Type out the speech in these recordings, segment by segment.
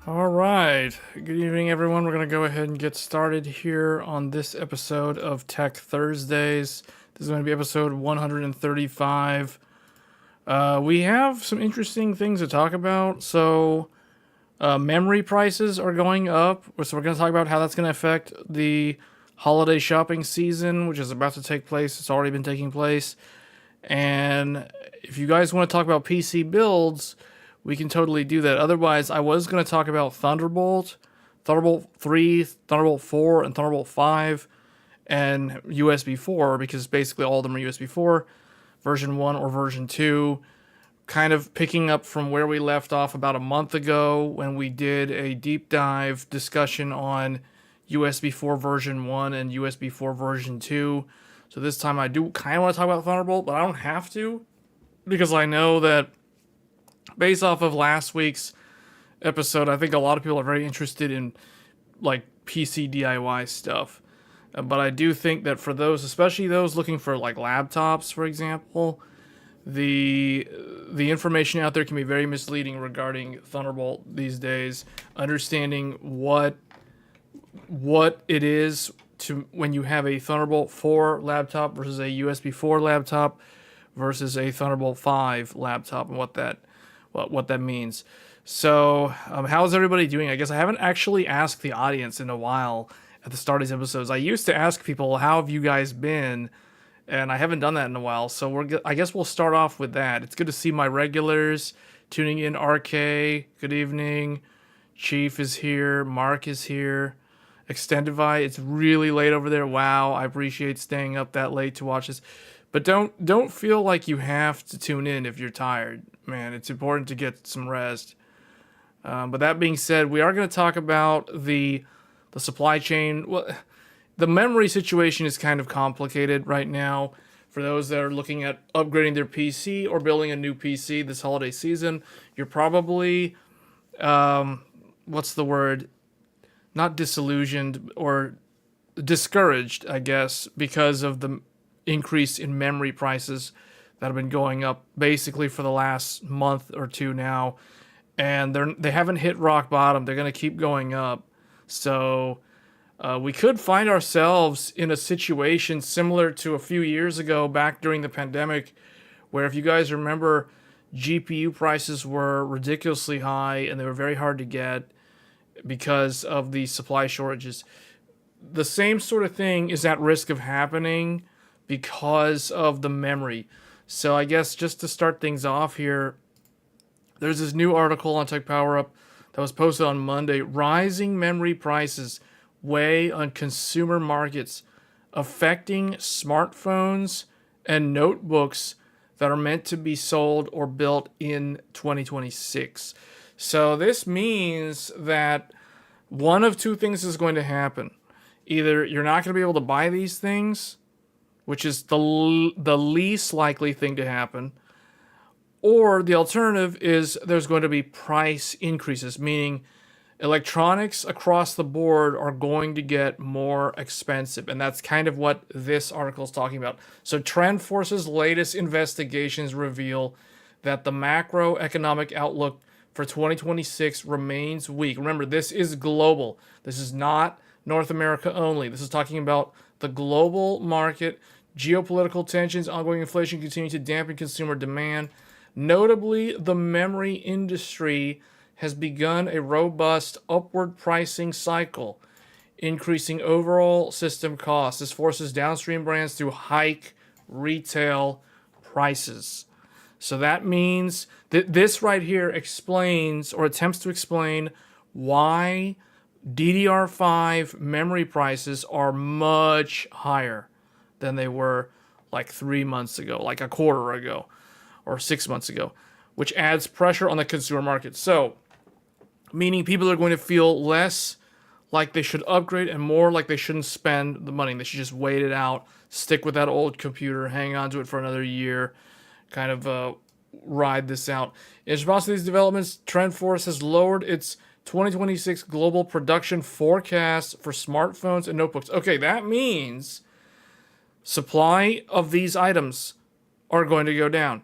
Alright, good evening everyone. We're going to go ahead and get started here on this episode of Tech Thursdays. This is going to be episode 135. We have some interesting things to talk about. So, memory prices are going up. So we're going to talk about how that's going to affect the holiday shopping season, which is about to take place. It's already been taking place. And if you guys want to talk about PC builds, we can totally do that. Otherwise, I was going to talk about Thunderbolt 3, Thunderbolt 4, and Thunderbolt 5, and USB 4, because basically all of them are USB 4, version 1 or version 2, kind of picking up from where we left off about a month ago when we did a deep dive discussion on USB 4 version 1 and USB 4 version 2. So this time I do kind of want to talk about Thunderbolt, but I don't have to, because I know that based off of last week's episode, I think a lot of people are very interested in like PC DIY stuff. But I do think that for those, especially those looking for like laptops, for example, the information out there can be very misleading regarding Thunderbolt these days. Understanding what it is to when you have a Thunderbolt 4 laptop versus a USB 4 laptop versus a Thunderbolt 5 laptop, and what that means. So, how's everybody doing? I guess I haven't actually asked the audience in a while, at the start of these episodes. I used to ask people, how have you guys been? And I haven't done that in a while. So I guess we'll start off with that. It's good to see my regulars tuning in. RK, good evening. Chief is here. Mark is here. Extendivite, it's really late over there. Wow, I appreciate staying up that late to watch this. But don't feel like you have to tune in if you're tired. Man, it's important to get some rest. But that being said, we are going to talk about the supply chain. Well, the memory situation is kind of complicated right now for those that are looking at upgrading their PC or building a new PC this holiday season. You're probably, what's the word? Not disillusioned or discouraged, I guess, because of the increase in memory prices that have been going up basically for the last month or two now. And they haven't hit rock bottom. They're going to keep going up. So we could find ourselves in a situation similar to a few years ago back during the pandemic, where if you guys remember, GPU prices were ridiculously high and they were very hard to get because of the supply shortages. The same sort of thing is at risk of happening because of the memory. So I guess just to start things off here, there's this new article on Tech Power Up that was posted on Monday. Rising memory prices weigh on consumer markets, affecting smartphones and notebooks that are meant to be sold or built in 2026. So this means that one of two things is going to happen. Either you're not going to be able to buy these things, which is the least likely thing to happen, or the alternative is there's going to be price increases, meaning electronics across the board are going to get more expensive. And that's kind of what this article is talking about. So TrendForce's latest investigations reveal that the macroeconomic outlook for 2026 remains weak. Remember, this is global. This is not North America only. This is talking about the global market. Geopolitical tensions, ongoing inflation continue to dampen consumer demand. Notably, the memory industry has begun a robust upward pricing cycle, increasing overall system costs. This forces downstream brands to hike retail prices. So that means that this right here explains or attempts to explain why DDR5 memory prices are much higher than they were like 3 months ago, like a quarter ago, or 6 months ago, which adds pressure on the consumer market. So, meaning people are going to feel less like they should upgrade and more like they shouldn't spend the money. They should just wait it out, stick with that old computer, hang on to it for another year, kind of ride this out. In response to these developments, TrendForce has lowered its 2026 global production forecast for smartphones and notebooks. Okay, that means supply of these items are going to go down.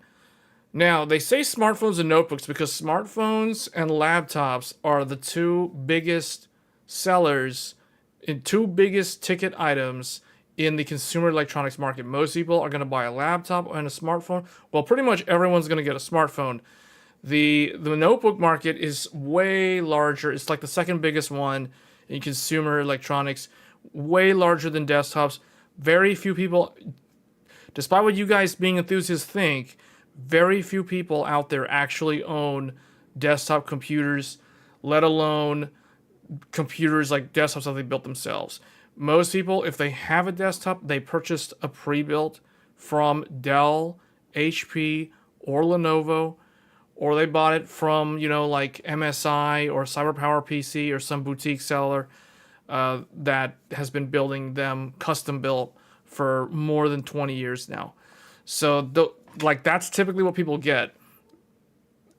Now, they say smartphones and notebooks because smartphones and laptops are the two biggest sellers and two biggest ticket items in the consumer electronics market. Most people are going to buy a laptop and a smartphone. Well, pretty much everyone's going to get a smartphone. The notebook market is way larger. It's like the second biggest one in consumer electronics, way larger than desktops. Very few people, despite what you guys being enthusiasts think, very few people out there actually own desktop computers, let alone computers like desktops that they built themselves. Most people, if they have a desktop, they purchased a pre-built from Dell, HP, or Lenovo, or they bought it from, like MSI or CyberPower PC or some boutique seller that has been building them custom built for more than 20 years now. So that's typically what people get.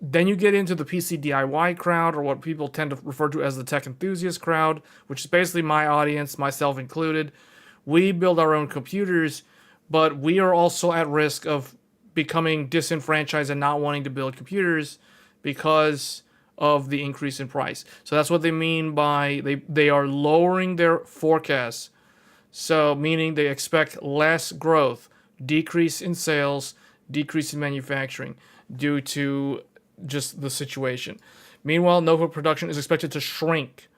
Then you get into the PC DIY crowd, or what people tend to refer to as the tech enthusiast crowd, which is basically my audience, myself included. We build our own computers, but we are also at risk of becoming disenfranchised and not wanting to build computers because of the increase in price. So that's what they mean by they are lowering their forecasts. So meaning they expect less growth, decrease in sales, decrease in manufacturing due to just the situation. Meanwhile, notebook production is expected to shrink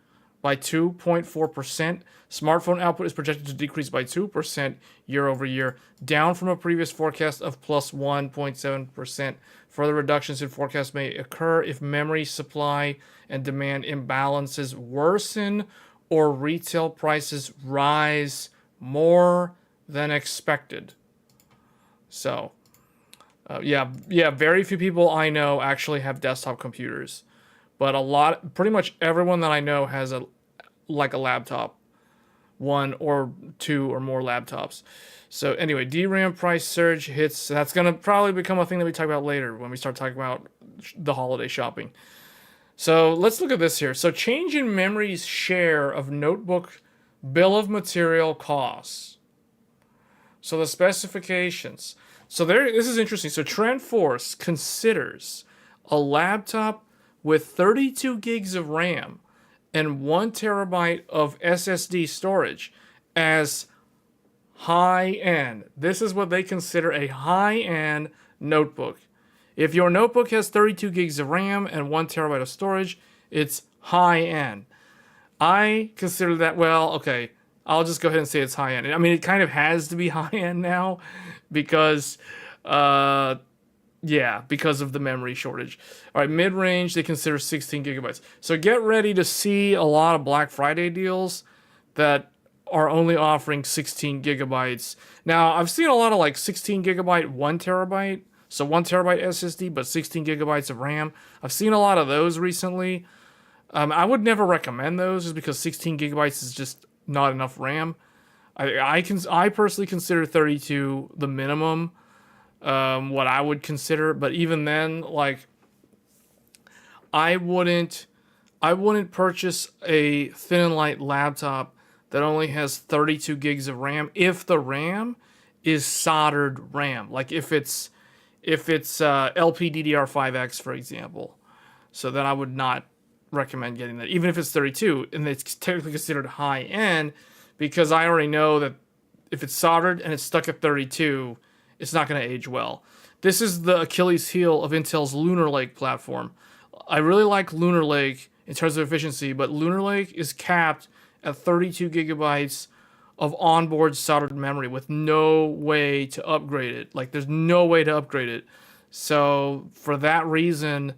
by 2.4%. Smartphone output is projected to decrease by 2% year over year, down from a previous forecast of plus 1.7%. Further reductions in forecasts may occur if memory supply and demand imbalances worsen or retail prices rise more than expected. So, very few people I know actually have desktop computers. But pretty much everyone that I know has a laptop, one or two or more laptops. So anyway, DRAM price surge hits. That's gonna probably become a thing that we talk about later when we start talking about the holiday shopping. So let's look at this here. So change in memory's share of notebook bill of material costs. So the specifications. So this is interesting. So TrendForce considers a laptop with 32 gigs of RAM and 1 terabyte of SSD storage as high-end. This is what they consider a high-end notebook. If your notebook has 32 gigs of RAM and 1 terabyte of storage, it's high-end. I consider that, well, okay, I'll just go ahead and say it's high-end. I mean, it kind of has to be high-end now because because of the memory shortage. All right, mid-range, they consider 16 gigabytes. So get ready to see a lot of Black Friday deals that are only offering 16 gigabytes. Now, I've seen a lot of like 16 gigabyte, 1 terabyte. So 1 terabyte SSD, but 16 gigabytes of RAM. I've seen a lot of those recently. I would never recommend those just because 16 gigabytes is just not enough RAM. I personally consider 32 the minimum. What I would consider, but even then, like, I wouldn't purchase a thin and light laptop that only has 32 gigs of RAM if the RAM is soldered RAM, like if it's LPDDR5X, for example. So then I would not recommend getting that, even if it's 32 and it's technically considered high end, because I already know that if it's soldered and it's stuck at 32, it's not going to age well. This is the Achilles heel of Intel's Lunar Lake platform. I really like Lunar Lake in terms of efficiency, but Lunar Lake is capped at 32 gigabytes of onboard soldered memory with no way to upgrade it. Like, there's no way to upgrade it. So for that reason,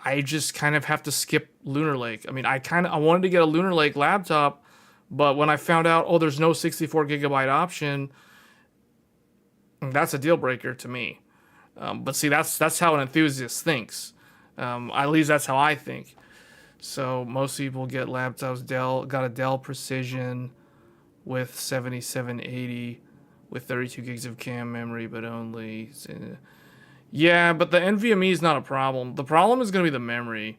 I just kind of have to skip Lunar Lake. I mean, I wanted to get a Lunar Lake laptop, but when I found out, there's no 64 gigabyte option, that's a deal breaker to me. But see, that's how an enthusiast thinks. At least that's how I think. So most people get laptops. Got a Dell Precision with 7780 with 32 gigs of CAM memory, but only... Yeah, but the NVMe is not a problem. The problem is going to be the memory.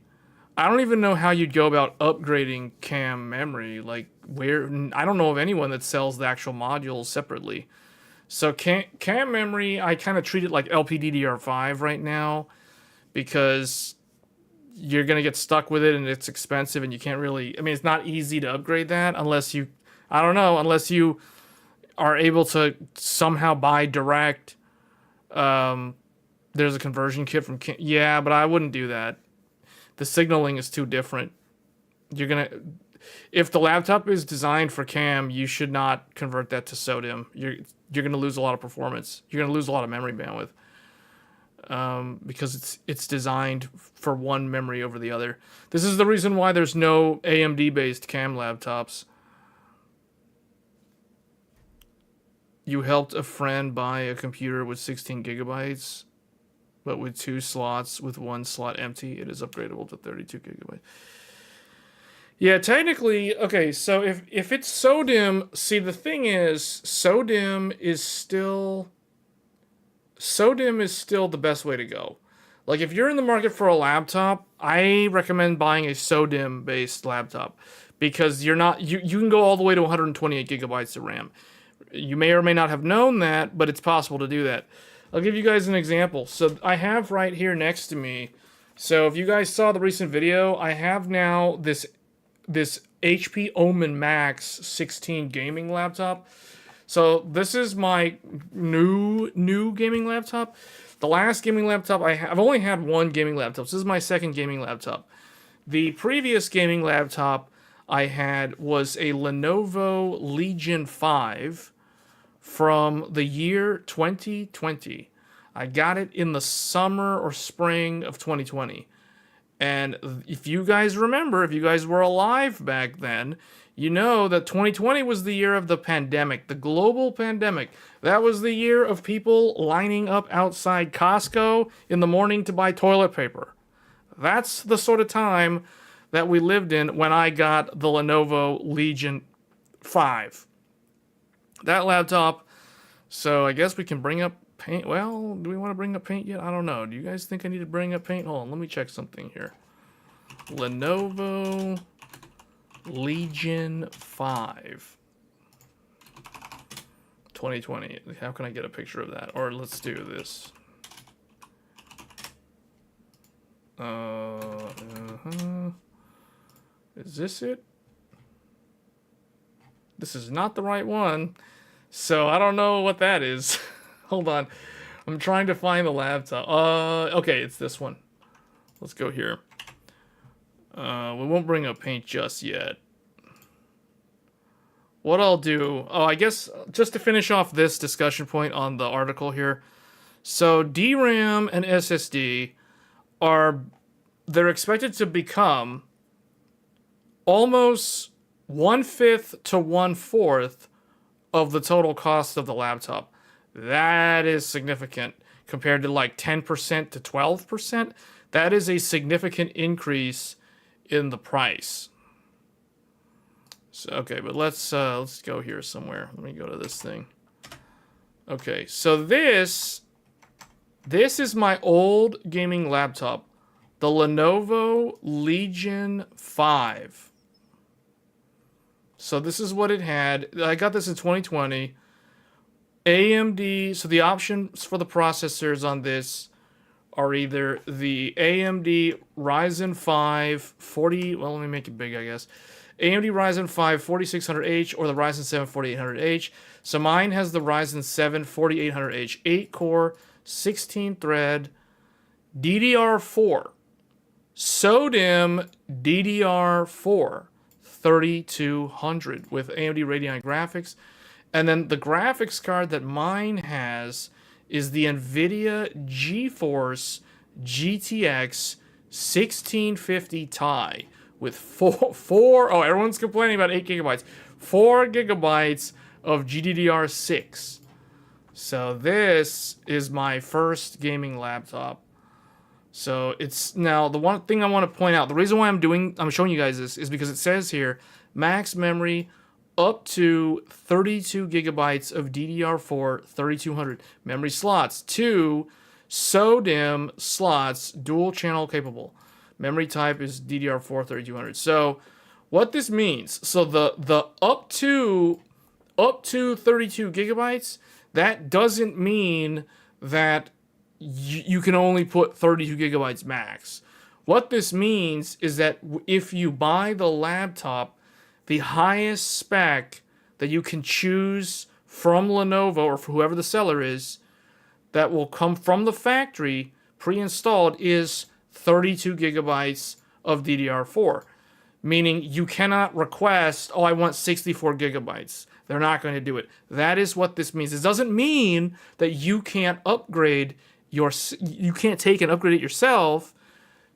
I don't even know how you'd go about upgrading CAM memory. Like, I don't know of anyone that sells the actual modules separately. So CAM memory, I kind of treat it like LPDDR5 right now, because you're going to get stuck with it and it's expensive and you can't really... I mean, it's not easy to upgrade that unless you... I don't know, unless you are able to somehow buy direct. There's a conversion kit from CAM. Yeah, but I wouldn't do that. The signaling is too different. If the laptop is designed for CAM, you should not convert that to SODIMM. You're going to lose a lot of performance. You're going to lose a lot of memory bandwidth. Because it's designed for one memory over the other. This is the reason why there's no AMD-based CAM laptops. You helped a friend buy a computer with 16 gigabytes, but with 2 slots, with 1 slot empty. It is upgradable to 32 gigabytes. Yeah, technically, okay, so if it's SODIMM, see, the thing is, SODIMM is still the best way to go. Like, if you're in the market for a laptop, I recommend buying a SODIMM-based laptop, because you can go all the way to 128 gigabytes of RAM. You may or may not have known that, but it's possible to do that. I'll give you guys an example. So I have right here next to me, so if you guys saw the recent video, I have now this HP Omen Max 16 gaming laptop. So this is my new gaming laptop. The last gaming laptop I've only had one gaming laptop. So this is my second gaming laptop. The previous gaming laptop, I had was a Lenovo Legion 5 from the year 2020. I got it in the summer or spring of 2020. And if you guys remember, if you guys were alive back then, you know that 2020 was the year of the pandemic, the global pandemic. That was the year of people lining up outside Costco in the morning to buy toilet paper. That's the sort of time that we lived in when I got the Lenovo Legion 5. That laptop, so I guess we can bring up Paint. Well, do we want to bring up Paint yet? I don't know. Do you guys think I need to bring up Paint? Hold on, let me check something here. Lenovo Legion 5 2020. How can I get a picture of that? Or let's do this. Is this it? This is not the right one. So I don't know what that is. Hold on. I'm trying to find the laptop. Okay, it's this one. Let's go here. We won't bring up Paint just yet. What I'll do... Oh, I guess just to finish off this discussion point on the article here. So DRAM and SSD they're expected to become almost 1/5 to 1/4 of the total cost of the laptop. That is significant compared to like 10% to 12%. That is a significant increase in the price. So, okay, but let's go here somewhere. Let me go to this thing. Okay, so this is my old gaming laptop, the Lenovo Legion 5. So this is what it had. I got this in 2020. AMD, so the options for the processors on this are either the AMD Ryzen 5 40, well, let me make it big, I guess. AMD Ryzen 5 4600H or the Ryzen 7 4800H. So mine has the Ryzen 7 4800H, 8-core, 16-thread, DDR4, SODIMM DDR4, 3200 with AMD Radeon graphics. And then the graphics card that mine has is the NVIDIA GeForce GTX 1650 Ti with four. Oh, everyone's complaining about 8 gigabytes. 4 gigabytes of GDDR6. So this is my first gaming laptop. So it's now the one thing I want to point out. The reason why I'm showing you guys this is because it says here max memory up to 32 gigabytes of DDR4 3200 memory slots. 2 SODIMM slots, dual channel capable. Memory type is DDR4 3200. So what this means, so the up to 32 gigabytes, that doesn't mean that you can only put 32 gigabytes max. What this means is that if you buy the laptop, the highest spec that you can choose from Lenovo or for whoever the seller is that will come from the factory pre-installed is 32 gigabytes of DDR4. Meaning you cannot request, oh, I want 64 gigabytes. They're not going to do it. That is what this means. It doesn't mean that you can't you can't take and upgrade it yourself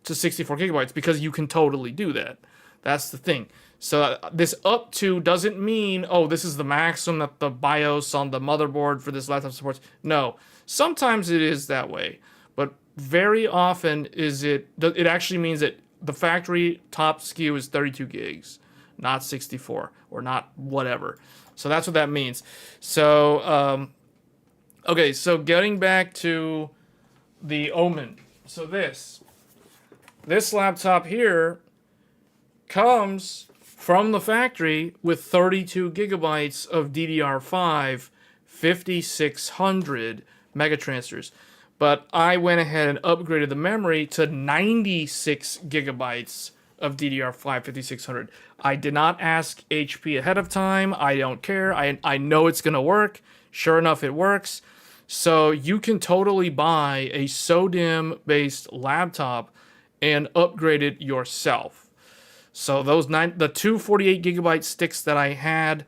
to 64 gigabytes because you can totally do that. That's the thing. So this up to doesn't mean, oh, this is the maximum that the BIOS on the motherboard for this laptop supports. No, sometimes it is that way, but very often it actually means that the factory top SKU is 32 gigs, not 64 or not whatever. So that's what that means. So, okay, so getting back to the Omen. So this laptop here comes from the factory with 32 gigabytes of DDR5 5600 megatransfers. But I went ahead and upgraded the memory to 96 gigabytes of DDR5 5600. I did not ask HP ahead of time. I don't care. I know it's going to work. Sure enough, it works. So you can totally buy a SODIMM-based laptop and upgrade it yourself. So the two 48 gigabyte sticks that I had,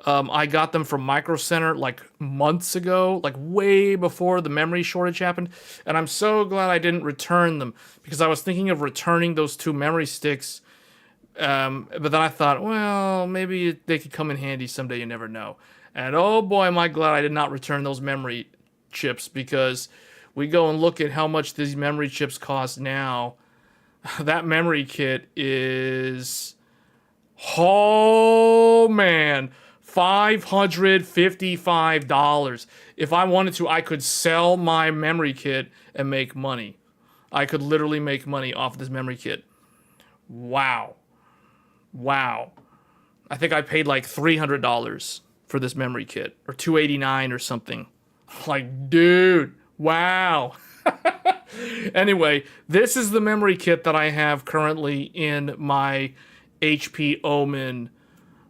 I got them from Micro Center like months ago, like way before the memory shortage happened. And I'm so glad I didn't return them because I was thinking of returning those two memory sticks. But then I thought, well, maybe they could come in handy someday. You never know. And oh boy, am I glad I did not return those memory chips, because we go and look at how much these memory chips cost now. That memory kit is, oh man, $555. If I wanted to, I could sell my memory kit and make money. I could literally make money off this memory kit. Wow. Wow. I think I paid like $300 for this memory kit, or $289 or something. Like, dude, wow. Anyway, this is the memory kit that I have currently in my HP Omen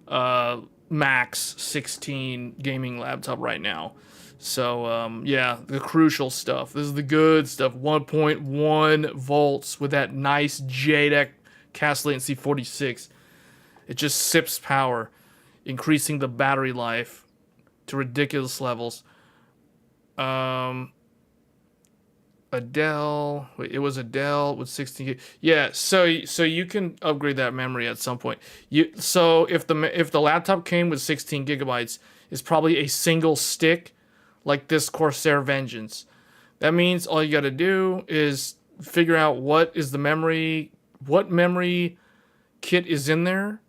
Max 16 gaming laptop right now. So, yeah, the crucial stuff. This is the good stuff. 1.1 volts with that nice JEDEC cast latency 46. It just sips power, increasing the battery life to ridiculous levels. A Dell. Wait, it was a Dell with 16 gig. Yeah, so you can upgrade that memory at some point. So if the laptop came with 16 gigabytes, it's probably a single stick, like this Corsair Vengeance. That means all you got to do is figure out what memory kit is in there,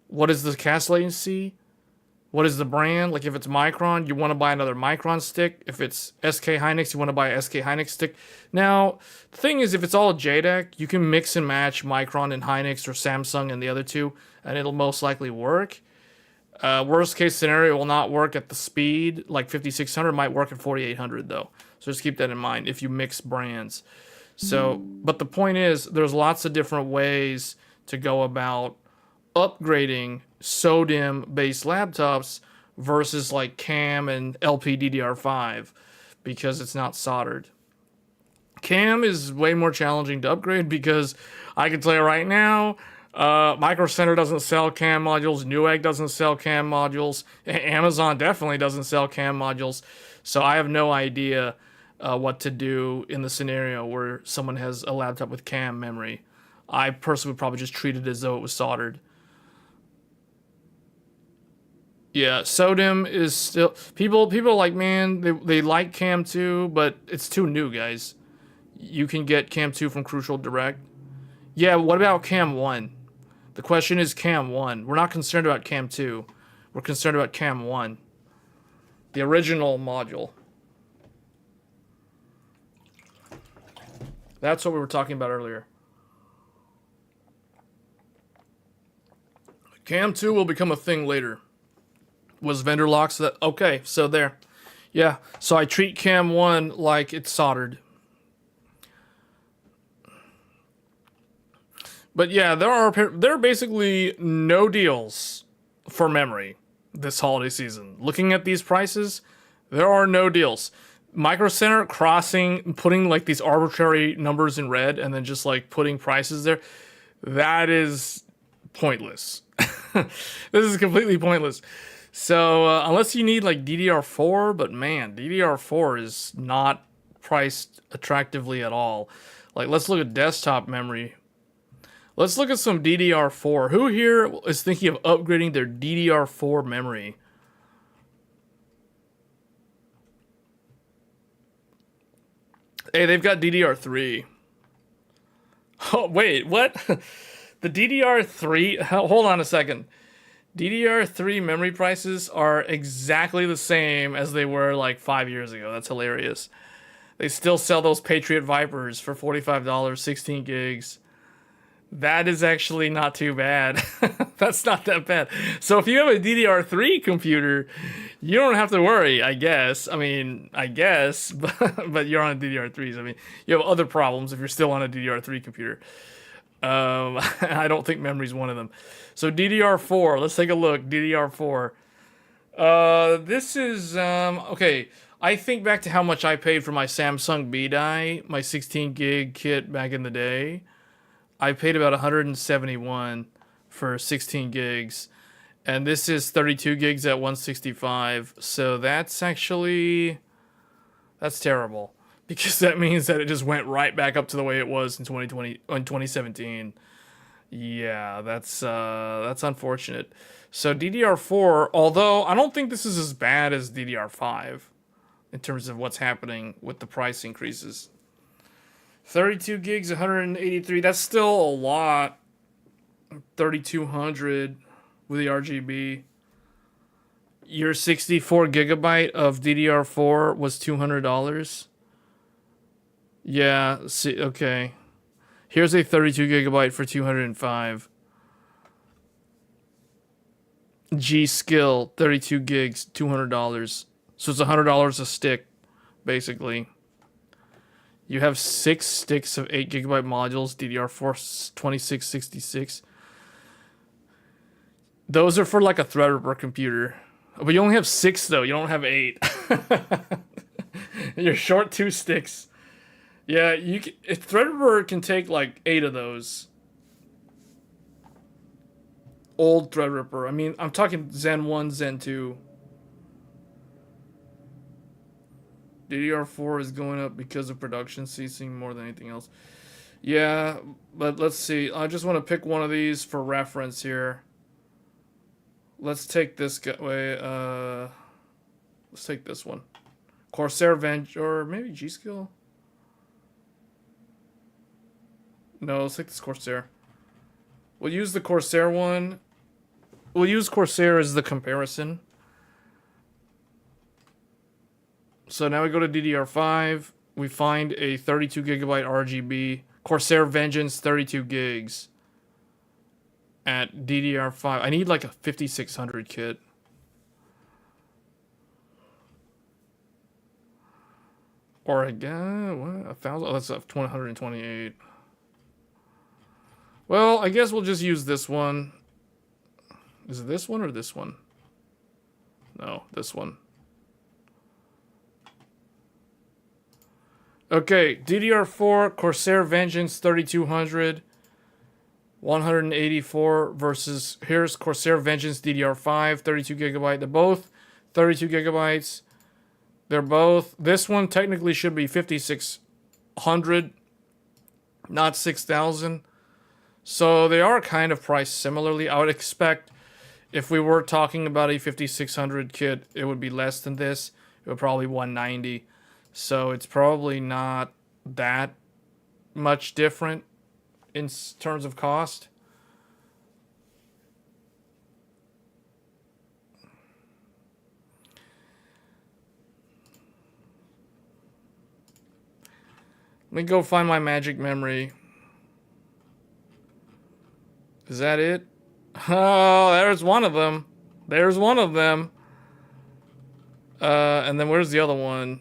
what is the cast latency, what is the brand? Like if it's Micron, you want to buy another Micron stick. If it's SK Hynix, you want to buy a SK Hynix stick. Now, the thing is, if it's all JEDEC, you can mix and match Micron and Hynix or Samsung and the other two, and it'll most likely work. Worst case scenario, it will not work at the speed. Like 5600 might work at 4800 though. So just keep that in mind if you mix brands. So, but the point is, there's lots of different ways to go about upgrading SODIMM based laptops versus like CAM and LP DDR5, because it's not soldered. CAM is way more challenging to upgrade because I can tell you right now, Micro Center doesn't sell CAM modules, Newegg doesn't sell CAM modules, Amazon definitely doesn't sell CAM modules, so I have no idea what to do in the scenario where someone has a laptop with CAM memory. I personally would probably just treat it as though it was soldered. Yeah, SODIMM is still... People are like, man, they like CAM 2, but it's too new, guys. You can get CAM 2 from Crucial Direct. Yeah, what about CAM 1? The question is CAM 1. We're not concerned about CAM 2. We're concerned about CAM 1. The original module. That's what we were talking about earlier. CAM 2 will become a thing later. Was vendor locks that... Okay, so there. Yeah, so I treat CAM 1 like it's soldered. But yeah, there are basically no deals for memory this holiday season. Looking at these prices, there are no deals. Micro Center putting like these arbitrary numbers in red and then just like putting prices there, that is pointless. This is completely pointless. So unless you need like DDR4, but man, DDR4 is not priced attractively at all. Like, let's look at desktop memory. Let's look at some DDR4. Who here is thinking of upgrading their DDR4 memory? Hey, they've got DDR3. Oh, wait, what? The DDR3? Hold on a second. DDR3 memory prices are exactly the same as they were like 5 years ago. That's hilarious. They still sell those Patriot Vipers for $45, 16 gigs. That is actually not too bad. That's not that bad. So if you have a DDR3 computer, you don't have to worry, I guess. I mean, I guess, but you're on a DDR3. So I mean, you have other problems if you're still on a DDR3 computer. I don't think memory's one of them. So DDR4, let's take a look. DDR4. This is, okay. I think back to how much I paid for my Samsung B-Die, my 16 gig kit back in the day. I paid about 171 for 16 gigs. And this is 32 gigs at 165. So that's terrible. Because that means that it just went right back up to the way it was in 2017. Yeah, that's unfortunate. So DDR4, although I don't think this is as bad as DDR5 in terms of what's happening with the price increases. 32 gigs, 183, that's still a lot. 3200 with the RGB. Your 64 gigabyte of DDR4 was $200. Yeah, see, okay. Here's a 32 gigabyte for 205. G Skill, 32 gigs, $200. So it's $100 a stick, basically. You have 6 sticks of 8 gigabyte modules, DDR4 2666. Those are for like a Threadripper computer. But you only have 6 though, you don't have 8. You're short 2 sticks. Yeah, Threadripper can take like 8 of those. Old Threadripper. I mean, I'm talking Zen 1, Zen 2. DDR4 is going up because of production ceasing more than anything else. Yeah, but let's see. I just want to pick one of these for reference here. Let's take this guy. Let's take this one. Corsair Venture, or maybe G-Skill? No, let's take this Corsair. We'll use the Corsair one. We'll use Corsair as the comparison. So now we go to DDR5. We find a 32 gigabyte RGB. Corsair Vengeance 32 gigs. At DDR5. I need like a 5600 kit. Or again, what? 1,000? Oh, that's a 128. Well, I guess we'll just use this one. Is it this one or this one? No, this one. Okay, DDR4 Corsair Vengeance 3200. 184 versus here's Corsair Vengeance DDR5 32 gigabyte. They're both 32 gigabytes. They're both, this one technically should be 5600, not 6000. So they are kind of priced similarly. I would expect if we were talking about a 5600 kit, it would be less than this. It would probably 190. So it's probably not that much different in terms of cost. Let me go find my magic memory. Is that it? Oh, there's one of them. There's one of them. And then where's the other one?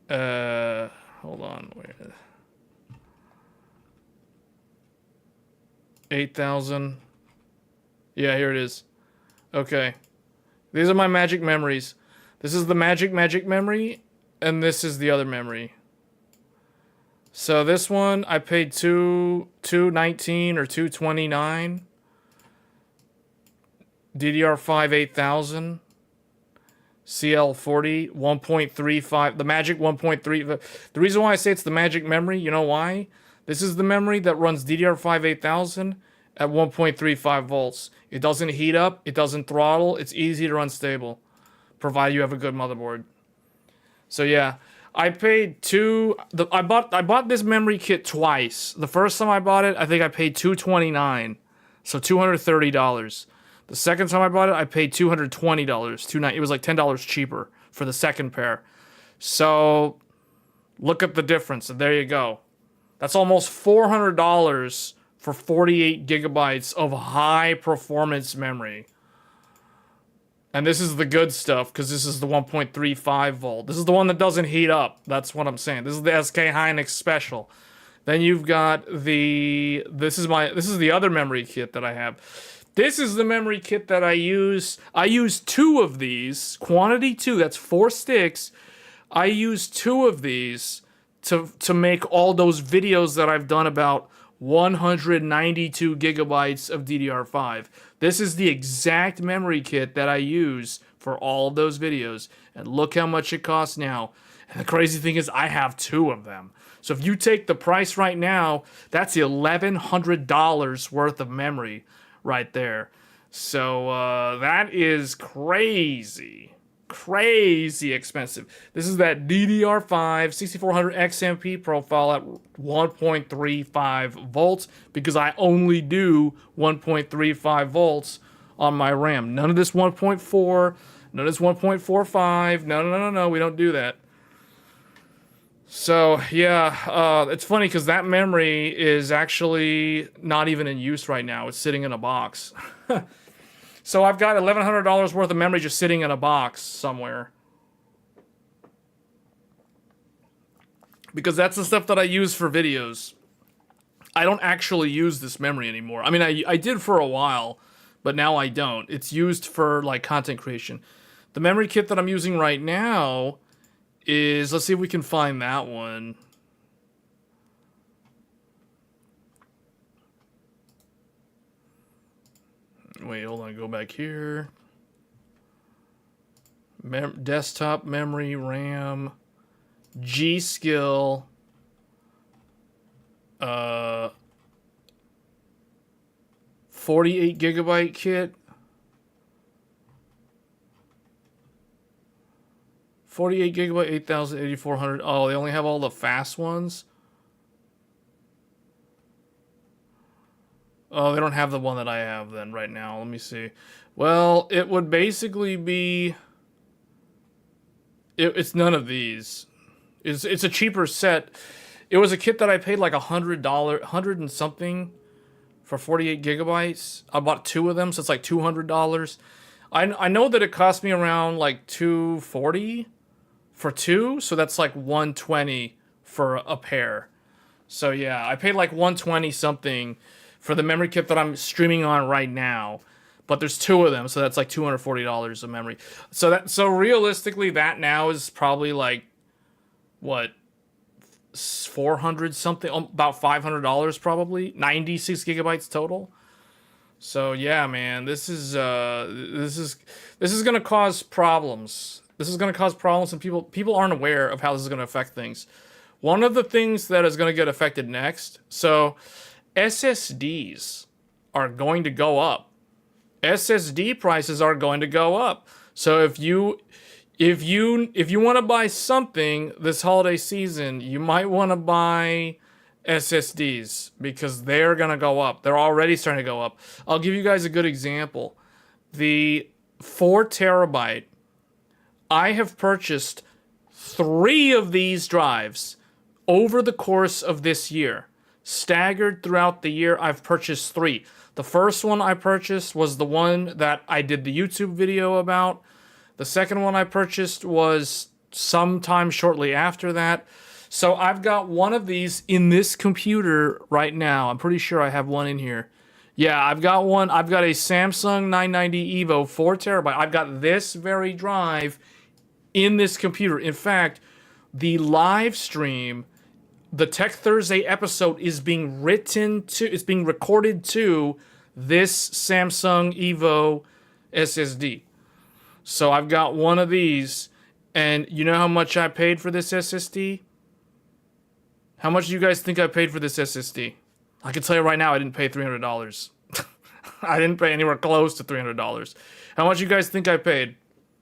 Hold on. Wait. 8,000. Yeah, here it is. Okay. These are my magic memories. This is the magic memory, and this is the other memory. So this one I paid $219 or $229. DDR5 8000. CL40 1.35, the magic 1.3. The reason why I say it's the magic memory, you know why? This is the memory that runs DDR5 8000 at 1.35 volts. It doesn't heat up, it doesn't throttle, it's easy to run stable, provided you have a good motherboard. So yeah, I paid I bought this memory kit twice. The first time I bought it, I think I paid $229, so $230. The second time I bought it, I paid $220. It was like $10 cheaper for the second pair. So look at the difference, and there you go. That's almost $400 for 48 gigabytes of high performance memory. And this is the good stuff, because this is the 1.35 volt. This is the one that doesn't heat up. That's what I'm saying. This is the SK Hynix Special. Then you've got this is the other memory kit that I have. This is the memory kit that I use. I use 2 of these. Quantity 2. That's 4 sticks. I use 2 of these to make all those videos that I've done about 192 gigabytes of DDR5. This is the exact memory kit that I use for all of those videos. And look how much it costs now. And the crazy thing is I have 2 of them. So if you take the price right now, that's $1,100 worth of memory right there. So that is crazy. Crazy expensive. This is that DDR5 6400 XMP profile at 1.35 volts because I only do 1.35 volts on my RAM. None of this 1.4, none of this 1.45. No, we don't do that. So yeah, it's funny because that memory is actually not even in use right now. It's sitting in a box. So I've got $1,100 worth of memory just sitting in a box somewhere. Because that's the stuff that I use for videos. I don't actually use this memory anymore. I mean, I did for a while, but now I don't. It's used for like content creation. The memory kit that I'm using right now is, let's see if we can find that one. Wait, hold on, go back here. Desktop memory, RAM, G-Skill, 48 gigabyte kit. 48 gigabyte, 8,000, 8,400. Oh, they only have all the fast ones. Oh, they don't have the one that I have then right now. Let me see. Well, it would basically be... It's none of these. It's a cheaper set. It was a kit that I paid like $100, 100 and something for 48 gigabytes. I bought 2 of them, so it's like $200. I know that it cost me around like $240 for 2, so that's like $120 for a pair. So yeah, I paid like $120 something for the memory kit that I'm streaming on right now. But there's 2 of them, so that's like $240 of memory. So realistically, that now is probably like, what, 400 something, about $500 probably, 96 gigabytes total. So yeah, man, this is gonna cause problems. This is gonna cause problems, and people aren't aware of how this is gonna affect things. One of the things that is gonna get affected next, so SSDs are going to go up. SSD prices are going to go up. So if you want to buy something this holiday season, you might want to buy SSDs because they're going to go up. They're already starting to go up. I'll give you guys a good example. The 4 terabyte, I have purchased 3 of these drives over the course of this year. Staggered throughout the year, I've purchased 3. The first one I purchased was the one that I did the YouTube video about. The second one I purchased was sometime shortly after that. So I've got one of these in this computer right now. I'm pretty sure I have one in here. Yeah, I've got one. I've got a Samsung 990 EVO 4 terabyte. I've got this very drive in this computer. In fact, the live stream, the Tech Thursday episode is being recorded to this Samsung EVO SSD. So I've got one of these, and you know how much I paid for this SSD? How much do you guys think I paid for this SSD? I can tell you right now, I didn't pay $300. I didn't pay anywhere close to $300. How much do you guys think I paid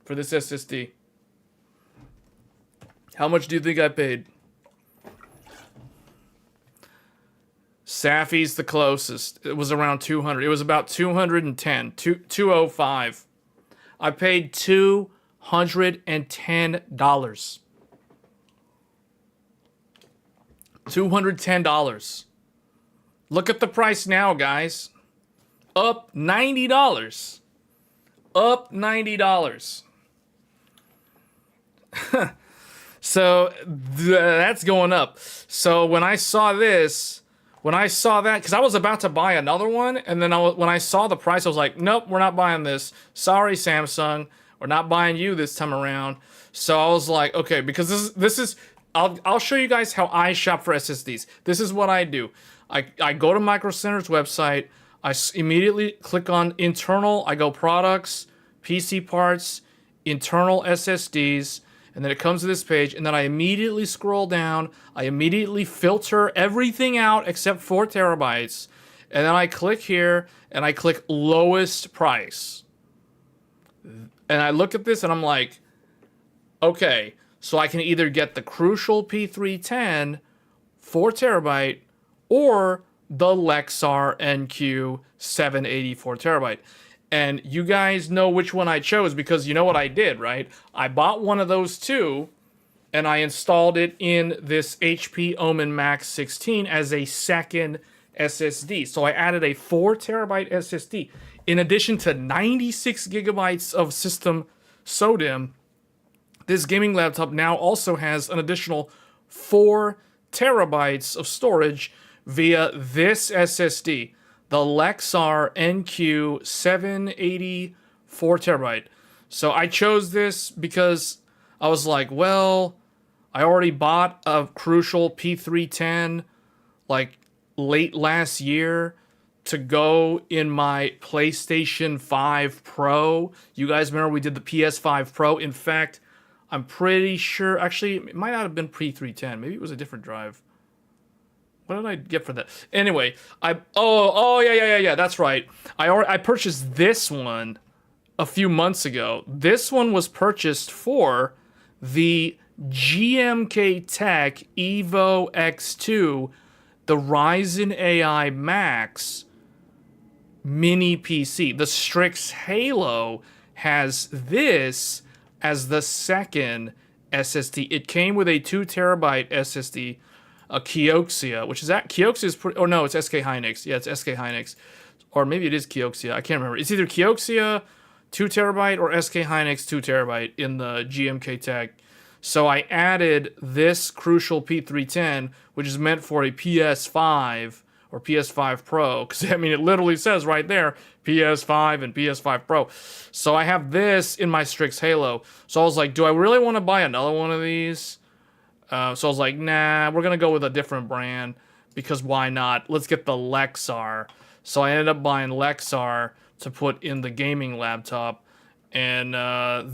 for this SSD? How much do you think I paid? Safi's the closest. It was around 200. It was about 210. 205. I paid $210. $210. Look at the price now, guys. Up $90. Up $90. So that's going up. So when I saw this, because I was about to buy another one, and then when I saw the price, I was like, nope, we're not buying this. Sorry, Samsung, we're not buying you this time around. So I was like, okay, because this is I'll show you guys how I shop for SSDs. This is what I do. I go to Micro Center's website. I immediately click on internal. I go products, PC parts, internal SSDs, and then it comes to this page, and then I immediately scroll down. I immediately filter everything out except 4 terabytes, and then I click here, and I click lowest price. And I look at this, and I'm like, okay, so I can either get the Crucial P310 4 terabyte or the Lexar NQ 784 terabyte. And you guys know which one I chose because you know what I did, right? I bought one of those two and I installed it in this HP Omen Max 16 as a second SSD. So I added a 4 terabyte SSD in addition to 96 gigabytes of system SODIMM. This gaming laptop now also has an additional 4 terabytes of storage via this SSD, the Lexar NQ 784 terabyte. So I chose this because I was like, well, I already bought a Crucial P310 like late last year to go in my PlayStation 5 Pro. You guys remember we did the PS5 Pro. In fact, I'm pretty sure, actually, it might not have been P310. Maybe it was a different drive. What did I get for that? Anyway, yeah, that's right. I purchased this one a few months ago. This one was purchased for the GMK Tech Evo X2, the Ryzen AI Max mini PC. The Strix Halo has this as the second SSD. It came with a 2 terabyte SSD, a Kioxia, which is that Kioxia is pretty, or no, it's SK Hynix. Yeah, it's SK Hynix, or maybe it is Kioxia. I can't remember. It's either Kioxia 2 terabyte or SK Hynix 2 terabyte in the GMK Tech. So I added this Crucial P310, which is meant for a PS5 or PS5 Pro, because I mean it literally says right there PS5 and PS5 Pro. So I have this in my Strix Halo. So I was like, do I really want to buy another one of these? So I was like, nah, we're going to go with a different brand because why not? Let's get the Lexar. So I ended up buying Lexar to put in the gaming laptop. And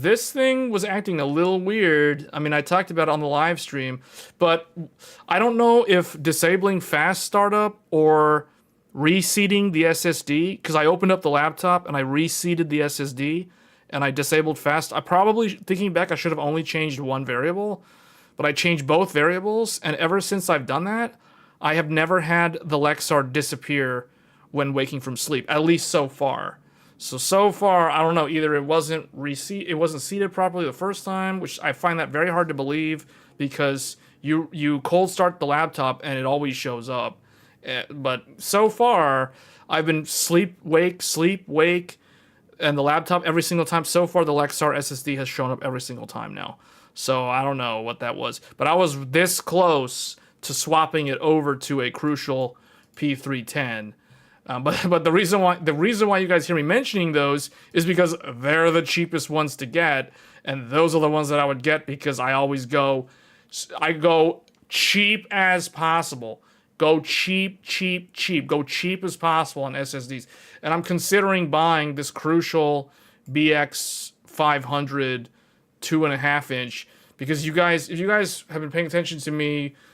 this thing was acting a little weird. I mean, I talked about it on the live stream, but I don't know if disabling fast startup or reseating the SSD, because I opened up the laptop and I reseated the SSD and I disabled fast. I probably, thinking back, I should have only changed one variable. But I changed both variables, and ever since I've done that, I have never had the Lexar disappear when waking from sleep, at least so far. So far, I don't know, either it wasn't seated properly the first time, which I find that very hard to believe because you cold start the laptop and it always shows up. But so far, I've been sleep, wake, and the laptop every single time. So far, the Lexar SSD has shown up every single time now. So I don't know what that was, but I was this close to swapping it over to a Crucial P310. But the reason why you guys hear me mentioning those is because they're the cheapest ones to get, and those are the ones that I would get because I go cheap as possible. Go cheap. Go cheap as possible on SSDs. And I'm considering buying this Crucial BX 500 2.5 inch because if you guys have been paying attention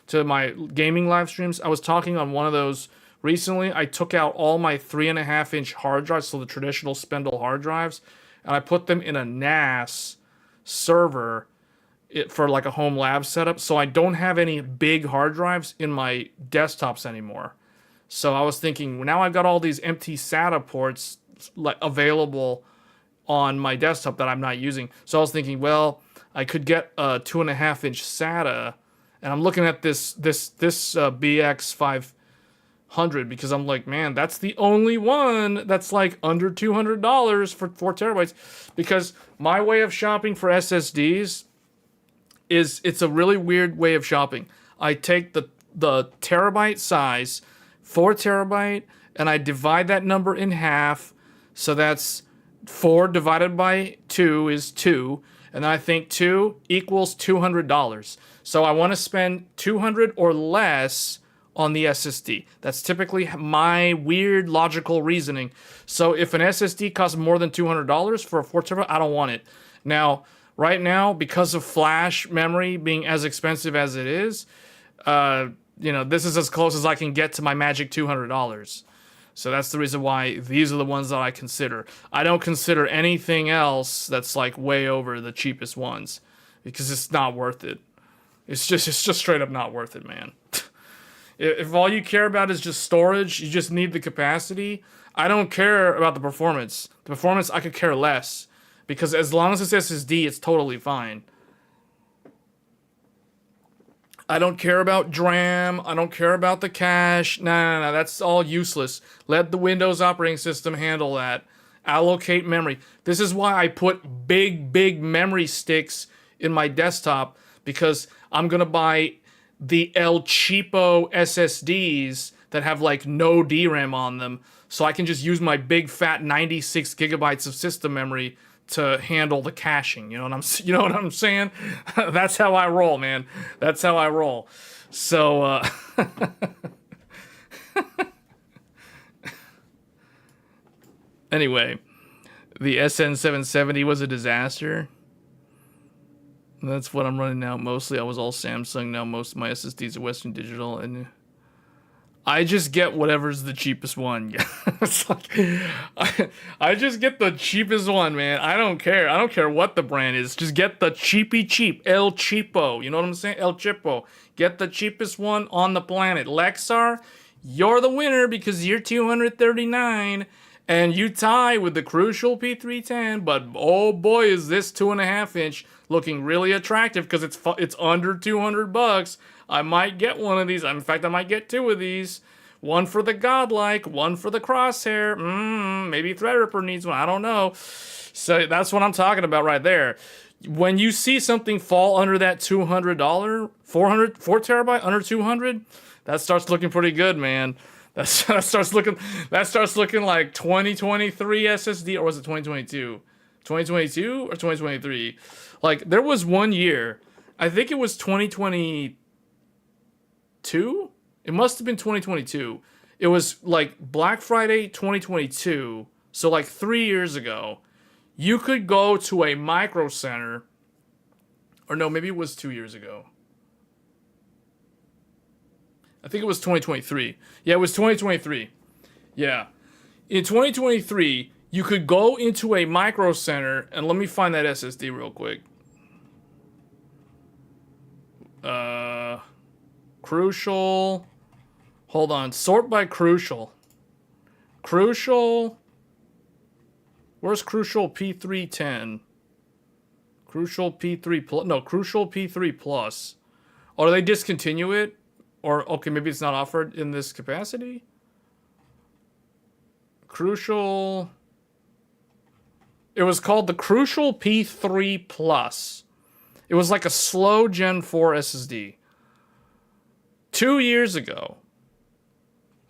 to my gaming live streams, I was talking on one of those recently. I took out all my 3.5 inch hard drives, so the traditional spindle hard drives, and I put them in a NAS server for like a home lab setup, so I don't have any big hard drives in my desktops anymore. So I was thinking, now I've got all these empty SATA ports available on my desktop that I'm not using. So I was thinking, well, I could get a 2.5 inch SATA, and I'm looking at this BX 500 because I'm like, man, that's the only one that's like under $200 for 4 terabytes. Because my way of shopping for SSDs it's a really weird way of shopping. I take the terabyte size, 4 terabyte, and I divide that number in half. So that's 4 divided by 2 is 2. And then I think 2 equals $200. So I want to spend $200 or less on the SSD. That's typically my weird logical reasoning. So if an SSD costs more than $200 for a 4 terabyte, I don't want it. Now, right now, because of flash memory being as expensive as it is, this is as close as I can get to my magic $200. So that's the reason why these are the ones that I consider. I don't consider anything else that's like way over the cheapest ones because it's not worth it. It's just straight up not worth it, man. If all you care about is just storage, you just need the capacity, I don't care about the performance. The performance, I could care less. Because as long as it's SSD, it's totally fine. I don't care about DRAM. I don't care about the cache. No. That's all useless. Let the Windows operating system handle that. Allocate memory. This is why I put big memory sticks in my desktop, because I'm going to buy the El Cheapo SSDs that have like no DRAM on them, so I can just use my big fat 96 gigabytes of system memory to handle the caching. You know what I'm saying? That's how I roll, man. That's how I roll. So anyway, the SN770 was a disaster. That's what I'm running now. Mostly I was all Samsung. Now most of my SSDs are Western Digital, and I just get whatever's the cheapest one. It's like I just get the cheapest one, man. I don't care. I don't care what the brand is. Just get the cheap. El Cheapo. You know what I'm saying? El Cheapo. Get the cheapest one on the planet. Lexar, you're the winner because you're 239. And you tie with the Crucial P310, but oh boy, is this 2.5 inch looking really attractive because it's under $200. I might get one of these. In fact, I might get 2 of these. One for the Godlike, one for the Crosshair. Maybe Threadripper needs one. I don't know. So that's what I'm talking about right there. When you see something fall under that $200, 4 terabyte under 200, that starts looking pretty good, man. That starts looking like 2023 SSD, or was it 2022? 2022 or 2023? Like, there was one year, I think it was 2022. It must have been 2022. It was like Black Friday 2022. So like 3 years ago, you could go to a Micro Center, or no, maybe it was 2 years ago. I think it was 2023. Yeah, it was 2023. Yeah. In 2023, you could go into a Micro Center, and let me find that SSD real quick. Crucial. Hold on. Sort by Crucial. Crucial. Where's Crucial P310? Crucial P3 Plus. No, Crucial P3 Plus. Or do they discontinue it? Or, okay, maybe it's not offered in this capacity? Crucial. It was called the Crucial P3 Plus. It was like a slow Gen 4 SSD. 2 years ago.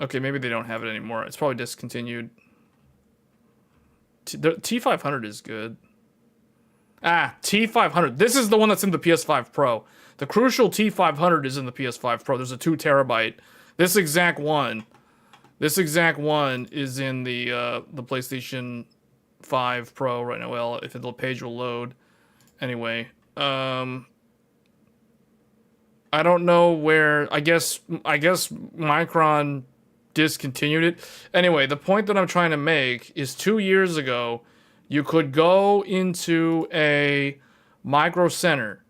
Okay, maybe they don't have it anymore. It's probably discontinued. The T500 is good. T500. This is the one that's in the PS5 Pro. The Crucial T500 is in the PS5 Pro. There's a 2 terabyte. This exact one is in the PlayStation 5 Pro right now. Well, if the page will load. Anyway, I don't know where. I guess Micron discontinued it. Anyway, the point that I'm trying to make is 2 years ago, you could go into a Micro Center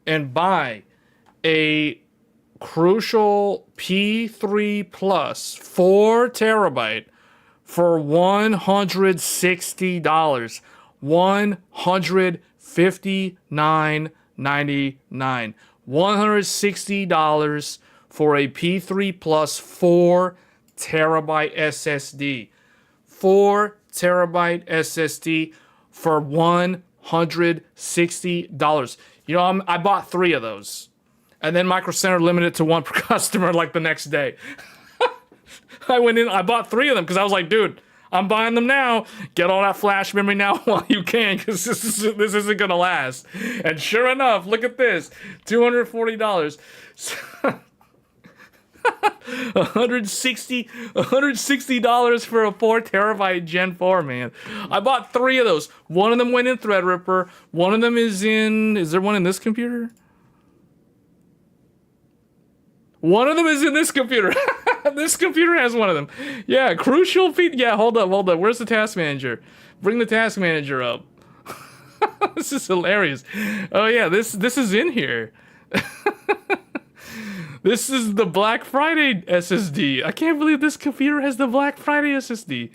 and buy a Crucial P3 Plus 4 terabyte for $160. $159.99. $160 for a P3 Plus 4 terabyte SSD. 4 terabyte SSD for $160. You know, I bought 3 of those. And then Micro Center limited it to 1 per customer like the next day. I went in, I bought 3 of them because I was like, dude, I'm buying them now. Get all that flash memory now while you can, because this isn't gonna last. And sure enough, look at this, $240. $160 for a 4 terabyte Gen 4, man. I bought 3 of those. One of them went in Threadripper. One of them is there one in this computer? One of them is in this computer. This computer has one of them. Yeah, crucial feat. Yeah, hold up. Where's the task manager? Bring the task manager up. This is hilarious. Oh yeah, this is in here. This is the Black Friday SSD. I can't believe this computer has the Black Friday SSD.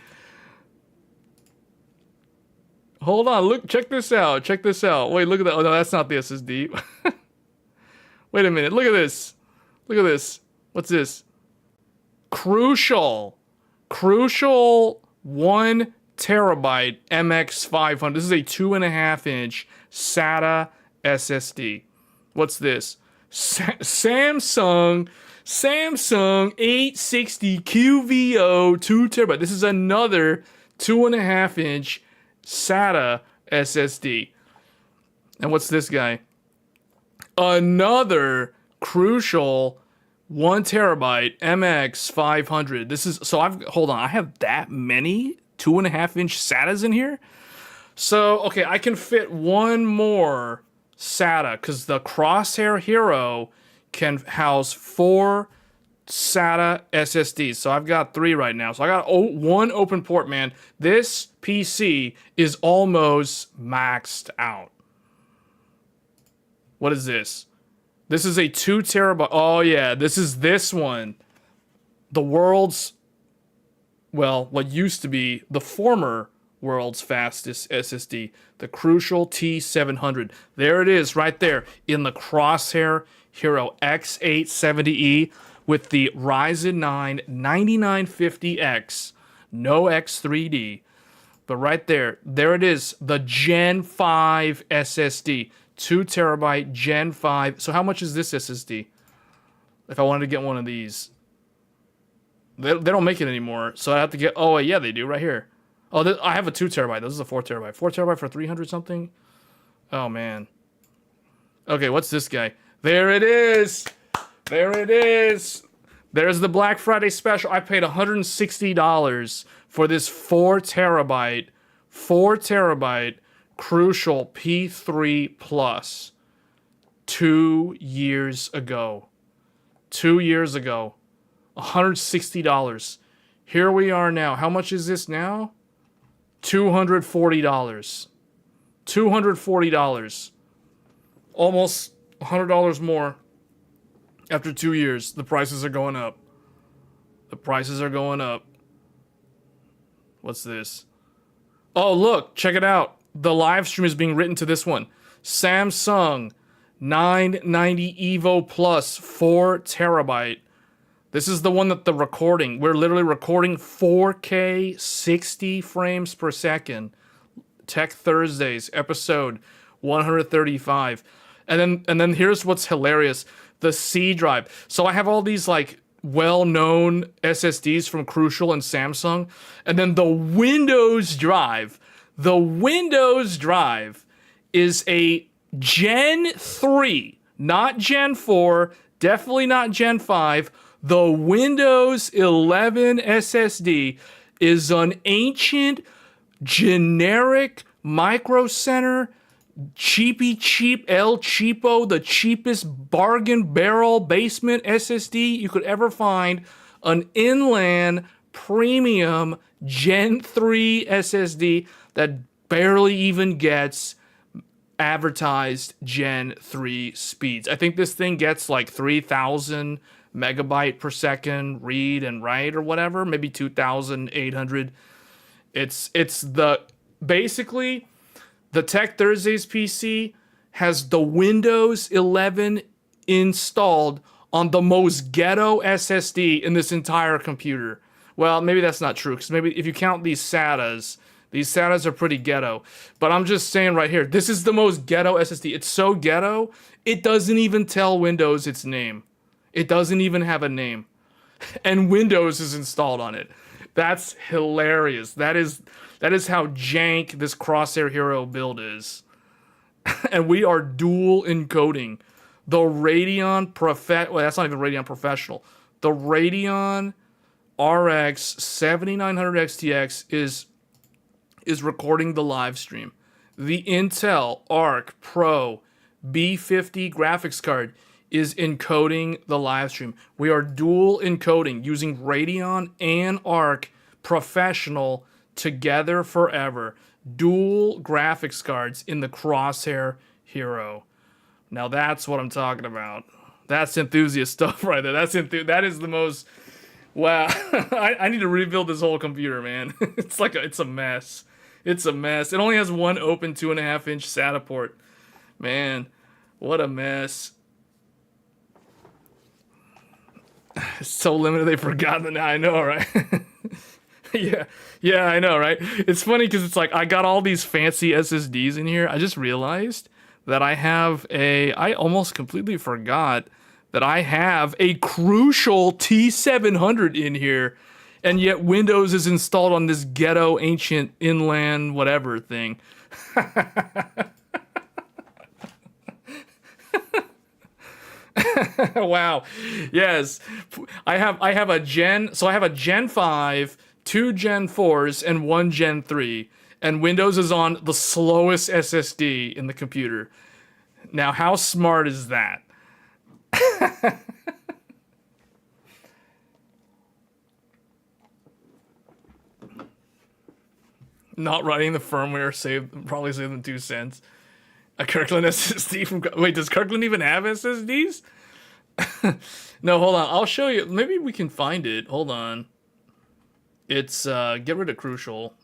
Hold on, look, check this out. Wait, look at that. Oh no, that's not the SSD. Wait a minute, look at this. What's this? Crucial 1 terabyte MX500. This is a 2.5-inch SATA SSD. What's this? Samsung 860 QVO 2 terabyte. This is another 2.5-inch SATA SSD. And what's this guy? Another Crucial 1 terabyte MX500. This is, so hold on, I have that many 2.5-inch SATAs in here? So, okay, I can fit one more SATA, because the Crosshair Hero can house 4 SATA SSDs. So I've got 3 right now. So I got one open port, man. This PC is almost maxed out. What is this? This is a 2 terabyte. Oh yeah, this one. The world's, well, what used to be the former world's fastest SSD, the Crucial T700. There it is right there in the Crosshair Hero X870E with the Ryzen 9 9950X, no X3D. But right there it is, the Gen 5 SSD, 2 terabyte Gen 5. So how much is this SSD? If I wanted to get one of these. They don't make it anymore, so I have to get, oh yeah, they do right here. Oh, I have a 2 terabyte. This is a 4 terabyte. 4 terabyte for 300 something? Oh, man. Okay, what's this guy? There it is. There's the Black Friday special. I paid $160 for this 4 terabyte Crucial P3 Plus 2 years ago. 2 years ago. $160. Here we are now. How much is this now? $240. $240. Almost $100 more after 2 years. The prices are going up. What's this? Oh, look. Check it out. The live stream is being written to this one. Samsung 990 Evo Plus 4 terabyte. This is the one that the recording, we're literally recording 4K 60 frames per second. Tech Thursdays, episode 135. And then here's what's hilarious. The C drive. So I have all these like well-known SSDs from Crucial and Samsung. And then the Windows drive. The Windows drive is a Gen 3, not Gen 4, definitely not Gen 5. The Windows 11 SSD is an ancient, generic, Micro Center, cheap El Cheapo, the cheapest bargain barrel basement SSD you could ever find. An inland premium Gen 3 SSD that barely even gets advertised Gen 3 speeds. I think this thing gets like 3,000 megabyte per second read and write or whatever, maybe 2,800. It's the basically the Tech Thursdays PC has the Windows 11 installed on the most ghetto SSD in this entire computer. Well, maybe that's not true, because maybe if you count these SATAs are pretty ghetto. But I'm just saying right here, this is the most ghetto SSD. It's so ghetto, it doesn't even tell Windows its name. It doesn't even have a name. And Windows is installed on it. That's hilarious. That is how jank this Crosshair Hero build is. And we are dual encoding. The Radeon well, that's not even Radeon Professional. The Radeon RX 7900 XTX is recording the live stream. The Intel Arc Pro B50 graphics card is encoding the live stream. We are dual encoding using Radeon and Arc Professional together forever. Dual graphics cards in the Crosshair Hero. Now that's what I'm talking about. That's enthusiast stuff right there. That is the most. Wow. I need to rebuild this whole computer, man. It's a mess. It's a mess. It only has one open 2.5-inch SATA port. Man, what a mess. It's so limited they forgot that. I know, right? Yeah, I know, right? It's funny because it's like I got all these fancy SSDs in here. I just realized that I almost completely forgot that I have a crucial T700 in here, and yet Windows is installed on this ghetto ancient inland whatever thing. Wow. Yes. I have a Gen 5, 2 Gen 4s, and 1 Gen 3. And Windows is on the slowest SSD in the computer. Now, how smart is that? Not writing the firmware probably saved them 2 cents. A Kirkland SSD from... Wait, does Kirkland even have SSDs? No, hold on. I'll show you. Maybe we can find it. Hold on. It's, get rid of Crucial.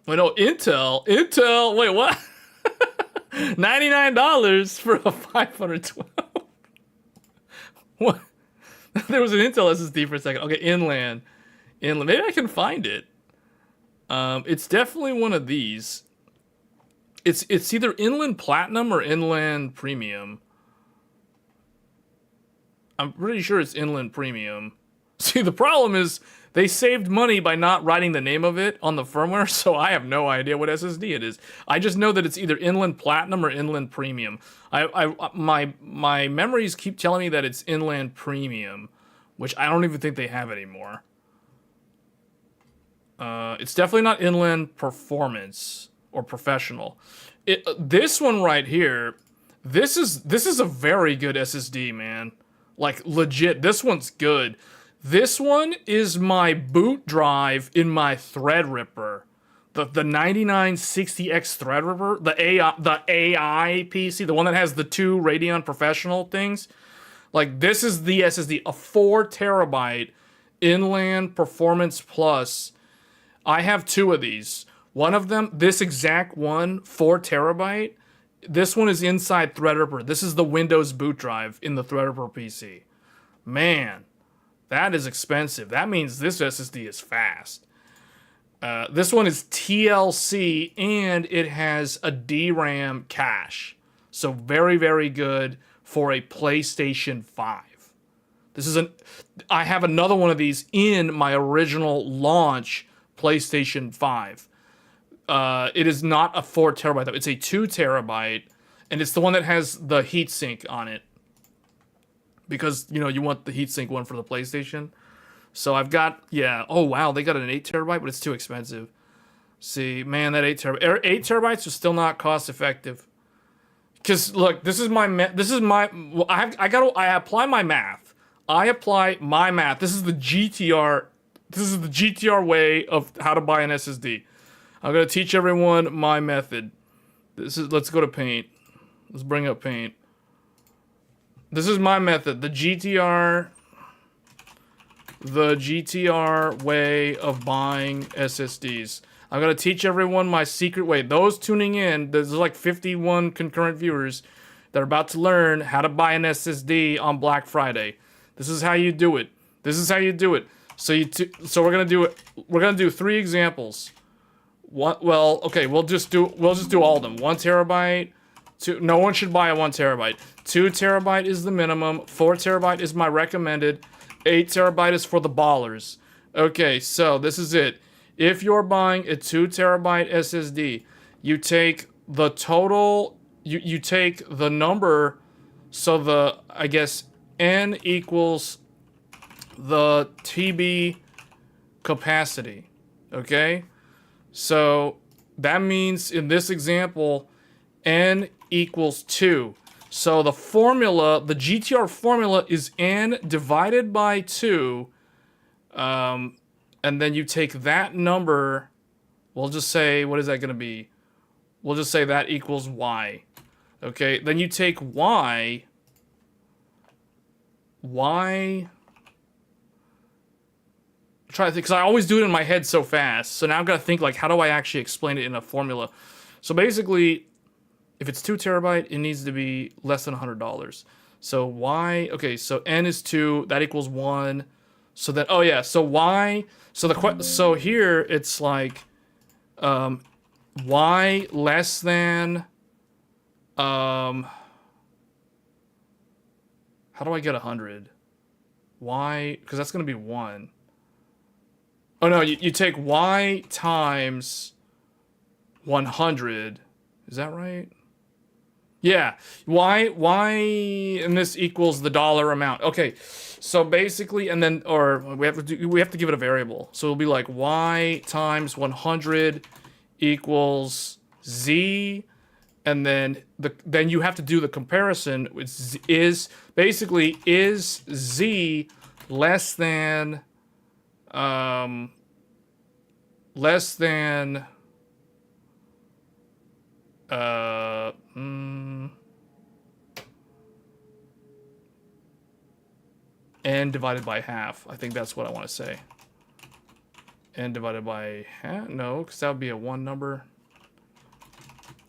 Wait, no, Intel. Wait, what? $99 for a 512. What? There was an Intel SSD for a second. Okay, Inland. Maybe I can find it. It's definitely one of these. It's either Inland Platinum or Inland Premium. I'm pretty sure it's Inland Premium. See, the problem is they saved money by not writing the name of it on the firmware, so I have no idea what SSD it is. I just know that it's either Inland Platinum or Inland Premium. My memories keep telling me that it's Inland Premium, which I don't even think they have anymore. It's definitely not Inland Performance or Professional. This one right here, this is a very good SSD, man. Like, legit, this one's good. This one is my boot drive in my Threadripper. The 9960X Threadripper, the AI PC, the one that has the 2 Radeon Professional things. Like, this is the SSD, a 4 terabyte Inland Performance Plus. I have 2 of these. One of them, this exact one, 4 terabyte. This one is inside Threadripper. This is the Windows boot drive in the Threadripper PC. Man, that is expensive. That means this SSD is fast. This one is TLC, and it has a DRAM cache. So very, very good for a PlayStation 5. I have another one of these in my original launch PlayStation 5. It is not a 4 terabyte though. It's a 2 terabyte, and it's the one that has the heatsink on it. Because, you know, you want the heatsink one for the PlayStation. So I've got, yeah. Oh, wow, they got an 8 terabyte, but it's too expensive. See, man, that 8 terabytes are still not cost effective. Because, look, I apply my math. This is the GTR way of how to buy an SSD. I'm going to teach everyone my method. Let's go to Paint. Let's bring up Paint. This is my method. The GTR way of buying SSDs. I'm going to teach everyone my secret way. Those tuning in, there's like 51 concurrent viewers that are about to learn how to buy an SSD on Black Friday. This is how you do it. So we're going to do it. We're going to do 3 examples. Okay, we'll just do all of them. 1 terabyte. No one should buy a 1 terabyte. 2 terabyte is the minimum. 4 terabyte is my recommended. 8 terabyte is for the ballers. Okay, so this is it. If you're buying a 2 terabyte SSD, you take the total, you take the number, so the, I guess, N equals the TB capacity, okay? So that means in this example, N equals 2. So the formula, the GTR formula is N divided by 2, and then you take that number, we'll just say, what is that going to be? We'll just say that equals Y. Okay, then you take Y, I'm trying to think, because I always do it in my head so fast. So now I've got to think, like, how do I actually explain it in a formula? So basically, if it's 2 terabyte, it needs to be less than $100. So Y, okay, so N is 2, that equals 1. So then, oh yeah, so Y, so here it's like, Y less than, how do I get 100? Y, because that's going to be 1. Oh no, you take Y times 100. Is that right? Yeah, Y, and this equals the dollar amount. Okay, so basically, and then, or we have to give it a variable. So it'll be like Y times 100 equals Z, and then then you have to do the comparison. Is Z less than N divided by half. I think that's what I want to say. N divided by half? No, because that would be a 1 number.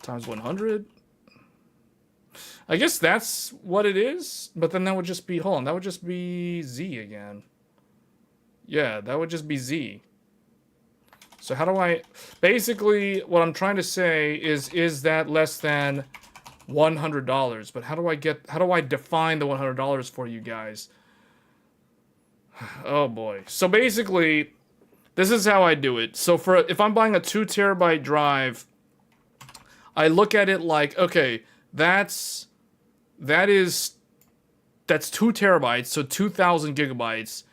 Times 100. I guess that's what it is, but then that would just be, hold on, that would just be Z again. Yeah, that would just be Z. So how do I, basically what I'm trying to say is that less than $100? But how do I define the $100 for you guys? Oh boy. So basically, this is how I do it. So if I'm buying a 2 terabyte drive, I look at it like, okay, that's 2 terabytes, so 2,000 gigabytes,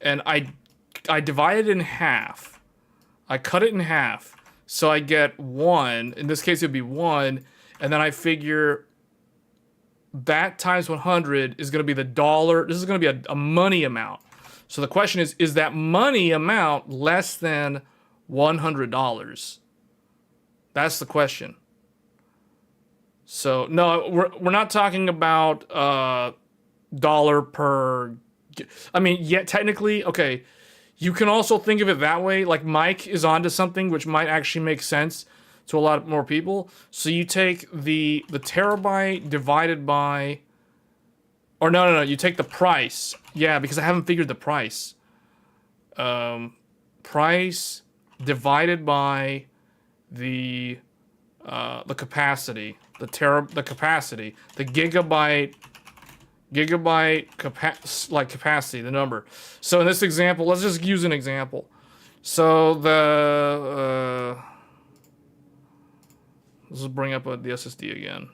and I divide it in half. I cut it in half, so I get 1. In this case, it'd be 1, and then I figure that times 100 is going to be the dollar. This is going to be a money amount. So the question is that money amount less than $100? That's the question. So no, we're not talking about dollar per. I mean, yeah, technically, okay. You can also think of it that way. Like Mike is onto something which might actually make sense to a lot more people. So you take the terabyte divided by, or no, you take the price. Yeah, because I haven't figured the price. Price divided by the capacity, the capacity, the gigabyte capacity, the number. So in this example, let's just use an example. So let's just bring up the SSD again.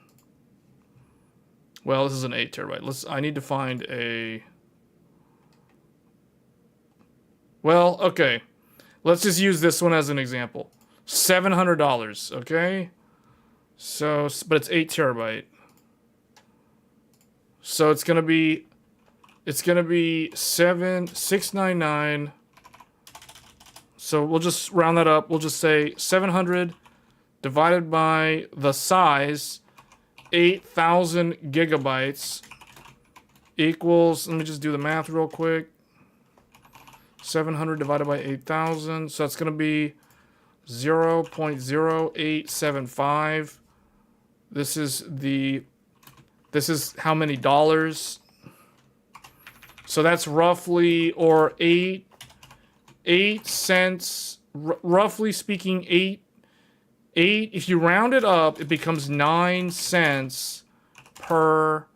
Well, this is an 8 terabyte. I need to find a. Well, okay. Let's just use this one as an example. $700, okay? So, but it's 8 terabyte. So it's gonna be 699. So we'll just round that up. We'll just say 700 divided by the size, 8,000 gigabytes, equals, let me just do the math real quick. 700 divided by 8,000. So that's gonna be 0.0875. This is how many dollars. So that's roughly, or 8 cents, roughly speaking, 8, if you round it up, it becomes 9 cents per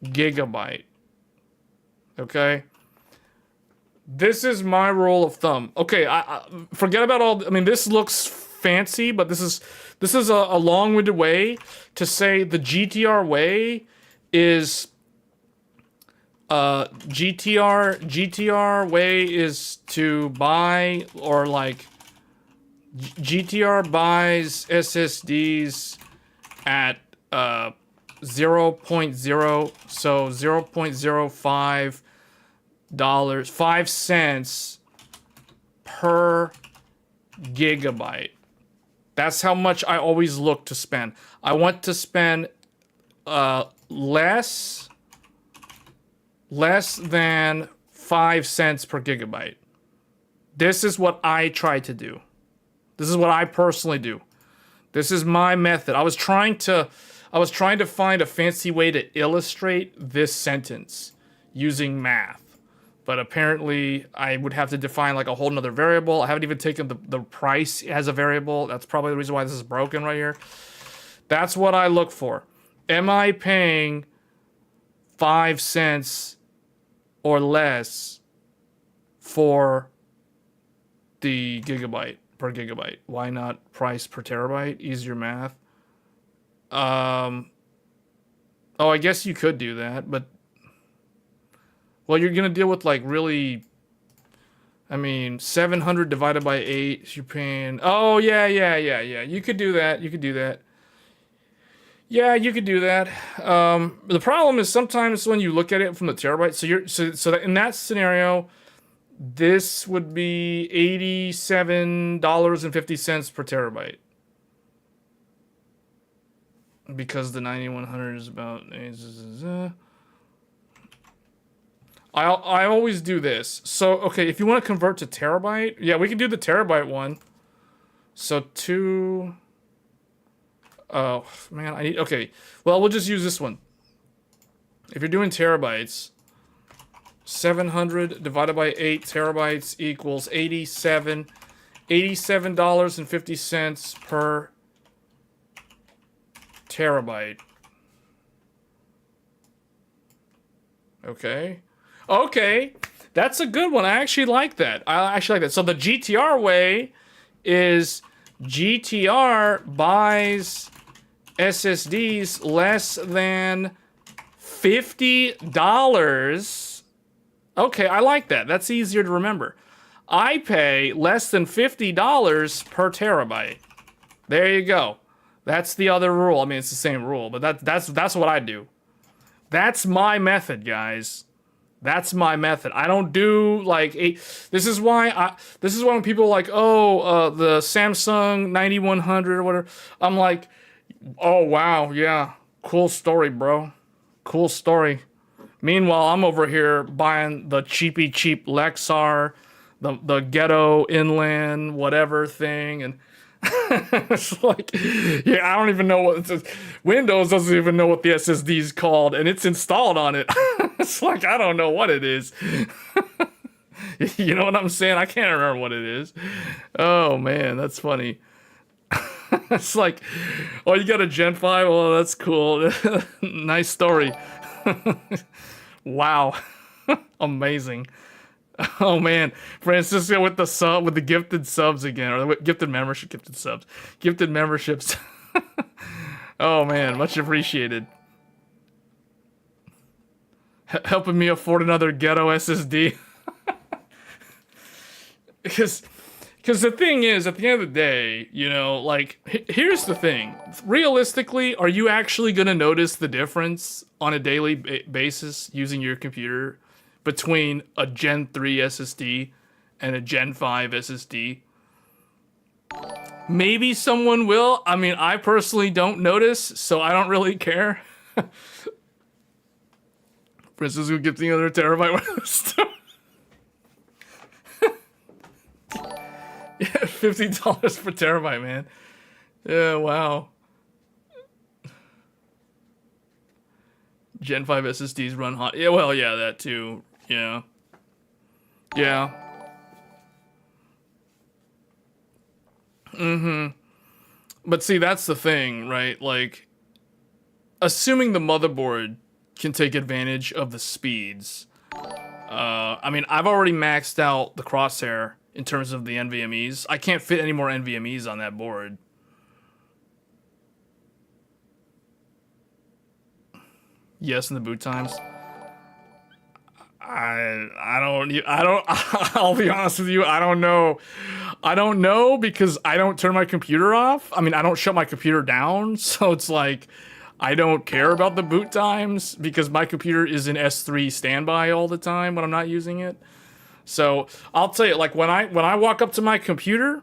gigabyte. Okay? This is my rule of thumb. Okay, I forget about all. I mean, this looks fancy, but this is a long-winded way to say the GTR way is GTR way is to buy, or like GTR buys SSDs at 0.0, so $0.05, 5 cents per gigabyte. That's how much I always look to spend. I want to spend less than 5 cents per gigabyte. This is what I try to do. This is what I personally do. This is my method. I was trying to find a fancy way to illustrate this sentence using math. But apparently I would have to define like a whole nother variable. I haven't even taken the price as a variable. That's probably the reason why this is broken right here. That's what I look for. Am I paying 5 cents or less for the gigabyte per gigabyte? Why not price per terabyte? Easier math. Oh, I guess you could do that, but well, you're gonna deal with like really, I mean, 700 divided by 8, you're paying, oh yeah. You could do that. Yeah, you could do that. The problem is sometimes when you look at it from the terabyte, so that in that scenario, this would be $87.50 per terabyte. Because the 9100 is about... I always do this. So, okay, if you want to convert to terabyte, yeah, we can do the terabyte one. So, oh, man, okay. Well, we'll just use this one. If you're doing terabytes, 700 divided by 8 terabytes equals $87.50 per terabyte. Okay, that's a good one. I actually like that. So the GTR way is GTR buys SSDs less than $50. Okay, I like that. That's easier to remember. I pay less than $50 per terabyte. There you go. That's the other rule. I mean, it's the same rule, but that's what I do. That's my method, guys. That's my method. I don't do like this is why when people are like, oh, the Samsung 9100 or whatever. I'm like, oh wow, yeah, cool story, bro. Cool story. Meanwhile, I'm over here buying the cheap Lexar, the ghetto inland whatever thing, and it's like, yeah, I don't even know what it says. Windows doesn't even know what the SSD is called, and it's installed on it. It's like, I don't know what it is. You know what I'm saying? I can't remember what it is. Oh man, that's funny. It's like, oh, you got a Gen 5? Well, that's cool. Nice story. Wow. Amazing. Oh man, Francisco with the gifted subs again, or the gifted memberships. Oh man, much appreciated. Helping me afford another ghetto SSD. Because the thing is, at the end of the day, you know, like, here's the thing. Realistically, are you actually going to notice the difference on a daily basis using your computer between a Gen 3 SSD and a Gen 5 SSD? Maybe someone will. I mean, I personally don't notice, so I don't really care. Princess will get the other terabyte. Yeah, $50 per terabyte, man. Yeah, wow. Gen 5 SSDs run hot. Yeah, well, yeah, that too. Yeah. Yeah. But see, that's the thing, right? Like, assuming the motherboard can take advantage of the speeds, I mean, I've already maxed out the crosshair in terms of the NVMEs. I can't fit any more NVMEs on that board. Yes, in the boot times. I don't I'll be honest with you, I don't know. I don't know because I don't turn my computer off. I mean, I don't shut my computer down, so it's like I don't care about the boot times because my computer is in S3 standby all the time when I'm not using it. So I'll tell you, like when I walk up to my computer,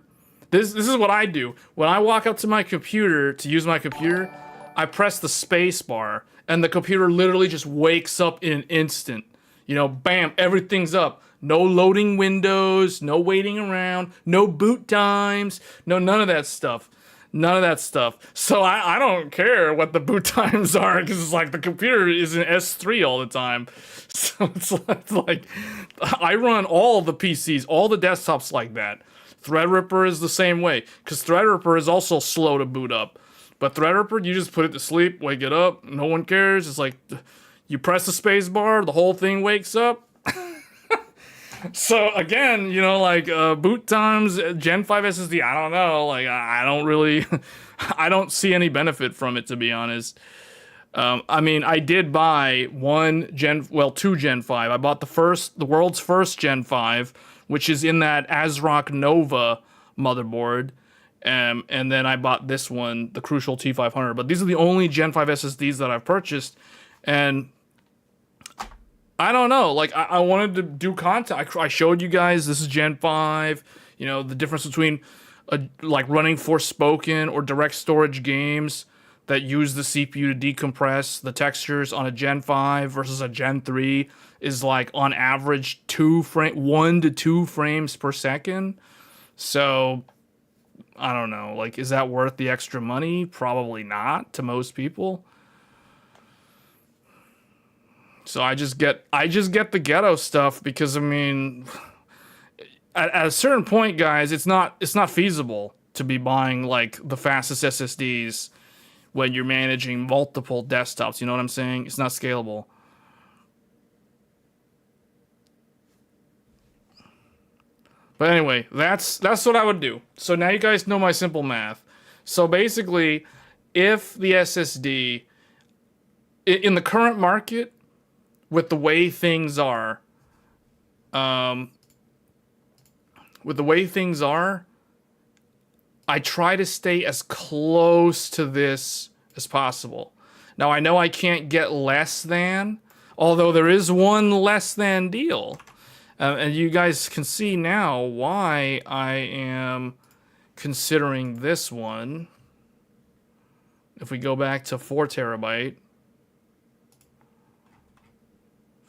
this is what I do. When I walk up to my computer to use my computer, I press the space bar and the computer literally just wakes up in an instant. You know, bam, everything's up. No loading windows, no waiting around, no boot times, no none of that stuff. None of that stuff. So I don't care what the boot times are because it's like the computer is in S3 all the time. So it's like I run all the PCs, all the desktops like that. Threadripper is the same way because Threadripper is also slow to boot up. But Threadripper, you just put it to sleep, wake it up, no one cares. It's like you press the space bar, the whole thing wakes up. So again, you know, like boot times, Gen 5 SSD, I don't know. Like I don't really, I don't see any benefit from it, to be honest. I mean, I did buy two Gen 5. I bought the world's first Gen 5, which is in that ASRock Nova motherboard. And then I bought this one, the Crucial T500. But these are the only Gen 5 SSDs that I've purchased. And I don't know, like, I wanted to do content. I showed you guys, this is Gen 5, you know, the difference between, like, running Forspoken or direct storage games that use the CPU to decompress the textures on a Gen 5 versus a Gen 3 is, like, on average 1 to 2 frames per second. So, I don't know, like, is that worth the extra money? Probably not to most people. So I just get the ghetto stuff because, I mean, at a certain point, guys, it's not feasible to be buying like the fastest SSDs when you're managing multiple desktops. You know what I'm saying? It's not scalable. But anyway, that's what I would do. So now you guys know my simple math. So basically, if the SSD in the current market, with the way things are, I try to stay as close to this as possible. Now, I know I can't get less than, although there is one less than deal. And you guys can see now why I am considering this one. If we go back to 4 terabyte.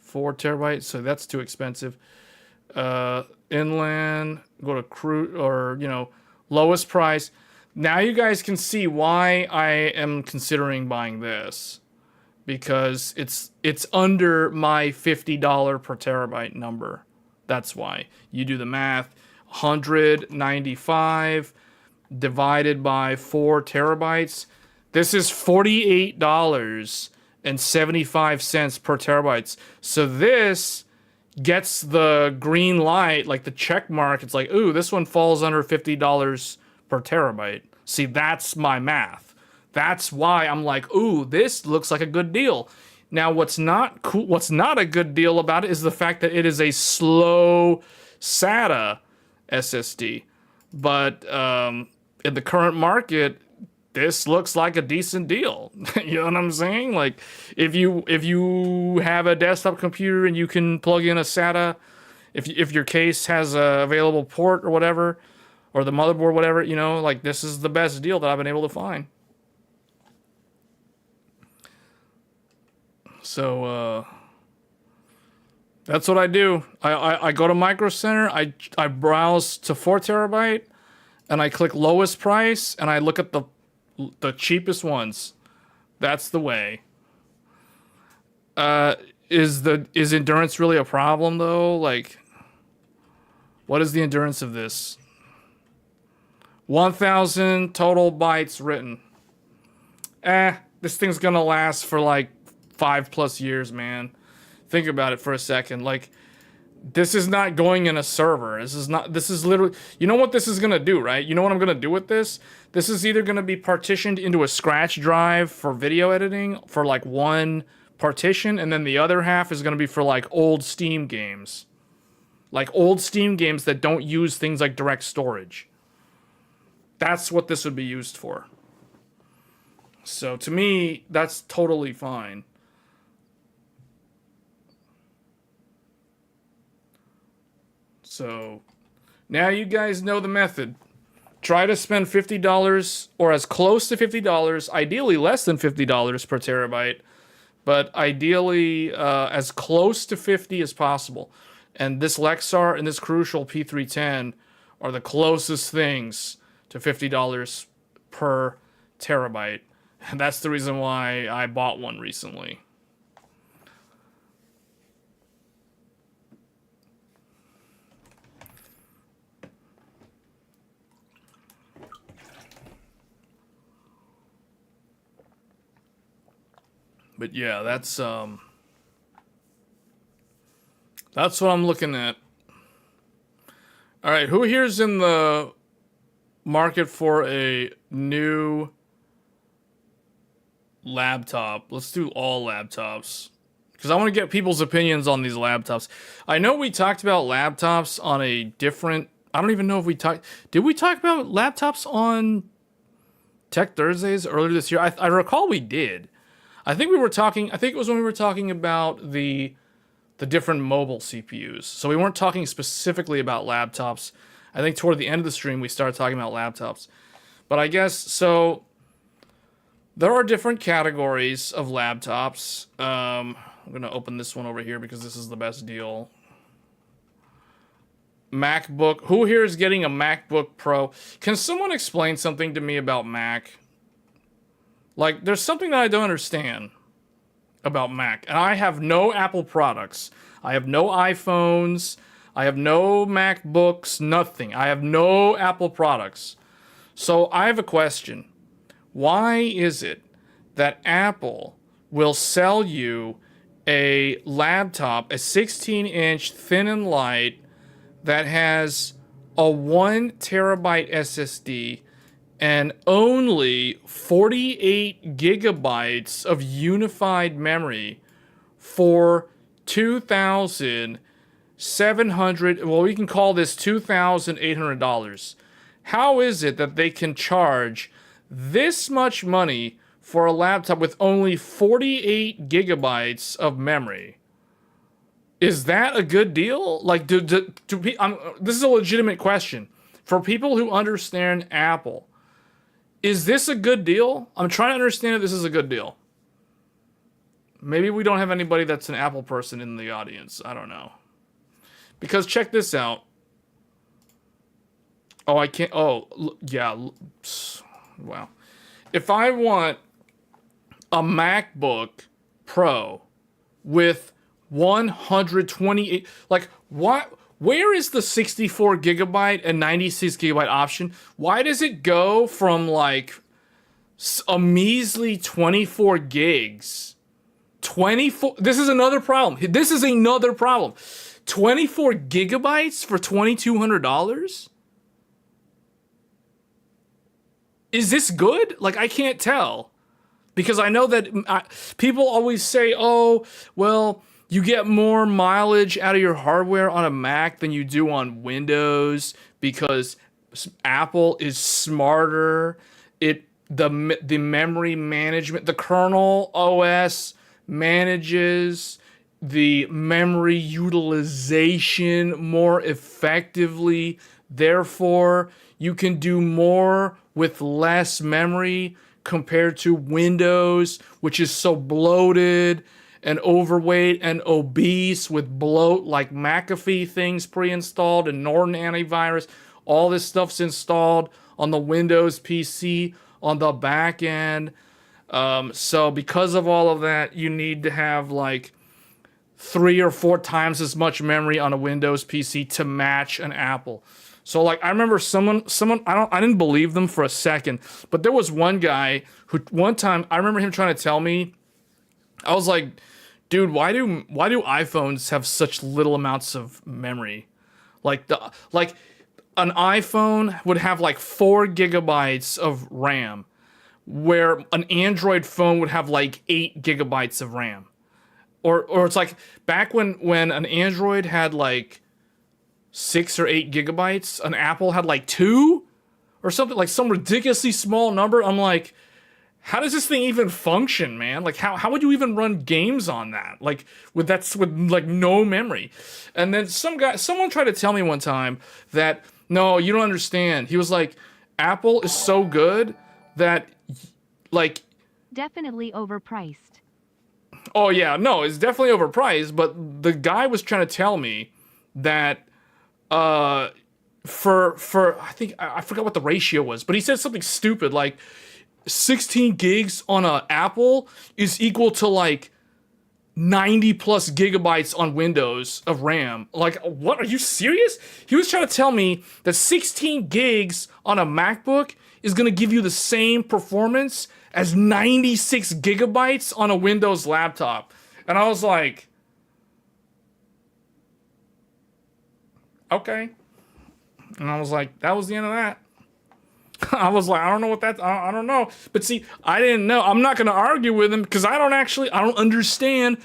4 terabytes, so that's too expensive. Inland, go to crude, or, you know, lowest price. Now you guys can see why I am considering buying this, because it's under my $50 per terabyte number. That's why. You do the math. 195 divided by 4 terabytes. This is $48.75 per terabytes. So this gets the green light, like the check mark. It's like, ooh, this one falls under $50 per terabyte. See, that's my math. That's why I'm like, ooh, this looks like a good deal. Now, what's not cool, what's not a good deal about it is the fact that it is a slow SATA SSD. But in the current market, this looks like a decent deal. You know what I'm saying? Like, if you have a desktop computer and you can plug in a SATA, if your case has a available port or whatever, or the motherboard, whatever, you know, like, this is the best deal that I've been able to find. So, that's what I do. I go to Micro Center, I browse to 4 terabyte, and I click lowest price, and I look at the cheapest ones. That's the way. Is endurance really a problem though? Like, what is the endurance of this? 1,000 total bytes written. This thing's gonna last for like 5+ years, man. Think about it for a second. Like, This is not going in a server. This is literally, you know what this is going to do, right? You know what I'm going to do with this? This is either going to be partitioned into a scratch drive for video editing for like one partition, and then the other half is going to be for like old Steam games. Like old Steam games that don't use things like direct storage. That's what this would be used for. So to me, that's totally fine. So now you guys know the method. Try to spend $50 or as close to $50, ideally less than $50 per terabyte, but ideally as close to 50 as possible. And this Lexar and this Crucial P310 are the closest things to $50 per terabyte. And that's the reason why I bought one recently. But yeah, that's what I'm looking at. All right, who here's in the market for a new laptop? Let's do all laptops, because I want to get people's opinions on these laptops. I know we talked about laptops on a different, I don't even know if we talked, did we talk about laptops on Tech Thursdays earlier this year? I recall we did. I think it was when we were talking about the different mobile CPUs. So we weren't talking specifically about laptops. I think toward the end of the stream, we started talking about laptops. But I guess, so there are different categories of laptops. I'm going to open this one over here because this is the best deal. MacBook. Who here is getting a MacBook Pro? Can someone explain something to me about Mac? Like, there's something that I don't understand about Mac. And I have no Apple products. I have no iPhones. I have no MacBooks, nothing. I have no Apple products. So I have a question. Why is it that Apple will sell you a laptop, a 16-inch thin and light, that has a 1 terabyte SSD and only 48 gigabytes of unified memory for $2,700, well, we can call this $2,800. How is it that they can charge this much money for a laptop with only 48 gigabytes of memory? Is that a good deal? Like, this is a legitimate question. For people who understand Apple, is this a good deal? I'm trying to understand if this is a good deal. Maybe we don't have anybody that's an Apple person in the audience. I don't know. Because check this out. Oh, I can't. Oh, yeah. Wow. If I want a MacBook Pro with 128, like, what? Where is the 64 gigabyte and 96 gigabyte option? Why does it go from like a measly 24 gigs? 24. This is another problem. 24 gigabytes for $2,200? Is this good? Like, I can't tell. Because I know that people always say, oh, well, you get more mileage out of your hardware on a Mac than you do on Windows because Apple is smarter. The memory management, the kernel OS manages the memory utilization more effectively. Therefore, you can do more with less memory compared to Windows, which is so bloated and overweight and obese with bloat, like McAfee things pre-installed and Norton antivirus. All this stuff's installed on the Windows PC on the back end. So because of all of that, you need to have like 3 or 4 times as much memory on a Windows PC to match an Apple. So like, I remember someone, I didn't believe them for a second, but there was one guy who one time, I remember him trying to tell me, I was like, dude, why do iPhones have such little amounts of memory? Like an iPhone would have like 4 gigabytes of RAM, where an Android phone would have like 8 gigabytes of RAM. Or it's like back when an Android had like 6 or 8 gigabytes, an Apple had like 2 or something, like some ridiculously small number. I'm like, how does this thing even function, man? Like how would you even run games on that? Like with like no memory. And then someone tried to tell me one time that no, you don't understand. He was like, Apple is so good that like definitely overpriced. Oh yeah, no, it's definitely overpriced, but the guy was trying to tell me that for I think I forgot what the ratio was, but he said something stupid like 16 gigs on a Apple is equal to like 90 plus gigabytes on Windows of RAM. Like, what? Are you serious? He was trying to tell me that 16 gigs on a MacBook is going to give you the same performance as 96 gigabytes on a Windows laptop. And I was like, okay. And I was like, that was the end of that. I was like, I don't know what that, I don't know. But see, I didn't know. I'm not going to argue with him because I don't understand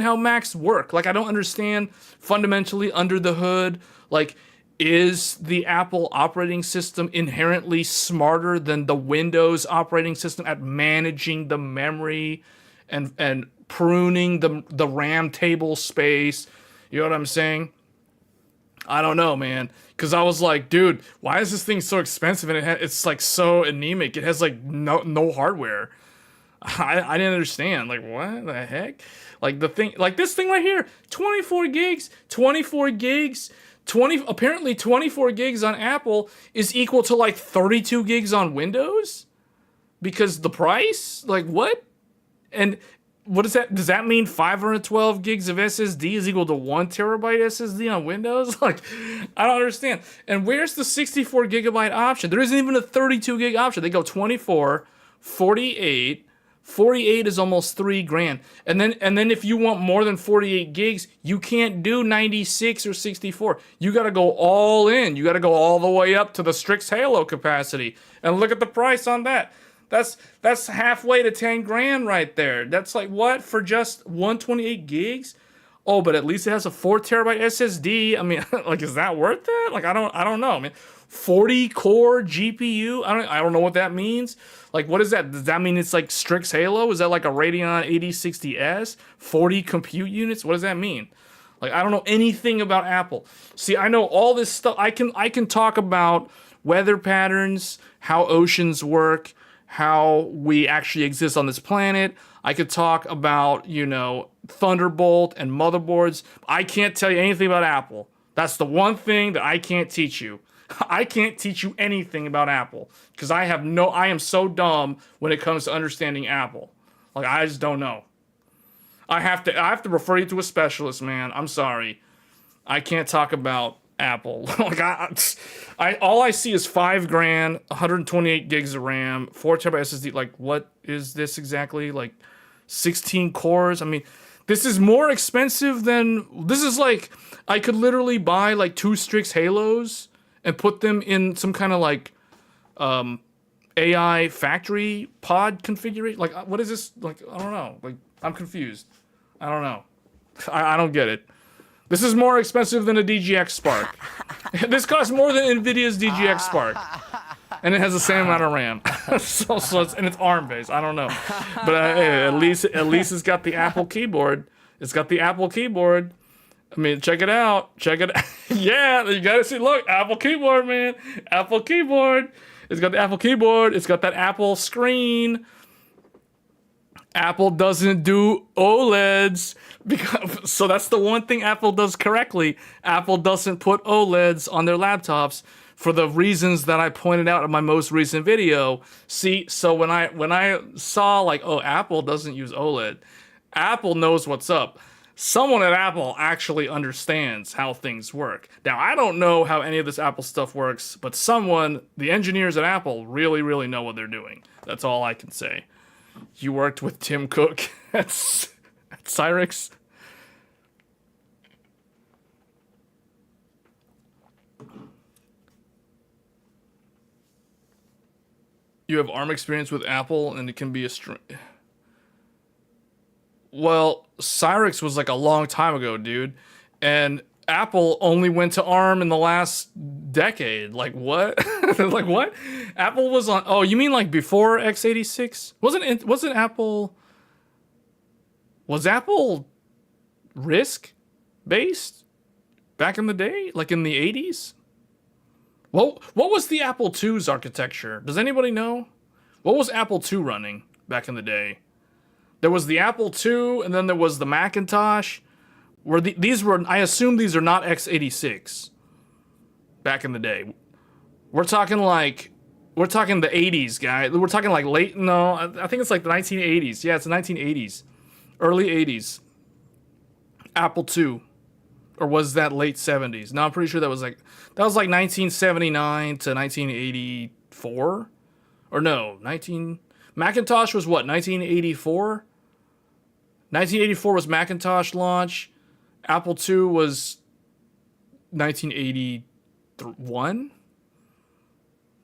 how Macs work. Like, I don't understand fundamentally under the hood. Like, is the Apple operating system inherently smarter than the Windows operating system at managing the memory and pruning the RAM table space? You know what I'm saying? I don't know, man. Because I was like, dude, why is this thing so expensive and it's like so anemic? It has like no hardware. I didn't understand. Like, what the heck? Like this thing right here, 24 gigs. Apparently 24 gigs on Apple is equal to like 32 gigs on Windows because the price, like what? And what is that? Does that mean 512 gigs of SSD is equal to 1 terabyte SSD on Windows? Like, I don't understand. And where's the 64 gigabyte option? There isn't even a 32 gig option. They go 24, 48. 48 is almost $3,000. And then if you want more than 48 gigs, you can't do 96 or 64. You got to go all in. You got to go all the way up to the Strix Halo capacity. And look at the price on that. That's halfway to $10,000 right there. That's like what for just 128 gigs? Oh, but at least it has a 4 terabyte SSD. I mean, like, is that worth it? Like, I don't know, man. 40 core GPU. I don't know what that means. Like, what is that? Does that mean it's like Strix Halo? Is that like a Radeon 8060S? 40 compute units? What does that mean? Like, I don't know anything about Apple. See, I know all this stuff. I can talk about weather patterns, how oceans work, how we actually exist on this planet. I could talk about, Thunderbolt and motherboards. I can't tell you anything about Apple. That's the one thing that I can't teach you. I can't teach you anything about Apple because I am so dumb when it comes to understanding Apple. Like, I just don't know. I have to refer you to a specialist, man. I'm sorry. I can't talk about Apple. Like, all I see is $5,000, 128 gigs of RAM, 4 terabyte SSD. Like, what is this exactly? Like, 16 cores? I mean, this is more expensive than... This is like... I could literally buy, like, 2 Strix Halos and put them in some kind of, like, AI factory pod configuration. Like, what is this? Like, I don't know. Like, I'm confused. I don't know. I don't get it. This is more expensive than a DGX Spark. This costs more than NVIDIA's DGX Spark. And it has the same amount of RAM. And it's ARM-based. I don't know. But hey, at least it's got the Apple keyboard. It's got the Apple keyboard. I mean, check it out. Yeah, you gotta see. Look, Apple keyboard, man. Apple keyboard. It's got the Apple keyboard. It's got that Apple screen. Apple doesn't do OLEDs so that's the one thing Apple does correctly. Apple doesn't put OLEDs on their laptops for the reasons that I pointed out in my most recent video. See, so when I saw like, oh, Apple doesn't use OLED, Apple knows what's up. Someone at Apple actually understands how things work. Now, I don't know how any of this Apple stuff works, but the engineers at Apple really, really know what they're doing. That's all I can say. You worked with Tim Cook. Cyrix. You have ARM experience with Apple, and it can be a Well, Cyrix was like a long time ago, dude. And Apple only went to ARM in the last decade. Like what? Like what? Apple was on. Oh, you mean like before x86? Wasn't Apple? Was Apple RISC based back in the day, like in the 80s? What was the Apple II's architecture? Does anybody know? What was Apple II running back in the day? There was the Apple II, and then there was the Macintosh. These were, I assume these are not x86 back in the day. We're talking the 80s, guy. We're talking like I think it's like the 1980s. Yeah, it's the 1980s. Early 80s. Apple II. Or was that late 70s? No, I'm pretty sure that was like 1979 to 1984. Or no, Macintosh was what, 1984? 1984 was Macintosh launch. Apple II was 1981?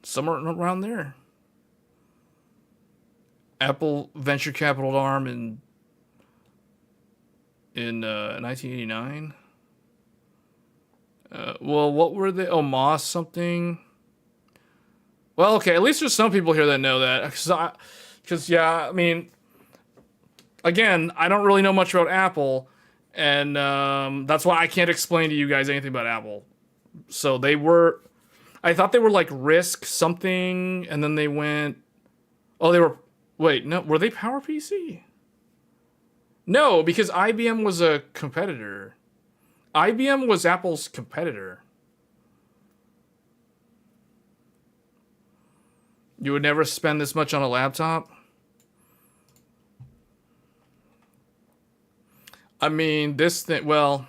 Somewhere around there. Apple venture capital arm in 1989. Well, what were they? Oh, Moss something. Well, okay, at least there's some people here that know that. Because yeah, I mean, again, I don't really know much about Apple, and that's why I can't explain to you guys anything about Apple. So I thought they were like RISC something, and then they went, wait, no, were they PowerPC? No, because IBM was a competitor. IBM was Apple's competitor. You would never spend this much on a laptop? I mean, this thing, well,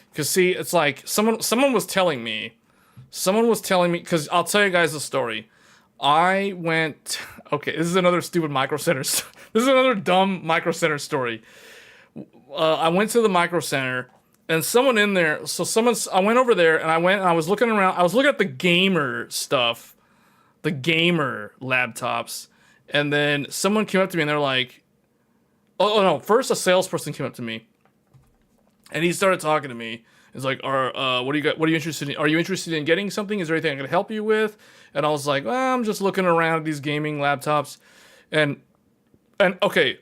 because see, it's like someone was telling me, because I'll tell you guys the story. Okay, this is another stupid Micro Center. This is another dumb Micro Center story. I went to the Micro Center, and someone in there, I went over there, and I was looking around, I was looking at the gamer stuff, the gamer laptops, and then someone came up to me, and they're like, oh no, first a salesperson came up to me, and he started talking to me. He's like, what are you interested in? Are you interested in getting something? Is there anything I can help you with? And I was like, well, I'm just looking around at these gaming laptops. And okay,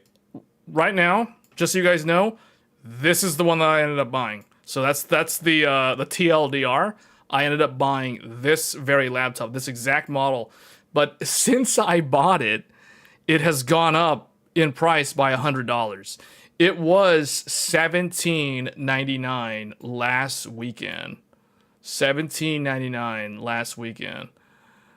right now, just so you guys know, this is the one that I ended up buying. So that's the TLDR. I ended up buying this very laptop, this exact model. But since I bought it, it has gone up in price by $100. It was $17.99 last weekend. $17.99 last weekend.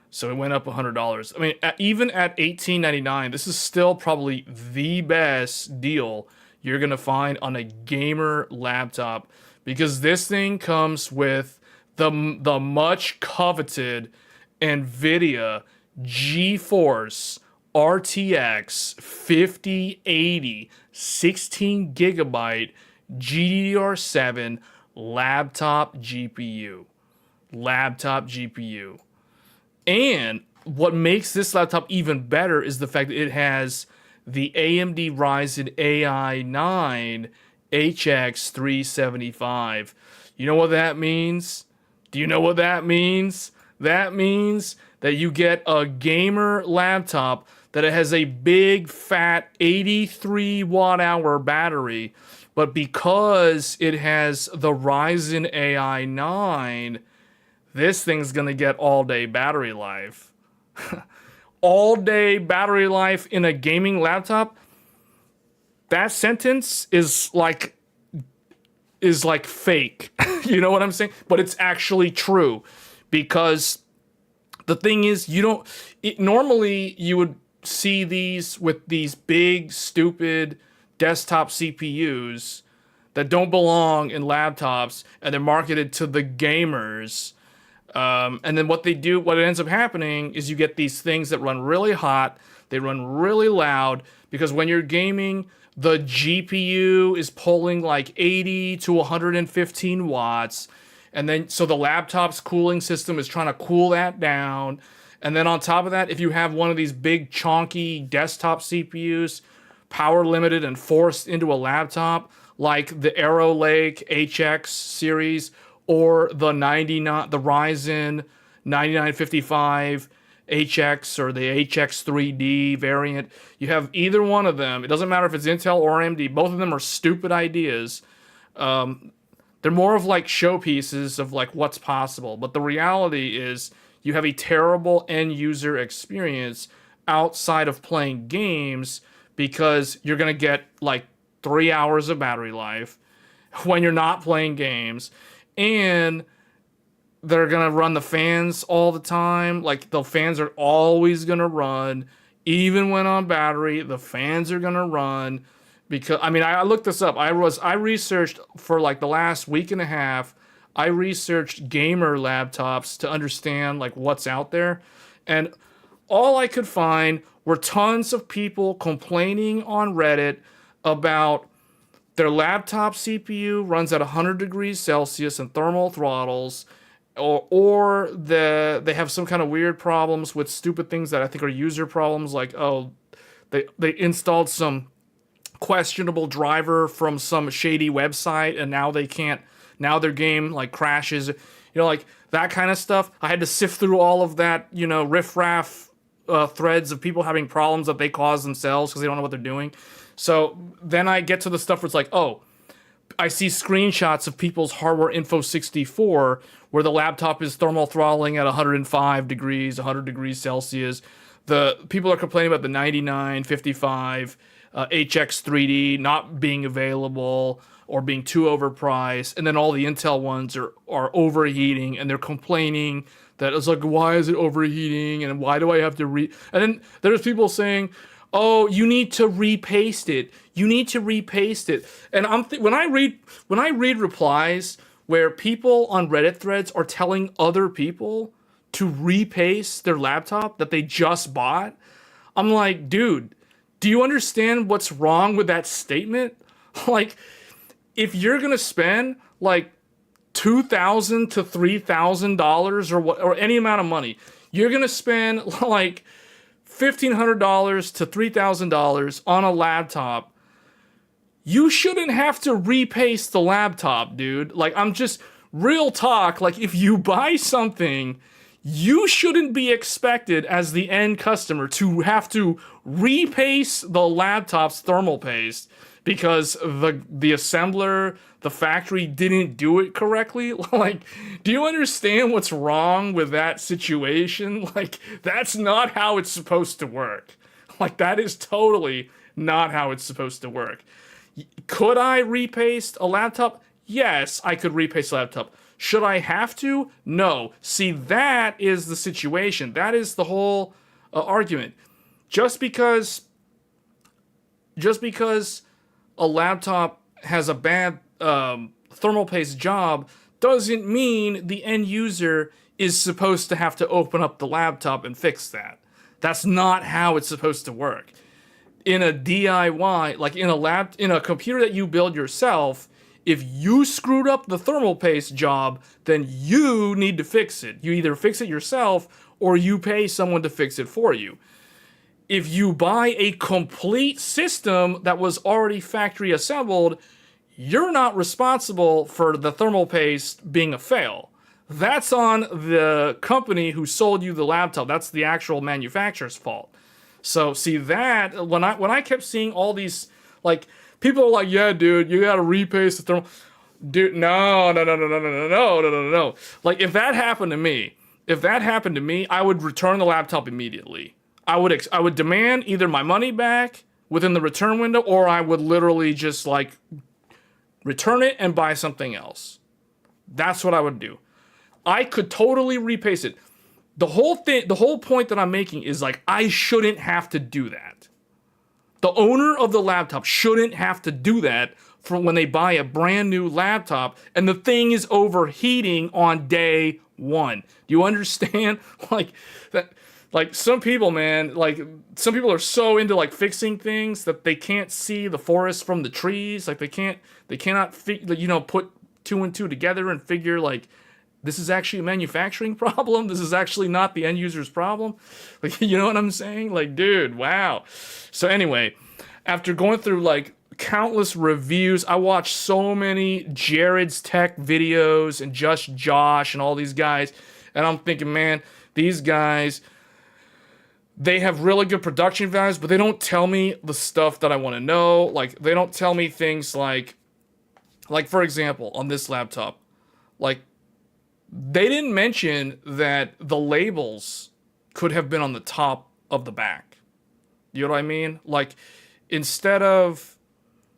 So it went up $100. I mean, even at $18.99, this is still probably the best deal you're going to find on a gamer laptop, because this thing comes with the much coveted NVIDIA GeForce RTX 5080 16 gigabyte GDDR7 laptop GPU. And what makes this laptop even better is the fact that it has the AMD Ryzen AI 9 HX 375. You know what that means? Do you know what that means? That means that you get a gamer laptop that it has a big fat 83 watt hour battery, but because it has the Ryzen AI 9, this thing's gonna get all day battery life. All day battery life in a gaming laptop. That sentence is like fake. You know what I'm saying? But it's actually true, because the thing is, normally you would see these with these big stupid desktop CPUs that don't belong in laptops, and they're marketed to the gamers. And then what ends up happening is you get these things that run really hot, they run really loud, because when you're gaming, The GPU is pulling like 80 to 115 watts. And then, so the laptop's cooling system is trying to cool that down. And then on top of that, if you have one of these big chonky desktop CPUs, power limited and forced into a laptop, like the Arrow Lake HX series or the Ryzen 9955 HX or the HX 3D variant, you have either one of them. It doesn't matter if it's Intel or AMD. Both of them are stupid ideas. They're more of like showpieces of like what's possible. But the reality is you have a terrible end user experience outside of playing games because you're going to get like 3 hours of battery life when you're not playing games. And they're going to run the fans all the time. Like the fans are always going to run. Even when on battery, the fans are going to run. Because, I mean, I looked this up. I researched for like the last week and a half. I researched gamer laptops to understand like what's out there. And all I could find were tons of people complaining on Reddit about their laptop CPU runs at 100 degrees Celsius and thermal throttles, or they have some kind of weird problems with stupid things that I think are user problems, like, oh, they installed some questionable driver from some shady website and now their game like crashes, like that kind of stuff. I had to sift through all of that, riffraff threads of people having problems that they cause themselves because they don't know what they're doing. So then I get to the stuff where it's like, oh, I see screenshots of people's hardware info 64 where the laptop is thermal throttling at 105 degrees, 100 degrees Celsius. The people are complaining about the 9955 HX 3D not being available or being too overpriced, and then all the Intel ones are overheating, and they're complaining that it's like, why is it overheating, and why do I have to and then there's people saying, oh, you need to repaste it. You need to repaste it. And when I read replies where people on Reddit threads are telling other people to repaste their laptop that they just bought, I'm like, dude, do you understand what's wrong with that statement? Like, if you're gonna spend like $2,000 to $3,000 or any amount of money, you're gonna spend like $1,500 to $3,000 on a laptop. You shouldn't have to repaste the laptop, dude. Like, I'm just real talk. Like, if you buy something, you shouldn't be expected as the end customer to have to repaste the laptop's thermal paste because the assembler, the factory didn't do it correctly. Like, do you understand what's wrong with that situation? Like, that's not how it's supposed to work. Like, that is totally not how it's supposed to work. Could I repaste a laptop? Yes, I could repaste a laptop. Should I have to? No. See, that is the situation. That is the whole argument. Just because a laptop has a bad thermal paste job doesn't mean the end user is supposed to have to open up the laptop and fix that. That's not how it's supposed to work. In a DIY, like in a computer that you build yourself, if you screwed up the thermal paste job, then you need to fix it. You either fix it yourself or you pay someone to fix it for you. If you buy a complete system that was already factory assembled, you're not responsible for the thermal paste being a fail. That's on the company who sold you the laptop. That's the actual manufacturer's fault. So see that when I kept seeing all these, like, people are like, yeah, dude, you gotta repaste the thermal. Dude, no. Like, if that happened to me, I would return the laptop immediately. I would demand either my money back within the return window, or I would literally just like return it and buy something else. That's what I would do. I could totally repaste it. The whole point that I'm making is like, I shouldn't have to do that. The owner of the laptop shouldn't have to do that for when they buy a brand new laptop and the thing is overheating on day one. Do you understand? Like, Like some people, man, like some people are so into like fixing things that they can't see the forest from the trees. Like they cannot put two and two together and figure like this is actually a manufacturing problem. This is actually not the end user's problem. Like, you know what I'm saying? Like, dude, wow. So anyway, after going through like countless reviews, I watched so many Jared's Tech videos and Just Josh and all these guys, and I'm thinking, man, these guys, they have really good production values, but they don't tell me the stuff that I want to know. Like, they don't tell me things like for example, on this laptop, like, they didn't mention that the labels could have been on the top of the back. You know what I mean? Like, instead of,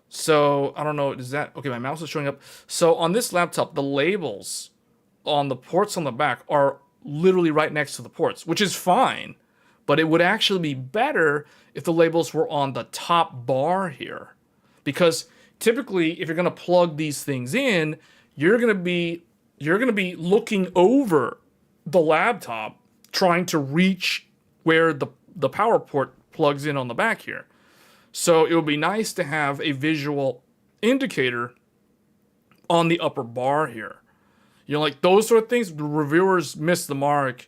so, I don't know, is that, okay, my mouse is showing up. So, on this laptop, the labels on the ports on the back are literally right next to the ports, which is fine. But it would actually be better if the labels were on the top bar here. Because typically, if you're going to plug these things in, you're going to be looking over the laptop trying to reach where the power port plugs in on the back here. So it would be nice to have a visual indicator on the upper bar here. You know, like those sort of things, the reviewers miss the mark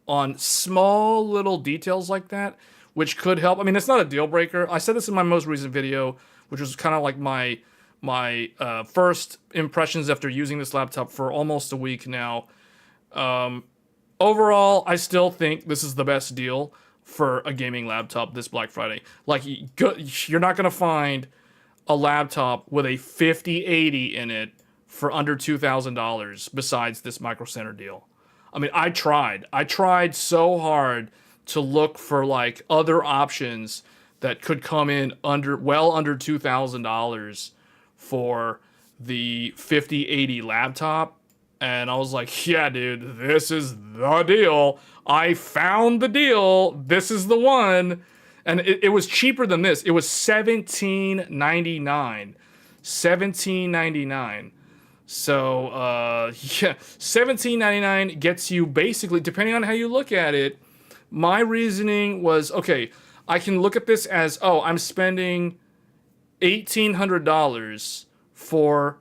on small little details like that, which could help. I mean, it's not a deal breaker. I said this in my most recent video, which was kind of like my first impressions after using this laptop for almost a week now. Overall, I still think this is the best deal for a gaming laptop this Black Friday. Like, you're not going to find a laptop with a 5080 in it for under $2,000 besides this Micro Center deal. I mean, I tried so hard to look for like other options that could come in under $2,000 for the 5080 laptop. And I was like, yeah, dude, this is the deal. I found the deal. This is the one. And it was cheaper than this. It was $17.99. $17.99. So, yeah, $17.99 gets you basically, depending on how you look at it, my reasoning was, okay, I can look at this as, oh, I'm spending $1,800 for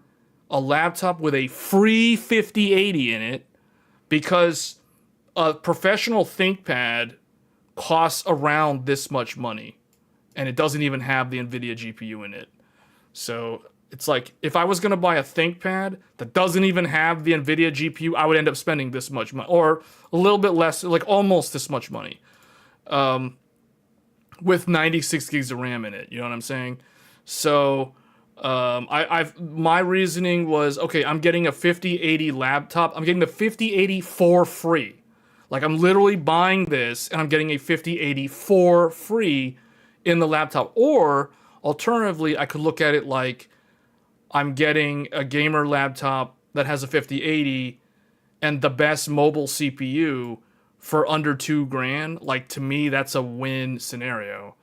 a laptop with a free 5080 in it because a professional ThinkPad costs around this much money and it doesn't even have the NVIDIA GPU in it. So it's like, if I was going to buy a ThinkPad that doesn't even have the NVIDIA GPU, I would end up spending this much money, or a little bit less, like almost this much money, with 96 gigs of RAM in it. You know what I'm saying? So, my reasoning was, okay, I'm getting a 5080 laptop. I'm getting the 5080 for free. Like, I'm literally buying this and I'm getting a 5080 for free in the laptop. Or alternatively, I could look at it like I'm getting a gamer laptop that has a 5080 and the best mobile CPU for under $2,000. Like, to me, that's a win scenario.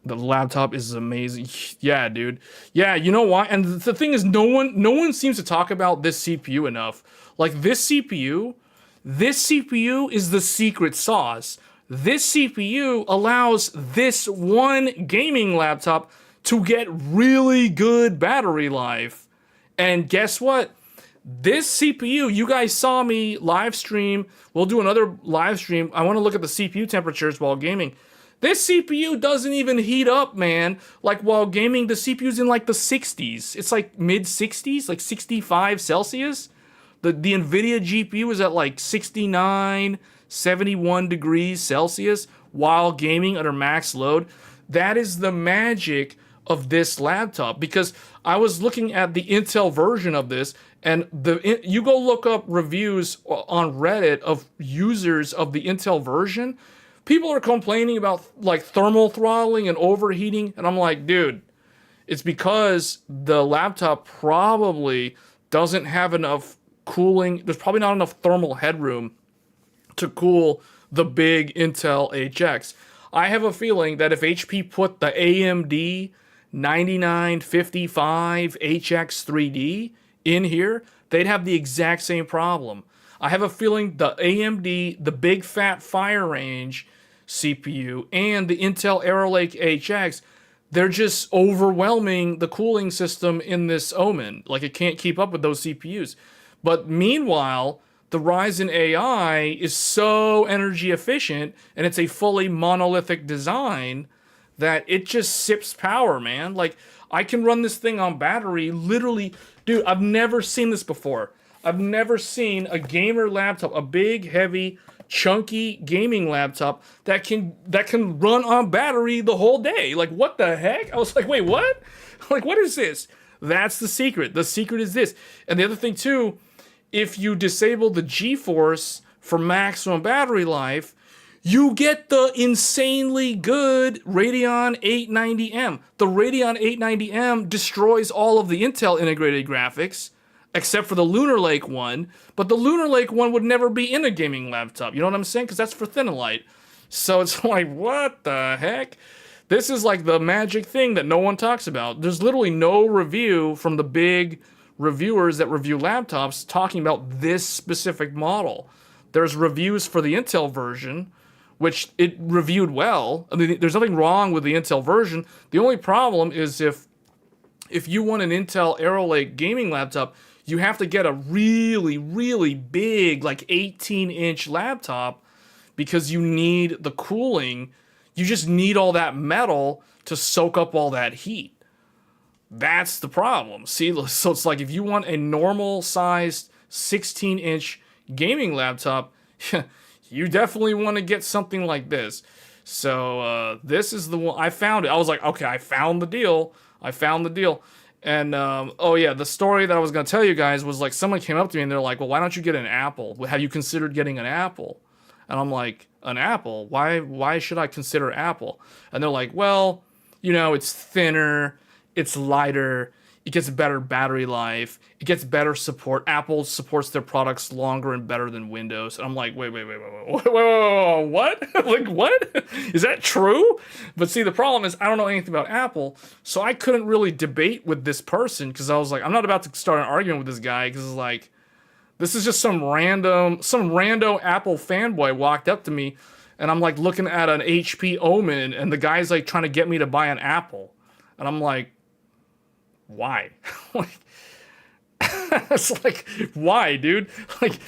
The laptop is amazing. Yeah, dude. Yeah, you know why? And the thing is, no one seems to talk about this CPU enough. Like, this CPU is the secret sauce. This CPU allows this one gaming laptop to get really good battery life. And guess what? This CPU, you guys saw me live stream. We'll do another live stream. I want to look at the CPU temperatures while gaming. This CPU doesn't even heat up, man. Like, while gaming, the CPU's in like the 60s. It's like mid 60s, like 65 Celsius. The NVIDIA GPU is at like 69, 71 degrees Celsius while gaming under max load. That is the magic of this laptop, because I was looking at the Intel version of this, and you go look up reviews on Reddit of users of the Intel version. People are complaining about like thermal throttling and overheating, and I'm like, dude, it's because the laptop probably doesn't have enough cooling. There's probably not enough thermal headroom to cool the big Intel HX. I have a feeling that if HP put the AMD 9955 HX3D in here, they'd have the exact same problem. I have a feeling the AMD, the big fat Fire Range CPU, and the Intel Arrow Lake HX, they're just overwhelming the cooling system in this Omen. Like, it can't keep up with those CPUs. But meanwhile, the Ryzen AI is so energy efficient, and it's a fully monolithic design that it just sips power, man. Like, I can run this thing on battery, literally. Dude, I've never seen this before. I've never seen a gamer laptop, a big, heavy, chunky gaming laptop that can run on battery the whole day. Like, what the heck? I was like, wait, what? Like, what is this? That's the secret. The secret is this. And the other thing too, if you disable the GeForce for maximum battery life, you get the insanely good Radeon 890M. The Radeon 890M destroys all of the Intel integrated graphics, except for the Lunar Lake one. But the Lunar Lake one would never be in a gaming laptop. You know what I'm saying? Because that's for thin and light. So it's like, what the heck? This is like the magic thing that no one talks about. There's literally no review from the big reviewers that review laptops talking about this specific model. There's reviews for the Intel version, which it reviewed well. I mean, there's nothing wrong with the Intel version. The only problem is if you want an Intel Arrow Lake gaming laptop, you have to get a really, really big, like 18-inch laptop, because you need the cooling. You just need all that metal to soak up all that heat. That's the problem. See, so it's like if you want a normal sized 16-inch gaming laptop, you definitely want to get something like this. So this is the one. I found it. I was like, okay, I found the deal. And oh yeah, the story that I was going to tell you guys was like someone came up to me and they're like, well, why don't you get an Apple? Have you considered getting an Apple? And I'm like, an Apple? Why should I consider Apple? And they're like, well, you know, it's thinner, it's lighter, it gets better battery life, it gets better support. Apple supports their products longer and better than Windows. And I'm like, wait, what? Like, what? Is that true? But see, the problem is I don't know anything about Apple, so I couldn't really debate with this person because I was like, I'm not about to start an argument with this guy because it's like, this is just some rando Apple fanboy walked up to me, and I'm like looking at an HP Omen, and the guy's like trying to get me to buy an Apple, and I'm like, why? Like, it's like, why, dude? Like,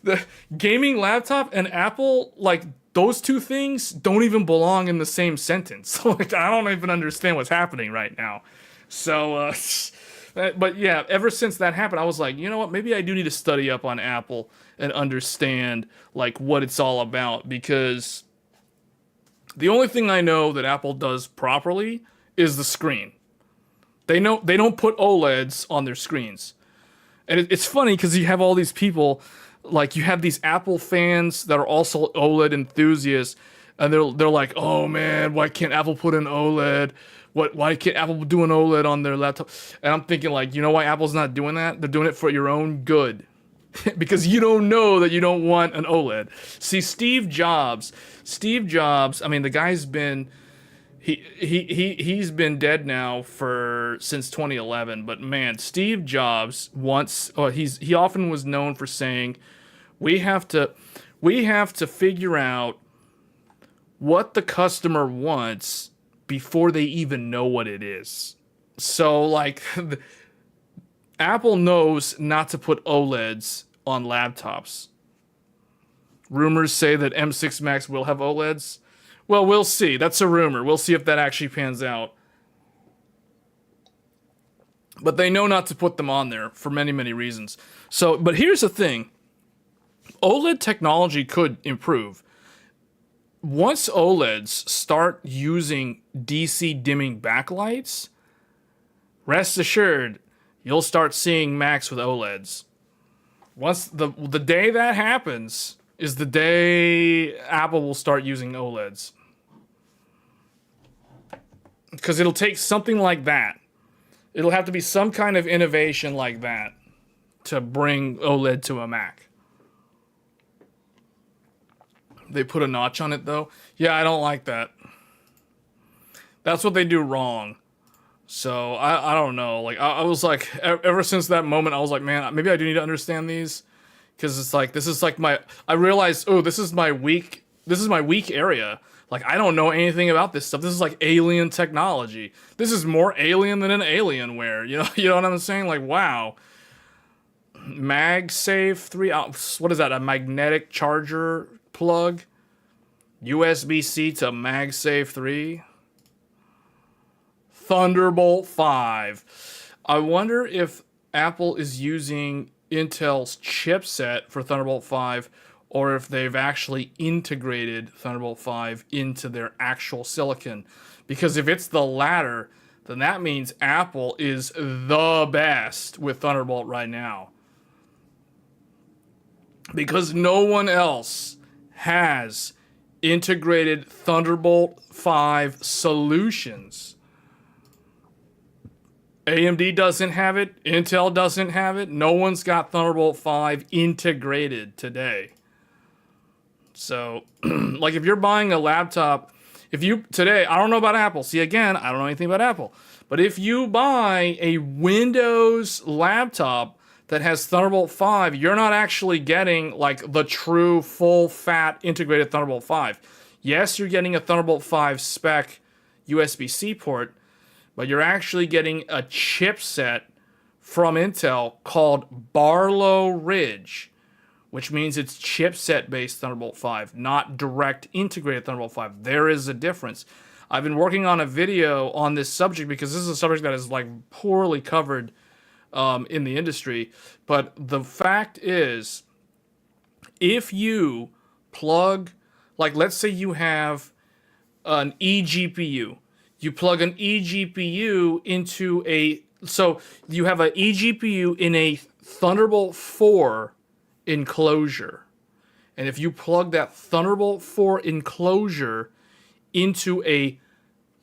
the gaming laptop and Apple, like, those two things don't even belong in the same sentence. Like, I don't even understand what's happening right now. So, but yeah, ever since that happened, I was like, you know what? Maybe I do need to study up on Apple and understand, like, what it's all about, because the only thing I know that Apple does properly is the screen. They don't put OLEDs on their screens. And it's funny because you have all these people, like you have these Apple fans that are also OLED enthusiasts, and they're like, oh man, why can't Apple put an OLED? Why can't Apple do an OLED on their laptop? And I'm thinking, like, you know why Apple's not doing that? They're doing it for your own good. Because you don't know that you don't want an OLED. See, Steve Jobs, I mean, the guy's been... He's been dead now since 2011, but man, Steve Jobs he often was known for saying, we have to figure out what the customer wants before they even know what it is. So like Apple knows not to put OLEDs on laptops. Rumors say that M6 Max will have OLEDs. Well, we'll see. That's a rumor. We'll see if that actually pans out. But they know not to put them on there for many, many reasons. So, but here's the thing. OLED technology could improve. Once OLEDs start using DC dimming backlights, rest assured, you'll start seeing Macs with OLEDs. Once the day that happens is the day Apple will start using OLEDs. Because it'll take something like that. It'll have to be some kind of innovation like that to bring OLED to a Mac. They put a notch on it, though. Yeah, I don't like that. That's what they do wrong. So, I don't know. Like, I was like, ever since that moment, I was like, man, maybe I do need to understand these. because it's like this is like I realized, oh, this is my weak area. Like, I don't know anything about this stuff. This is like alien technology. This is more alien than an Alienware. You know what I'm saying? Like, wow. MagSafe 3. What is that? A magnetic charger plug? USB-C to MagSafe 3. Thunderbolt 5. I wonder if Apple is using Intel's chipset for Thunderbolt 5, or if they've actually integrated Thunderbolt 5 into their actual silicon. Because if it's the latter, then that means Apple is the best with Thunderbolt right now. Because no one else has integrated Thunderbolt 5 solutions. AMD doesn't have it. Intel doesn't have it. No one's got Thunderbolt 5 integrated today. So, like, if you're buying a laptop, today, I don't know about Apple. See, again, I don't know anything about Apple. But if you buy a Windows laptop that has Thunderbolt 5, you're not actually getting, like, the true, full-fat integrated Thunderbolt 5. Yes, you're getting a Thunderbolt 5 spec USB-C port, but you're actually getting a chipset from Intel called Barlow Ridge, which means it's chipset-based Thunderbolt 5, not direct integrated Thunderbolt 5. There is a difference. I've been working on a video on this subject because this is a subject that is, like, poorly covered in the industry. But the fact is, if you plug, like, let's say you have an eGPU. You plug an eGPU into so you have an eGPU in a Thunderbolt 4 enclosure. And if you plug that Thunderbolt 4 enclosure into a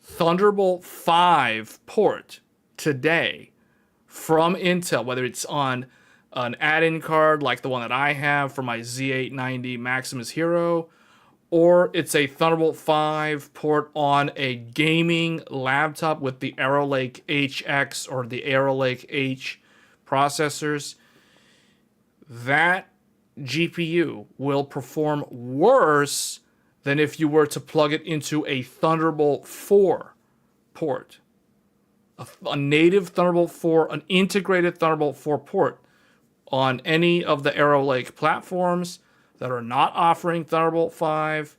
Thunderbolt 5 port today from Intel, whether it's on an add-in card like the one that I have for my Z890 Maximus Hero, or it's a Thunderbolt 5 port on a gaming laptop with the Arrow Lake HX or the Arrow Lake H processors, that GPU will perform worse than if you were to plug it into a Thunderbolt 4 port. A native Thunderbolt 4, an integrated Thunderbolt 4 port on any of the Arrow Lake platforms that are not offering Thunderbolt 5,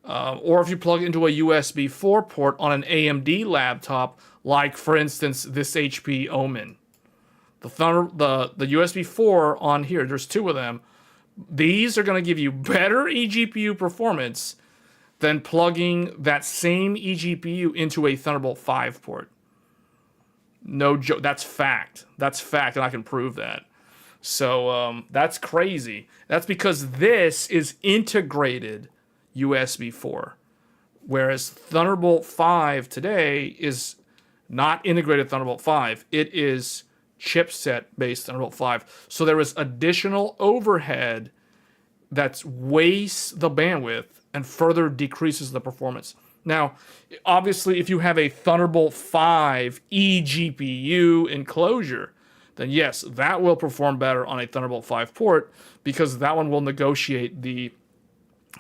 or if you plug it into a USB 4 port on an AMD laptop, like, for instance, this HP Omen. The USB 4 on here, there's two of them. These are going to give you better eGPU performance than plugging that same eGPU into a Thunderbolt 5 port. No joke. That's fact. That's fact, and I can prove that. So that's crazy. That's because this is integrated USB 4, whereas Thunderbolt 5 today is not integrated Thunderbolt 5. It is chipset-based Thunderbolt 5. So there is additional overhead that wastes the bandwidth and further decreases the performance. Now, obviously, if you have a Thunderbolt 5 eGPU enclosure, then yes, that will perform better on a Thunderbolt 5 port, because that one will negotiate the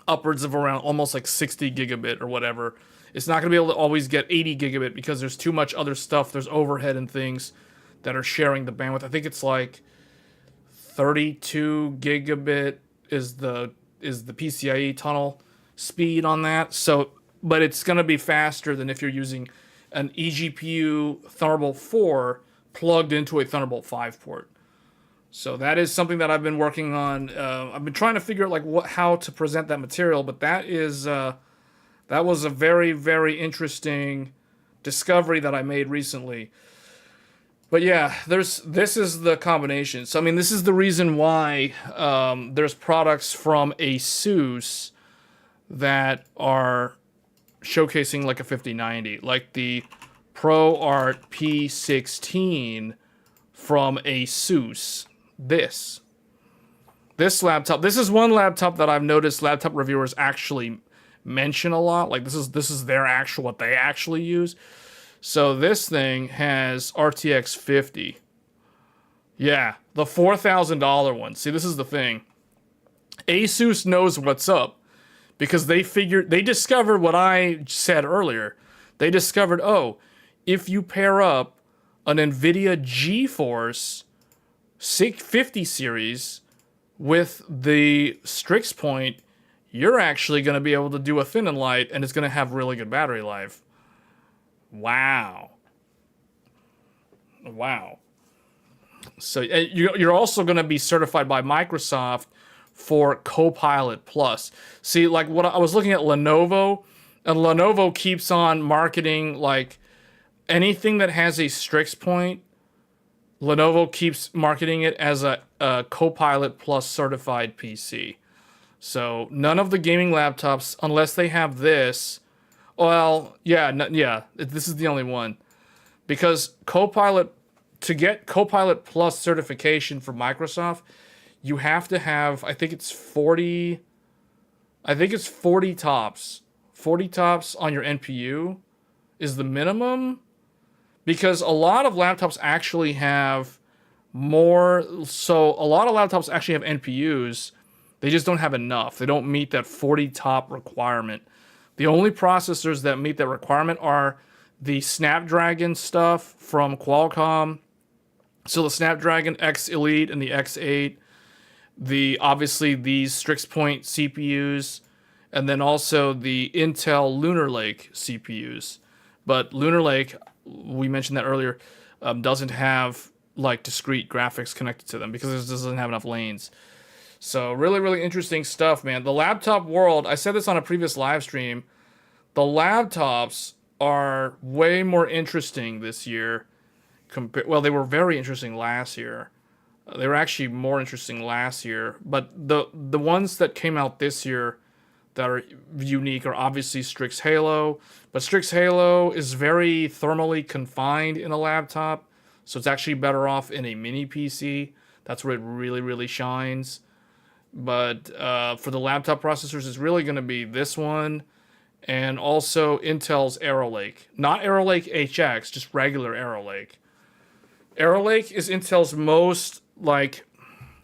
upwards of around almost like 60 gigabit or whatever. It's not going to be able to always get 80 gigabit because there's too much other stuff. There's overhead and things that are sharing the bandwidth. I think it's like 32 gigabit is the PCIe tunnel speed on that. So, but it's going to be faster than if you're using an eGPU Thunderbolt 4 plugged into a Thunderbolt 5 port. So that is something that I've been working on. I've been trying to figure out like how to present that material, but that was a very, very interesting discovery that I made recently. But yeah, this is the combination. So I mean, this is the reason why there's products from ASUS that are showcasing like a 5090, like the ProArt P16 from ASUS. This laptop. This is one laptop that I've noticed laptop reviewers actually mention a lot. Like this is their actual, what they actually use. So this thing has RTX 50 Yeah, the $4,000 one. See, this is the thing. Asus knows what's up because they discovered what I said earlier. They discovered, oh, if you pair up an NVIDIA GeForce 650 series with the Strix Point, you're actually going to be able to do a thin and light, and it's going to have really good battery life. Wow. Wow. So you're also going to be certified by Microsoft for Copilot Plus. See, like what I was looking at Lenovo, and Lenovo keeps on marketing like anything that has a Strix Point. Lenovo keeps marketing it as a Copilot Plus certified PC. So none of the gaming laptops, unless they have this, well, yeah, this is the only one. Because to get Copilot Plus certification for Microsoft, you have to have, I think it's 40 tops. 40 tops on your NPU is the minimum. Because a lot of laptops actually have more, so a lot of laptops actually have NPUs. They just don't have enough. They don't meet that 40 top requirement. The only processors that meet that requirement are the Snapdragon stuff from Qualcomm. So the Snapdragon X Elite and the X8. Obviously these Strix Point CPUs. And then also the Intel Lunar Lake CPUs. But Lunar Lake, we mentioned that earlier, doesn't have like discrete graphics connected to them because it doesn't have enough lanes. So really, really interesting stuff, man. The laptop world, I said this on a previous live stream, the laptops are way more interesting this year. Well, they were very interesting last year. They were actually more interesting last year. But the ones that came out this year that are unique are obviously Strix Halo. But Strix Halo is very thermally confined in a laptop. So it's actually better off in a mini PC. That's where it really, really shines. But for the laptop processors, it's really going to be this one. And also Intel's Arrow Lake. Not Arrow Lake HX, just regular Arrow Lake. Arrow Lake is Intel's most, like...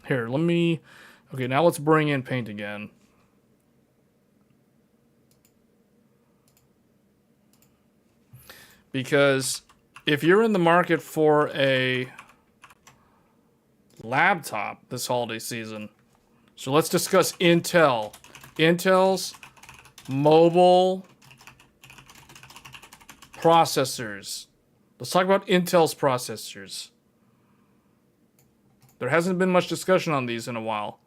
Here, okay, now let's bring in Paint again. Because if you're in the market for a laptop this holiday season... So let's discuss Intel. Intel's mobile processors. Let's talk about Intel's processors. There hasn't been much discussion on these in a while.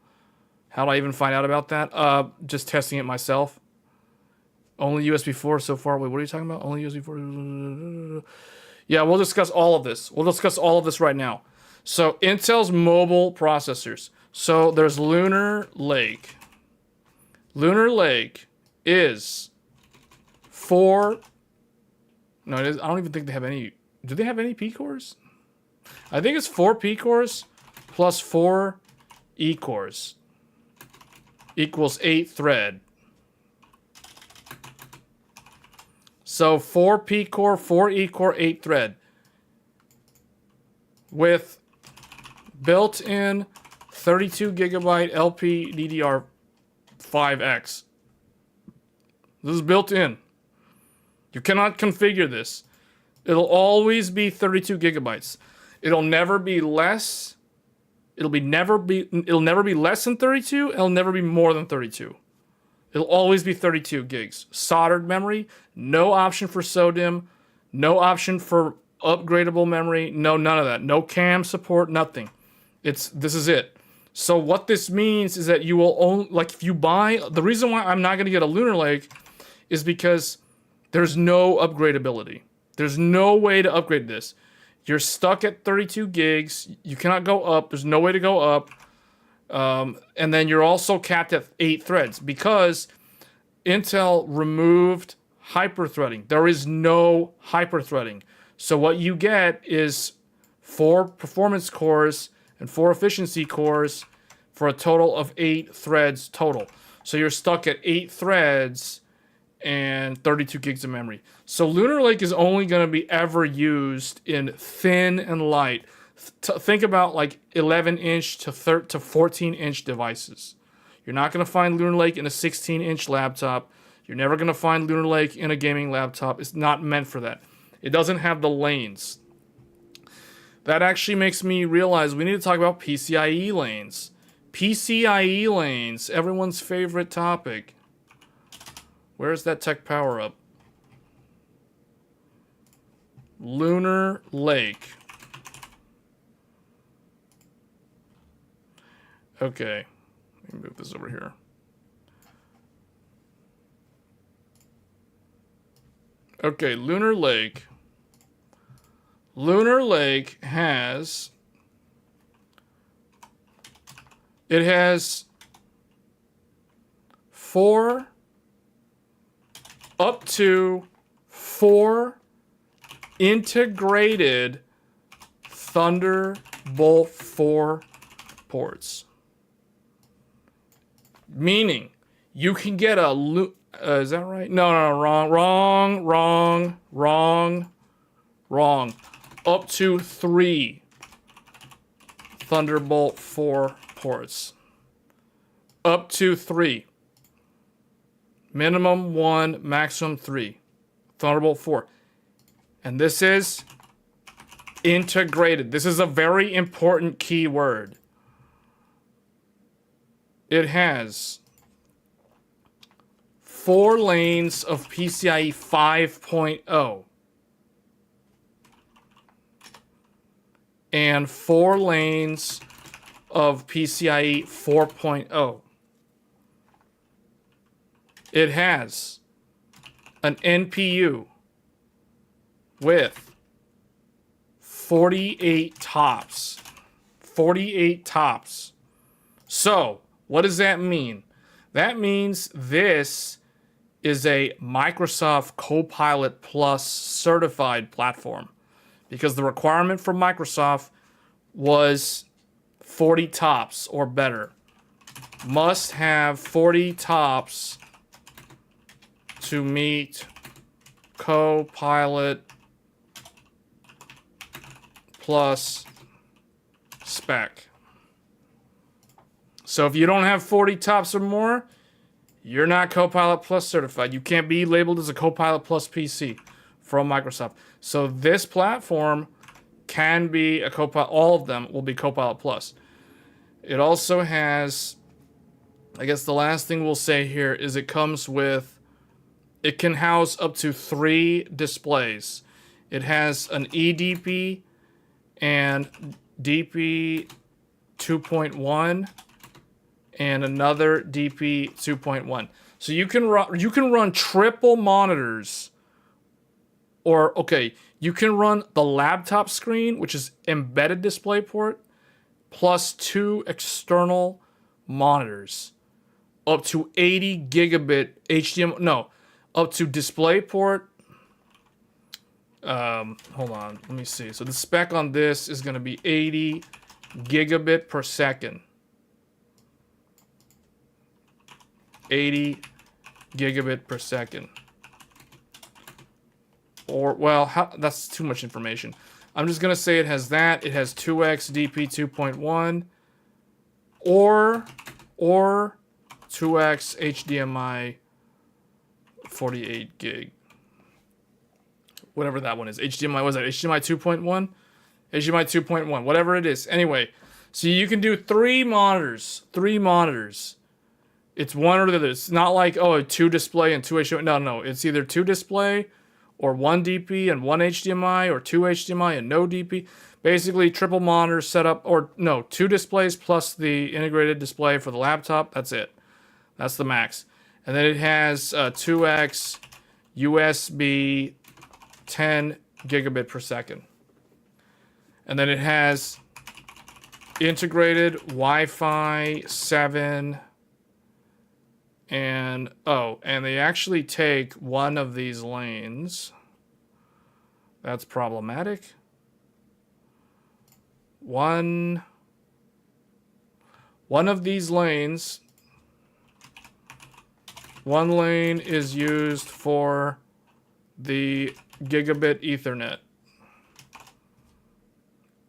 How do I even find out about that? Just testing it myself. Only USB 4 so far. Wait, what are you talking about? Only USB 4? Yeah, we'll discuss all of this. We'll discuss all of this right now. So Intel's mobile processors. So there's Lunar Lake. Lunar Lake is 4... No, it is. I don't even think they have any... Do they have any P-cores? I think it's 4 P-cores plus 4 E-cores equals 8 thread. So 4 P-core, 4 E-core, 8 thread. With built-in 32 gigabyte LP DDR5X. This is built in. You cannot configure this. It'll always be 32 gigabytes. It'll never be less. It'll never be less than 32. It'll never be more than 32. It'll always be 32 gigs. Soldered memory, no option for SODIMM, no option for upgradable memory, none of that. No CAM support, nothing. This is it. So what this means is that you will only, like if you buy, the reason why I'm not going to get a Lunar Lake is because there's no upgradability. There's no way to upgrade this. You're stuck at 32 gigs. You cannot go up. There's no way to go up. And then you're also capped at 8 threads because Intel removed hyperthreading. There is no hyperthreading. So what you get is 4 performance cores and 4 efficiency cores for a total of 8 threads total. So you're stuck at 8 threads and 32 gigs of memory. So Lunar Lake is only going to be ever used in thin and light. Think about like 11-inch to 14-inch devices. You're not going to find Lunar Lake in a 16-inch laptop. You're never going to find Lunar Lake in a gaming laptop. It's not meant for that. It doesn't have the lanes. That actually makes me realize we need to talk about PCIe lanes. PCIe lanes, everyone's favorite topic. Where's that tech power up? Lunar Lake. Okay, let me move this over here. Okay, Lunar Lake. Lunar Lake has... It has 4... up to 4 integrated Thunderbolt 4 ports. Meaning, you can get a... is that right? No, wrong. Up to 3 Thunderbolt 4 ports. Up to 3. Minimum 1, maximum 3. Thunderbolt 4. And this is integrated. This is a very important keyword. It has 4 lanes of PCIe 5.0 and 4 lanes of PCIe 4.0. It has an NPU with 48 tops. 48 tops. So, what does that mean? That means this is a Microsoft Copilot Plus certified platform, because the requirement for Microsoft was 40 tops or better. Must have 40 tops to meet Copilot Plus spec. So if you don't have 40 tops or more, you're not Copilot Plus certified. You can't be labeled as a Copilot Plus PC from Microsoft. So this platform can be a Copilot. All of them will be Copilot Plus. It also has, I guess the last thing we'll say here is it comes with, it can house up to 3 displays. It has an eDP and DP 2.1 and another DP 2.1. So you can run triple monitors, or okay, you can run the laptop screen, which is embedded DisplayPort, plus 2 external monitors, up to 80 gigabit HDMI. No, up to DisplayPort. Hold on, let me see. So the spec on this is going to be 80 gigabit per second. 80 gigabit per second. Or, well, that's too much information. I'm just going to say it has that. It has 2x DP 2.1 or 2x HDMI 48 gig. Whatever that one is. HDMI, what is that? HDMI 2.1? HDMI 2.1, whatever it is. Anyway, so you can do 3 monitors. 3 monitors. It's one or the other. It's not like, oh, 2 display and 2 HDMI. No. It's either 2 display or 1 DP and 1 HDMI, or 2 HDMI and no DP. Basically, triple monitor setup, or no, 2 displays plus the integrated display for the laptop. That's it. That's the max. And then it has 2x USB 10 gigabit per second. And then it has integrated Wi-Fi 7. And, oh, and they actually take one of these lanes. That's problematic. One of these lanes, one lane is used for the gigabit Ethernet.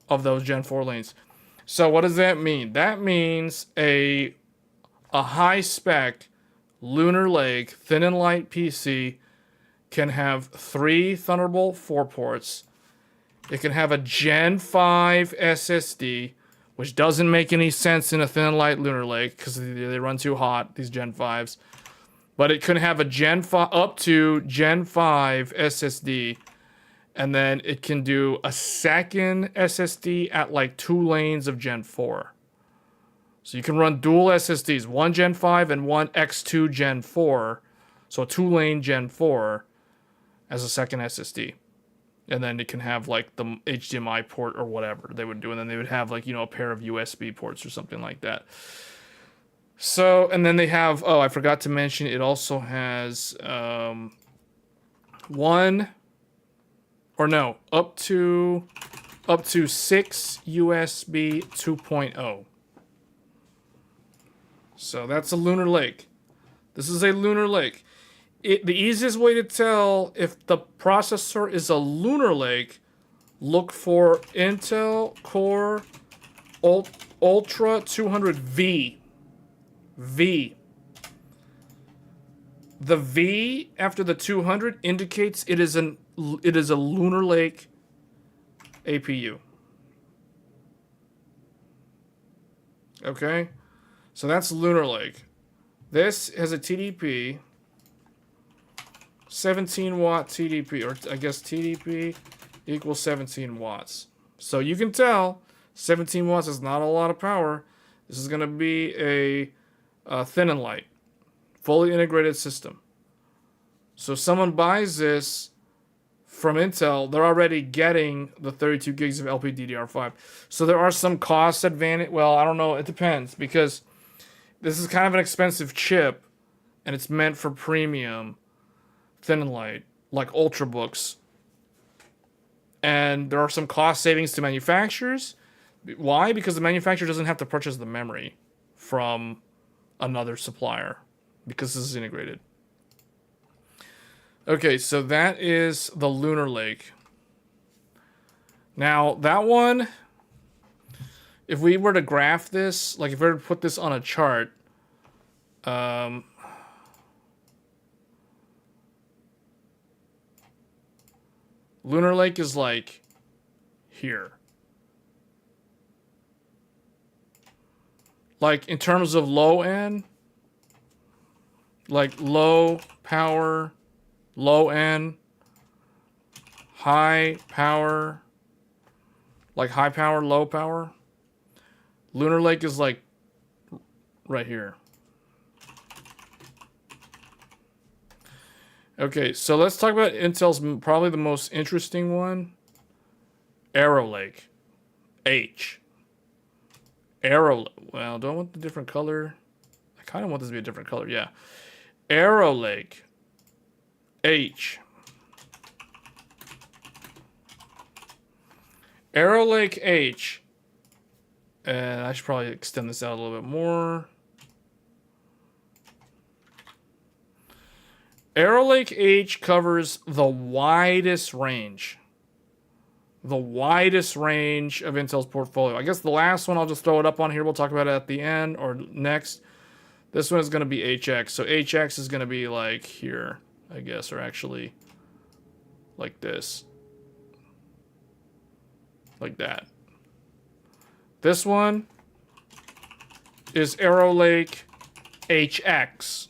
of those Gen 4 lanes. So what does that mean? That means a high spec Lunar Lake thin and light PC can have 3 Thunderbolt 4 ports. It can have a Gen 5 SSD, which doesn't make any sense in a thin and light Lunar Lake because they run too hot, these Gen 5s. But it can have a Gen 5 up to Gen 5 SSD, and then it can do a second SSD at like 2 lanes of Gen 4. So you can run dual SSDs, one Gen 5 and one X2 Gen 4. So a 2-lane Gen 4 as a second SSD. And then it can have like the HDMI port or whatever they would do. And then they would have like, a pair of USB ports or something like that. So, and then they have, I forgot to mention, it also has up to 6 USB 2.0. So that's a Lunar Lake. This is a Lunar Lake. The easiest way to tell if the processor is a Lunar Lake, look for Intel Core Ultra 200V. V. The V after the 200 indicates it is a Lunar Lake APU. Okay? So that's Lunar Lake. This has a TDP, 17 watt TDP, or I guess TDP equals 17 watts. So you can tell 17 watts is not a lot of power. This is going to be a thin and light, fully integrated system. So if someone buys this from Intel, they're already getting the 32 gigs of LPDDR5. So there are some cost advantage. Well, I don't know. It depends, because this is kind of an expensive chip, and it's meant for premium thin and light, like Ultrabooks. And there are some cost savings to manufacturers. Why? Because the manufacturer doesn't have to purchase the memory from another supplier, because this is integrated. Okay, so that is the Lunar Lake. Now, that one, if we were to graph this, like if we were to put this on a chart, Lunar Lake is like here. Like in terms of low end, like low power, low end, high power, like high power, low power. Lunar Lake is like right here. Okay, so let's talk about Intel's probably the most interesting one. Arrow Lake. H. Arrow, well, do I want the different color? I kind of want this to be a different color, yeah. Arrow Lake. H. Arrow Lake H. And I should probably extend this out a little bit more. Arrow Lake H covers the widest range. The widest range of Intel's portfolio. I guess the last one, I'll just throw it up on here. We'll talk about it at the end or next. This one is going to be HX. So HX is going to be like here, I guess, or actually like this. Like that. This one is Arrow Lake HX.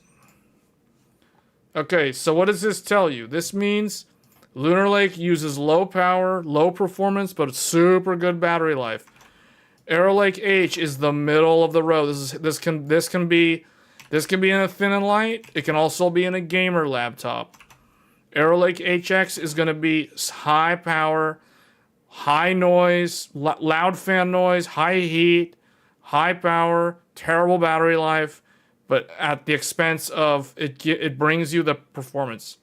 Okay, so what does this tell you? This means Lunar Lake uses low power, low performance, but super good battery life. Arrow Lake H is the middle of the road. This can be in a thin and light. It can also be in a gamer laptop. Arrow Lake HX is going to be high power, high noise, loud fan noise, high heat, high power, terrible battery life, but at the expense of it brings you the performance.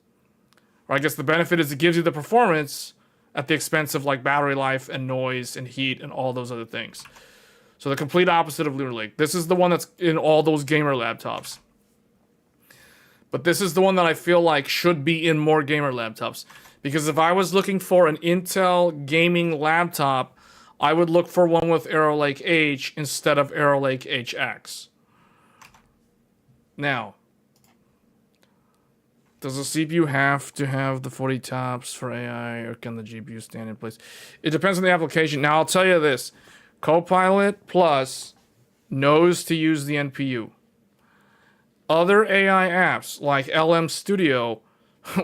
Or I guess the benefit is it gives you the performance at the expense of like battery life and noise and heat and all those other things. So the complete opposite of Lunar Lake. This is the one that's in all those gamer laptops. But this is the one that I feel like should be in more gamer laptops. Because if I was looking for an Intel gaming laptop, I would look for one with Arrow Lake H instead of Arrow Lake HX. Now, does the CPU have to have the 40 tops for AI, or can the GPU stand in place? It depends on the application. Now, I'll tell you this. Copilot Plus knows to use the NPU. Other AI apps, like LM Studio,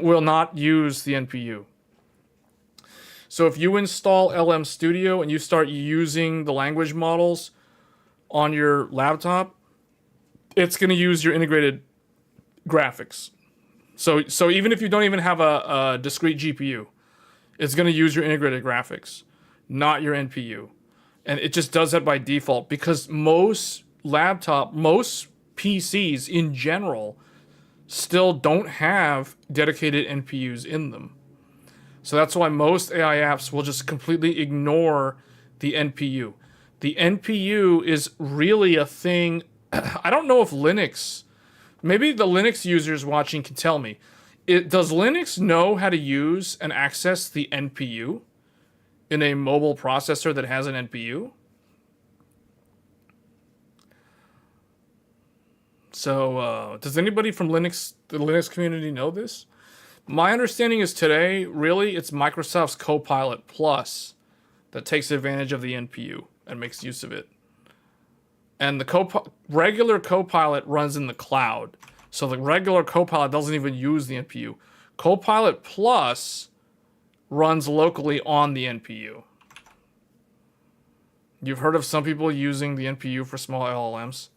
will not use the NPU. So if you install LM Studio and you start using the language models on your laptop, it's going to use your integrated graphics. So even if you don't even have a discrete GPU, it's going to use your integrated graphics, not your NPU. And it just does that by default because most PCs in general still don't have dedicated NPUs in them. So that's why most AI apps will just completely ignore the NPU. The NPU is really a thing. I don't know if Linux, maybe the Linux users watching can tell me. Does Linux know how to use and access the NPU in a mobile processor that has an NPU? So, does anybody from the Linux community know this? My understanding is today, really, it's Microsoft's Copilot Plus that takes advantage of the NPU and makes use of it. And the regular Copilot runs in the cloud. So the regular Copilot doesn't even use the NPU. Copilot Plus runs locally on the NPU. You've heard of some people using the NPU for small LLMs?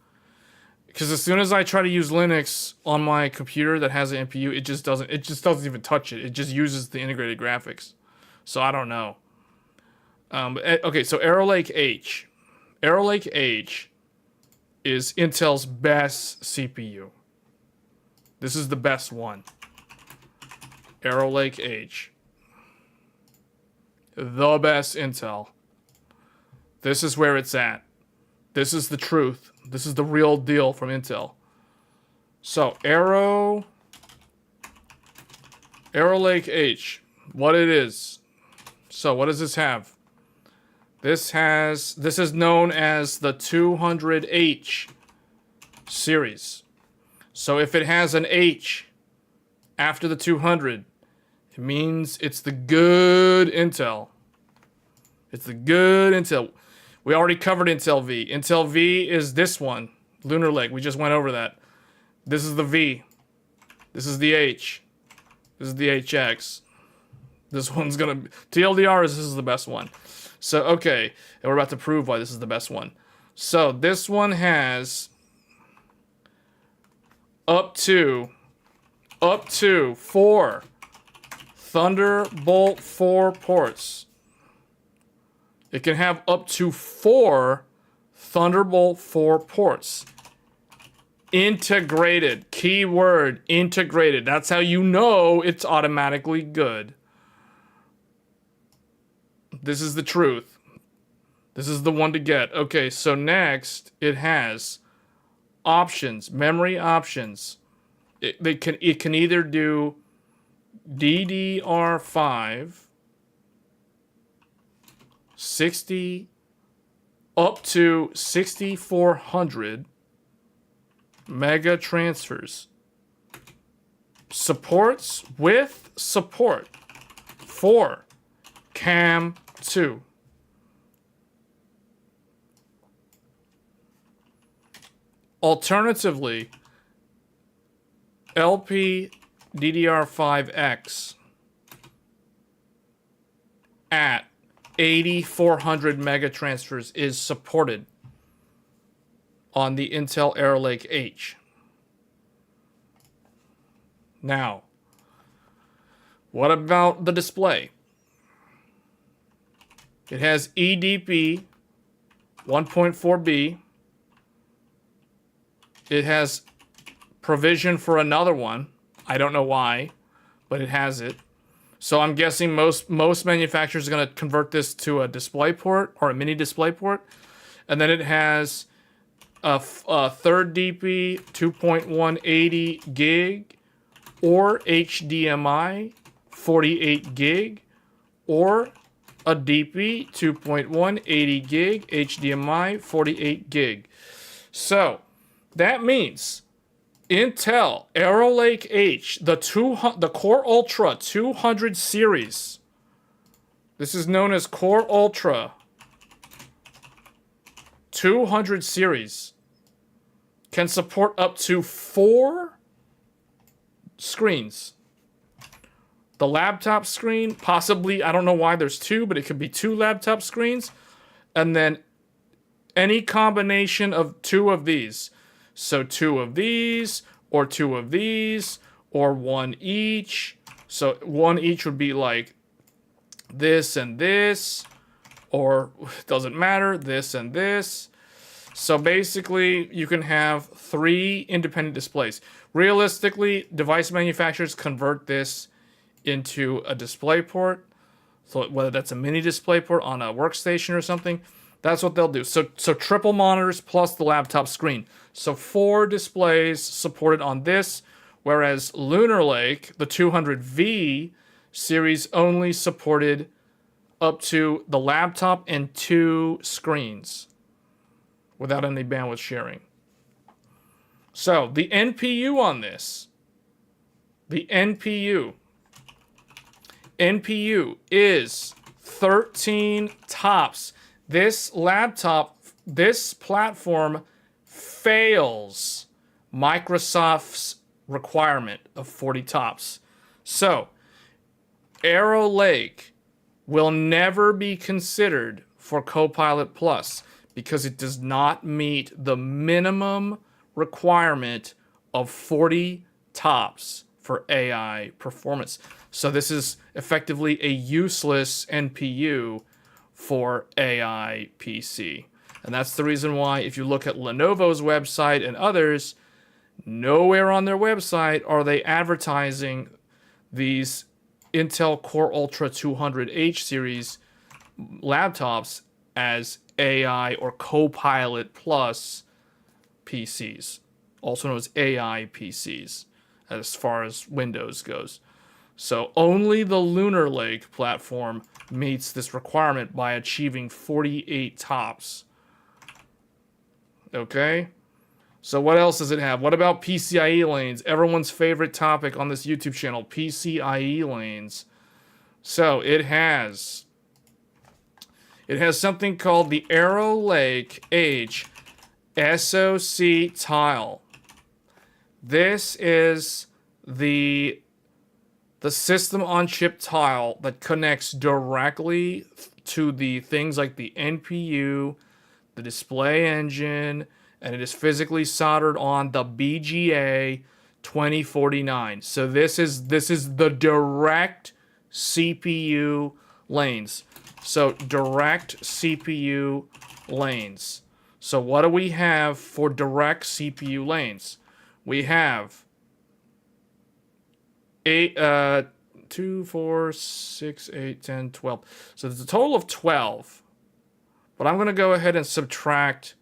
Because as soon as I try to use Linux on my computer that has an NPU, it just doesn't even touch it. It just uses the integrated graphics. So I don't know. Okay, so Arrow Lake H. Arrow Lake H is Intel's best CPU. This is the best one. Arrow Lake H. The best Intel. This is where it's at. This is the truth. This is the real deal from Intel. So, Arrow Lake H. What it is. So, what does this have? This is known as the 200H series. So, if it has an H after the 200, it means it's the good Intel. It's the good Intel. We already covered Intel V. Intel V is this one, Lunar Lake. We just went over that. This is the V. This is the H. This is the HX. This one's gonna TLDR is this is the best one. So okay, and we're about to prove why this is the best one. So this one has up to 4 Thunderbolt 4 ports. It can have up to 4 Thunderbolt 4 ports. Integrated. Keyword, integrated. That's how you know it's automatically good. This is the truth. This is the one to get. Okay, so next it has options, memory options. It can either do DDR5 60 up to 6400 mega transfers. Supports with support for CAM 2. Alternatively, LP DDR5X at 8400 mega transfers is supported on the Intel Arrow Lake H. Now, what about the display? It has eDP 1.4b. It has provision for another one. I don't know why, but it has it. So I'm guessing most manufacturers are going to convert this to a display port or a mini display port. And then it has a third DP 2.180 gig or HDMI 48 gig or a DP 2.1 80 gig, HDMI 48 gig. So that means Intel Arrow Lake H, the Core Ultra 200 series. This is known as Core Ultra 200 series. Can support up to 4 screens. The laptop screen, possibly, I don't know why there's 2, but it could be 2 laptop screens. And then any combination of 2 of these. So 2 of these, or 2 of these, or 1 each. So 1 each would be like this and this, or it doesn't matter, this and this. So basically, you can have 3 independent displays. Realistically, device manufacturers convert this into a display port. So whether that's a mini display port on a workstation or something, that's what they'll do. So triple monitors plus the laptop screen. So 4 displays supported on this, whereas Lunar Lake, the 200V series, only supported up to the laptop and 2 screens without any bandwidth sharing. So the NPU on this, the NPU is 13 TOPS. This laptop, this platform fails Microsoft's requirement of 40 TOPS. So Arrow Lake will never be considered for Copilot Plus because it does not meet the minimum requirement of 40 TOPS for AI performance. So this is effectively a useless NPU for AI PC. And that's the reason why, if you look at Lenovo's website and others, nowhere on their website are they advertising these Intel Core Ultra 200H series laptops as AI or Copilot Plus PCs, also known as AI PCs, as far as Windows goes. So only the Lunar Lake platform meets this requirement by achieving 48 TOPS. Okay? So what else does it have? What about PCIe lanes? Everyone's favorite topic on this YouTube channel, PCIe lanes. So it has something called the Arrow Lake H SoC tile. This is the system on chip tile that connects directly to the things like the NPU, the display engine, and it is physically soldered on the BGA 2049. So this is the direct CPU lanes. So direct CPU lanes. So what do we have for direct CPU lanes? We have 2, 4, 6, 8, 10, 12. So there's a total of 12. But I'm going to go ahead and subtract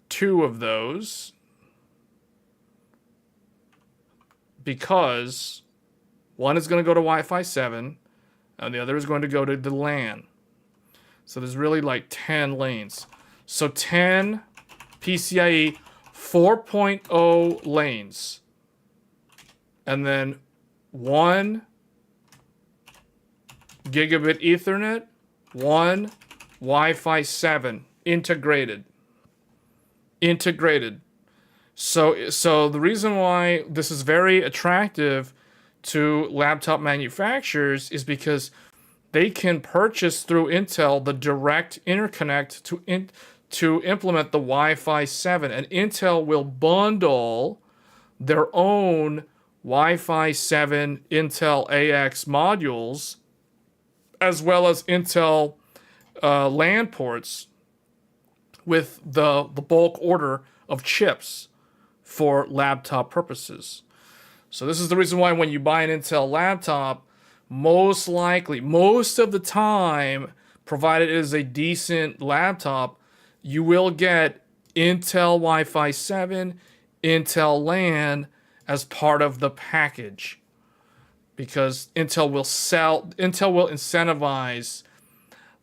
2 of those because one is going to go to Wi-Fi 7 and the other is going to go to the LAN. So there's really like 10 lanes. So 10 PCIe 4.0 lanes. And then 1 gigabit Ethernet, 1 Wi-Fi 7 integrated. So the reason why this is very attractive to laptop manufacturers is because they can purchase through Intel the direct interconnect to implement the Wi-Fi 7, and Intel will bundle their own Wi-Fi 7 Intel AX modules as well as Intel LAN ports with the bulk order of chips for laptop purposes. So this is the reason why when you buy an Intel laptop, most likely, most of the time, provided it is a decent laptop, you will get Intel Wi-Fi 7, Intel LAN as part of the package. because Intel will incentivize,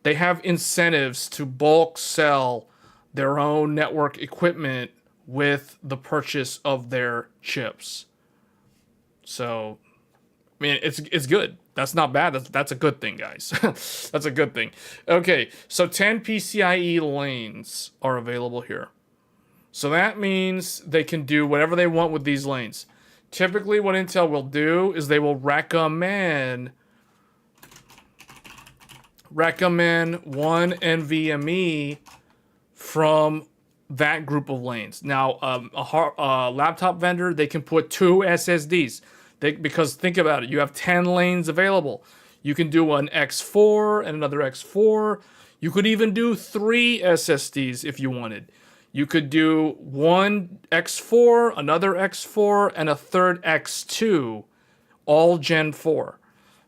they have incentives to bulk sell their own network equipment with the purchase of their chips. So, I mean, it's good. That's not bad. That's a good thing, guys. That's a good thing. Okay, so 10 PCIe lanes are available here. So that means they can do whatever they want with these lanes. Typically, what Intel will do is they will recommend one NVMe from that group of lanes. Now, a laptop vendor, they can put 2 SSDs. Because think about it, you have 10 lanes available. You can do an X4 and another X4. You could even do 3 SSDs if you wanted. You could do one X4, another X4, and a third X2, all Gen 4.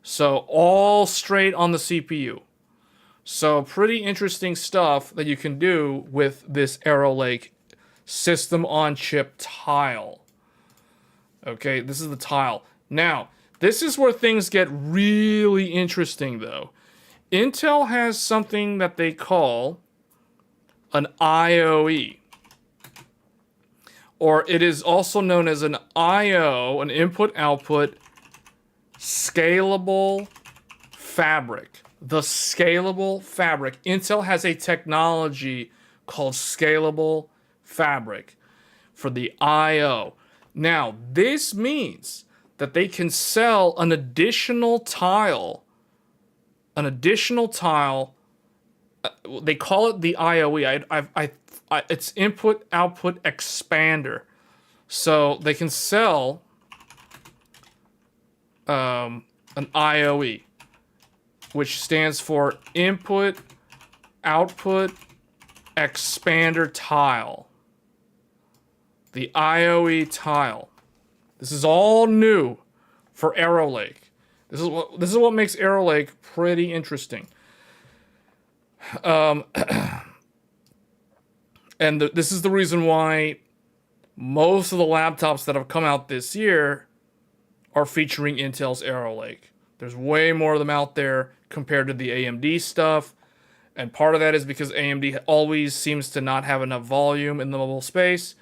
So all straight on the CPU. So pretty interesting stuff that you can do with this Arrow Lake system on chip tile. Okay, this is the tile. Now, this is where things get really interesting though. Intel has something that they call an IOE. Or it is also known as an IO, an input-output scalable fabric. The scalable fabric. Intel has a technology called scalable fabric for the IO. Now, this means that they can sell an additional tile. They call it the IOE. It's input-output expander. So they can sell an IOE, which stands for input-output expander tile. The IOE tile. This is all new for Arrow Lake. This is what makes Arrow Lake pretty interesting. And this is the reason why most of the laptops that have come out this year are featuring Intel's Arrow Lake. There's way more of them out there compared to the AMD stuff. And part of that is because AMD always seems to not have enough volume in the mobile space.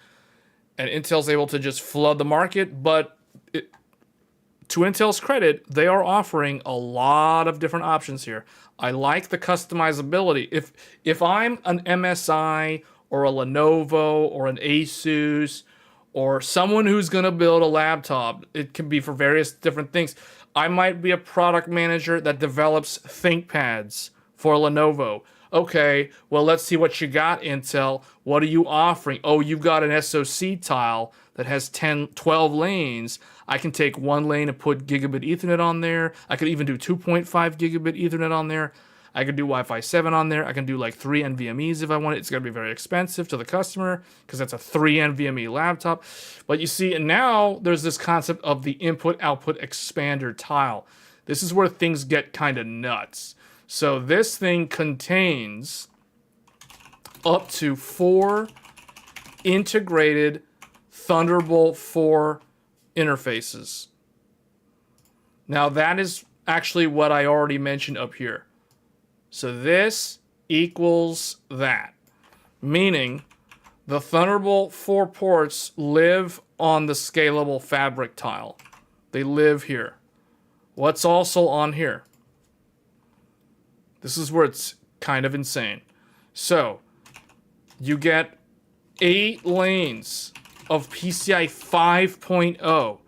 And Intel's able to just flood the market. But to Intel's credit, they are offering a lot of different options here. I like the customizability. If I'm an MSI or a Lenovo or an Asus or someone who's going to build a laptop, it can be for various different things. I might be a product manager that develops ThinkPads for Lenovo. Okay, well, let's see what you got, Intel. What are you offering? Oh, you've got an SoC tile that has 12 lanes. I can take one lane and put gigabit Ethernet on there. I could even do 2.5 gigabit Ethernet on there. I could do Wi-Fi 7 on there. I can do like 3 NVMEs if I want it. It's going to be very expensive to the customer because that's a 3 NVMe laptop. But you see, and now there's this concept of the input-output expander tile. This is where things get kind of nuts. So this thing contains up to 4 integrated Thunderbolt 4 interfaces. Now that is actually what I already mentioned up here. So this equals that, meaning the Thunderbolt 4 ports live on the scalable fabric tile. They live here. What's also on here? This is where it's kind of insane. So you get 8 lanes of PCI 5.0,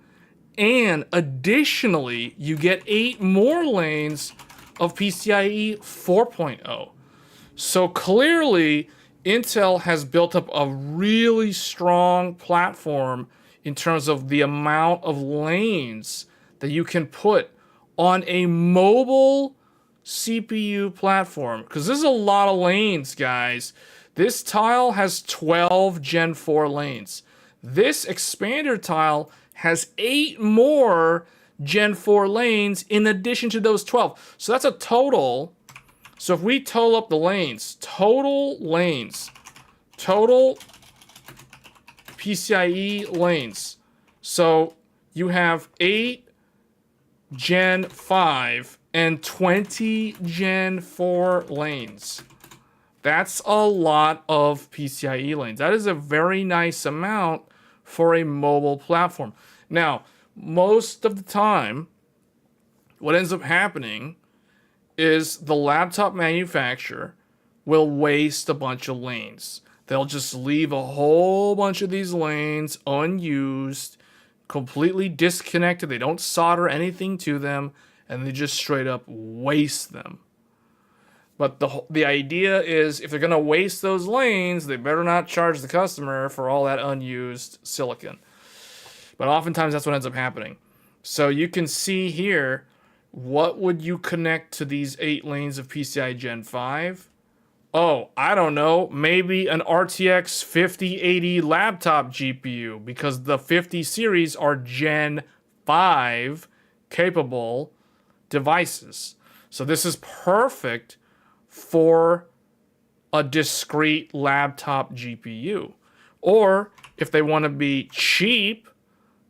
and additionally, you get 8 more lanes of PCIe 4.0. So clearly, Intel has built up a really strong platform in terms of the amount of lanes that you can put on a mobile CPU platform. Because this is a lot of lanes, guys. This tile has 12 Gen 4 lanes. This expander tile has 8 more Gen 4 lanes in addition to those 12. So that's a total. So if we total up the lanes, total PCIe lanes. So you have 8 Gen 5 and 20 Gen 4 lanes. That's a lot of PCIe lanes. That is a very nice amount for a mobile platform. Now, most of the time, what ends up happening is the laptop manufacturer will waste a bunch of lanes. They'll just leave a whole bunch of these lanes unused, completely disconnected. They don't solder anything to them, and they just straight up waste them. But the idea is if they're going to waste those lanes, they better not charge the customer for all that unused silicon. But oftentimes that's what ends up happening. So you can see here, what would you connect to these 8 lanes of PCI Gen 5? Oh, I don't know, maybe an RTX 5080 laptop GPU, because the 50 series are Gen 5 capable devices. So this is perfect for a discrete laptop GPU. Or if they want to be cheap,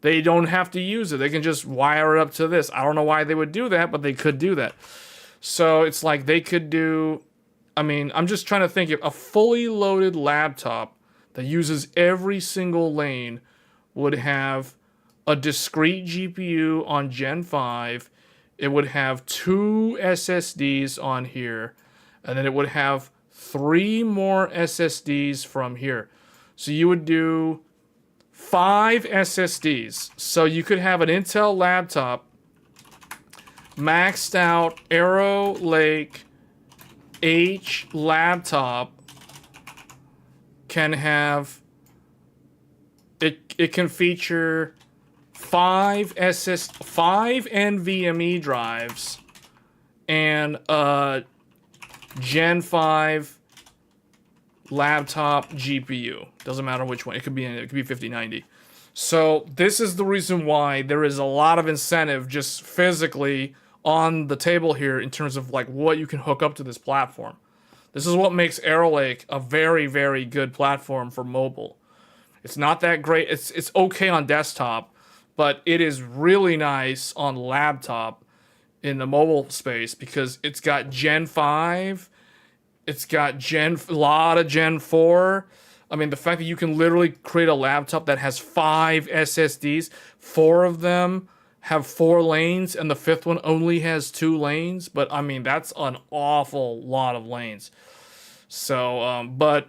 they don't have to use it. They can just wire it up to this. I don't know why they would do that, but they could do that. So it's like they could do, I mean, I'm just trying to think of a fully loaded laptop that uses every single lane would have a discrete GPU on Gen 5. It would have 2 SSDs on here, and then it would have 3 more SSDs from here. So you would do 5 SSDs. So you could have an Intel laptop, maxed out Arrow Lake H laptop, can have, it can feature 5 NVMe drives and a Gen 5 laptop GPU. Doesn't matter which one. It could be 5090. So this is the reason why there is a lot of incentive just physically on the table here in terms of like what you can hook up to this platform. This is what makes Arrow Lake a very, very good platform for mobile. It's not that great. It's okay on desktop, but it is really nice on laptop in the mobile space because it's got Gen 5, it's got a lot of Gen 4. I mean, the fact that you can literally create a laptop that has 5 SSDs, 4 of them have 4 lanes, and the 5th one only has 2 lanes. But I mean, that's an awful lot of lanes. So, but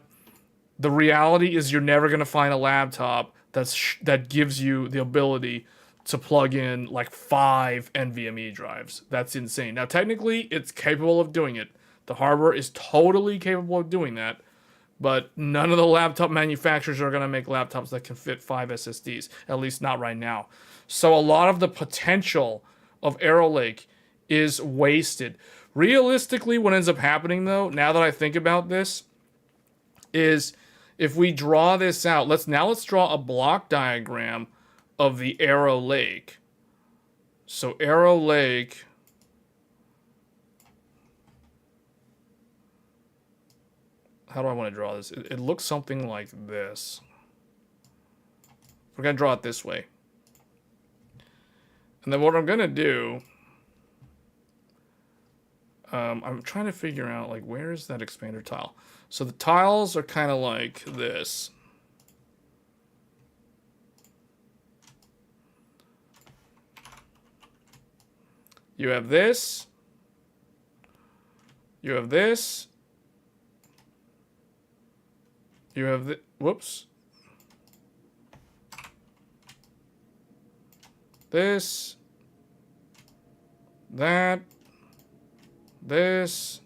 the reality is you're never going to find a laptop that gives you the ability to plug in like 5 NVMe drives. That's insane. Now, technically, it's capable of doing it. The hardware is totally capable of doing that. But none of the laptop manufacturers are going to make laptops that can fit 5 SSDs, at least not right now. So a lot of the potential of Arrow Lake is wasted. Realistically, what ends up happening, though, now that I think about this, is if we draw this out, let's draw a block diagram of the Arrow Lake. So Arrow Lake, how do I want to draw this? It looks something like this. We're going to draw it this way. And then what I'm going to do, I'm trying to figure out, like, where is that expander tile? So the tiles are kind of like this. You have this. You have this. You have the, whoops. This. That. This.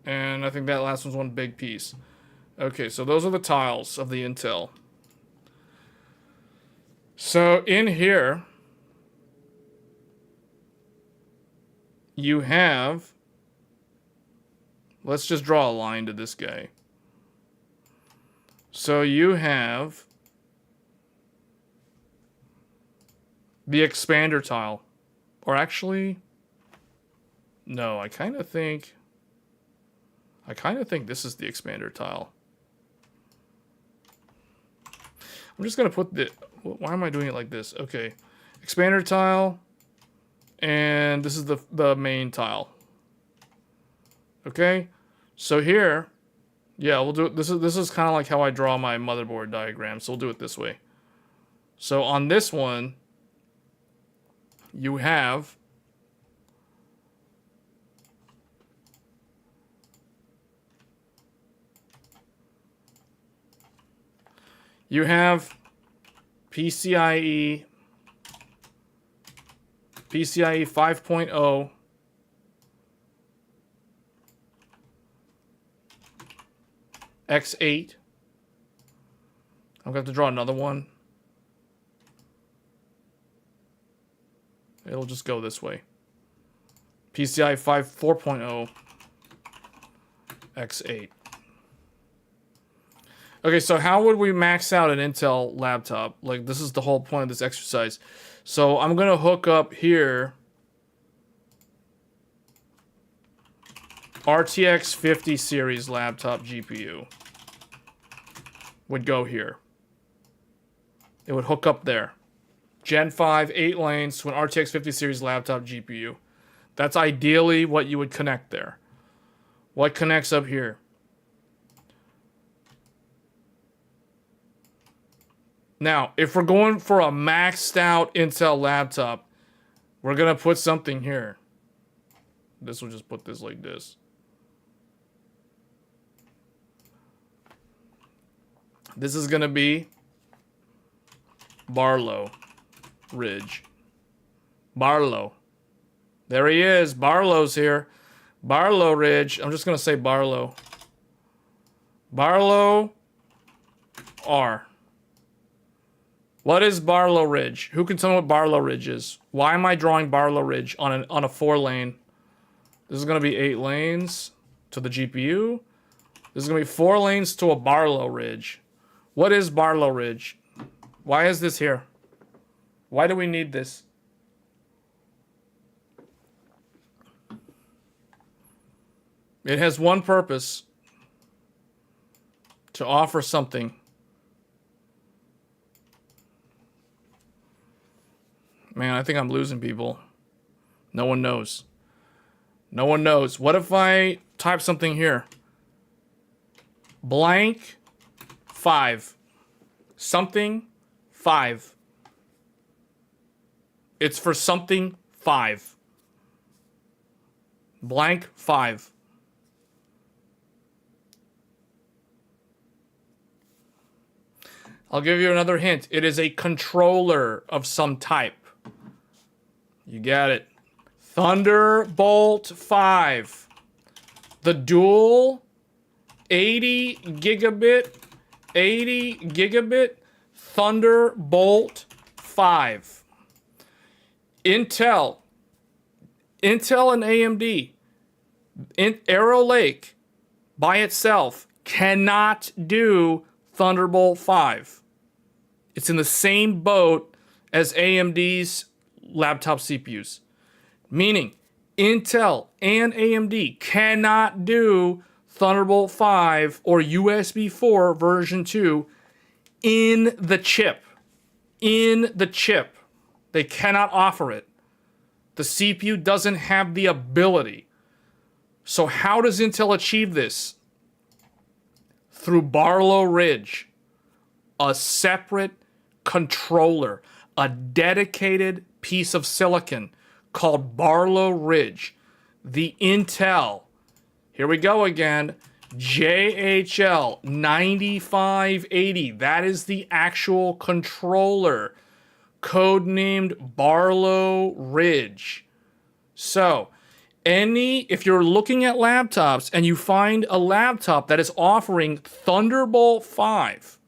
And I think that last one's one big piece. Okay, so those are the tiles of the Intel. So in here, you have, let's just draw a line to this guy. So you have the expander tile. Or actually, no, I kind of think this is the expander tile. I'm just going to put the, why am I doing it like this? Okay, expander tile, And this is the main tile. Okay, so here, yeah, we'll do it. This is kind of like how I draw my motherboard diagram. So we'll do it this way. So on this one, you have PCIe 5.0 X8. I'm going to have to draw another one. It'll just go this way. PCI 4.0 X8. Okay, so how would we max out an Intel laptop? Like, this is the whole point of this exercise. So I'm going to hook up here RTX 50 series laptop GPU. Would go here. It would hook up there. Gen 5, 8 lanes to an RTX 50 series laptop GPU. That's ideally what you would connect there. What connects up here? Now, if we're going for a maxed out Intel laptop, we're going to put something here. This will just put this like this. This is going to be Barlow Ridge. Barlow. There he is. Barlow's here. Barlow Ridge. I'm just going to say Barlow. Barlow R. What is Barlow Ridge? Who can tell me what Barlow Ridge is? Why am I drawing Barlow Ridge on a 4-lane? This is going to be 8 lanes to the GPU. This is going to be 4 lanes to a Barlow Ridge. What is Barlow Ridge? Why is this here? Why do we need this? It has one purpose. To offer something. Man, I think I'm losing people. No one knows. No one knows. What if I type something here? Blank 5. Something 5. It's for something 5. Blank 5. I'll give you another hint. It is a controller of some type. You got it. Thunderbolt 5. The dual 80 gigabit Thunderbolt 5. Intel and AMD. Arrow Lake by itself cannot do Thunderbolt 5. It's in the same boat as AMD's laptop CPUs. Meaning, Intel and AMD cannot do Thunderbolt 5 or USB 4 version 2 in the chip. In the chip. They cannot offer it. The CPU doesn't have the ability. So how does Intel achieve this? Through Barlow Ridge. A separate controller. A dedicated piece of silicon called Barlow Ridge. The Intel, here we go again, JHL 9580. That is the actual controller, codenamed Barlow Ridge. So, if you're looking at laptops and you find a laptop that is offering Thunderbolt 5,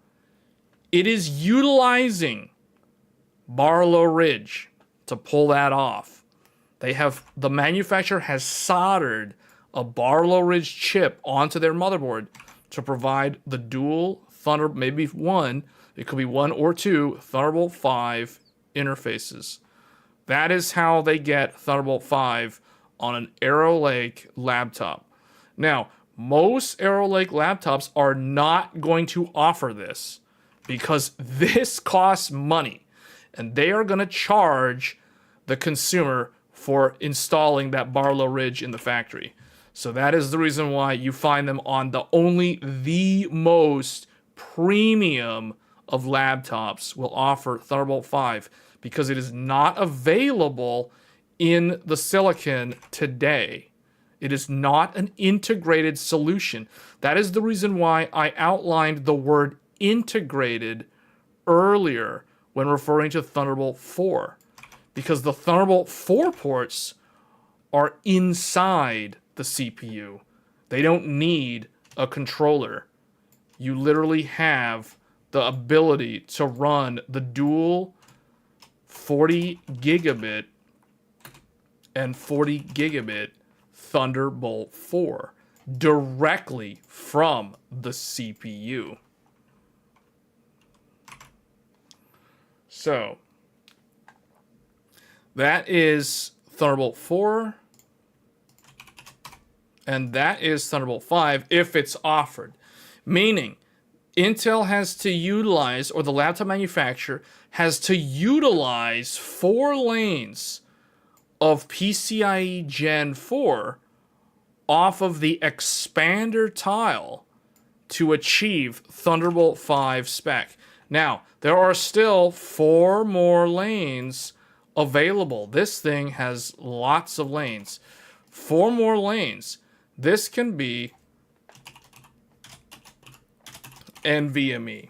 it is utilizing Barlow Ridge to pull that off. The manufacturer has soldered a Barlow Ridge chip onto their motherboard to provide the dual maybe one, it could be 1 or 2 Thunderbolt 5 interfaces. That is how they get Thunderbolt 5 on an Arrow Lake laptop. Now, most Arrow Lake laptops are not going to offer this because this costs money. And they are going to charge the consumer for installing that Barlow Ridge in the factory. So that is the reason why you find them on the most premium of laptops will offer Thunderbolt 5, because it is not available in the silicon today. It is not an integrated solution. That is the reason why I outlined the word integrated earlier when referring to Thunderbolt 4. Because the Thunderbolt 4 ports are inside the CPU. They don't need a controller. You literally have the ability to run the dual 40 gigabit and 40 gigabit Thunderbolt 4 directly from the CPU. So that is Thunderbolt 4, and that is Thunderbolt 5 if it's offered. Meaning, Intel has to utilize, or the laptop manufacturer has to utilize 4 lanes of PCIe Gen 4 off of the expander tile to achieve Thunderbolt 5 spec. Now, there are still 4 more lanes available. This thing has lots of lanes. 4 more lanes. This can be NVMe.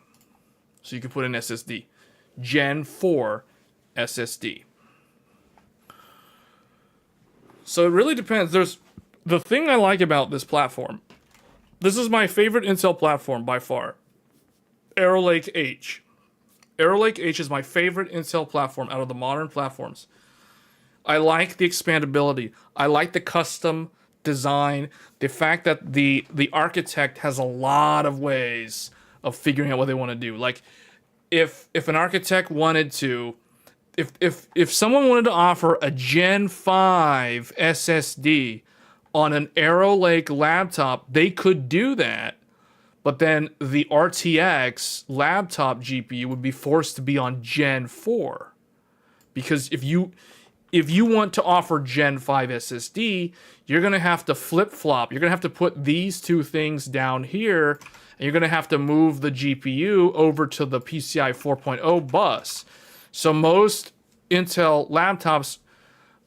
So you can put an SSD. Gen 4 SSD. So it really depends. There's the thing I like about this platform. This is my favorite Intel platform by far. Arrow Lake H. Arrow Lake H is my favorite Intel platform out of the modern platforms. I like the expandability. I like the custom design. The fact that the architect has a lot of ways of figuring out what they want to do. Like, if an architect wanted to, if someone wanted to offer a Gen 5 SSD on an Arrow Lake laptop, they could do that. But then the RTX laptop GPU would be forced to be on Gen 4. Because if you want to offer Gen 5 SSD, you're going to have to flip-flop. You're going to have to put these two things down here, and you're going to have to move the GPU over to the PCI 4.0 bus. So most Intel laptops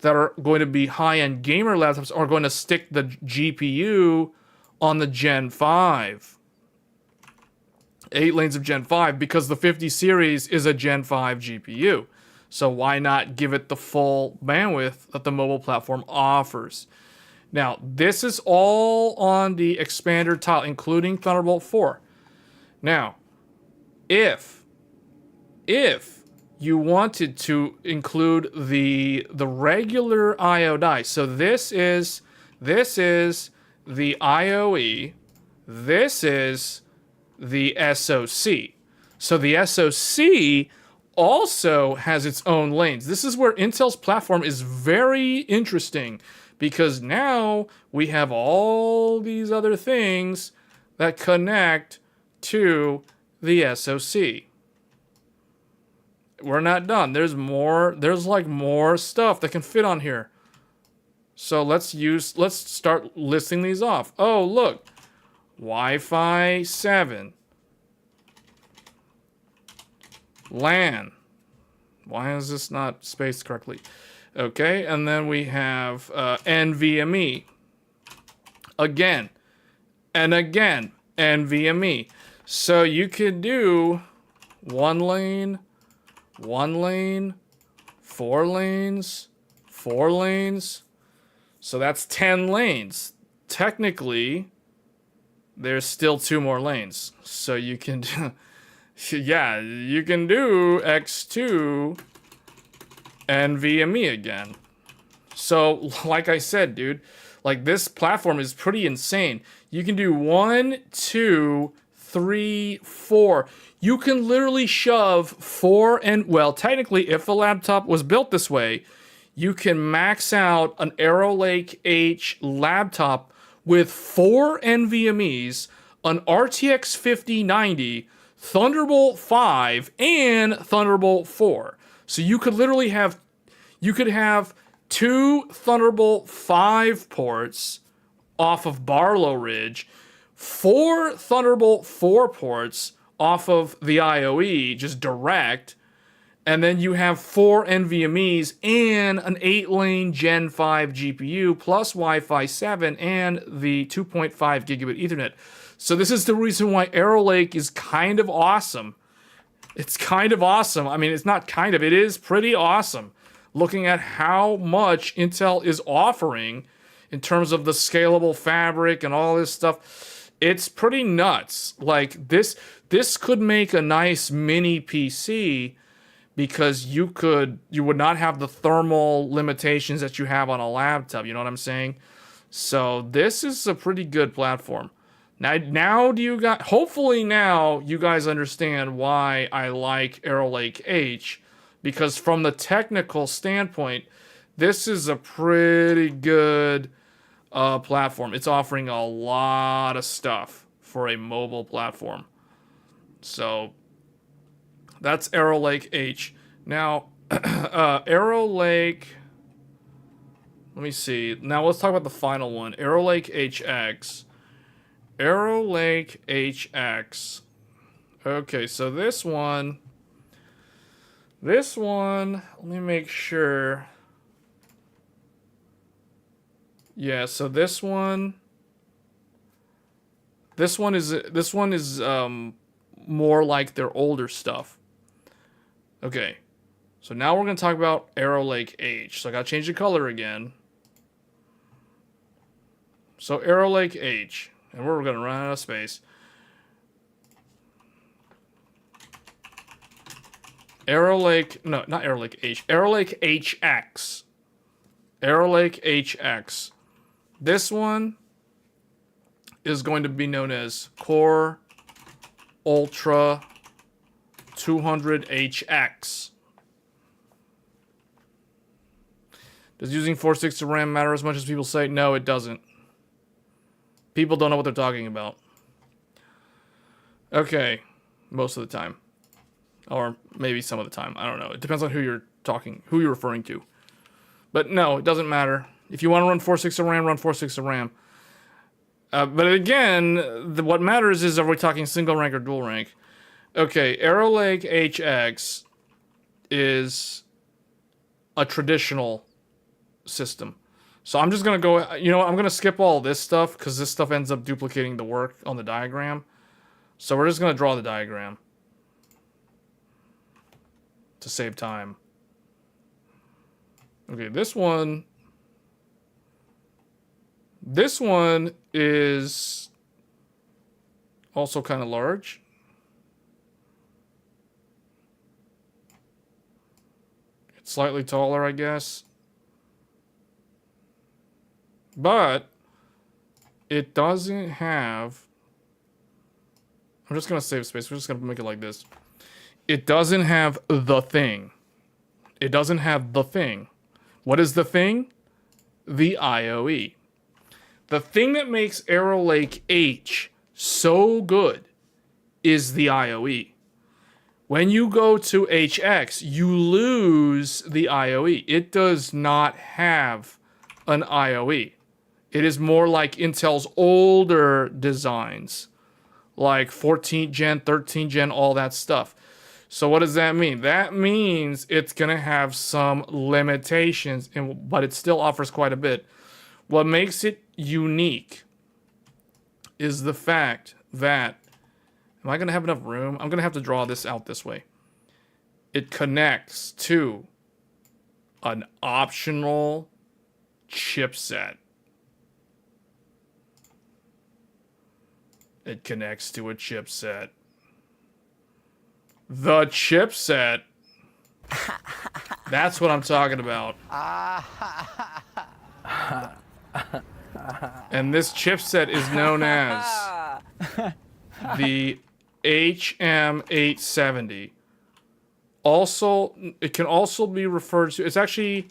that are going to be high-end gamer laptops are going to stick the GPU on the Gen 5. 8 lanes of Gen 5, because the 50 series is a Gen 5 GPU. So why not give it the full bandwidth that the mobile platform offers? Now, this is all on the expander tile, including Thunderbolt 4. Now, if you wanted to include the regular I/O die, so this is the IOE, this is the SoC. So the SoC also has its own lanes. This is where Intel's platform is very interesting, because now we have all these other things that connect to the SoC. We're not done. There's more. There's like more stuff that can fit on here. So let's start listing these off. Oh, look. Wi-Fi 7. LAN. Why is this not spaced correctly? Okay, and then we have NVMe. Again. And again. NVMe. So you could do 1 lane, 1 lane, 4 lanes, 4 lanes. So that's 10 lanes. Technically, there's still 2 more lanes. So you can do, yeah, you can do X2 NVMe again. So, like I said, dude, like this platform is pretty insane. You can do 1, 2, 3, 4. You can literally shove 4 and, well, technically, if the laptop was built this way, you can max out an Arrow Lake H laptop with 4 NVMEs, an RTX 5090, Thunderbolt 5, and Thunderbolt 4. So you could literally have, 2 Thunderbolt 5 ports off of Barlow Ridge, 4 Thunderbolt 4 ports off of the IOE, just direct, and then you have 4 NVMEs and an 8-lane Gen 5 GPU plus Wi-Fi 7 and the 2.5 gigabit Ethernet. So this is the reason why Arrow Lake is kind of awesome. It's kind of awesome. I mean, it's not kind of, it is pretty awesome. Looking at how much Intel is offering in terms of the scalable fabric and all this stuff, it's pretty nuts. Like this could make a nice mini PC because you would not have the thermal limitations that you have on a laptop. You know what I'm saying? So this is a pretty good platform. Now do you guys, hopefully now you guys understand why I like Arrow Lake H, because from the technical standpoint, this is a pretty good platform. It's offering a lot of stuff for a mobile platform. So that's Arrow Lake H. Now, Arrow Lake, let me see. Now let's talk about the final one. Arrow Lake HX. Arrow Lake HX. Okay, so this one, let me make sure. Yeah, so this one is more like their older stuff. Okay, so now we're gonna talk about Arrow Lake H. So I gotta change the color again. So Arrow Lake H, and we're gonna run out of space. Arrow Lake, no, not Arrow Lake H. Arrow Lake HX. Arrow Lake HX. This one is going to be known as Core Ultra 200HX. Does using 4/6 RAM matter as much as people say? No, it doesn't. People don't know what they're talking about. Okay, most of the time. Or maybe some of the time. I don't know. It depends on who you're referring to. But no, it doesn't matter. If you want to run 4/6 of RAM, run 4/6 of RAM. But again, what matters is, are we talking single rank or dual rank? Okay, Arrow Lake HX is a traditional system. So I'm just going to go, you know, I'm going to skip all this stuff because this stuff ends up duplicating the work on the diagram. So we're just going to draw the diagram to save time. Okay, this one is also kind of large. It's slightly taller, I guess. But it doesn't have, I'm just going to save space. We're just going to make it like this. It doesn't have the thing. It doesn't have the thing. What is the thing? The IOE. The thing that makes Arrow Lake H so good is the IOE. When you go to HX, you lose the IOE. It does not have an IOE. It is more like Intel's older designs, like 14th gen, 13th gen, all that stuff. So what does that mean? That means it's going to have some limitations, but it still offers quite a bit. What makes it unique is the fact that, am I going to have enough room? I'm going to have to draw this out this way. It connects to an optional chipset. It connects to a chipset. The chipset. That's what I'm talking about. And this chipset is known as the HM870. Also, it can also be referred to, it's actually,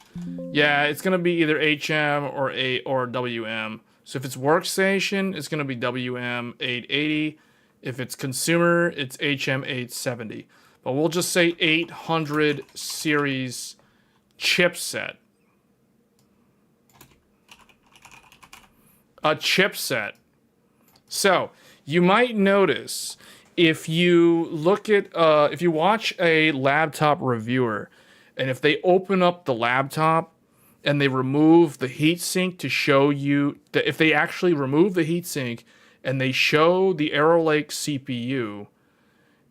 yeah, it's going to be either HM or WM. So if it's workstation, it's going to be WM880. If it's consumer, it's HM870. But we'll just say 800 series chipset. a chipset. So you might notice if you look at, if you watch a laptop reviewer, and if they open up the laptop and they remove the heatsink to show you that if they actually remove the heatsink and they show the Arrow Lake CPU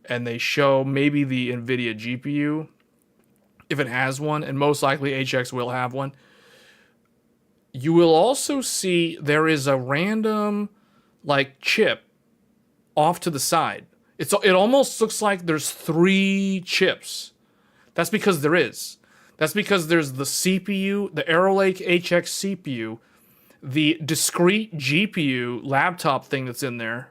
and they show maybe the NVIDIA GPU, if it has one, and most likely HX will have one, you will also see there is a random like chip off to the side. It almost looks like there's 3 chips. That's because there is. That's because there's the CPU, the Arrow Lake HX CPU, the discrete GPU laptop thing that's in there,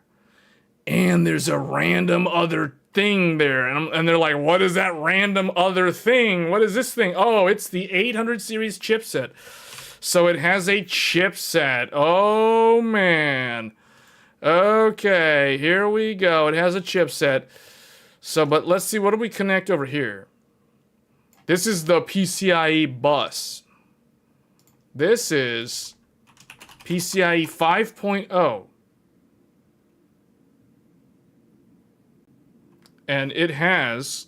and there's a random other thing there. And they're like, what is that random other thing? What is this thing? Oh, it's the 800 series chipset. So it has a chipset. Oh, man. Okay, here we go. It has a chipset. So, but let's see, what do we connect over here? This is the PCIe bus. This is PCIe 5.0. And it has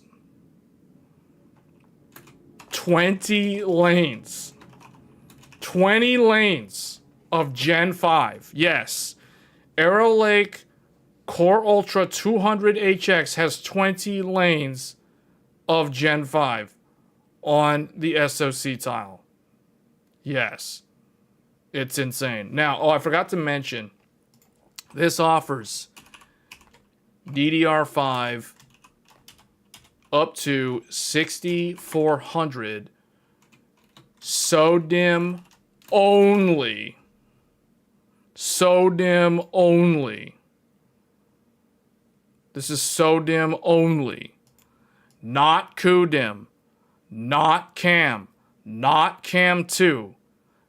20 lanes. 20 lanes of Gen 5. Yes. Arrow Lake Core Ultra 200HX has 20 lanes of Gen 5 on the SoC tile. Yes. It's insane. Now, oh, I forgot to mention, this offers DDR5 up to 6400 SODIMM only. SODIMM only. This is SODIMM only. Not CUDIMM. Not CAM. Not CAM2.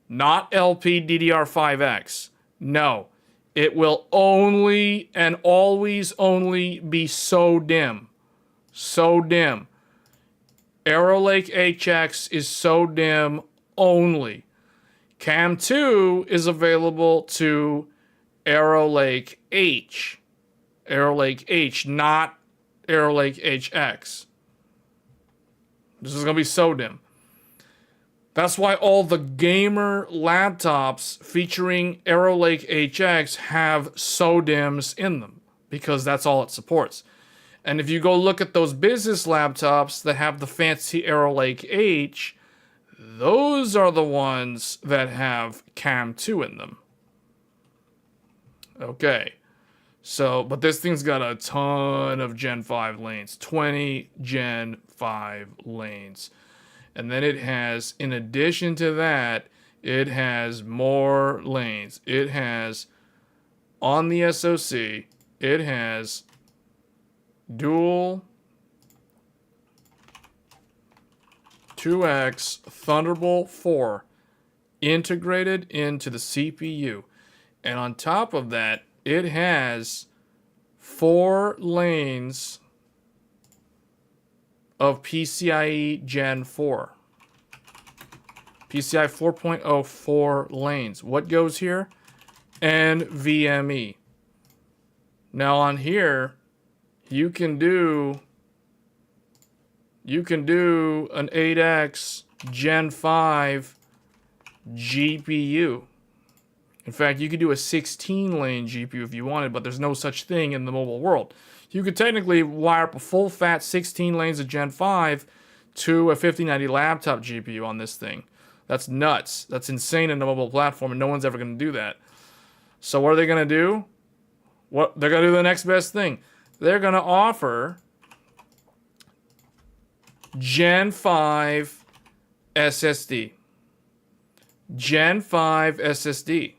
Not LPDDR5X. No. It will only and always only be SODIMM. SODIMM. Arrow Lake HX is SODIMM only. CAM2 is available to Arrow Lake H. Arrow Lake H, not Arrow Lake HX. This is going to be SODIMM. That's why all the gamer laptops featuring Arrow Lake HX have SODIMMs in them, because that's all it supports. And if you go look at those business laptops that have the fancy Arrow Lake H, those are the ones that have CAM2 in them. Okay. So, but this thing's got a ton of Gen 5 lanes. 20 Gen 5 lanes. And then it has, in addition to that, it has more lanes. It has, on the SoC, it has dual 2X Thunderbolt 4 integrated into the CPU. And on top of that, it has 4 lanes of PCIe Gen 4. PCIe 4.0 4 lanes. What goes here? NVMe. Now on here, you can do an 8X Gen 5 GPU. In fact, you could do a 16-lane GPU if you wanted, but there's no such thing in the mobile world. You could technically wire up a full fat 16 lanes of Gen 5 to a 5090 laptop GPU on this thing. That's nuts. That's insane in a mobile platform, and no one's ever going to do that. So what are they going to do? They're going to do the next best thing. They're going to offer Gen 5 SSD. Gen 5 SSD.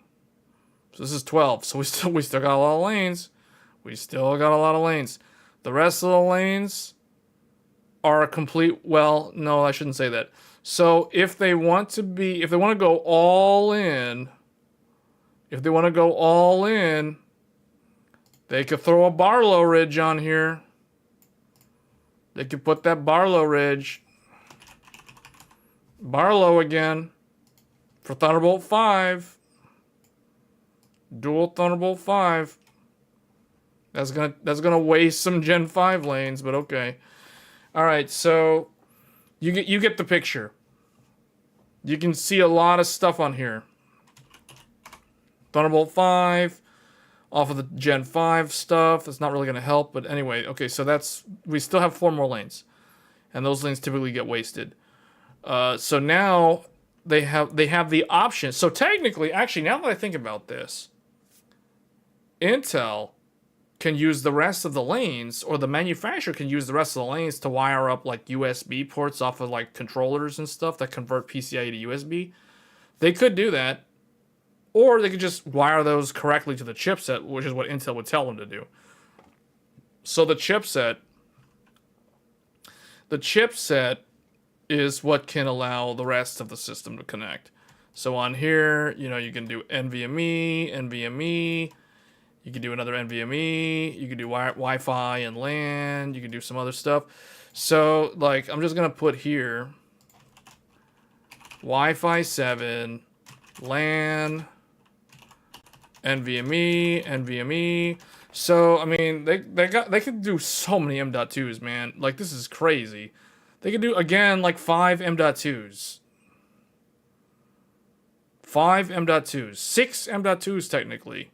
So this is 12. So we still got a lot of lanes. We still got a lot of lanes. The rest of the lanes are complete. Well, no, I shouldn't say that. So if they want to go all in, they could throw a Barlow Ridge on here. They could put that Barlow Ridge. Barlow again for Thunderbolt 5. Dual Thunderbolt 5. That's gonna waste some Gen 5 lanes, but okay. All right, so you get the picture. You can see a lot of stuff on here. Thunderbolt 5 off of the Gen 5 stuff. That's not really gonna help, but anyway, okay. So we still have 4 more lanes, and those lanes typically get wasted. So now they have the option. So technically, actually, now that I think about this, Intel can use the rest of the lanes, or the manufacturer can use the rest of the lanes to wire up like USB ports off of like controllers and stuff that convert PCIe to USB. They could do that, or they could just wire those correctly to the chipset, which is what Intel would tell them to do. So the chipset is what can allow the rest of the system to connect. So on here, you can do NVMe. You can do another NVMe. You can do Wi-Fi and LAN. You can do some other stuff. So, like, I'm just going to put here Wi-Fi 7, LAN, NVMe. So, I mean, they could do so many M.2s, man. Like, this is crazy. They could do, again, like 5 M.2s. 5 M.2s. 6 M.2s, technically.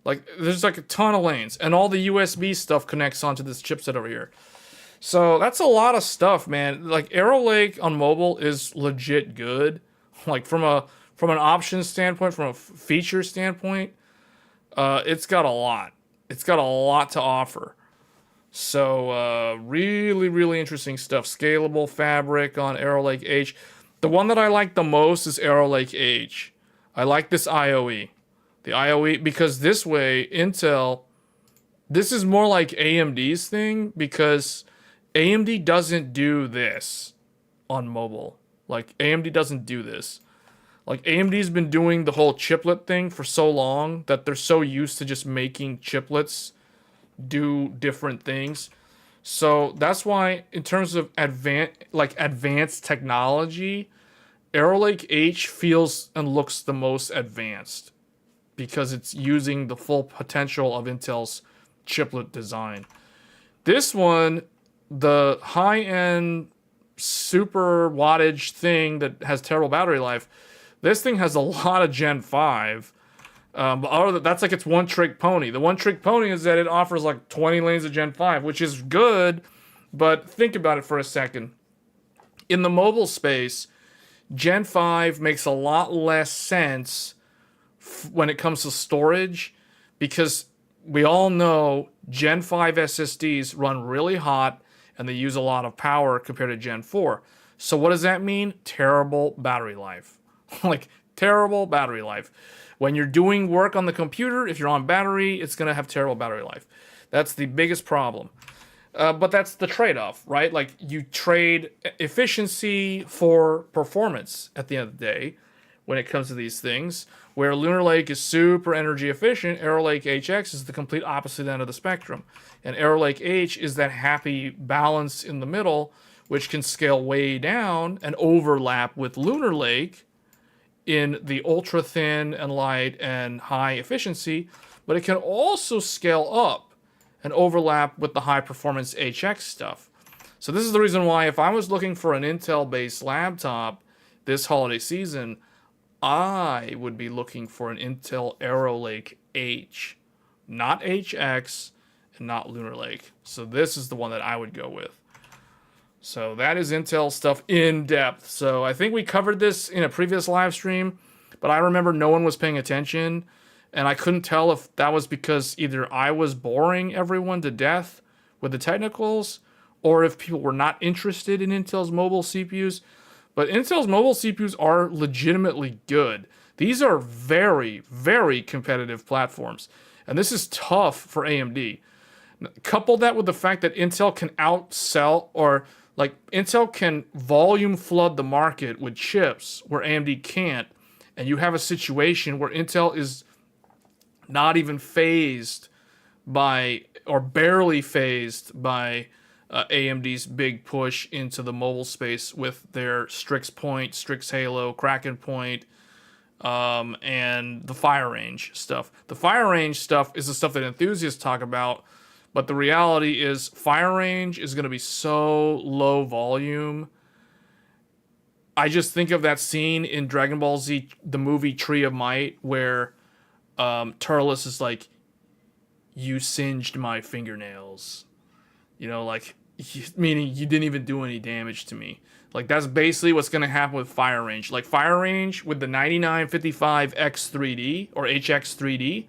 Like, there's like a ton of lanes, and all the USB stuff connects onto this chipset over here. So that's a lot of stuff, man. Like, Arrow Lake on mobile is legit good. Like, from an options standpoint, from a feature standpoint, it's got a lot. It's got a lot to offer. So, really, really interesting stuff. Scalable fabric on Arrow Lake H. The one that I like the most is Arrow Lake H. I like this IOE. The IOE, because this way, Intel, this is more like AMD's thing, because AMD doesn't do this on mobile. Like, AMD doesn't do this. Like, AMD's been doing the whole chiplet thing for so long that they're so used to just making chiplets do different things. So that's why, in terms of advanced technology, Arrow Lake H feels and looks the most advanced, because it's using the full potential of Intel's chiplet design. This one, the high-end super wattage thing that has terrible battery life, this thing has a lot of Gen 5. But that's like its one-trick pony. The one-trick pony is that it offers like 20 lanes of Gen 5, which is good, but think about it for a second. In the mobile space, Gen 5 makes a lot less sense when it comes to storage, because we all know Gen 5 SSDs run really hot and they use a lot of power compared to Gen 4. So what does that mean? Terrible battery life. Like, terrible battery life. When you're doing work on the computer, if you're on battery, it's going to have terrible battery life. That's the biggest problem. But that's the trade-off, right? Like, you trade efficiency for performance at the end of the day when it comes to these things. Where Lunar Lake is super energy efficient, Arrow Lake HX is the complete opposite end of the spectrum. And Arrow Lake H is that happy balance in the middle, which can scale way down and overlap with Lunar Lake in the ultra thin and light and high efficiency, but it can also scale up and overlap with the high performance HX stuff. So this is the reason why, if I was looking for an Intel based laptop this holiday season, I would be looking for an Intel Arrow Lake H, not HX and not Lunar Lake. So this is the one that I would go with. So that is Intel stuff in depth. So I think we covered this in a previous live stream, but I remember no one was paying attention, and I couldn't tell if that was because either I was boring everyone to death with the technicals, or if people were not interested in Intel's mobile CPUs. But Intel's mobile CPUs are legitimately good. These are very, very competitive platforms. And this is tough for AMD. Couple that with the fact that Intel can outsell, or like Intel can volume flood the market with chips where AMD can't. And you have a situation where Intel is not even phased by, or barely phased by, AMD's big push into the mobile space with their Strix Point, Strix Halo, Kraken Point, and the fire range stuff. The fire range stuff is the stuff that enthusiasts talk about, but the reality is fire range is going to be so low volume. I just think of that scene in Dragon Ball Z, the movie Tree of Might, where Turles is like, "You singed my fingernails," like, meaning you didn't even do any damage to me. Like, that's basically what's going to happen with fire range. Like, fire range with the 9955X3D or HX3D,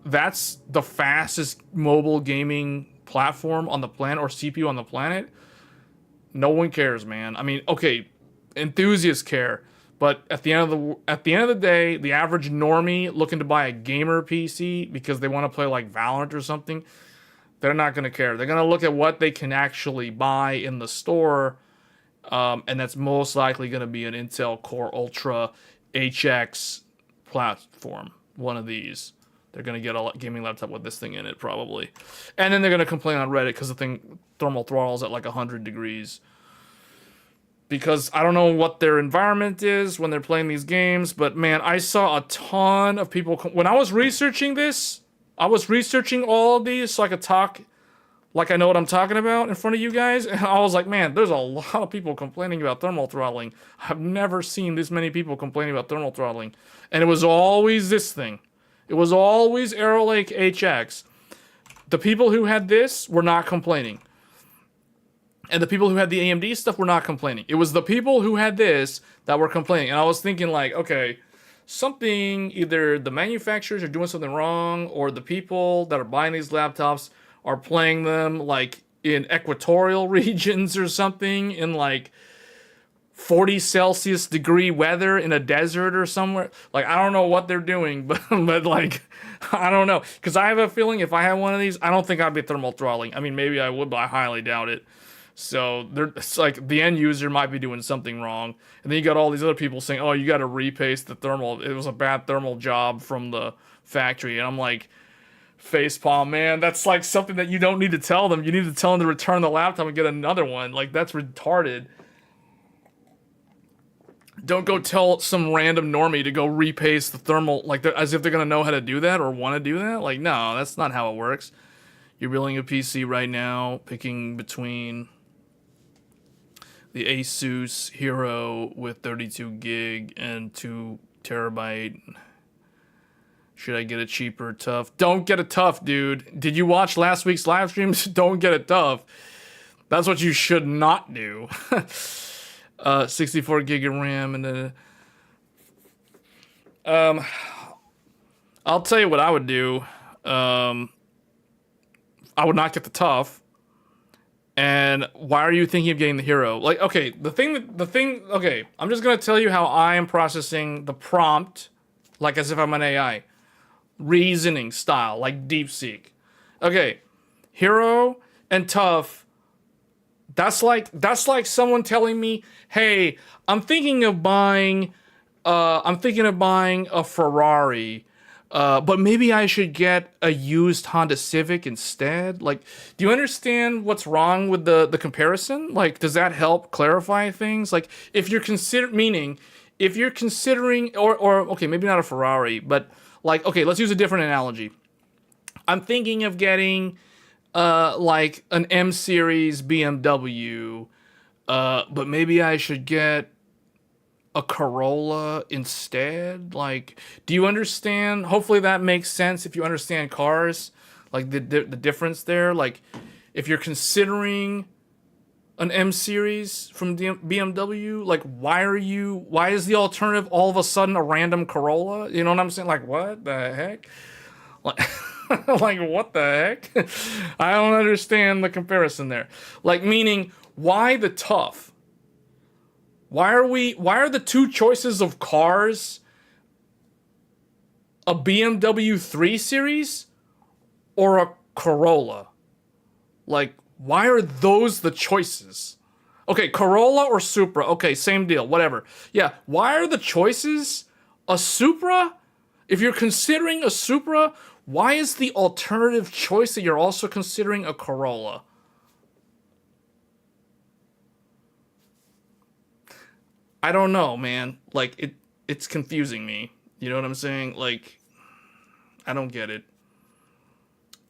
that's the fastest mobile gaming platform on the planet, or CPU on the planet. No one cares, man. I mean, okay, enthusiasts care, but at the end of the day, the average normie looking to buy a gamer PC because they want to play like Valorant or something, they're not going to care. They're going to look at what they can actually buy in the store. And that's most likely going to be an Intel Core Ultra HX platform. One of these. They're going to get a gaming laptop with this thing in it, probably. And then they're going to complain on Reddit because the thing thermal throttles at like 100 degrees. Because I don't know what their environment is when they're playing these games, but man, I saw a ton of people. When I was researching this, I was researching all of these so I could talk like I know what I'm talking about in front of you guys. And I was like, man, there's a lot of people complaining about thermal throttling. I've never seen this many people complaining about thermal throttling. And it was always this thing. It was always Arrow Lake HX. The people who had this were not complaining. And the people who had the AMD stuff were not complaining. It was the people who had this that were complaining. And I was thinking like, okay, something, either the manufacturers are doing something wrong, or the people that are buying these laptops are playing them like in equatorial regions or something, in like 40 Celsius degree weather in a desert or somewhere. Like, I don't know what they're doing, but like, I don't know. Because I have a feeling if I had one of these, I don't think I'd be thermal throttling. I mean, maybe I would, but I highly doubt it. So it's like the end user might be doing something wrong. And then you got all these other people saying, oh, you got to repaste the thermal. It was a bad thermal job from the factory. And I'm like, facepalm, man, that's like something that you don't need to tell them. You need to tell them to return the laptop and get another one. Like, that's retarded. Don't go tell some random normie to go repaste the thermal, like, as if they're gonna know how to do that or want to do that. Like, no, that's not how it works. You're building a PC right now, picking between the Asus Hero with 32 gig and 2 terabyte. Should I get a cheaper tough? Don't get a tough, dude. Did you watch last week's live streams? Don't get a tough. That's what you should not do. 64 gig of RAM, and then I'll tell you what I would do. I would not get the tough. And why are you thinking of getting the Hero? Like, okay, okay, I'm just gonna tell you how I am processing the prompt, like as if I'm an AI. Reasoning style, like DeepSeek. Okay, Hero and tough. That's like someone telling me, "Hey, I'm thinking of buying a Ferrari, but maybe I should get a used Honda Civic instead." Like, do you understand what's wrong with the comparison? Like, does that help clarify things? Like, if you're considering, or okay, maybe not a Ferrari, but like, okay, let's use a different analogy. I'm thinking of getting like an M series BMW, but maybe I should get a Corolla instead. Like, do you understand? Hopefully that makes sense if you understand cars, like the difference there. Like, if you're considering an M series from BMW, like, why is the alternative all of a sudden a random Corolla? You know what I'm saying? Like, what the heck? Like, like, what the heck? I don't understand the comparison there. Like, meaning, why the tough? Why are the two choices of cars a BMW 3 Series or a Corolla? Like, why are those the choices? Okay, Corolla or Supra. Okay, same deal, whatever. Yeah, why are the choices a Supra? If you're considering a Supra, why is the alternative choice that you're also considering a Corolla? I don't know, man. Like, it's confusing me. You know what I'm saying? Like, I don't get it.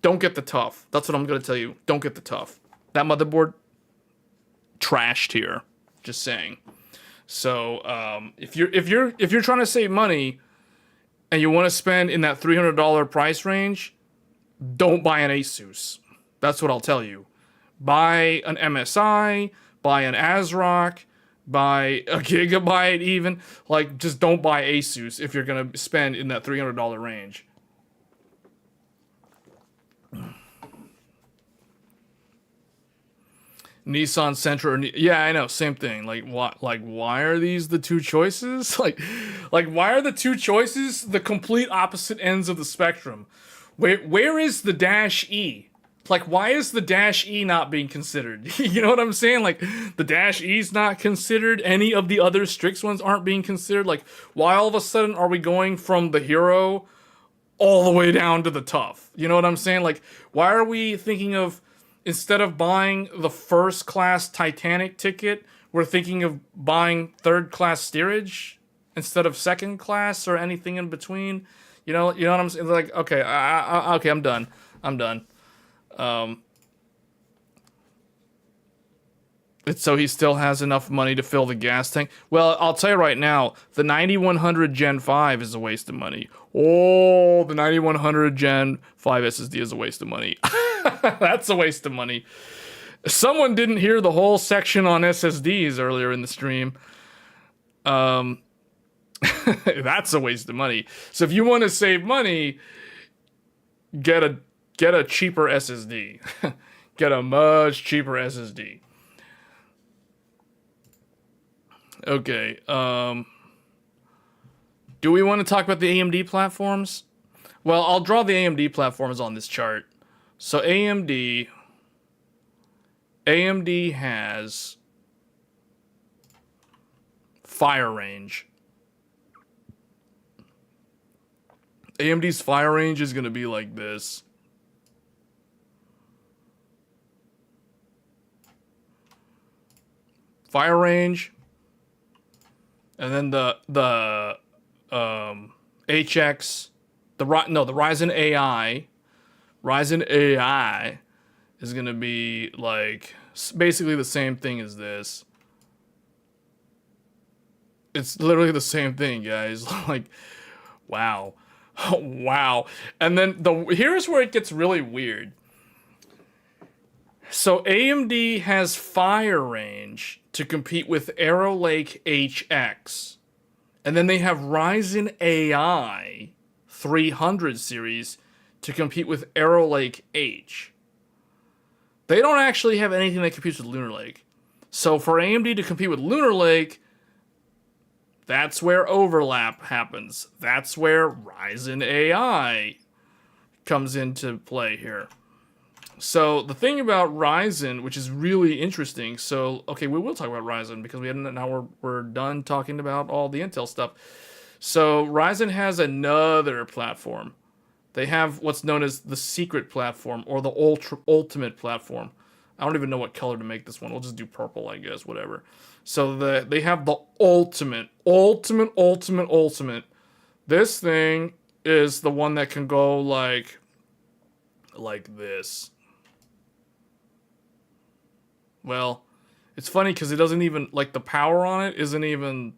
Don't get the tough. That's what I'm gonna tell you. Don't get the tough. That motherboard, trashed here. Just saying. So if you're trying to save money and you want to spend in that $300 price range, don't buy an Asus. That's what I'll tell you. Buy an MSI, buy an ASRock, buy a Gigabyte even. Like, just don't buy Asus if you're gonna spend in that $300 range. Nissan Sentra, or yeah, I know, same thing. Like, why are these the two choices? Like, why are the two choices the complete opposite ends of the spectrum? Where is the Dash E? Like, why is the Dash E not being considered? You know what I'm saying? Like, the Dash E's not considered. Any of the other Strix ones aren't being considered. Like, why all of a sudden are we going from the hero all the way down to the tough? You know what I'm saying? Like, why are we thinking of, instead of buying the first class Titanic ticket, we're thinking of buying third class steerage instead of second class or anything in between? You know what I'm saying? Like, okay, okay, I'm done. It's so he still has enough money to fill the gas tank. Well, I'll tell you right now, the 9100 Gen 5 is a waste of money. Oh, the 9100 Gen 5 SSD is a waste of money. That's a waste of money. Someone didn't hear the whole section on SSDs earlier in the stream. That's a waste of money. So if you want to save money, get a cheaper SSD. Get a much cheaper SSD. Okay. Do we want to talk about the AMD platforms? Well, I'll draw the AMD platforms on this chart. So AMD has fire range. AMD's fire range is going to be like this. Fire range. And then the HX, the Ryzen AI. Ryzen AI is going to be like basically the same thing as this. It's literally the same thing, guys. Like, wow. Wow. And then here's where it gets really weird. So AMD has fire range to compete with Arrow Lake HX. And then they have Ryzen AI 300 series to compete with Arrow Lake H. They don't actually have anything that competes with Lunar Lake. So for AMD to compete with Lunar Lake, that's where overlap happens. That's where Ryzen AI comes into play here. So the thing about Ryzen, which is really interesting, so okay, we will talk about Ryzen because we're done talking about all the Intel stuff. So Ryzen has another platform. They have what's known as the secret platform or the ultimate platform. I don't even know what color to make this one. We'll just do purple, I guess, whatever. So they have the ultimate. This thing is the one that can go like this. Well, it's funny because it doesn't even, like, the power on it isn't even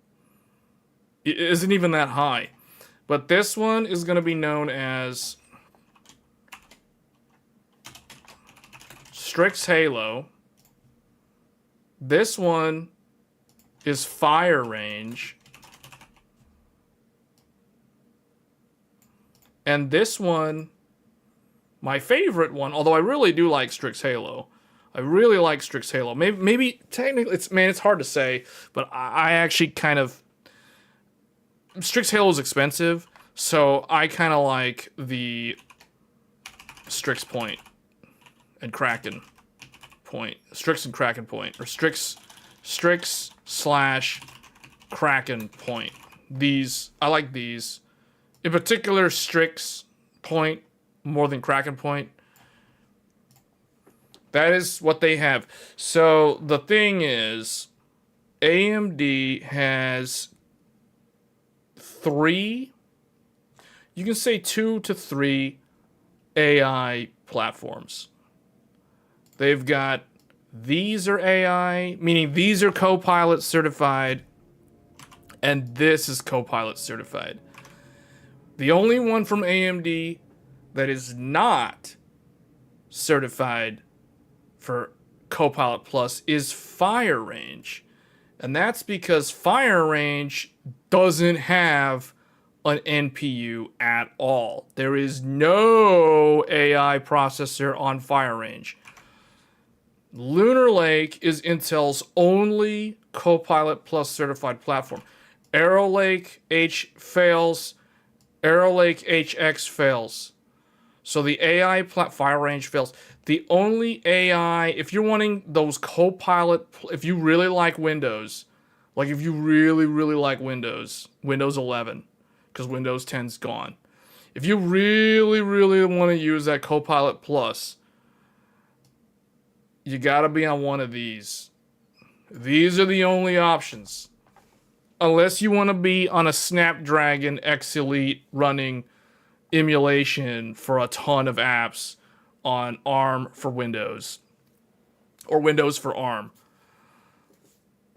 that high. But this one is going to be known as Strix Halo. This one is Fire Range. And this one, my favorite one, although I really do like Strix Halo. I really like Strix Halo. Maybe technically, it's hard to say, but I actually kind of... Strix Halo is expensive, so I kind of like the Strix Point and Kraken Point. Strix and Kraken Point. Or Strix / Kraken Point. These, I like these. In particular, Strix Point more than Kraken Point. That is what they have. So the thing is, AMD has three, you can say 2 to 3 AI platforms. They've got, these are AI, meaning these are Copilot certified, and this is Copilot certified. The only one from AMD that is not certified for Copilot Plus is Fire Range. And that's because Fire Range doesn't have an NPU at all. There is no AI processor on Fire Range. Lunar Lake is Intel's only Copilot Plus certified platform. Arrow Lake H fails. Arrow Lake HX fails. So the AI Fire Range fails. The only AI, if you're wanting those Copilot, if you really like Windows, like if you really, really like Windows 11, because Windows 10's gone. If you really, really want to use that Copilot Plus, you gotta be on one of these. These are the only options. Unless you want to be on a Snapdragon X Elite running emulation for a ton of apps on ARM for Windows. Or Windows for ARM.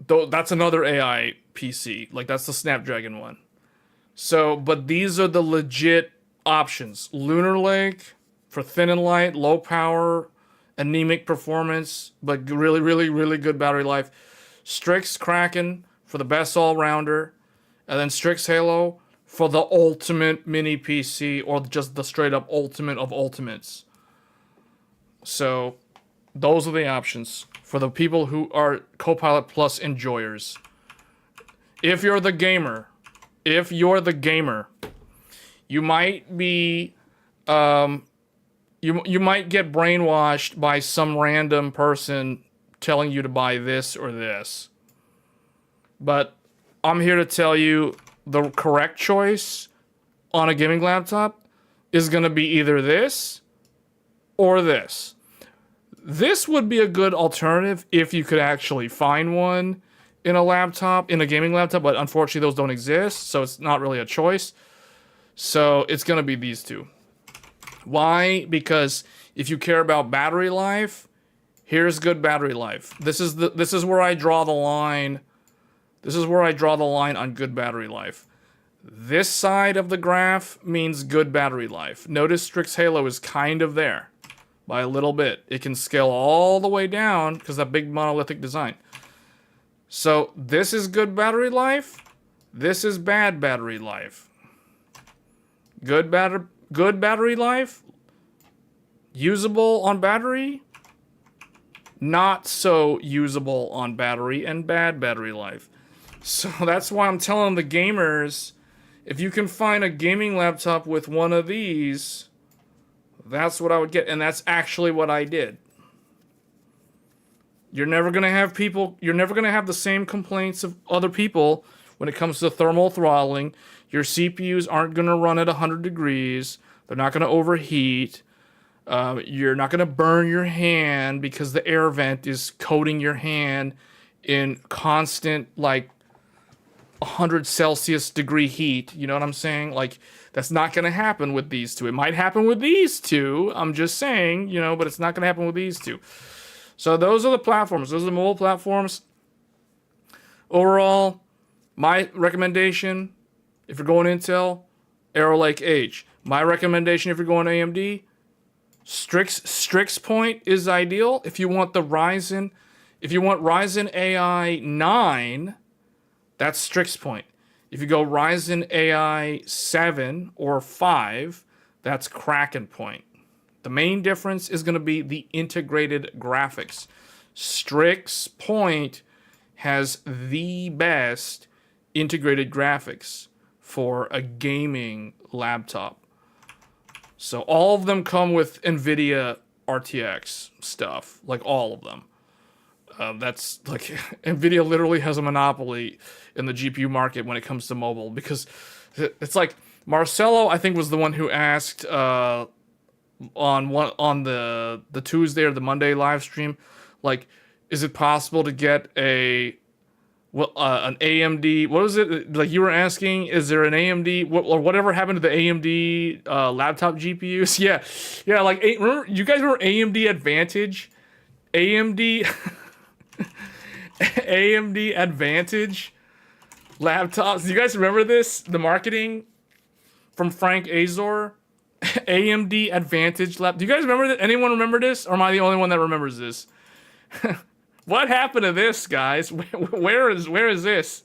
Though that's another AI PC. Like that's the Snapdragon one. So, but these are the legit options. Lunar Lake for thin and light, low power, anemic performance, but really, really, really good battery life. Strix Kraken for the best all-rounder. And then Strix Halo for the ultimate mini PC, or just the straight up ultimate of ultimates. So those are the options for the people who are Copilot Plus enjoyers. If you're the gamer, you might be you might get brainwashed by some random person telling you to buy this or this. But I'm here to tell you the correct choice on a gaming laptop is going to be either this or this. This would be a good alternative if you could actually find one in a laptop, in a gaming laptop, but unfortunately those don't exist, so it's not really a choice. So it's going to be these two. Why? Because if you care about battery life, here's good battery life. This is where I draw the line. This is where I draw the line on good battery life. This side of the graph means good battery life. Notice Strix Halo is kind of there by a little bit. It can scale all the way down because that big monolithic design. So this is good battery life. This is bad battery life. Good battery life. Usable on battery. Not so usable on battery, and bad battery life. So that's why I'm telling the gamers, if you can find a gaming laptop with one of these, that's what I would get. And that's actually what I did. You're never going to have the same complaints of other people when it comes to thermal throttling. Your CPUs aren't going to run at 100 degrees. They're not going to overheat. You're not going to burn your hand because the air vent is coating your hand in constant, like, 100 Celsius degree heat. You know what I'm saying? Like, that's not going to happen with these two. It might happen with these two. I'm just saying, you know, but it's not going to happen with these two. So those are the platforms. Those are the mobile platforms. Overall, my recommendation, if you're going Intel, Arrow Lake H. My recommendation if you're going AMD, Strix Point is ideal. If you want the Ryzen, if you want Ryzen AI 9, that's Strix Point. If you go Ryzen AI 7 or 5, that's Kraken Point. The main difference is going to be the integrated graphics. Strix Point has the best integrated graphics for a gaming laptop. So all of them come with NVIDIA RTX stuff, like all of them. That's like NVIDIA literally has a monopoly in the GPU market when it comes to mobile, because it's like Marcelo, I think, was the one who asked on the Tuesday or the Monday live stream, like, is it possible to get a Well, an AMD. What was it? Like you were asking, is there an AMD? Or whatever happened to the AMD laptop GPUs? Yeah, yeah. Like, remember, you guys remember AMD Advantage? AMD AMD Advantage laptops. Do you guys remember this? The marketing from Frank Azor. AMD Advantage lap. Do you guys remember that? Anyone remember this? Or am I the only one that remembers this? What happened to this, guys? Where is this?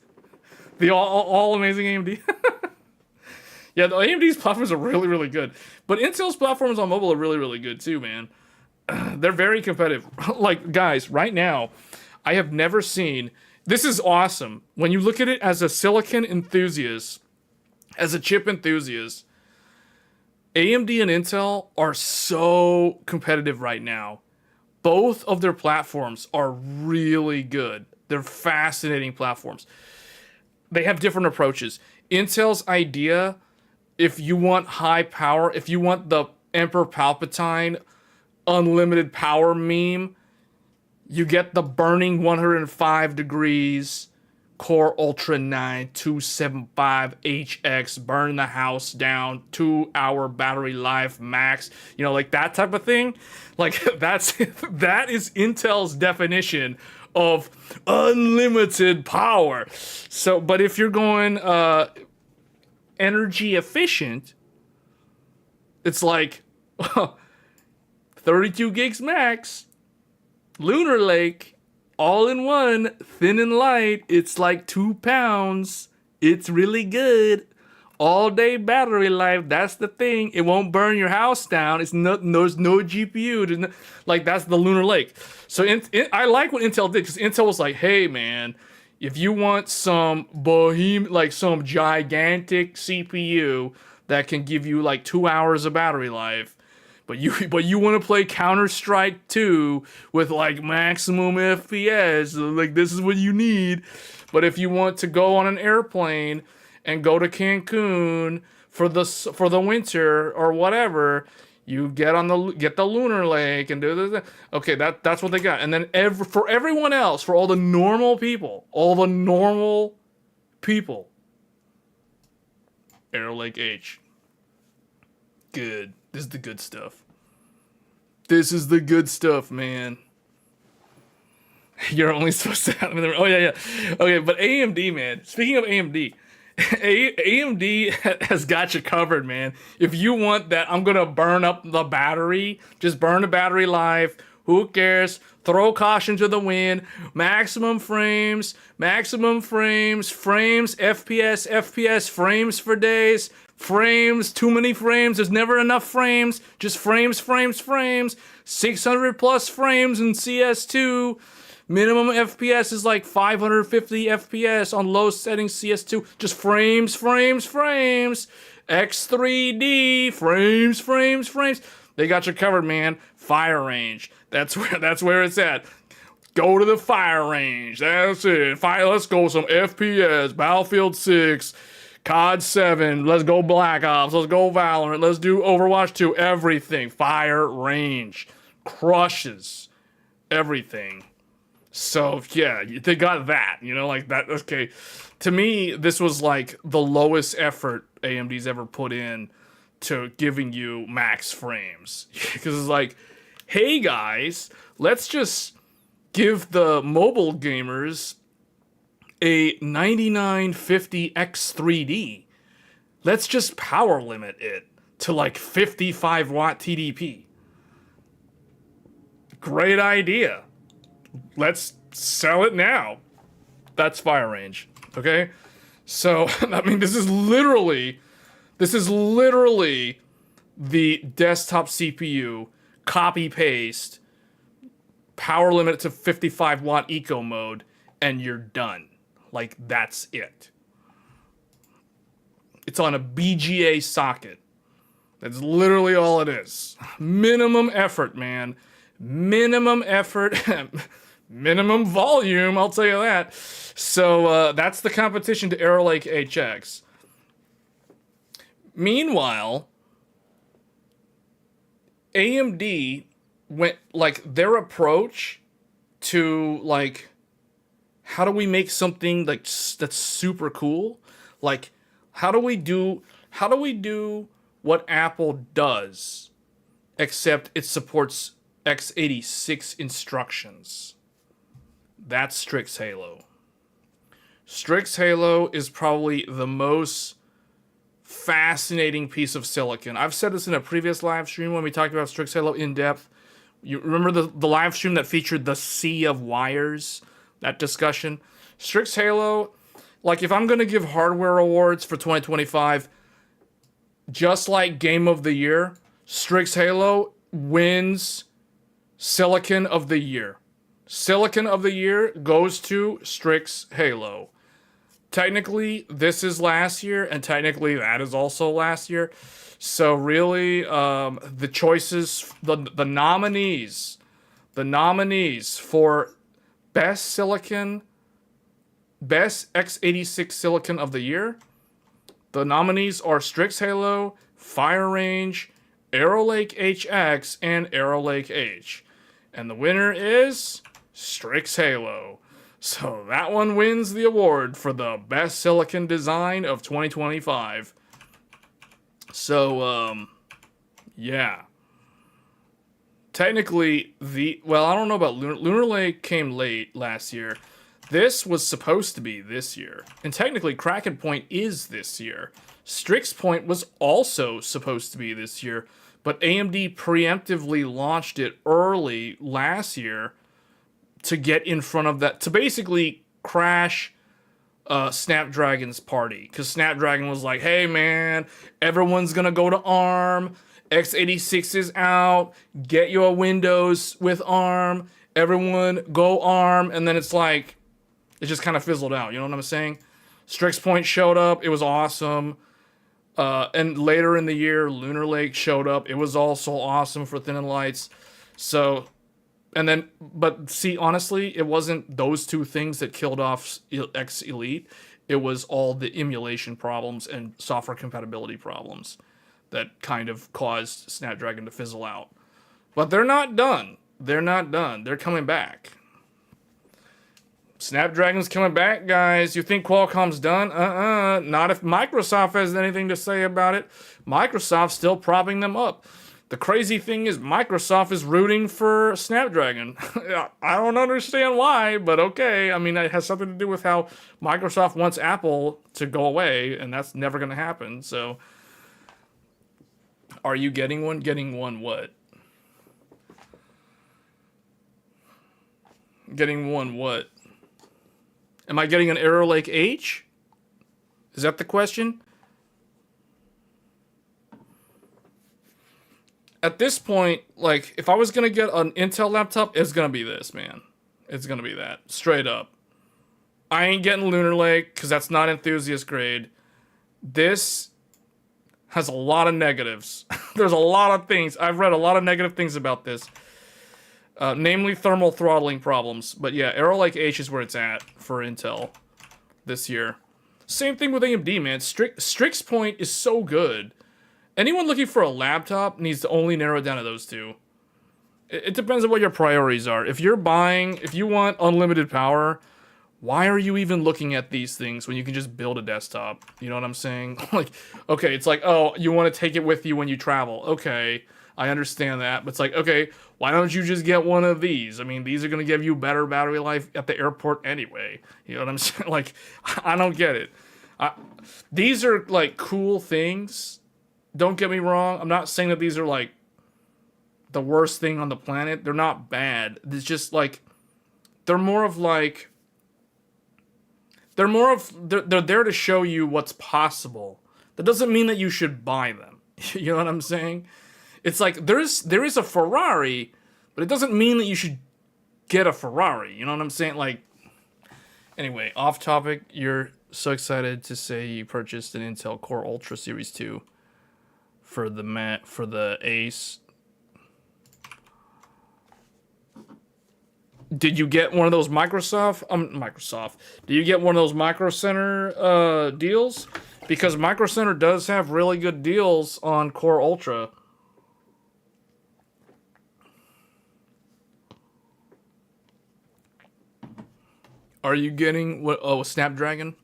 The all amazing AMD. Yeah, the AMD's platforms are really really good, but Intel's platforms on mobile are really really good too, man. They're very competitive. Like guys, right now, I have never seen. This is awesome when you look at it as a silicon enthusiast, as a chip enthusiast. AMD and Intel are so competitive right now. Both of their platforms are really good. They're fascinating platforms. They have different approaches. Intel's idea, if you want high power, if you want the Emperor Palpatine unlimited power meme, you get the burning 105 degrees Core Ultra 9 275HX, burn the house down, 2-hour battery life max, like that type of thing. Like that is Intel's definition of unlimited power. So, but if you're going energy efficient, it's like 32 gigs max, Lunar Lake, all in one, thin and light. It's like 2 pounds. It's really good. All day battery life. That's the thing. It won't burn your house down. There's no GPU. Like that's the Lunar Lake. So I like what Intel did because Intel was like, hey man, if you want some some gigantic CPU that can give you like 2 hours of battery life, but you want to play Counter-Strike 2 with like maximum FPS, like this is what you need. But if you want to go on an airplane and go to Cancun for the winter or whatever, you get the Lunar Lake and do this. Okay, that's what they got. And then for everyone else, for all the normal people, Arrow Lake H. Good. This is the good stuff. This is the good stuff, man. You're only supposed to have them. Oh, yeah. Okay, but AMD, man. Speaking of AMD, AMD has got you covered, man. If you want that, I'm going to burn up the battery. Just burn the battery life. Who cares? Throw caution to the wind. Maximum frames, FPS, frames for days. Frames, too many frames. There's never enough frames. Just frames. 600 plus frames in CS2. Minimum FPS is like 550 FPS on low settings CS2. Just frames. X3D, frames. They got you covered, man. Fire range. That's where it's at. Go to the fire range. That's it. Let's go some FPS. Battlefield 6. COD 7, let's go Black Ops, let's go Valorant, let's do Overwatch 2, everything. Fire range crushes everything. So, yeah, they got that, like that. Okay, to me, this was like the lowest effort AMD's ever put in to giving you max frames. Because it's like, hey guys, let's just give the mobile gamers a 9950 X3D. Let's just power limit it to like 55 watt TDP. Great idea. Let's sell it now. That's fire range. Okay? So, I mean, this is literally the desktop CPU, copy paste, power limit to 55 watt eco mode, and you're done. Like, that's it. It's on a BGA socket. That's literally all it is. Minimum effort, man. Minimum effort. Minimum volume, I'll tell you that. So, that's the competition to Arrow Lake HX. Meanwhile, AMD went, like, their approach to, like, how do we make something like that's super cool? Like, how do we do what Apple does, except it supports x86 instructions? That's Strix Halo. Strix Halo is probably the most fascinating piece of silicon. I've said this in a previous live stream when we talked about Strix Halo in depth. You remember the live stream that featured the sea of wires? That discussion? Strix Halo, like if I'm going to give hardware awards for 2025, just like Game of the Year, Strix Halo wins Silicon of the Year. Silicon of the Year goes to Strix Halo. Technically, this is last year, and technically that is also last year. So really, the choices, the nominees for best silicon, best x86 silicon of the year, the nominees are Strix Halo, Fire Range, Arrow Lake HX, and Arrow Lake H. And the winner is Strix Halo. So that one wins the award for the best silicon design of 2025. So, yeah. Technically, I don't know about Lunar Lake came late last year. This was supposed to be this year. And technically, Kraken Point is this year. Strix Point was also supposed to be this year. But AMD preemptively launched it early last year to get in front of that, to basically crash Snapdragon's party. Because Snapdragon was like, hey man, everyone's going to go to ARM. x86 is out. Get your Windows with ARM. Everyone go ARM. And then it's like, it just kind of fizzled out. You know what I'm saying? Strix Point showed up. It was awesome. And later in the year, Lunar Lake showed up. It was also awesome for Thin and Lights. So, and then, but see, honestly, it wasn't those two things that killed off X Elite. It was all the emulation problems and software compatibility problems that kind of caused Snapdragon to fizzle out. But they're not done. They're not done. They're coming back. Snapdragon's coming back, guys. You think Qualcomm's done? Not if Microsoft has anything to say about it. Microsoft's still propping them up. The crazy thing is Microsoft is rooting for Snapdragon. I don't understand why, but okay. I mean, it has something to do with how Microsoft wants Apple to go away, and that's never going to happen. So, are you getting one? Getting one what? Getting one what? Am I getting an Arrow Lake H? Is that the question? At this point, like, if I was going to get an Intel laptop, it's going to be this, man. It's going to be that. Straight up. I ain't getting Lunar Lake, because that's not enthusiast grade. This has a lot of negatives. There's a lot of things. I've read a lot of negative things about this. Namely thermal throttling problems. But yeah, Arrow Lake H is where it's at for Intel this year. Same thing with AMD, man. Strix Point is so good. Anyone looking for a laptop needs to only narrow it down to those two. It depends on what your priorities are. If you want unlimited power, why are you even looking at these things when you can just build a desktop? You know what I'm saying? Like, okay, it's like, oh, you want to take it with you when you travel. Okay, I understand that. But it's like, okay, why don't you just get one of these? I mean, these are going to give you better battery life at the airport anyway. You know what I'm saying? Like, I don't get it. These are, like, cool things. Don't get me wrong. I'm not saying that these are, like, the worst thing on the planet. They're not bad. It's just, like, they're there to show you what's possible. That doesn't mean that you should buy them. You know what I'm saying? It's like, there is a Ferrari, but it doesn't mean that you should get a Ferrari. You know what I'm saying? Like, anyway, off topic. You're so excited to say you purchased an Intel Core Ultra Series 2 for the Ace. Did you get one of those Microsoft? Do you get one of those Micro Center deals? Because Micro Center does have really good deals on Core Ultra. Are you getting what? Oh, Snapdragon.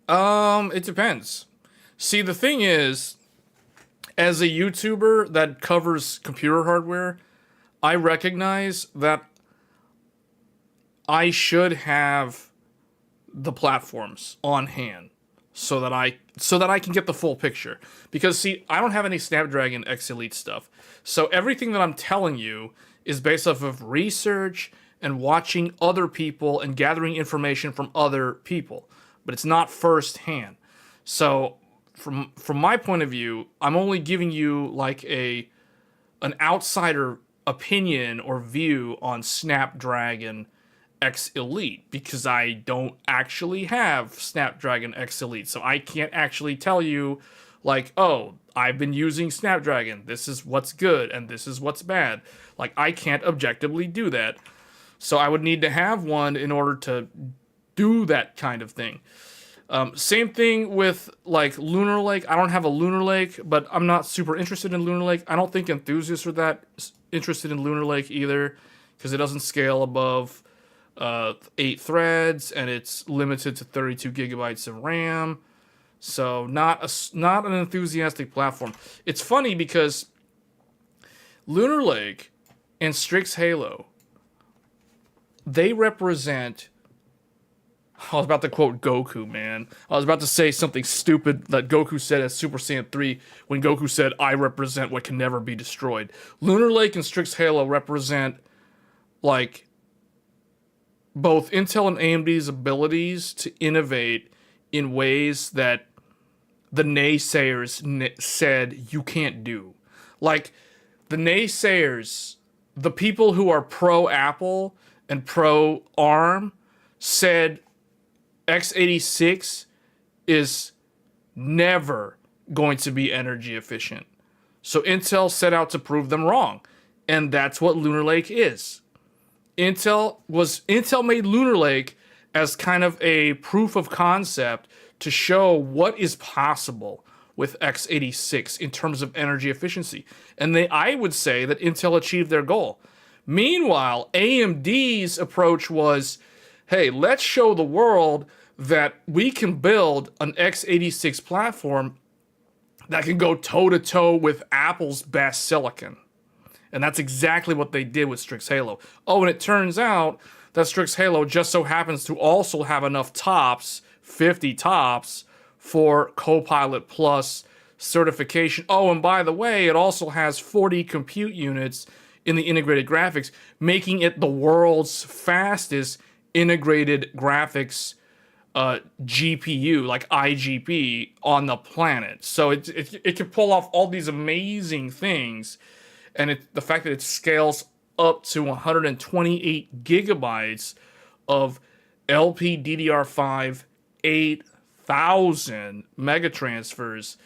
It depends. See, the thing is, as a YouTuber that covers computer hardware, I recognize that I should have the platforms on hand so that I can get the full picture. Because see, I don't have any Snapdragon X Elite stuff. So everything that I'm telling you is based off of research and watching other people and gathering information from other people, but it's not firsthand. So from my point of view, I'm only giving you like an outsider opinion or view on Snapdragon X Elite because I don't actually have Snapdragon X Elite. So I can't actually tell you like, oh, I've been using Snapdragon. This is what's good and this is what's bad. Like I can't objectively do that. So I would need to have one in order to do that kind of thing. Same thing with like Lunar Lake. I don't have a Lunar Lake, but I'm not super interested in Lunar Lake. I don't think enthusiasts are that interested in Lunar Lake either because it doesn't scale above 8 threads and it's limited to 32 gigabytes of RAM. So not an enthusiastic platform. It's funny because Lunar Lake and Strix Halo, they represent... I was about to quote Goku, man. I was about to say something stupid that Goku said as Super Saiyan 3 when Goku said, I represent what can never be destroyed. Lunar Lake and Strix Halo represent, like, both Intel and AMD's abilities to innovate in ways that the naysayers said you can't do. Like, the naysayers, the people who are pro-Apple and pro-ARM, said x86 is never going to be energy efficient. So Intel set out to prove them wrong. And that's what Lunar Lake is. Intel made Lunar Lake as kind of a proof of concept to show what is possible with x86 in terms of energy efficiency. And I would say that Intel achieved their goal. Meanwhile, AMD's approach was, hey, let's show the world that we can build an x86 platform that can go toe-to-toe with Apple's best silicon. And that's exactly what they did with Strix Halo. Oh, and it turns out that Strix Halo just so happens to also have enough TOPS, 50 TOPS, for Copilot Plus certification. Oh, and by the way, it also has 40 compute units in the integrated graphics, making it the world's fastest integrated graphics GPU, like IGP, on the planet. So it can pull off all these amazing things, and the fact that it scales up to 128 gigabytes of LP DDR5 8000 megatransfers.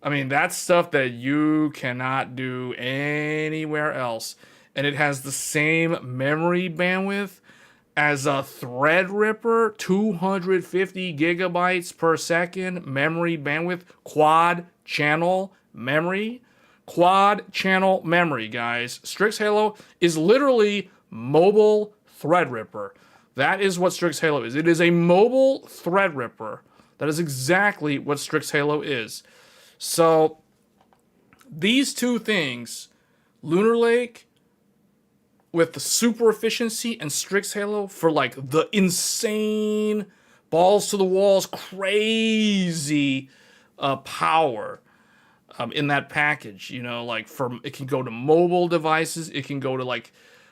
I mean, that's stuff that you cannot do anywhere else. And it has the same memory bandwidth as a Threadripper, 250 gigabytes per second memory bandwidth, quad channel memory. Quad channel memory, guys. Strix Halo is literally mobile Threadripper. That is what Strix Halo is. It is a mobile Threadripper. That is exactly what Strix Halo is. So, these two things, Lunar Lake with the super efficiency and Strix Halo for like the insane balls to the walls, crazy power in that package. You know, like it can go to mobile devices. It can go to like,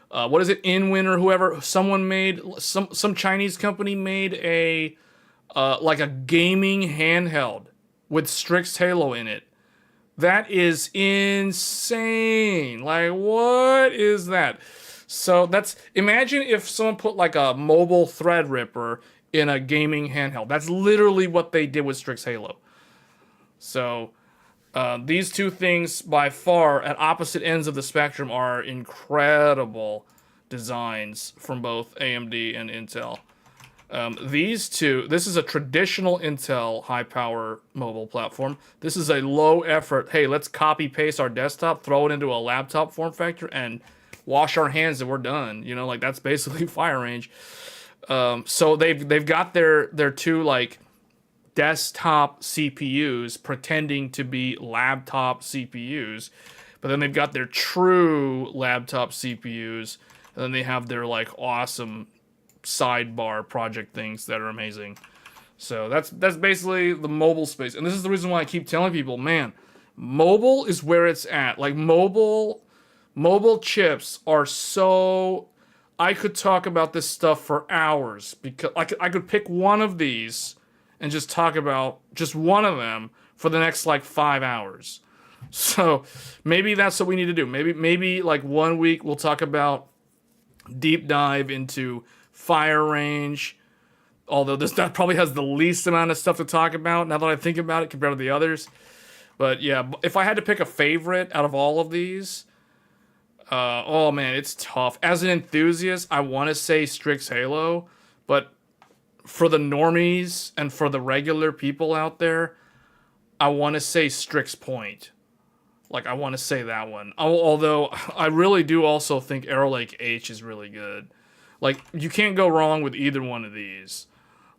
what is it, InWin or whoever, someone made, some Chinese company made a, like a gaming handheld with Strix Halo in it. That is insane. Like, what is that? So imagine if someone put like a mobile Threadripper in a gaming handheld. That's literally what they did with Strix Halo. So these two things by far at opposite ends of the spectrum are incredible designs from both AMD and Intel. These two, this is a traditional Intel high-power mobile platform. This is a low-effort, hey, let's copy-paste our desktop, throw it into a laptop form factor, and wash our hands and we're done. You know, like that's basically fire range. So they've got their two like desktop CPUs pretending to be laptop CPUs, but then they've got their true laptop CPUs, and then they have their like awesome sidebar project things that are amazing. So that's basically the mobile space, and this is the reason why I keep telling people, man, mobile is where it's at. Like mobile chips are so. I could talk about this stuff for hours because I could pick one of these and just talk about just one of them for the next like 5 hours. So maybe that's what we need to do. Maybe like 1 week we'll talk about deep dive into fire range. Although that probably has the least amount of stuff to talk about now that I think about it compared to the others. But yeah, if I had to pick a favorite out of all of these, oh man, it's tough. As an enthusiast, I want to say Strix Halo, but for the normies and for the regular people out there, I want to say Strix Point. Like, I want to say that one. Although, I really do also think Arrow Lake H is really good. Like, you can't go wrong with either one of these.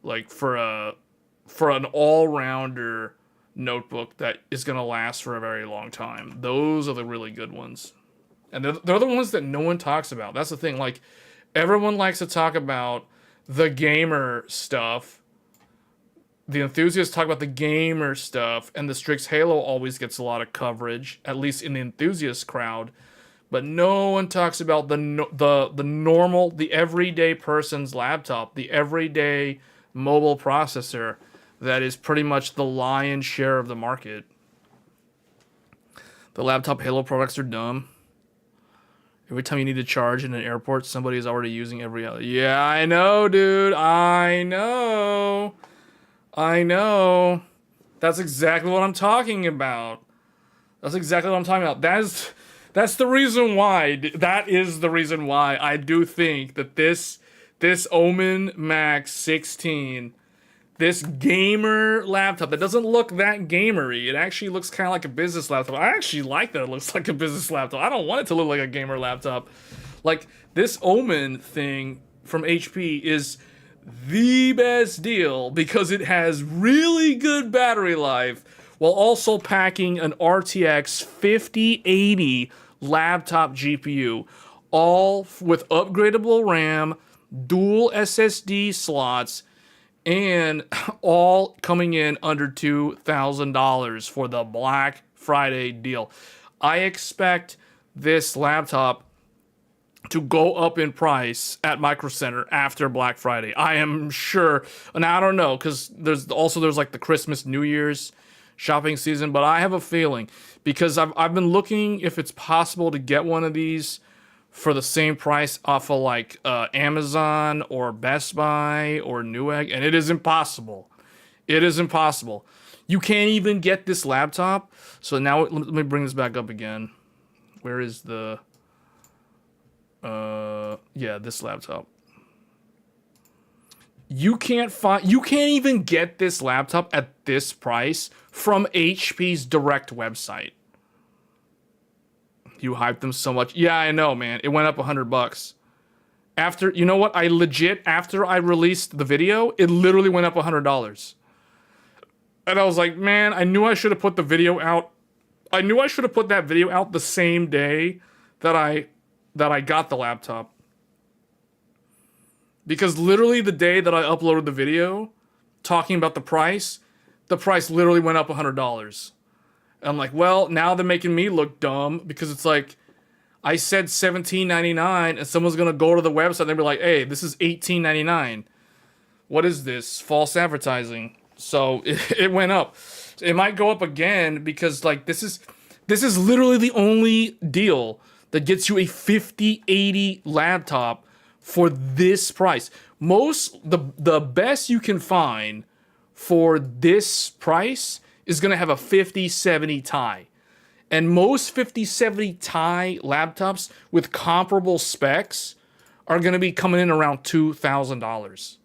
Like, for an all-rounder notebook that is going to last for a very long time. Those are the really good ones. And they're the ones that no one talks about. That's the thing. Like, everyone likes to talk about the gamer stuff. The enthusiasts talk about the gamer stuff, and the Strix Halo always gets a lot of coverage, at least in the enthusiast crowd. But no one talks about the normal, the everyday person's laptop, the everyday mobile processor that is pretty much the lion's share of the market. The laptop Halo products are dumb. Every time you need to charge in an airport, somebody is already using every other. Yeah, I know, dude. I know. That's exactly what I'm talking about. That's the reason why. That is the reason why I do think that this Omen Max 16, this gamer laptop that doesn't look that gamery. It actually looks kind of like a business laptop. I actually like that it looks like a business laptop. I don't want it to look like a gamer laptop. Like, this Omen thing from HP is the best deal because it has really good battery life while also packing an RTX 5080 laptop GPU, all with upgradable RAM, dual SSD slots, and all coming in under $2,000 for the Black Friday deal. I expect this laptop to go up in price at Micro Center after Black Friday. I am sure, and I don't know, because there's like the Christmas, New Year's shopping season, but I have a feeling, because I've been looking if it's possible to get one of these for the same price off of like Amazon or Best Buy or Newegg, and it is impossible. It is impossible. You can't even get this laptop. So now let me bring this back up again. Where is the... yeah, this laptop. You can't even get this laptop at this price from HP's direct website. You hyped them so much. Yeah, I know, man. It went up $100. After, you know what? After I released the video, it literally went up $100. And I was like, man, I knew I should have put the video out. I knew I should have put that video out the same day that I got the laptop. Because literally the day that I uploaded the video talking about the price literally went up $100. And I'm like, well, now they're making me look dumb because it's like, I said $17.99 and someone's going to go to the website and they'll be like, hey, this is $18.99. What is this? False advertising. So it went up. It might go up again because like this is literally the only deal that gets you a 5080 laptop for this price. The best you can find for this price is going to have a 5070 Ti. And most 5070 Ti laptops with comparable specs are going to be coming in around $2,000.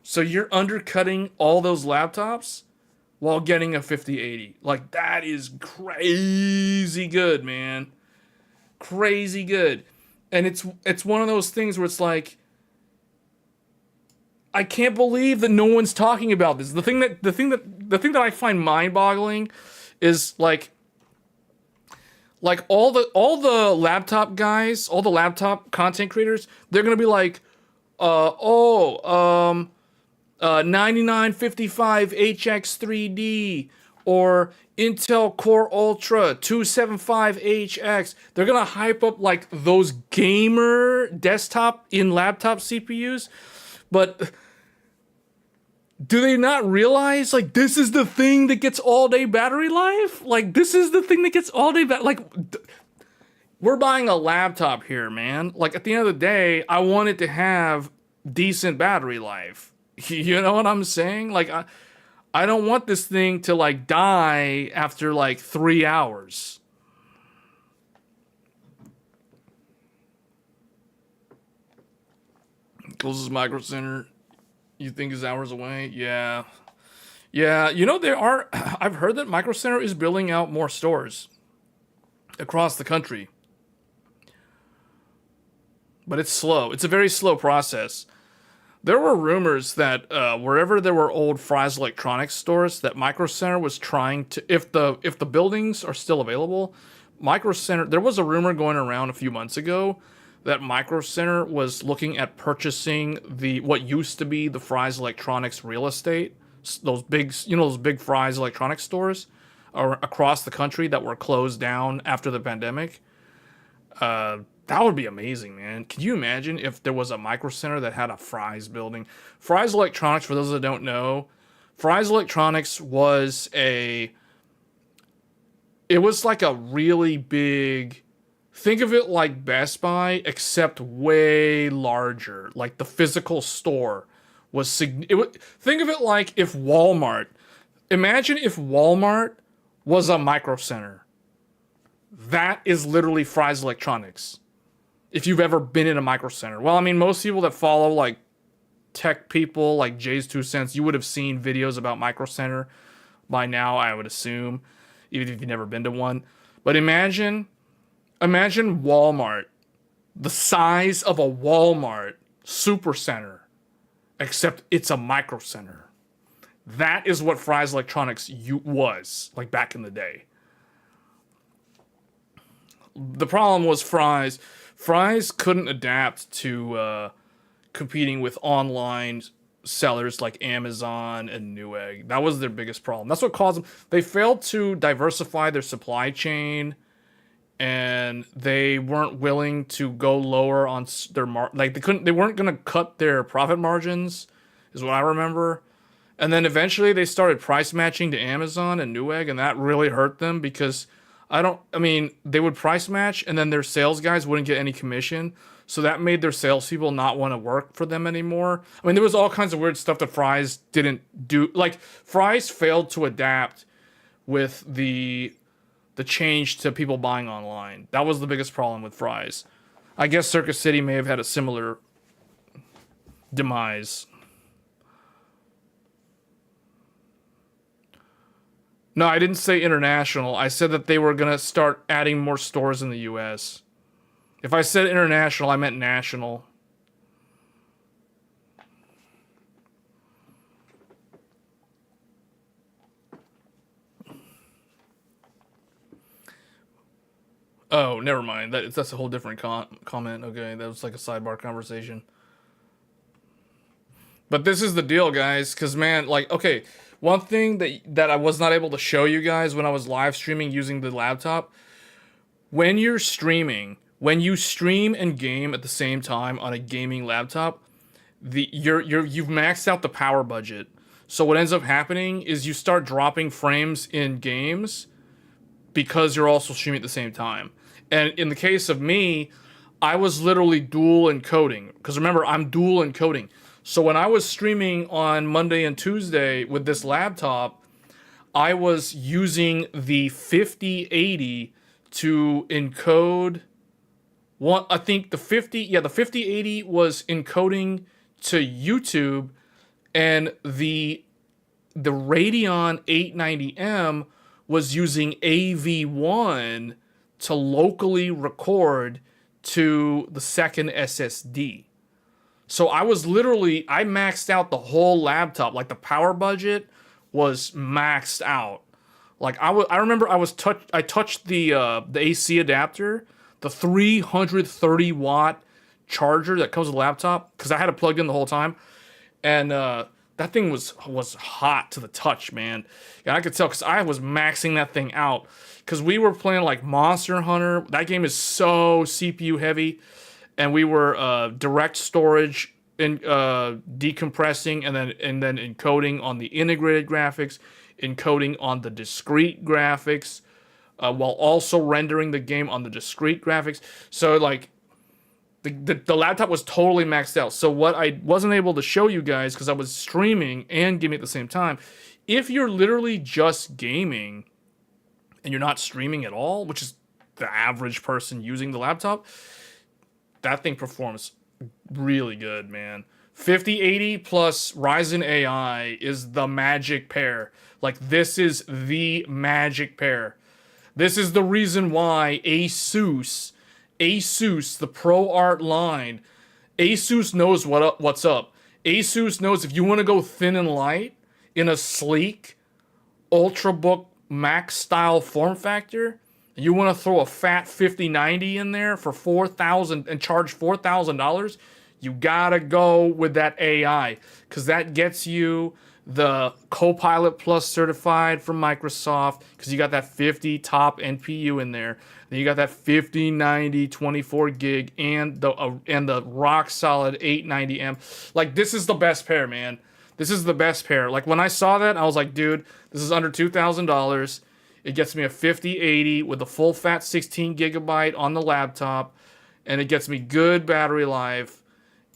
So you're undercutting all those laptops while getting a 5080. Like, that is crazy good, man. Crazy good. And it's one of those things where it's like, I can't believe that no one's talking about this. The thing that I find mind-boggling is like all the laptop guys, all the laptop content creators, they're gonna be like, 9955 HX3D or Intel Core Ultra 275HX. They're gonna hype up like those gamer desktop in laptop CPUs, but do they not realize like this is the thing that gets all day battery life? Like this is the thing that gets all day we're buying a laptop here, man. Like at the end of the day, I want it to have decent battery life. You know what I'm saying? Like I don't want this thing to like die after like 3 hours. Closest Micro Center. You think is hours away? Yeah. Yeah, you know, I've heard that Micro Center is building out more stores across the country. But it's slow. It's a very slow process. There were rumors that wherever there were old Fry's Electronics stores, that Micro Center was trying to, if the buildings are still available, Micro Center, there was a rumor going around a few months ago that Micro Center was looking at purchasing what used to be the Fry's Electronics real estate, those big Fry's Electronics stores across the country that were closed down after the pandemic. That would be amazing, man. Can you imagine if there was a Micro Center that had a Fry's building? Fry's Electronics, for those that don't know, Fry's Electronics was like a really big, think of it like Best Buy, except way larger. Like the physical store was, think of it like if imagine if Walmart was a Micro Center. That is literally Fry's Electronics. If you've ever been in a Micro Center. Well, I mean, most people that follow like tech people like Jay's 2 cents, you would have seen videos about Micro Center by now, I would assume, even if you've never been to one. But imagine Walmart, the size of a Walmart Supercenter, except it's a Micro Center. That is what Fry's Electronics was like back in the day. The problem was Fry's couldn't adapt to competing with online sellers like Amazon and Newegg. That was their biggest problem. That's what caused them. They failed to diversify their supply chain, and they weren't willing to go lower on their they weren't going to cut their profit margins, is what I remember. And then eventually they started price matching to Amazon and Newegg, and that really hurt them because they would price match and then their sales guys wouldn't get any commission. So that made their salespeople not want to work for them anymore. I mean, there was all kinds of weird stuff that Fry's didn't do. Like, Fry's failed to adapt with the change to people buying online. That was the biggest problem with Fry's. I guess Circus City may have had a similar demise. No, I didn't say international. I said that they were going to start adding more stores in the US. If I said international, I meant national. Oh, never mind. That's a whole different comment. Okay, that was like a sidebar conversation. But this is the deal, guys. Because, man, like, okay, one thing that I was not able to show you guys when I was live streaming using the laptop, when you're streaming, when you stream and game at the same time on a gaming laptop, you've maxed out the power budget. So what ends up happening is you start dropping frames in games because you're also streaming at the same time. And in the case of me, I was literally dual encoding. Because remember, I'm dual encoding. So when I was streaming on Monday and Tuesday with this laptop, I was using the 5080 to encode one. I think the 5080 was encoding to YouTube, and the Radeon 890M was using AV1 to locally record to the second SSD. So I maxed out the whole laptop. Like the power budget was maxed out. Like I remember I touched the AC adapter, the 330 watt charger that comes with the laptop, because I had it plugged in the whole time, and that thing was hot to the touch, man. And I could tell because I was maxing that thing out, because we were playing like Monster Hunter. That game is so CPU heavy, and we were direct storage and decompressing, and then encoding on the integrated graphics, encoding on the discrete graphics, while also rendering the game on the discrete graphics. So like the laptop was totally maxed out. So what I wasn't able to show you guys, because I was streaming and gaming at the same time, if you're literally just gaming and you're not streaming at all, which is the average person using the laptop, that thing performs really good, man. 5080 plus Ryzen AI is the magic pair. Like, this is the magic pair. This is the reason why Asus, the ProArt line, Asus knows what's up. Asus knows if you want to go thin and light in a sleek Ultrabook Max style form factor, you want to throw a fat 5090 in there for $4,000 and charge $4,000, you gotta go with that AI, because that gets you the Copilot Plus certified from Microsoft, because you got that 50 top NPU in there. Then you got that 5090 24 gig and the rock solid 890M. Like, this is the best pair, man. This is the best pair. Like, when I saw that, I was like, dude, this is under $2,000. It gets me a 5080 with a full fat 16 gigabyte on the laptop, and it gets me good battery life,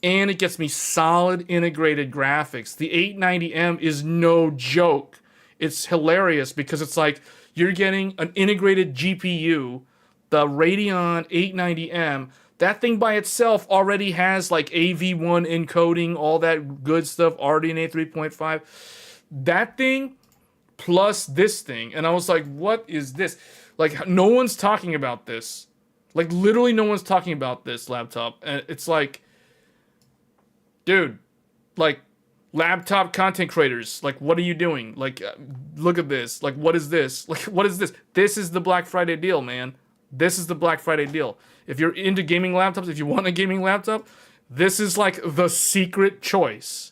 and it gets me solid integrated graphics. The 890M is no joke. It's hilarious, because it's like you're getting an integrated GPU, the Radeon 890M. That thing by itself already has like AV1 encoding, all that good stuff, RDNA 3.5. That thing plus this thing, and I was like, what is this? Like, no one's talking about this. Like, literally no one's talking about this laptop. And it's like, dude, like, laptop content creators, like, what are you doing? Like, look at this. Like, what is this? Like, what is this? This is the Black Friday deal, man. This is the Black Friday deal. If you're into gaming laptops, if you want a gaming laptop, this is like the secret choice.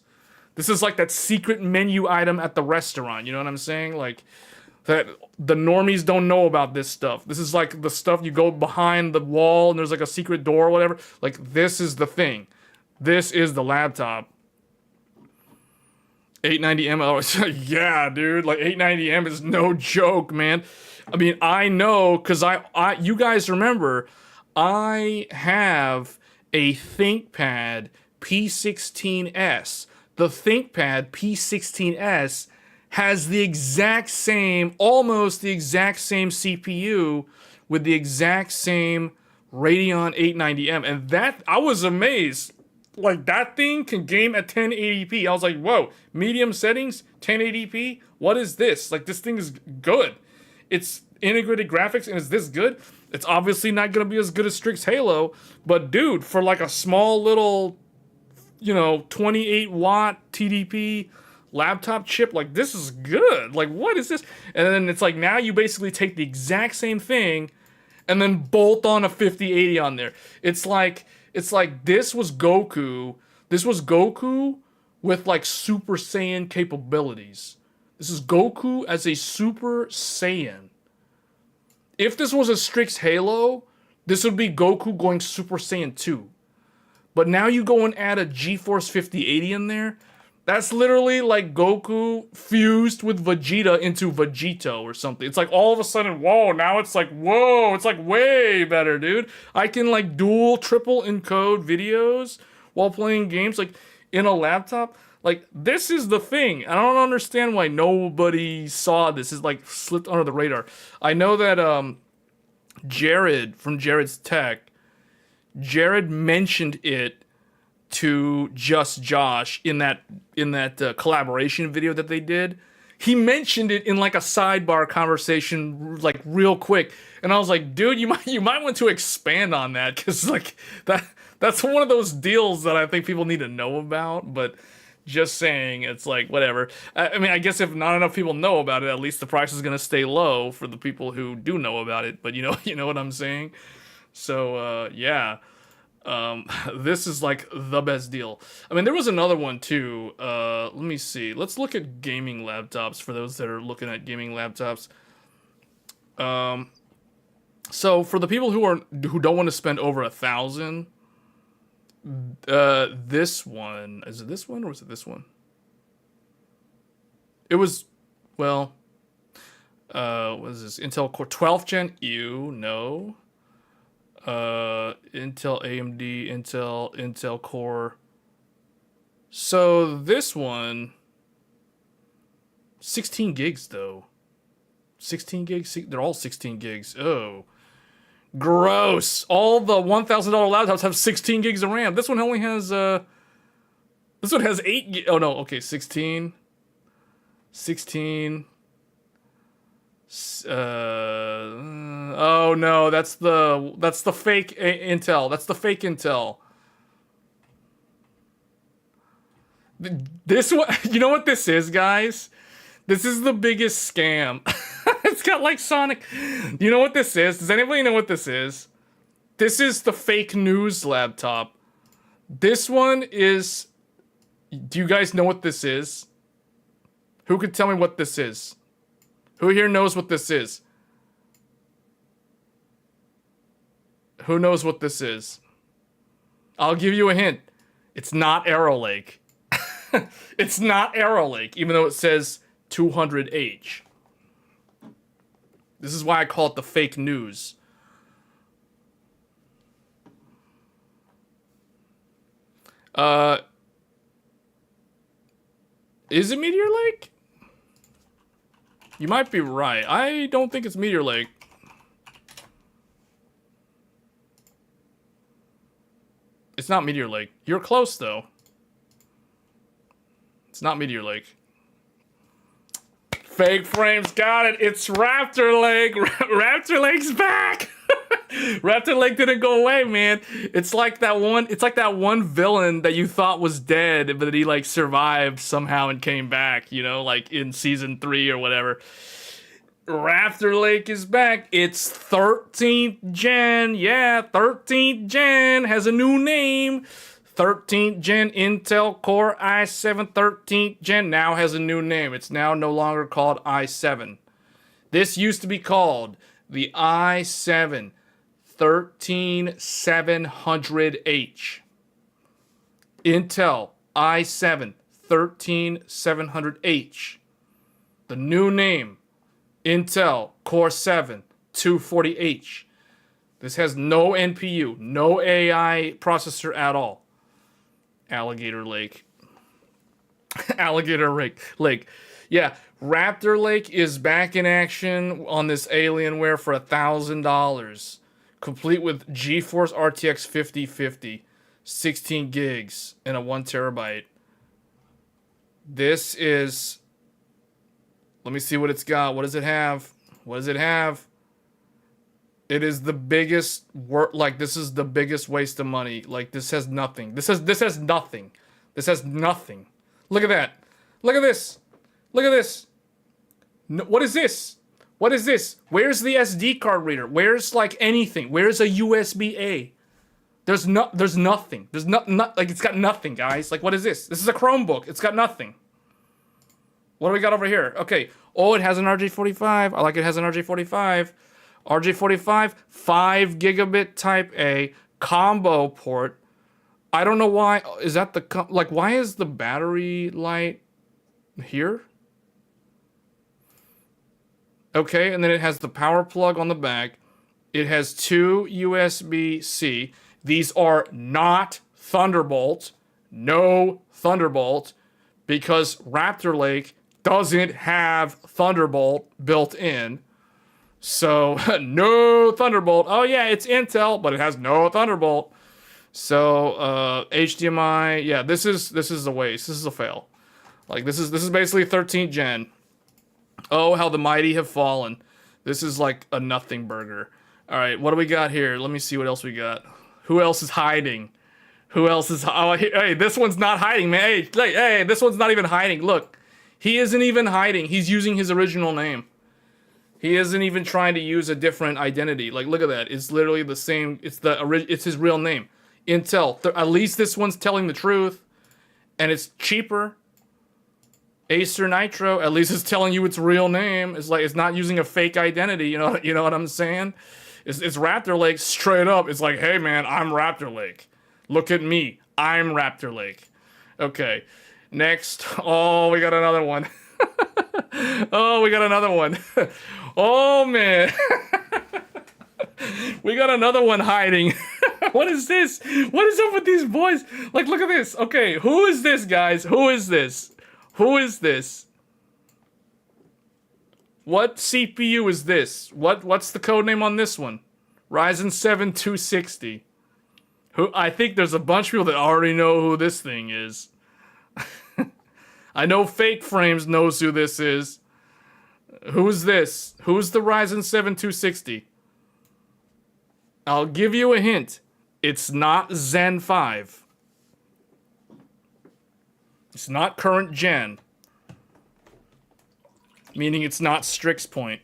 This is like that secret menu item at the restaurant. You know what I'm saying? Like, that the normies don't know about this stuff. This is like the stuff you go behind the wall and there's like a secret door or whatever. Like, this is the thing. This is the laptop. 890M. Yeah, dude. Like, 890M is no joke, man. I mean, I know, because you guys remember, I have a ThinkPad P16S. The ThinkPad P16S has the exact same, almost the exact same CPU with the exact same Radeon 890M. And that, I was amazed. Like, that thing can game at 1080p. I was like, whoa, medium settings, 1080p? What is this? Like, this thing is good. It's integrated graphics and it's this good. It's obviously not going to be as good as Strix Halo, but dude, for like a small little, 28 watt TDP laptop chip, like, this is good. Like, what is this? And then it's like, now you basically take the exact same thing and then bolt on a 5080 on there. It's like this was Goku. This was Goku with like Super Saiyan capabilities. This is Goku as a Super Saiyan. If this was a Strix Halo, this would be Goku going Super Saiyan 2. But now you go and add a GeForce 5080 in there. That's literally like Goku fused with Vegeta into Vegito or something. It's like all of a sudden, whoa, now it's like, whoa, it's like way better, dude. I can like dual, triple encode videos while playing games like in a laptop. Like, this is the thing. I don't understand why nobody saw this. It's like slipped under the radar. I know that Jared from Jared's Tech, Jared mentioned it to Just Josh in that collaboration video that they did. He mentioned it in like a sidebar conversation, like real quick, and I was like, dude, you might want to expand on that, because like That's one of those deals that I think people need to know about, but just saying, it's like, whatever. I mean, I guess if not enough people know about it, at least the price is going to stay low for the people who do know about it, but you know what I'm saying? So, yeah. This is like the best deal. I mean, there was another one too. Let me see. Let's look at gaming laptops for those that are looking at gaming laptops. So for the people who don't want to spend over $1,000, this one, is it this one or was it this one? It was, well, what is this? Intel Core 12th Gen? Ew, no. Intel AMD, Intel Core. So this one, 16 gigs though. 16 gigs? They're all 16 gigs. Oh. Gross. All the $1,000 laptops have 16 gigs of RAM. This one only has, this one has 8 gigs. Oh no, okay, 16. 16. Oh no, that's the fake Intel. That's the fake Intel. This one, you know what this is, guys? This is the biggest scam. It's got like Sonic. You know what this is? Does anybody know what this is? This is the fake news laptop. This one is. Do you guys know what this is? Who could tell me what this is? Who here knows what this is? Who knows what this is? I'll give you a hint. It's not Arrow Lake. It's not Arrow Lake, even though it says 200H. This is why I call it the fake news. Is it Meteor Lake? You might be right. I don't think it's Meteor Lake. It's not Meteor Lake. You're close, though. It's not Meteor Lake. Fake frames, got it. It's Raptor Lake. Raptor Lake's back. Raptor Lake didn't go away, man. It's like that one villain that you thought was dead, but he like survived somehow and came back, you know, like in season 3 or whatever. Raptor Lake is back. It's 13th gen. Yeah, 13th gen has a new name. 13th gen Intel Core i7 13th gen now has a new name. It's now no longer called i7. This used to be called the i7 13700H. Intel i7 13700H. The new name, Intel Core 7 240H. This has no NPU, no AI processor at all. Alligator Lake. Alligator Lake. Yeah, Raptor Lake is back in action on this Alienware for $1,000. Complete with GeForce RTX 5050, 16 gigs, and a 1 terabyte. This is... Let me see what it's got. What does it have? What does it have? It is the biggest this is the biggest waste of money. Like, this has nothing. This has nothing. This has nothing. Look at that. Look at this. Look at this. No, what is this? What is this? Where's the SD card reader? Where's like anything? Where's a USB-A? There's nothing. There's not like, it's got nothing, guys. Like, what is this? This is a Chromebook. It's got nothing. What do we got over here? Okay. Oh, it has an RJ45. I like it has an RJ45. RJ45, 5 gigabit type A, combo port. I don't know why. Is that the, why is the battery light here? Okay, and then it has the power plug on the back. It has 2 USB-C. These are not Thunderbolt. No Thunderbolt. Because Raptor Lake doesn't have Thunderbolt built in. So, no Thunderbolt. Oh yeah, it's Intel, but it has no Thunderbolt. So, HDMI, yeah, this is a waste. This is a fail. Like, this is basically 13th gen. Oh, how the mighty have fallen. This is like a nothing burger. All right, what do we got here? Let me see what else we got. Who else is hiding? Who else is? Oh, hey, this one's not hiding, man. Hey, this one's not even hiding. Look, he isn't even hiding. He's using his original name. He isn't even trying to use a different identity. Like, look at that. It's literally the same. It's his real name. Intel. At least this one's telling the truth, and it's cheaper. Acer Nitro. At least it's telling you its real name. It's like it's not using a fake identity. You know what I'm saying? It's Raptor Lake straight up. It's like, hey man, I'm Raptor Lake. Look at me. I'm Raptor Lake. Okay. Next. Oh, we got another one. Oh, we got another one. Oh, man. We got another one hiding. What is this? What is up with these boys? Like, look at this. Okay, who is this, guys? Who is this? Who is this? What CPU is this? What's the code name on this one? Ryzen 7 260. I think there's a bunch of people that already know who this thing is. I know Fake Frames knows who this is. Who's this? Who's the Ryzen 7 260? I'll give you a hint. It's not Zen 5. It's not current gen. Meaning it's not Strix Point.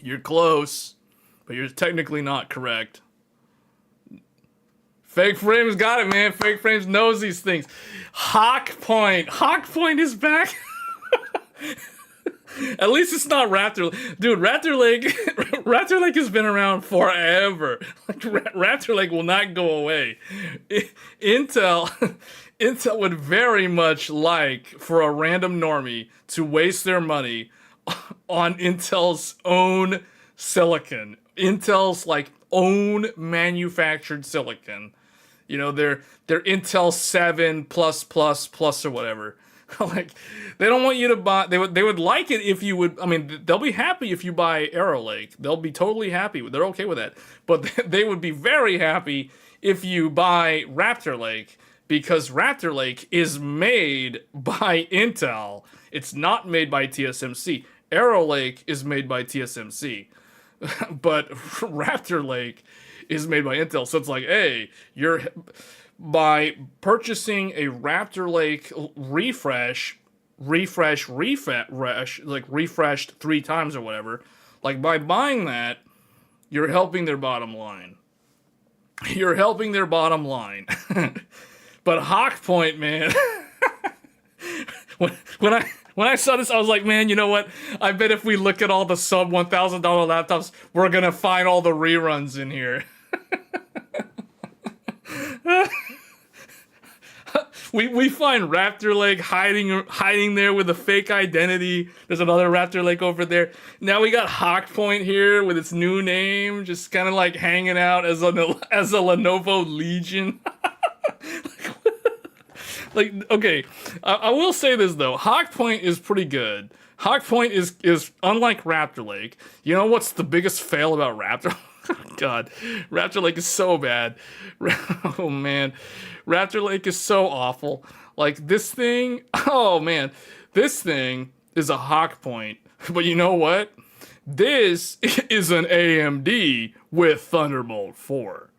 You're close, but you're technically not correct. Fake Frames got it, man. Fake Frames knows these things. Hawk Point. Hawk Point is back. At least it's not Raptor. Dude, Raptor Lake Raptor Lake has been around forever. Like, Raptor Lake will not go away. Intel would very much like for a random normie to waste their money on Intel's own silicon. Intel's like own manufactured silicon. You know, their Intel 7 plus or whatever. Like, they don't want you to buy. They would like it if you would. I mean, they'll be happy if you buy Arrow Lake. They'll be totally happy. They're okay with that. But they would be very happy if you buy Raptor Lake, because Raptor Lake is made by Intel. It's not made by TSMC. Arrow Lake is made by TSMC, but Raptor Lake is made by Intel. So it's like, hey, you're by purchasing a Raptor Lake refresh, like refreshed 3 times or whatever, like by buying that, you're helping their bottom line. You're helping their bottom line. But Hawk Point, man, when I saw this, I was like, man, you know what? I bet if we look at all the sub $1,000 laptops, we're gonna find all the reruns in here. We find Raptor Lake hiding there with a fake identity. There's another Raptor Lake over there. Now we got Hawk Point here with its new name, just kind of like hanging out as a Lenovo Legion. Like, okay, I will say this though. Hawk Point is pretty good. Hawk Point is unlike Raptor Lake. You know what's the biggest fail about Raptor? God, Raptor Lake is so bad. Oh man, Raptor Lake is so awful. Like this thing, oh man, this thing is a Hawk Point. But you know what? This is an AMD with Thunderbolt 4.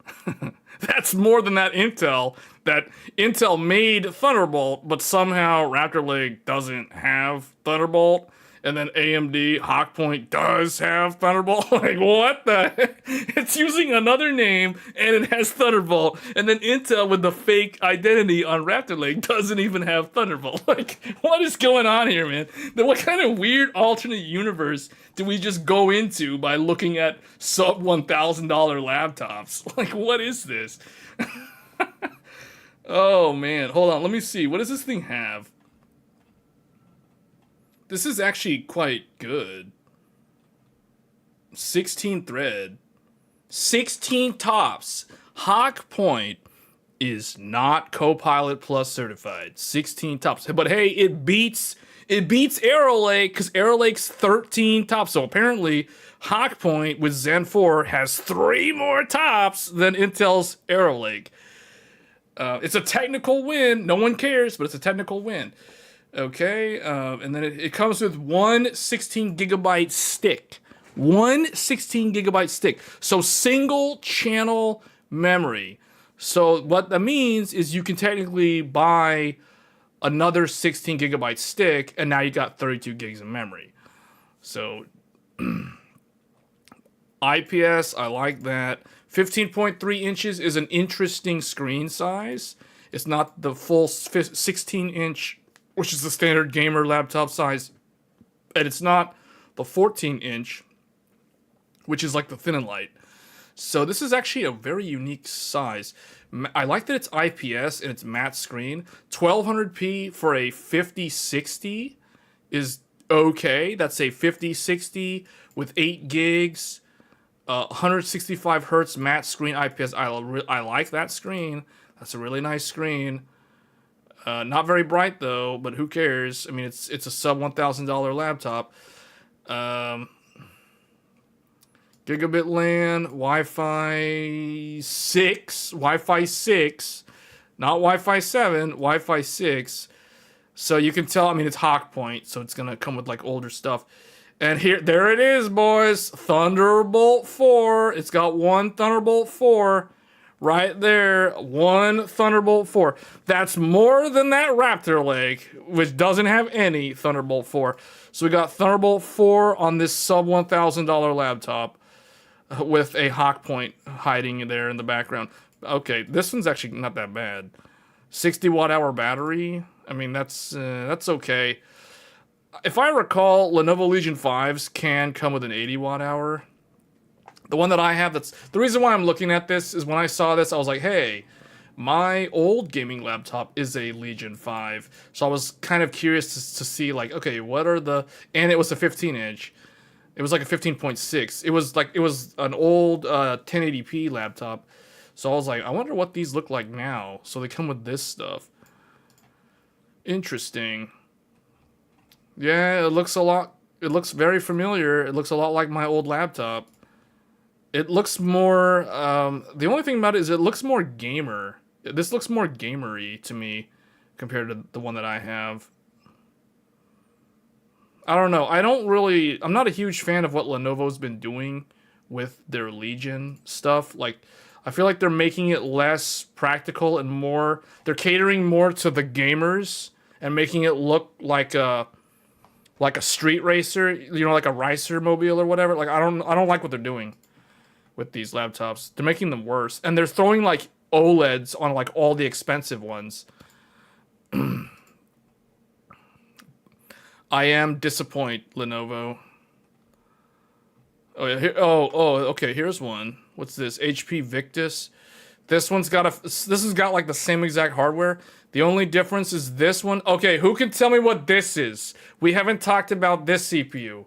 That's more than that Intel. That Intel made Thunderbolt, but somehow Raptor Lake doesn't have Thunderbolt. And then AMD Hawk Point does have Thunderbolt. Like, what the heck? It's using another name, and it has Thunderbolt. And then Intel, with the fake identity on Raptor Lake, doesn't even have Thunderbolt. Like, what is going on here, man? What kind of weird alternate universe do we just go into by looking at sub $1,000 laptops? Like, what is this? Oh, man. Hold on. Let me see. What does this thing have? This is actually quite good. 16 thread. 16 tops. Hawk Point is not Copilot Plus certified. 16 tops. But hey, it beats Arrow Lake, because Arrow Lake's 13 tops. So apparently Hawk Point with Zen 4 has 3 more tops than Intel's Arrow Lake. It's a technical win. No one cares, but it's a technical win. Okay, and then it comes with one 16 gigabyte stick. One 16 gigabyte stick. So single channel memory. So what that means is you can technically buy another 16 gigabyte stick, and now you got 32 gigs of memory. So IPS, I like that. 15.3 inches is an interesting screen size. It's not the full 16 inch, which is the standard gamer laptop size. And it's not the 14 inch, which is like the thin and light. So this is actually a very unique size. I like that it's IPS and it's matte screen. 1200p for a 5060 is okay. That's a 5060 with 8 gigs, 165 hertz matte screen IPS. I like that screen. That's a really nice screen. Not very bright though, but who cares? I mean, it's a sub $1,000 laptop. Gigabit LAN, Wi-Fi 6, not Wi-Fi 7, Wi-Fi 6. So you can tell, I mean, it's Hawk Point, so it's gonna come with like older stuff. And there it is, boys. Thunderbolt 4. It's got one Thunderbolt 4 right there. One Thunderbolt 4. That's more than that Raptor Lake, which doesn't have any Thunderbolt 4. So we got Thunderbolt 4 on this sub $1,000 laptop with a Hawk Point hiding there in the background. Okay, this one's actually not that bad. 60 watt hour battery. I mean, that's okay. If I recall, Lenovo Legion 5s can come with an 80 watt hour. The one that I have, that's the reason why I'm looking at this is when I saw this, I was like, hey, my old gaming laptop is a Legion 5. So I was kind of curious to see like, okay, what are the, and it was a 15 inch. It was like a 15.6. It was an old 1080p laptop. So I was like, I wonder what these look like now. So they come with this stuff. Interesting. Yeah, it looks very familiar. It looks a lot like my old laptop. It looks more, the only thing about it is it looks more gamer. This looks more gamery to me compared to the one that I have. I don't know. I'm not a huge fan of what Lenovo's been doing with their Legion stuff. Like, I feel like they're making it less practical and more, they're catering more to the gamers and making it look like a street racer, you know, like a racer mobile or whatever. Like, I don't like what they're doing with these laptops. They're making them worse. And they're throwing like OLEDs on like all the expensive ones. I am disappointed, Lenovo. Oh, yeah, okay, here's one. What's this? HP Victus. This has got like the same exact hardware. The only difference is this one. Okay, who can tell me what this is? We haven't talked about this CPU.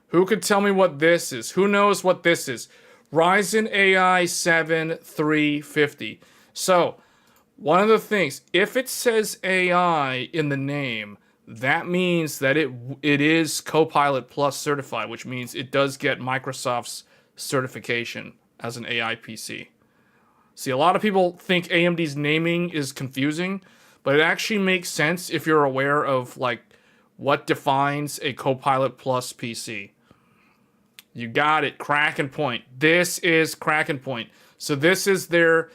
Who could tell me what this is? Who knows what this is? Ryzen AI 7 350. So, one of the things, if it says AI in the name, that means that it is Copilot Plus certified, which means it does get Microsoft's certification as an AI PC. See, a lot of people think AMD's naming is confusing, but it actually makes sense if you're aware of like what defines a Copilot Plus PC. You got it, Kraken Point. This is Kraken Point. So this is their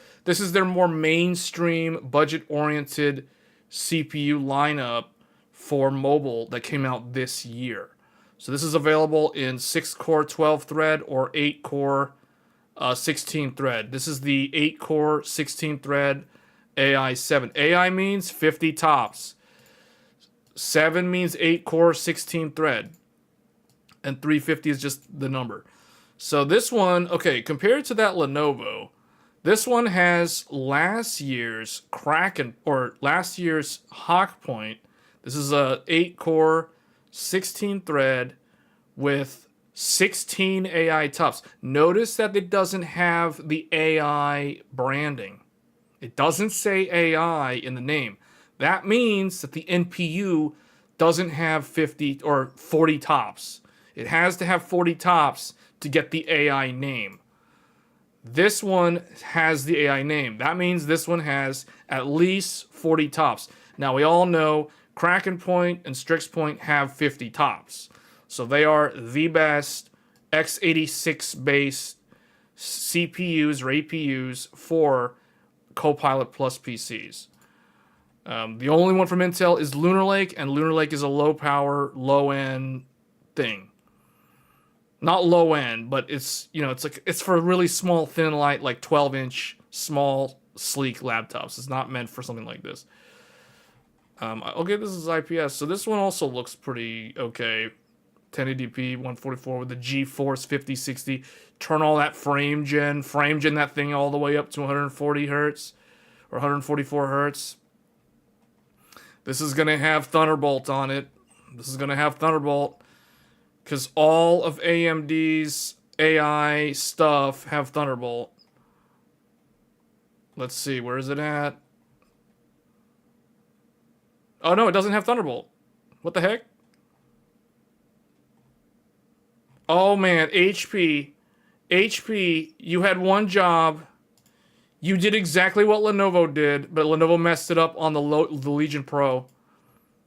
more mainstream, budget-oriented CPU lineup for mobile that came out this year. So this is available in 6-core 12-thread or 8-core 16-thread. This is the 8-core 16-thread AI 7. AI means 50 tops. 7 means 8-core 16-thread. And 350 is just the number. So this one, okay, compared to that Lenovo, this one has last year's Kraken, or last year's Hawk Point. This is a 8-core, 16-thread with 16 AI tops. Notice that it doesn't have the AI branding. It doesn't say AI in the name. That means that the NPU doesn't have 50 or 40 tops. It has to have 40 tops to get the AI name. This one has the AI name. That means this one has at least 40 tops. Now, we all know Kraken Point and Strix Point have 50 tops. So they are the best x86 based CPUs or APUs for Copilot Plus PCs. The only one from Intel is Lunar Lake, and Lunar Lake is a low power, low end thing. Not low end, but it's it's for really small, thin, light, like 12-inch, small, sleek laptops. It's not meant for something like this. Okay, this is IPS, so this one also looks pretty okay. 1080p, 144 with the GeForce 5060. Turn all that frame gen that thing all the way up to 140 hertz or 144 hertz. This is going to have Thunderbolt on it. This is going to have Thunderbolt because all of AMD's AI stuff have Thunderbolt. Let's see, where is it at? Oh no, it doesn't have Thunderbolt. What the heck? Oh man, HP, you had one job. You did exactly what Lenovo did, but Lenovo messed it up on the Legion Pro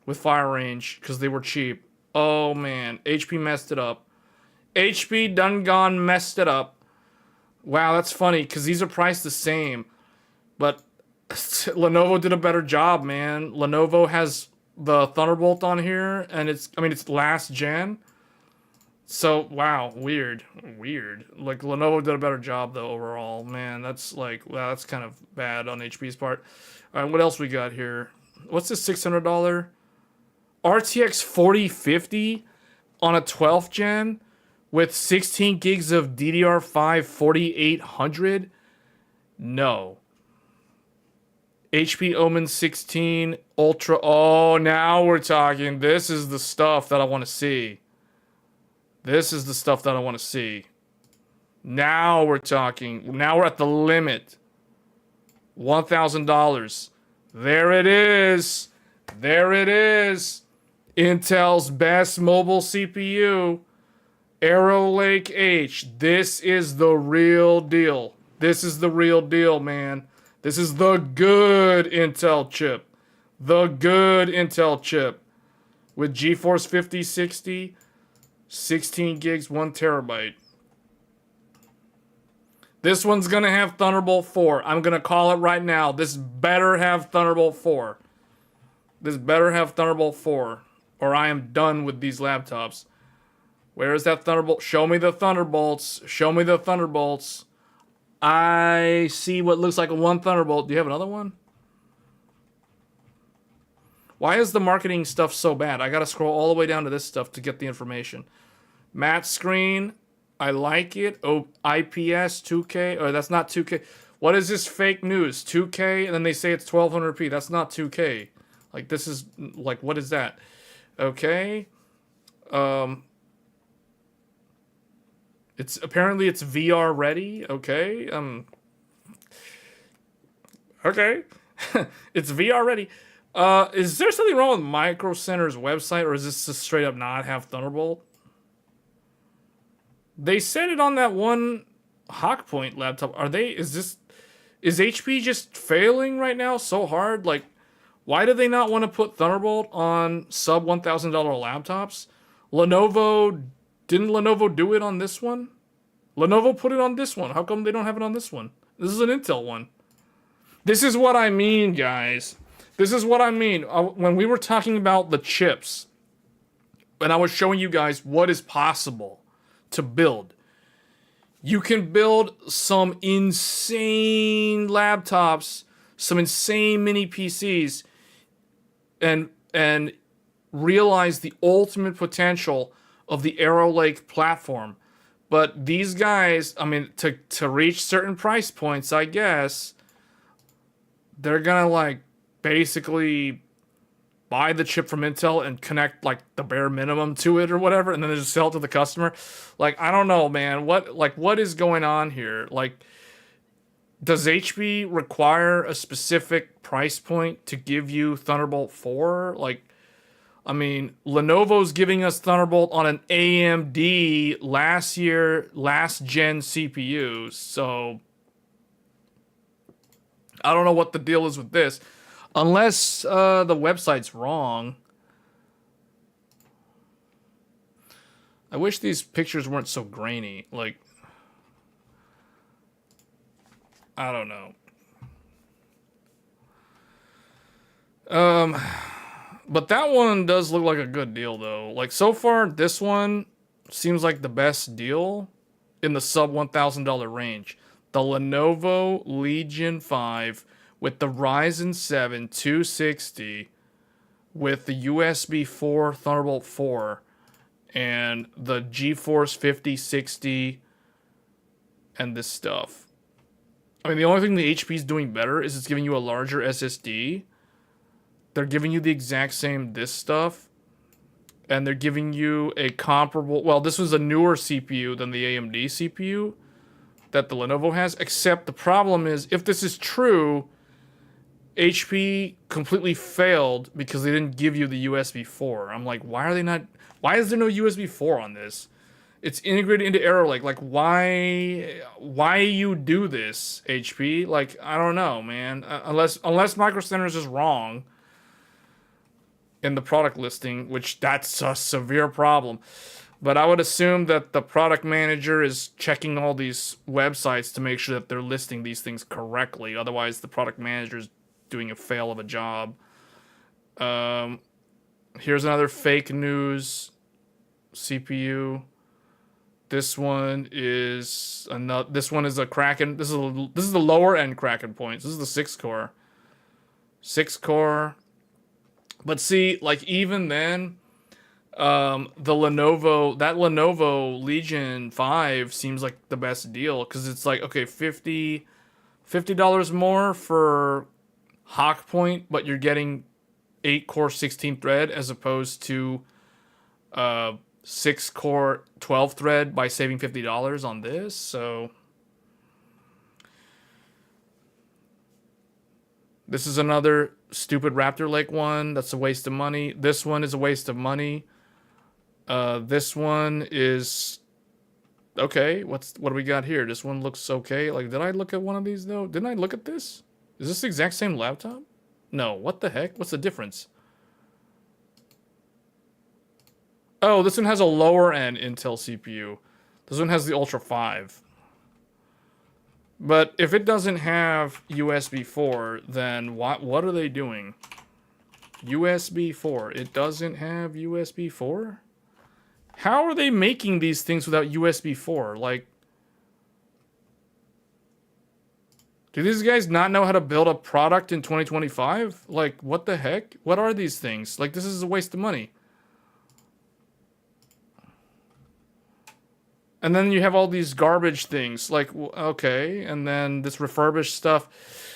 with Fire Range because they were cheap. Oh man, HP messed it up. HP done gone messed it up. Wow, that's funny because these are priced the same, but Lenovo did a better job, man. Lenovo has the Thunderbolt on here, and it's last gen. So, wow, weird. Like, Lenovo did a better job, though, overall. Man, that's like, wow, that's kind of bad on HP's part. All right, what else we got here? What's this $600? RTX 4050 on a 12th gen with 16 gigs of DDR5 4800? No. HP Omen 16 Ultra. Oh, now we're talking. This is the stuff that I want to see. This is the stuff that I want to see. Now we're talking. Now we're at the limit. $1,000. There it is. There it is. Intel's best mobile CPU. Arrow Lake H. This is the real deal. This is the real deal, man. This is the good Intel chip. The good Intel chip. With GeForce 5060. 16 gigs, 1 terabyte. This one's going to have Thunderbolt 4. I'm going to call it right now. This better have Thunderbolt 4. This better have Thunderbolt 4. Or I am done with these laptops. Where is that Thunderbolt? Show me the Thunderbolts. Show me the Thunderbolts. I see what looks like one Thunderbolt. Do you have another one? Why is the marketing stuff so bad? I gotta scroll all the way down to this stuff to get the information. Matte screen. I like it. Oh, IPS 2K. Oh, that's not 2K. What is this fake news? 2K, and then they say it's 1200p. That's not 2K. Like, this is, like, what is that? Okay. It's VR ready. Okay. Okay. It's VR ready. Is there something wrong with Micro Center's website, or is this just straight up not have Thunderbolt? They said it on that one Hawkpoint laptop. Is HP just failing right now so hard? Like, why do they not want to put Thunderbolt on sub $1,000 laptops? Didn't Lenovo do it on this one? Lenovo put it on this one. How come they don't have it on this one? This is an Intel one. This is what I mean, guys. This is what I mean. When we were talking about the chips, and I was showing you guys what is possible to build. You can build some insane laptops, some insane mini PCs, and realize the ultimate potential of the Arrow Lake platform. But these guys, I mean, to reach certain price points, I guess, they're gonna like basically buy the chip from Intel and connect like the bare minimum to it or whatever, and then they just sell it to the customer. Like, I don't know, man. What is going on here? Like, does HP require a specific price point to give you Thunderbolt 4? Like, I mean, Lenovo's giving us Thunderbolt on an AMD last gen CPU, so I don't know what the deal is with this. Unless the website's wrong. I wish these pictures weren't so grainy. Like, I don't know. But that one does look like a good deal, though. Like, so far, this one seems like the best deal in the sub $1,000 range. The Lenovo Legion 5 with the Ryzen 7 260 with the USB 4 Thunderbolt 4 and the GeForce 5060 and this stuff. I mean, the only thing the HP is doing better is it's giving you a larger SSD. They're giving you the exact same this stuff. And they're giving you a comparable... Well, this was a newer CPU than the AMD CPU that the Lenovo has. Except the problem is, if this is true, HP completely failed because they didn't give you the USB 4. I'm like, why are they not... Why is there no USB 4 on this? It's integrated into Arrow Lake. Like, why you do this, HP? Like, I don't know, man. Unless Micro Center is just wrong in the product listing, which that's a severe problem. But I would assume that the product manager is checking all these websites to make sure that they're listing these things correctly. Otherwise, the product manager is doing a fail of a job. Here's another fake news CPU. This one is another. This one is a Kraken. This is the lower end Kraken points. This is the 6-core. 6-core. But see, like, even then, the Lenovo Legion 5 seems like the best deal because it's like, okay, $50 more for Hawk Point, but you're getting 8-core 16 thread as opposed to 6-core 12 thread by saving $50 on this. So this is another stupid Raptor Lake one. That's a waste of money. This one is a waste of money. This one is okay. What do we got here? This one looks okay. Like, did I look at one of these though? Didn't I look at this? Is this the exact same laptop? No. What the heck? What's the difference? Oh, this one has a lower end Intel CPU. This one has the Ultra 5. But if it doesn't have USB 4, then what are they doing? USB 4. It doesn't have USB 4? How are they making these things without USB 4? Like, do these guys not know how to build a product in 2025? Like, what the heck? What are these things? Like, this is a waste of money. And then you have all these garbage things, like, okay, and then this refurbished stuff.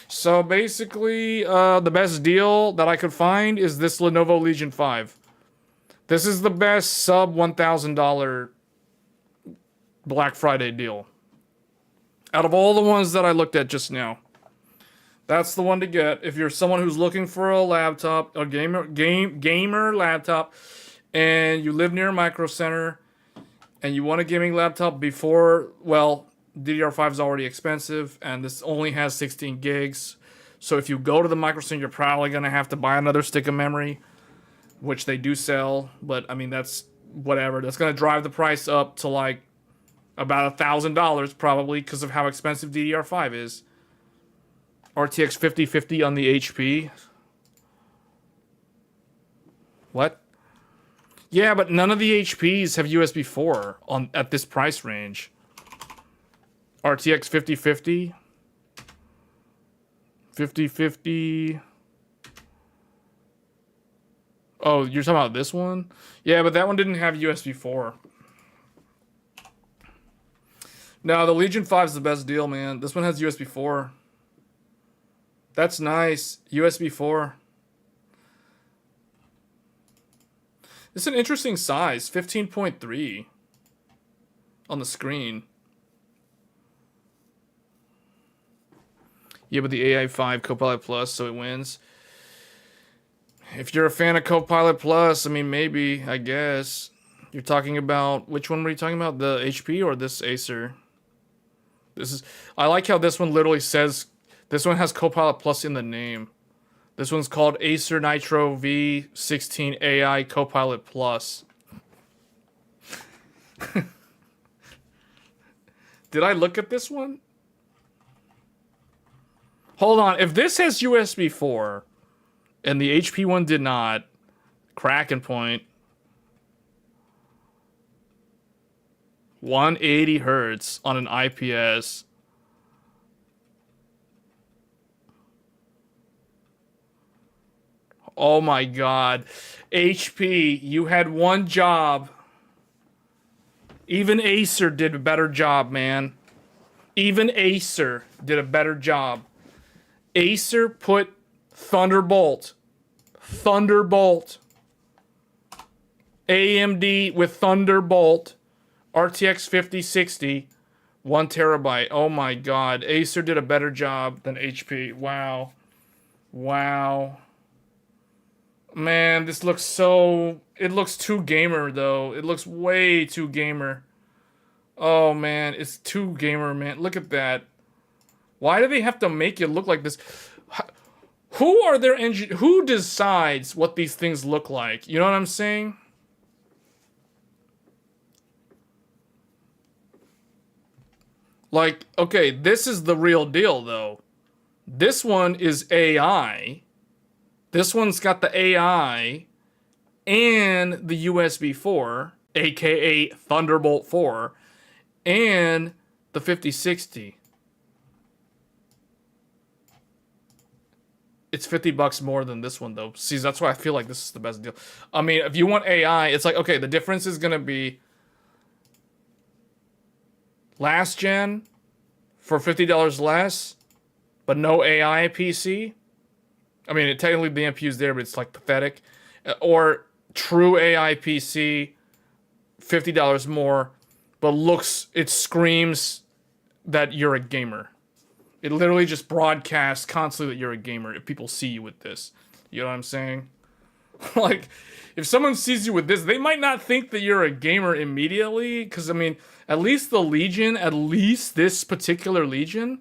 So basically, the best deal that I could find is this Lenovo Legion 5. This is the best sub $1,000 Black Friday deal. Out of all the ones that I looked at just now. That's the one to get if you're someone who's looking for a laptop, a gamer laptop, and you live near a Micro Center, and you want a gaming laptop before, well, DDR5 is already expensive, and this only has 16 gigs. So if you go to the Micro Center, you're probably going to have to buy another stick of memory, which they do sell. But, I mean, that's whatever. That's going to drive the price up to, like, about $1,000 probably because of how expensive DDR5 is. RTX 5050 on the HP. What? Yeah, but none of the HPs have USB 4 at this price range. RTX 5050. 5050. Oh, you're talking about this one? Yeah, but that one didn't have USB 4. No, the Legion 5 is the best deal, man. This one has USB 4. That's nice. USB 4. It's an interesting size, 15.3 on the screen. Yeah, but the AI5 Copilot Plus, so it wins. If you're a fan of Copilot Plus, I mean, maybe, I guess. You're talking about, which one were you talking about? The HP or this Acer? I like how this one literally says, this one has Copilot Plus in the name. This one's called Acer Nitro V16 AI Copilot Plus. Did I look at this one? Hold on. If this has USB 4 and the HP one did not, Kraken point. 180 hertz on an IPS. Oh my god. HP, you had one job. Even Acer did a better job, man. Even Acer did a better job. Acer put Thunderbolt. AMD with Thunderbolt. RTX 5060. 1 terabyte. Oh my god. Acer did a better job than HP. Wow. Wow. Man, this looks so... It looks too gamer, though. It looks way too gamer. Oh, man. It's too gamer, man. Look at that. Why do they have to make it look like this? Who are their Who decides what these things look like? You know what I'm saying? Like, okay, this is the real deal, though. This one is AI. This one's got the AI and the USB 4, aka Thunderbolt 4, and the 5060. It's $50 more than this one, though. See, that's why I feel like this is the best deal. I mean, if you want AI, it's like, okay, the difference is going to be last gen for $50 less, but no AI PC. I mean, technically the NPU's there, but it's like pathetic. Or true AI PC, $50 more, but it screams that you're a gamer. It literally just broadcasts constantly that you're a gamer if people see you with this. You know what I'm saying? Like, if someone sees you with this, they might not think that you're a gamer immediately. Because, I mean, at least the Legion, at least this particular Legion,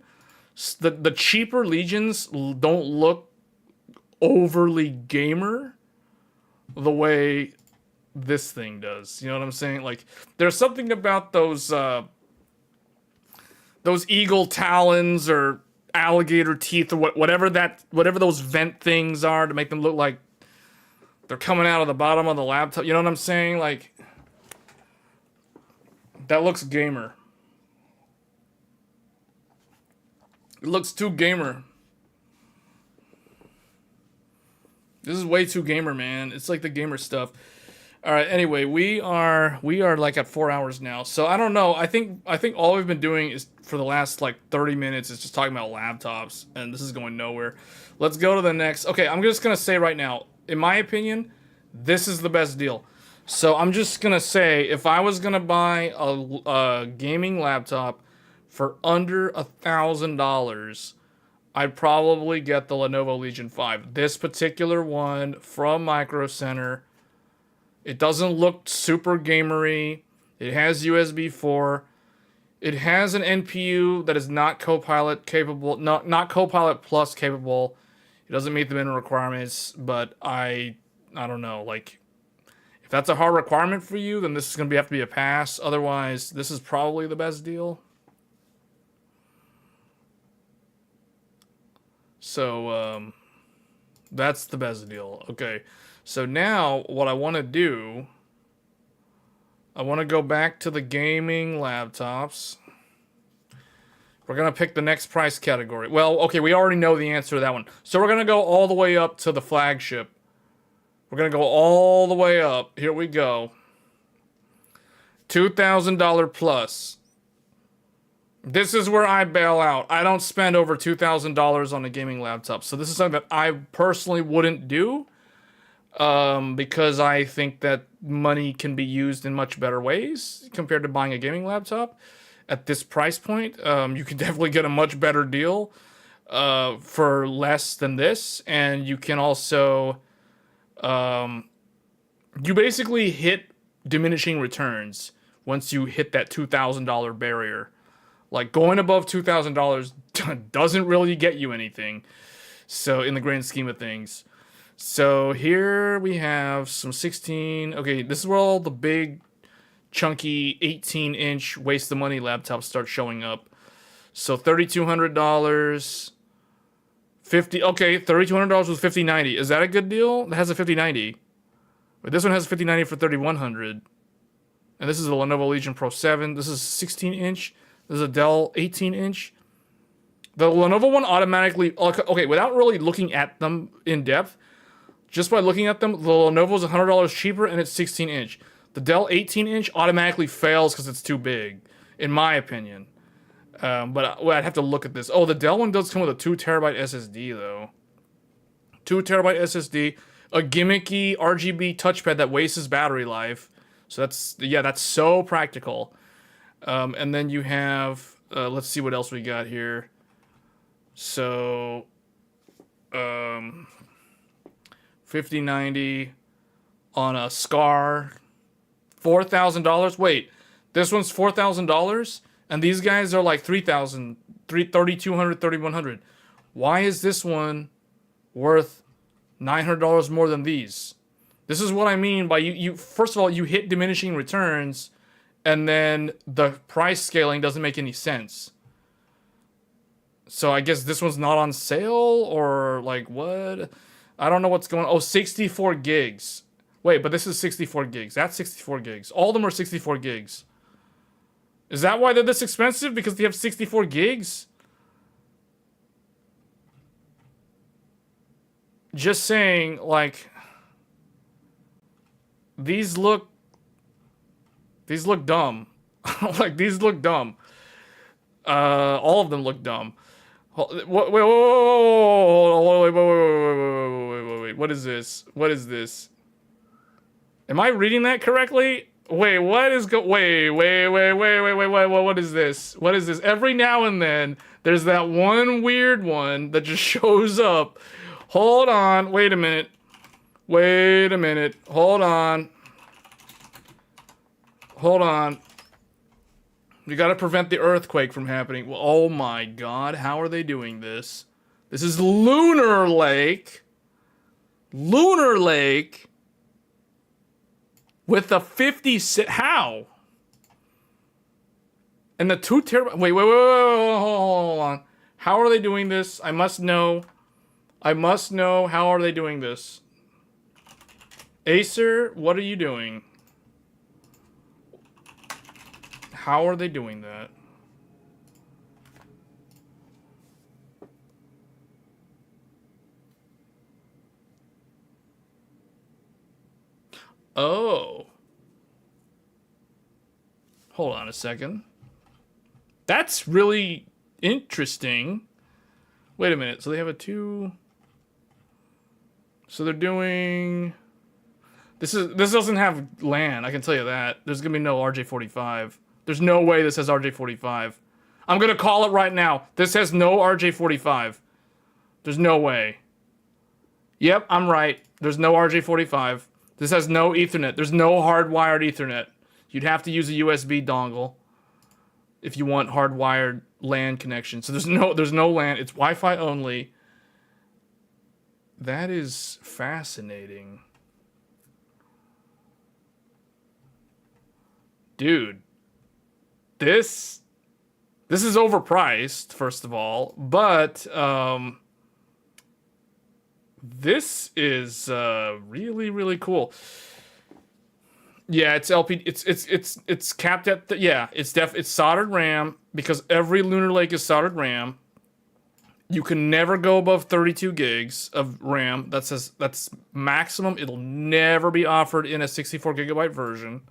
the cheaper Legions don't look overly gamer the way this thing does. You know what I'm saying? Like, there's something about those eagle talons or alligator teeth or whatever those vent things are to make them look like they're coming out of the bottom of the laptop. You know what I'm saying? Like, that looks gamer. It looks too gamer. This is way too gamer, man. It's like the gamer stuff. All right. Anyway, we are like at 4 hours now. So I don't know. I think all we've been doing is for the last like 30 minutes is just talking about laptops, and this is going nowhere. Let's go to the next. Okay, I'm just gonna say right now, in my opinion, this is the best deal. So I'm just gonna say, if I was gonna buy a gaming laptop for under $1,000. I'd probably get the Lenovo Legion 5. This particular one from Micro Center. It doesn't look super gamery. It has USB 4. It has an NPU that is not Copilot capable, not Copilot Plus capable. It doesn't meet the minimum requirements, but I don't know. Like, if that's a hard requirement for you, then this is going to have to be a pass. Otherwise, this is probably the best deal. So, that's the best deal. Okay. So now, what I want to do, I want to go back to the gaming laptops. We're going to pick the next price category. Well, okay, we already know the answer to that one. So we're going to go all the way up to the flagship. We're going to go all the way up. Here we go. $2,000 plus. This is where I bail out. I don't spend over $2,000 on a gaming laptop. So this is something that I personally wouldn't do. Because I think that money can be used in much better ways compared to buying a gaming laptop. At this price point, you can definitely get a much better deal for less than this. And you can also... you basically hit diminishing returns once you hit that $2,000 barrier. Like, going above $2,000 doesn't really get you anything. So, in the grand scheme of things. So, here we have some 16... Okay, this is where all the big chunky 18-inch waste of money laptops start showing up. So $3,200, 50. Okay, $3,200 with 5090. Is that a good deal? That has a 5090. But this one has a 5090 for $3,100. And this is a Lenovo Legion Pro 7. This is 16-inch. This is a Dell 18-inch. The Lenovo one automatically, okay, without really looking at them in depth, just by looking at them, the Lenovo is $100 cheaper and it's 16-inch. The Dell 18-inch automatically fails because it's too big, in my opinion. But I'd have to look at this. Oh, the Dell one does come with a 2TB SSD, though. 2TB SSD, a gimmicky RGB touchpad that wastes battery life. So that's so practical. And then you have, let's see what else we got here. So, 5090 on a SCAR, $4,000. Wait, this one's $4,000, and these guys are like $3,000, $3,200, $3,100. Why is this one worth $900 more than these? This is what I mean by you. First of all, you hit diminishing returns, and then the price scaling doesn't make any sense. So I guess this one's not on sale, or like what? I don't know what's going on. Oh, 64 gigs. Wait, but this is 64 gigs. That's 64 gigs. All of them are 64 gigs. Is that why they're this expensive? Because they have 64 gigs? Just saying, like, these look dumb. Like, these look dumb. All of them look dumb. Wait, what is this? What is this? Am I reading that correctly? Wait, what is wait, what is this? What is this? Every now and then, there's that one weird one that just shows up. Hold on, wait a minute. Wait a minute, hold on. Hold on. We gotta prevent the earthquake from happening. Well, oh my god, how are they doing this? This is Lunar Lake. Lunar Lake. With the 56, how? And the 2 terabyte, wait, hold on. How are they doing this? I must know. I must know, how are they doing this? Acer, what are you doing? How are they doing that? Oh. Hold on a second. That's really interesting. Wait a minute. So they have a 2. So they're doing. This doesn't have LAN. I can tell you that. There's gonna be no RJ45. There's no way this has RJ45. I'm gonna call it right now. This has no RJ45. There's no way. Yep, I'm right. There's no RJ45. This has no Ethernet. There's no hardwired Ethernet. You'd have to use a USB dongle if you want hardwired LAN connection. So there's no LAN. It's Wi-Fi only. That is fascinating. Dude. This is overpriced, first of all, but this is really, really cool. Yeah, it's LP. It's capped at yeah. It's soldered RAM because every Lunar Lake is soldered RAM. You can never go above 32 gigs of RAM. That's maximum. It'll never be offered in a 64 gigabyte version.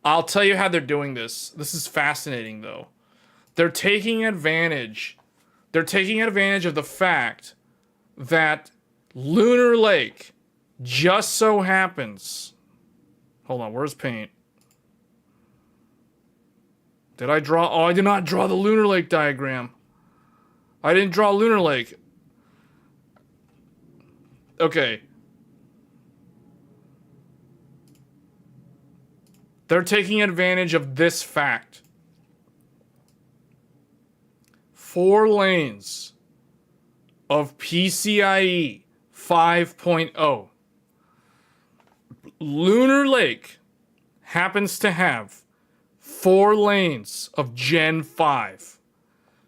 I'll tell you how they're doing this. This is fascinating, though. They're taking advantage. They're taking advantage of the fact that Lunar Lake just so happens. Hold on, where's paint? Did I draw? Oh, I did not draw the Lunar Lake diagram. I didn't draw Lunar Lake. Okay. They're taking advantage of this fact. 4 lanes of PCIe 5.0. Lunar Lake happens to have 4 lanes of Gen 5.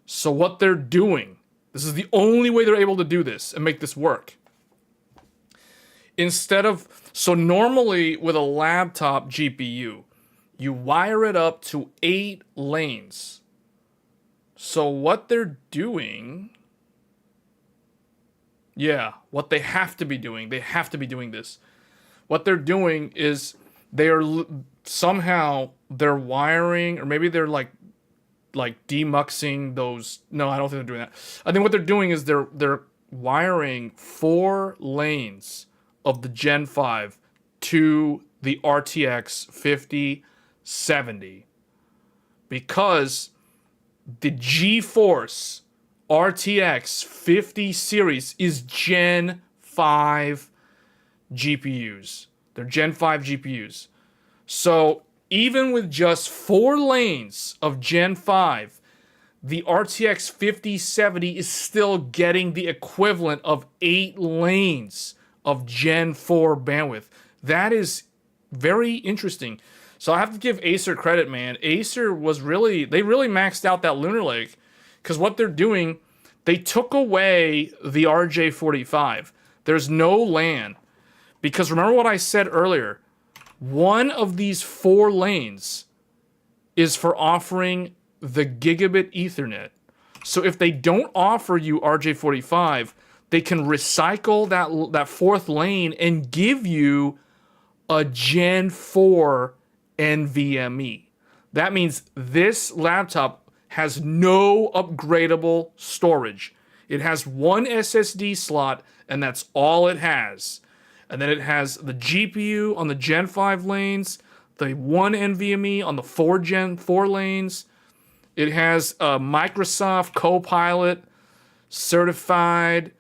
So what they're doing, this is the only way they're able to do this and make this work. So normally with a laptop GPU, you wire it up to 8 lanes. So what they're doing, what they have to be doing this. What they're doing is somehow they're wiring, or maybe they're like demuxing those. No, I don't think they're doing that. I think what they're doing is they're wiring 4 lanes of the Gen 5 to the RTX 5070, because the GeForce RTX 50 series is Gen 5 GPUs. They're Gen 5 GPUs. So even with just 4 lanes of Gen 5, the RTX 5070 is still getting the equivalent of 8 lanes of Gen 4 bandwidth. That is very interesting. So I have to give Acer credit, man. Acer they really maxed out that Lunar Lake, because what they're doing, they took away the RJ45. There's no LAN. Because remember what I said earlier, one of these 4 lanes is for offering the gigabit Ethernet. So if they don't offer you RJ45, they can recycle that 4th lane and give you a Gen 4 NVMe. That means this laptop has no upgradable storage. It has 1 SSD slot, and that's all it has. And then it has the GPU on the Gen 5 lanes, the 1 NVMe on the Gen 4 lanes. It has a Microsoft Copilot certified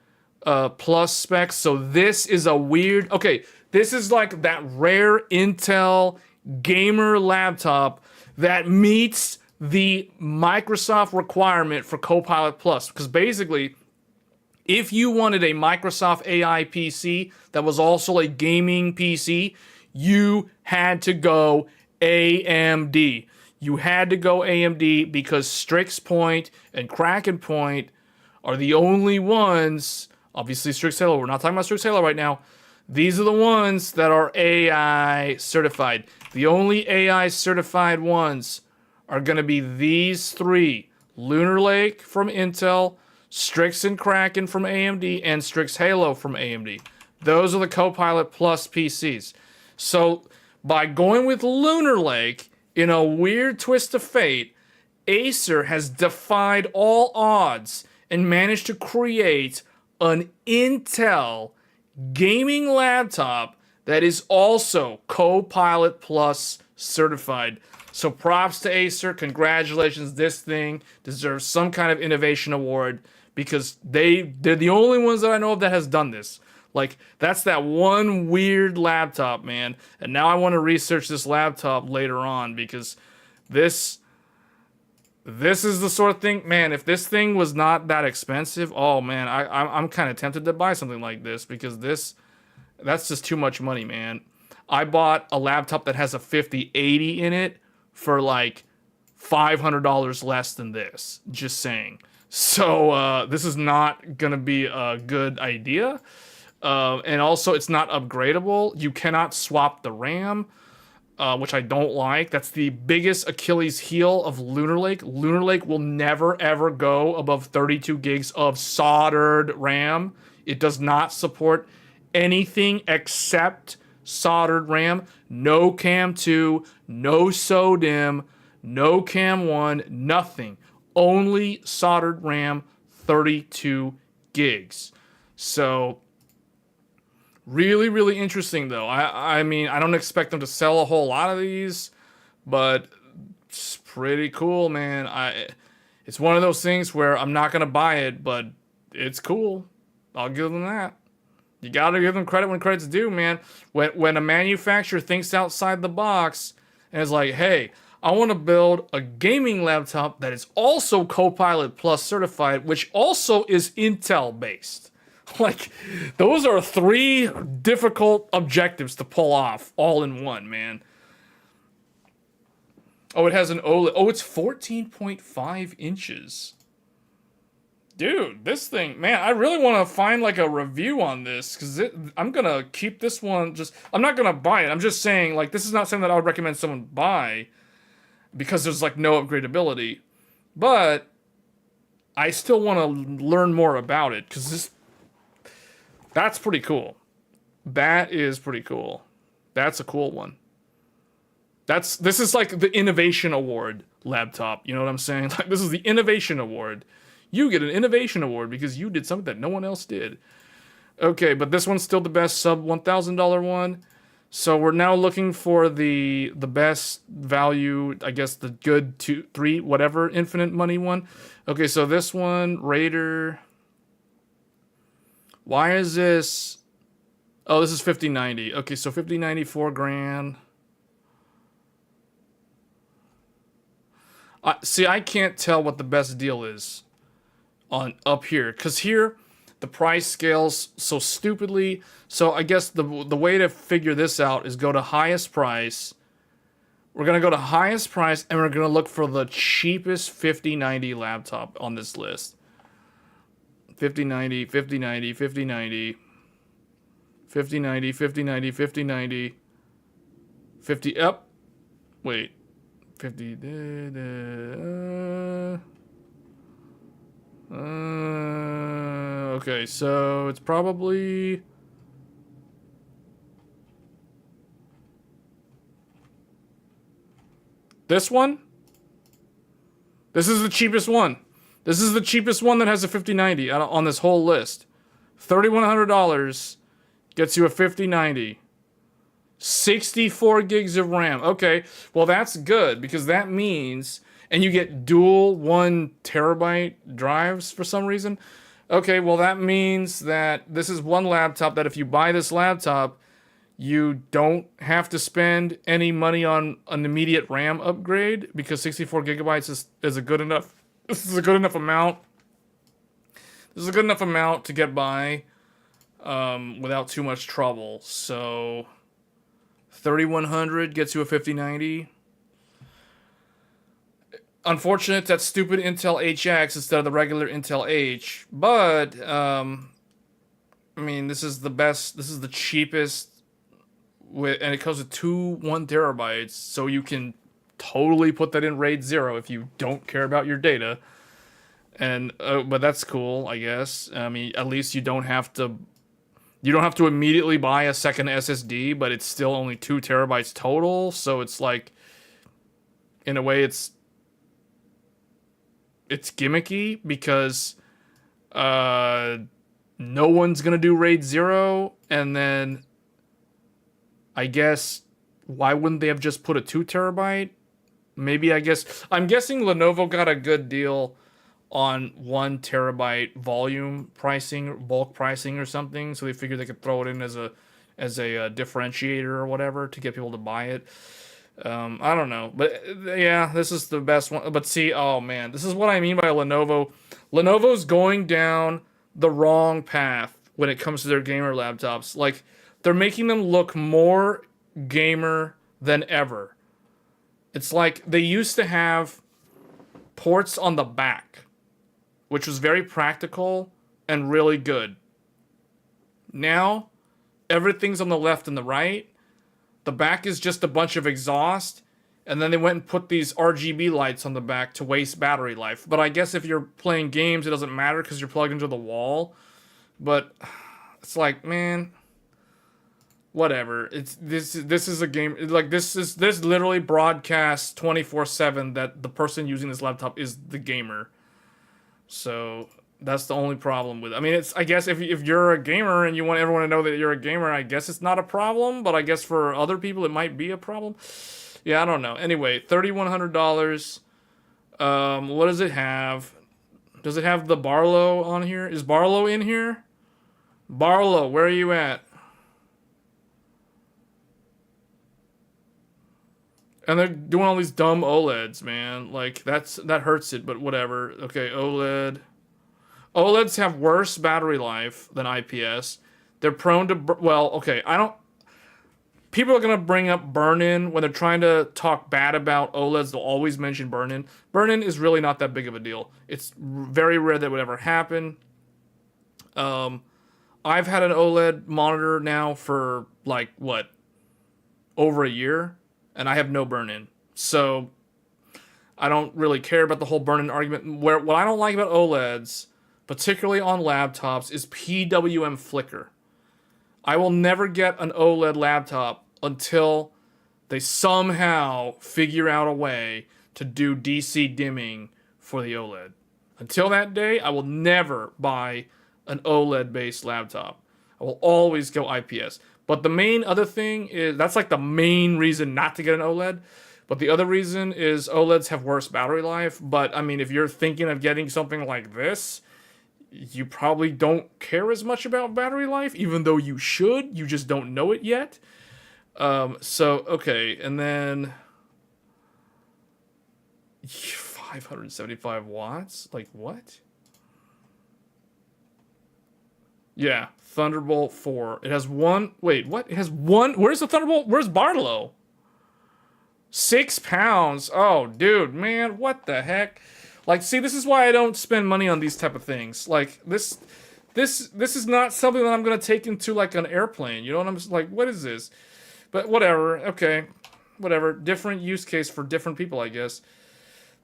plus specs. So this is this is like that rare Intel gamer laptop that meets the Microsoft requirement for Copilot Plus. Because basically, if you wanted a Microsoft AI PC that was also a gaming PC, you had to go AMD. You had to go AMD because Strix Point and Kraken Point are the only ones. Obviously, Strix Halo. We're not talking about Strix Halo right now. These are the ones that are AI certified. The only AI certified ones are going to be these 3. Lunar Lake from Intel, Strix and Kraken from AMD, and Strix Halo from AMD. Those are the Copilot Plus PCs. So by going with Lunar Lake, in a weird twist of fate, Acer has defied all odds and managed to create an Intel gaming laptop that is also Copilot Plus certified. So props to Acer. Congratulations. This thing deserves some kind of innovation award, because they're the only ones that I know of that has done this. Like, that's that one weird laptop, man. And now I want to research this laptop later on, because this is the sort of thing, man, if this thing was not that expensive, oh man, I'm kind of tempted to buy something like this, because that's just too much money, man. I bought a laptop that has a 5080 in it for like $500 less than this, just saying. So this is not gonna be a good idea. And also, it's not upgradable. You cannot swap the RAM, which I don't like. That's the biggest Achilles heel of Lunar Lake. Lunar Lake will never, ever go above 32 gigs of soldered RAM. It does not support anything except soldered RAM. No Cam 2, no SODIMM, no Cam 1, nothing. Only soldered RAM, 32 gigs. So really, really interesting, though. I mean, I don't expect them to sell a whole lot of these, but it's pretty cool, man. It's one of those things where I'm not going to buy it, but it's cool. I'll give them that. You got to give them credit when credit's due, man. When a manufacturer thinks outside the box and is like, hey, I want to build a gaming laptop that is also Copilot Plus certified, which also is Intel based. Like, those are 3 difficult objectives to pull off all in one, man. Oh, it has an OLED. Oh, it's 14.5 inches. Dude, this thing, man, I really want to find like a review on this because I'm going to keep this one I'm not going to buy it. I'm just saying, like, this is not something that I would recommend someone buy because there's like no upgradability. But I still want to learn more about it because that's pretty cool. That is pretty cool. That's a cool one. This is like the Innovation Award laptop. You know what I'm saying? Like, this is the Innovation Award. You get an Innovation Award because you did something that no one else did. Okay, but this one's still the best sub $1,000 one. So we're now looking for the best value, I guess the good 2, 3, whatever, infinite money one. Okay, so this one, Raider. Why is this? Oh, this is 5090. Okay, so 5090, $4,000. See, I can't tell what the best deal is on up here, because here the price scales so stupidly. So I guess the way to figure this out is go to highest price. We're gonna go to highest price, and we're gonna look for the cheapest 5090 laptop on this list. 5090, 5090, 5090, 5090, 5090, 5090, 50 up. Wait. 50. Okay, so it's probably this one. This is the cheapest one. This is the cheapest one that has a 5090 on this whole list. $3,100 gets you a 5090. 64 gigs of RAM. Okay, well that's good because that means, and you get dual 1 terabyte drives for some reason. Okay, well that means that this is one laptop that if you buy this laptop, you don't have to spend any money on an immediate RAM upgrade because 64 gigabytes is a good enough. This is a good enough amount. This is a good enough amount to get by without too much trouble. So 3,100 gets you a 5090. Unfortunate that stupid Intel HX instead of the regular Intel H, but I mean, this is the best. This is the cheapest, and it comes with 2 1 terabytes, so you can totally put that in RAID 0 if you don't care about your data. And but that's cool, I guess. I mean, at least you don't have to. You don't have to immediately buy a second SSD, but it's still only 2 terabytes total. So it's like, in a way, it's gimmicky because no one's gonna do RAID 0, and then I guess why wouldn't they have just put a 2 terabyte? Maybe I'm guessing Lenovo got a good deal on 1 terabyte volume pricing, bulk pricing or something, so they figured they could throw it in as a differentiator or whatever to get people to buy it. I don't know, but yeah, this is the best one. But see, oh man, this is what I mean by Lenovo. Lenovo's going down the wrong path when it comes to their gamer laptops. Like, they're making them look more gamer than ever. It's like they used to have ports on the back, which was very practical and really good. Now, everything's on the left and the right. The back is just a bunch of exhaust, and then they went and put these RGB lights on the back to waste battery life. But I guess if you're playing games, it doesn't matter because you're plugged into the wall. But it's like, man, whatever. This is a game, like this literally broadcasts 24/7 that the person using this laptop is the gamer. So that's the only problem with it. I mean, I guess if you're a gamer and you want everyone to know that you're a gamer, I guess it's not a problem, but I guess for other people it might be a problem. Yeah, I don't know. Anyway, $3,100. What does it have? Does it have the Barlow on here? Is Barlow in here? Barlow, where are you at? And they're doing all these dumb OLEDs, man. Like, that hurts it, but whatever. Okay, OLED. OLEDs have worse battery life than IPS. They're prone to... Well, okay, I don't... people are going to bring up burn-in when they're trying to talk bad about OLEDs. They'll always mention burn-in. Burn-in is really not that big of a deal. It's very rare that would ever happen. I've had an OLED monitor now for like what, over a year, and I have no burn-in. So I don't really care about the whole burn-in argument. What I don't like about OLEDs, particularly on laptops, is PWM flicker. I will never get an OLED laptop until they somehow figure out a way to do DC dimming for the OLED. Until that day, I will never buy an OLED-based laptop. I will always go IPS. But the main other thing is, that's like the main reason not to get an OLED. But the other reason is OLEDs have worse battery life. But, I mean, if you're thinking of getting something like this, you probably don't care as much about battery life, even though you should. You just don't know it yet. Okay, and then 575 watts? Like, what? Yeah, Thunderbolt 4. It has one... Wait, what? It has one... Where's the Thunderbolt? Where's Barlow? 6 pounds. Oh, dude, man, what the heck? Like, see, this is why I don't spend money on these type of things. Like, this is not something that I'm going to take into, like, an airplane. You know what I'm... Like, what is this? But whatever. Okay. Whatever. Different use case for different people, I guess.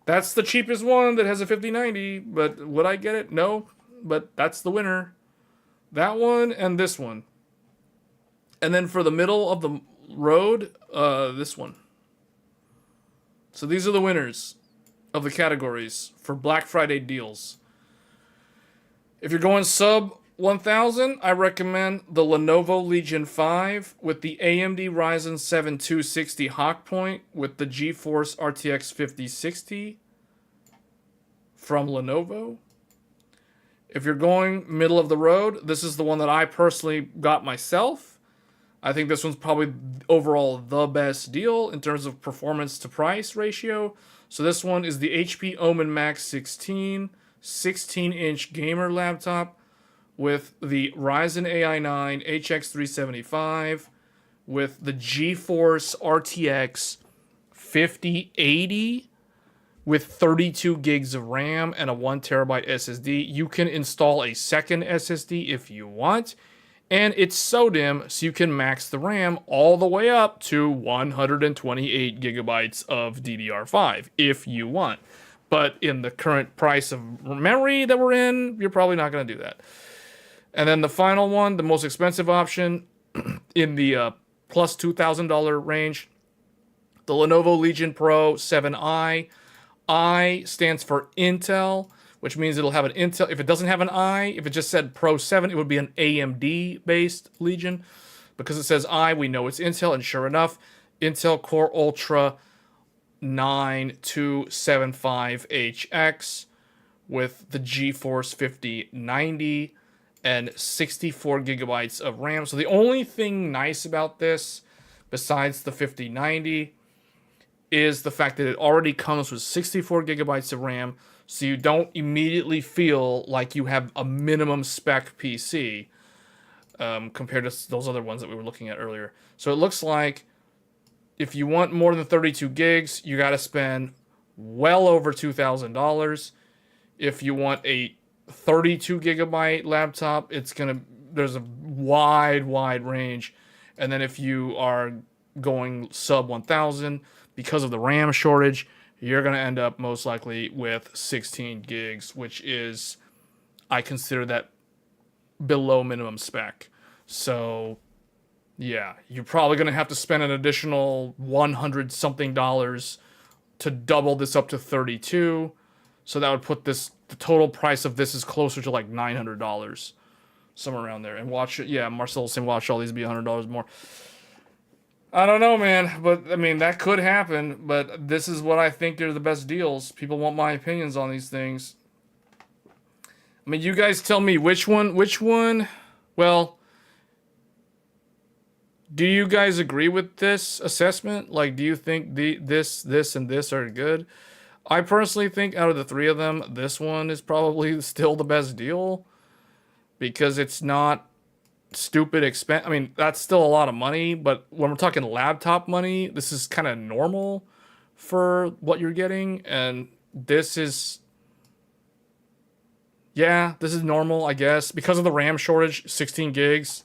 That's the cheapest one that has a 5090. But would I get it? No. But that's the winner. That one and this one. And then for the middle of the road, this one. So these are the winners of the categories for Black Friday deals. If you're going sub 1000, I recommend the Lenovo Legion 5 with the AMD Ryzen 7 260 Hawk Point with the GeForce RTX 5060 from Lenovo. If you're going middle of the road, this is the one that I personally got myself. I think this one's probably overall the best deal in terms of performance to price ratio. So this one is the HP Omen Max 16 16-inch gamer laptop with the Ryzen AI 9 HX375 with the GeForce RTX 5080 with 32 gigs of RAM and a 1 terabyte SSD. You can install a second SSD if you want. And it's SODIMM, so you can max the RAM all the way up to 128 gigabytes of DDR5 if you want. But in the current price of memory that we're in, you're probably not going to do that. And then the final one, the most expensive option in the plus $2,000 range, the Lenovo Legion Pro 7i. I stands for Intel, which means it'll have an Intel. If it doesn't have an I, if it just said Pro 7, it would be an AMD-based Legion. Because it says I, we know it's Intel, and sure enough, Intel Core Ultra 9275HX with the GeForce 5090 and 64 gigabytes of RAM. So the only thing nice about this, besides the 5090, is the fact that it already comes with 64 gigabytes of RAM, so you don't immediately feel like you have a minimum spec PC compared to those other ones that we were looking at earlier. So it looks like if you want more than 32 gigs, you got to spend well over $2,000. If you want a 32 gigabyte laptop, there's a wide range. And then if you are going sub 1000, because of the RAM shortage, you're going to end up most likely with 16 gigs, which is, I consider that below minimum spec. So, yeah, you're probably going to have to spend an additional $100 something to double this up to 32. So that would put the total price of this is closer to like $900, somewhere around there. And watch it, yeah, Marcel's saying watch all these be $100 more. I don't know, man, but I mean, that could happen, but this is what I think are the best deals. People want my opinions on these things. I mean, you guys tell me which one, well, do you guys agree with this assessment? Like, do you think this, and this are good? I personally think out of the three of them, this one is probably still the best deal because it's not stupid expense. I mean, that's still a lot of money, but when we're talking laptop money, this is kind of normal for what you're getting, and this is, yeah, this is normal, I guess, because of the RAM shortage. 16 gigs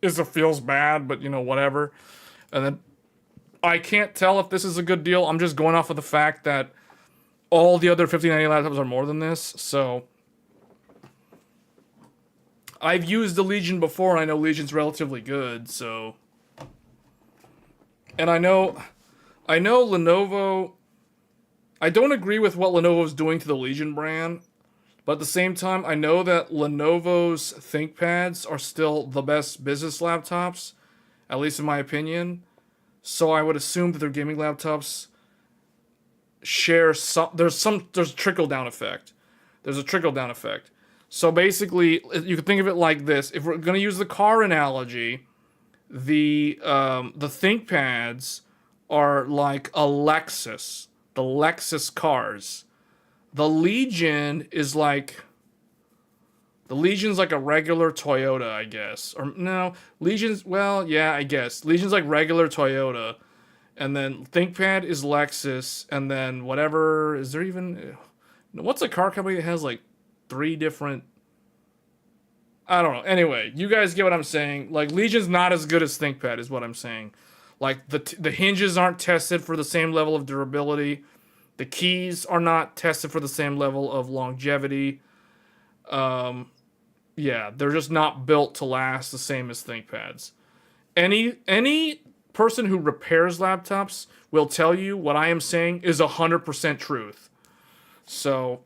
feels bad, but whatever. And then I can't tell if this is a good deal. I'm just going off of the fact that all the other 5090 laptops are more than this. So I've used the Legion before, and I know Legion's relatively good. So, and I know Lenovo. I don't agree with what Lenovo's doing to the Legion brand, but at the same time, I know that Lenovo's ThinkPads are still the best business laptops, at least in my opinion. So I would assume that their gaming laptops share some. There's a trickle down effect. There's a trickle down effect. So basically, you can think of it like this: if we're going to use the car analogy, the ThinkPads are like a Lexus, the Lexus cars. The Legion's like a regular Toyota, I guess. Or no, Legion's, well, yeah, I guess. Legion's like regular Toyota. And then ThinkPad is Lexus. And then whatever, is there even, what's a car company that has like 3 different, I don't know. Anyway, you guys get what I'm saying. Like, Legion's not as good as ThinkPad is what I'm saying. Like, the hinges aren't tested for the same level of durability. The keys are not tested for the same level of longevity. Yeah, they're just not built to last the same as ThinkPads. Any person who repairs laptops will tell you what I am saying is 100% truth. So,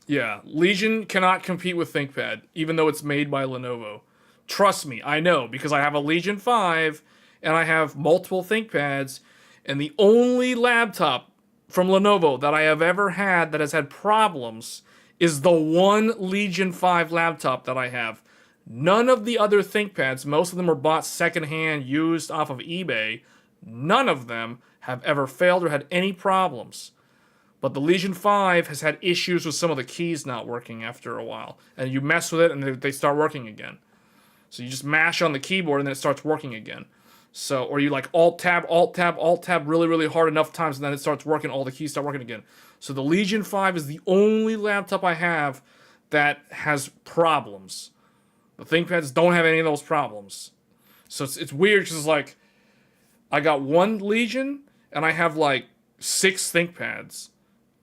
yeah, Legion cannot compete with ThinkPad, even though it's made by Lenovo. Trust me, I know, because I have a Legion 5, and I have multiple ThinkPads, and the only laptop from Lenovo that I have ever had that has had problems is the one Legion 5 laptop that I have. None of the other ThinkPads, most of them were bought secondhand, used off of eBay. None of them have ever failed or had any problems. But the Legion 5 has had issues with some of the keys not working after a while. And you mess with it and they start working again. So you just mash on the keyboard and then it starts working again. So, or you like Alt-Tab, Alt-Tab, Alt-Tab really, really hard enough times and then it starts working, all the keys start working again. So the Legion 5 is the only laptop I have that has problems. The ThinkPads don't have any of those problems. So it's weird because it's like, I got one Legion and I have like 6 ThinkPads.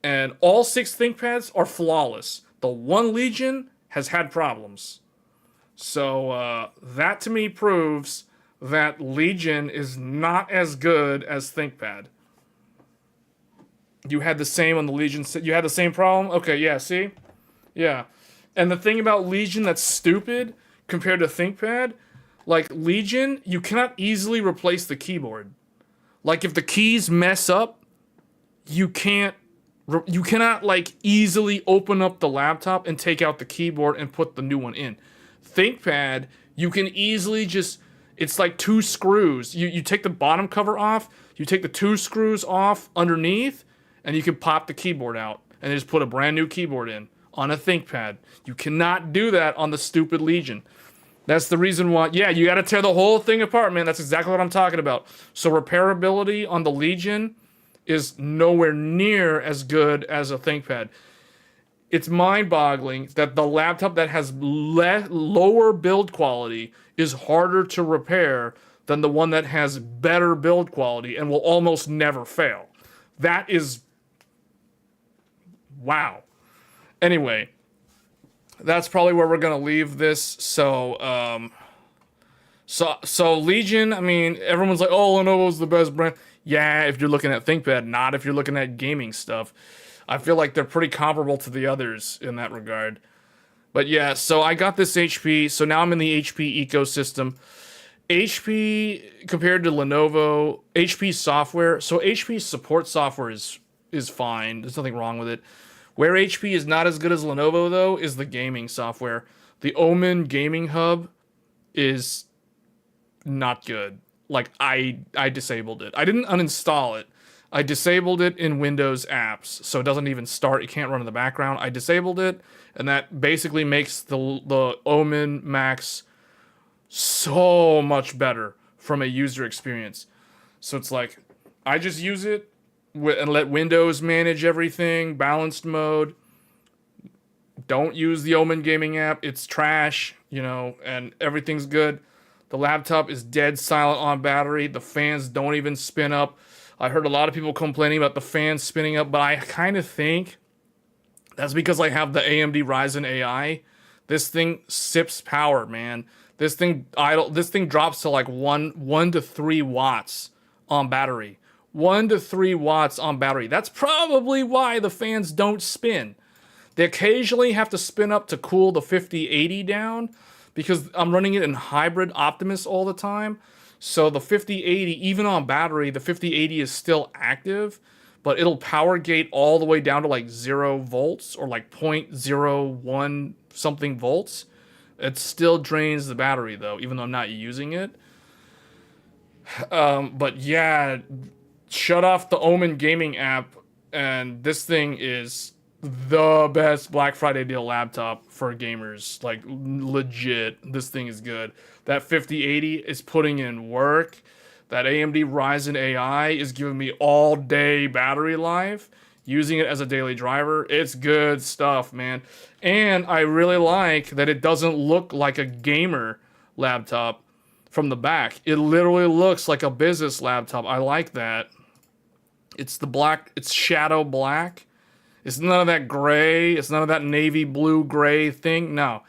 And all 6 ThinkPads are flawless. The one Legion has had problems. So that to me proves that Legion is not as good as ThinkPad. You had the same on the Legion. You had the same problem? Okay, yeah, see? Yeah. And the thing about Legion that's stupid compared to ThinkPad, like Legion, you cannot easily replace the keyboard. Like if the keys mess up, you cannot like easily open up the laptop and take out the keyboard and put the new one in. ThinkPad, you can easily just, it's like 2 screws. You take the bottom cover off, you take the 2 screws off underneath, and you can pop the keyboard out and just put a brand new keyboard in on a ThinkPad. You cannot do that on the stupid Legion. That's the reason why, yeah, you gotta tear the whole thing apart, man. That's exactly what I'm talking about. So repairability on the Legion is nowhere near as good as a ThinkPad. It's mind-boggling that the laptop that has lower build quality is harder to repair than the one that has better build quality and will almost never fail. That is, wow. Anyway, that's probably where we're gonna leave this. So Legion, I mean, everyone's like, oh, Lenovo's the best brand. Yeah, if you're looking at ThinkPad, not if you're looking at gaming stuff. I feel like they're pretty comparable to the others in that regard. But yeah, so I got this HP, so now I'm in the HP ecosystem. HP, compared to Lenovo, HP software, so HP support software is fine. There's nothing wrong with it. Where HP is not as good as Lenovo, though, is the gaming software. The Omen Gaming Hub is not good. Like, I disabled it. I didn't uninstall it. I disabled it in Windows apps, so it doesn't even start. It can't run in the background. I disabled it, and that basically makes the Omen Max so much better from a user experience. So it's like, I just use it and let Windows manage everything, balanced mode. Don't use the Omen Gaming app. It's trash, you know, and everything's good. The laptop is dead silent on battery. The fans don't even spin up. I heard a lot of people complaining about the fans spinning up, but I kind of think that's because I have the AMD Ryzen AI. This thing sips power, man. This thing drops to like 1 to 3 watts on battery. 1 to 3 watts on battery. That's probably why the fans don't spin. They occasionally have to spin up to cool the 5080 down because I'm running it in hybrid Optimus all the time. So the 5080, even on battery, the 5080 is still active, but it'll power gate all the way down to like 0 volts or like 0.01 something volts. It still drains the battery though, even though I'm not using it. But yeah, shut off the Omen Gaming app, and this thing is the best Black Friday deal laptop for gamers. Like, legit, this thing is good. That 5080 is putting in work. That AMD Ryzen AI is giving me all day battery life. Using it as a daily driver, it's good stuff, man. And I really like that it doesn't look like a gamer laptop from the back. It literally looks like a business laptop. I like that. It's the black, it's shadow black. It's none of that gray. It's none of that navy blue gray thing. No.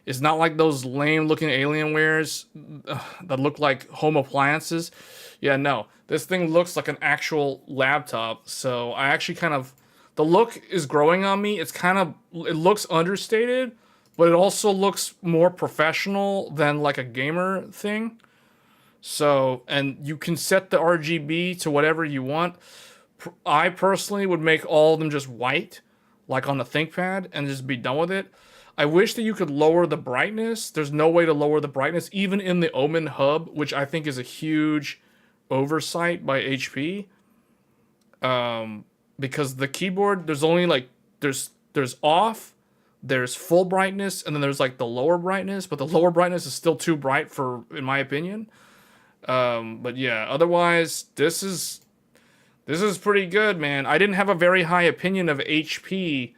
It's not like those lame looking Alienwares that look like home appliances. Yeah, no. This thing looks like an actual laptop. So I actually kind of, the look is growing on me. It looks understated, but it also looks more professional than like a gamer thing. So, and you can set the RGB to whatever you want. I personally would make all of them just white, like on the ThinkPad, and just be done with it. I wish that you could lower the brightness. There's no way to lower the brightness, even in the Omen Hub, which I think is a huge oversight by HP. Because the keyboard, there's only like, there's off, there's full brightness, and then there's like the lower brightness, but the lower brightness is still too bright for, in my opinion. But yeah, otherwise, this is pretty good, man. I didn't have a very high opinion of HP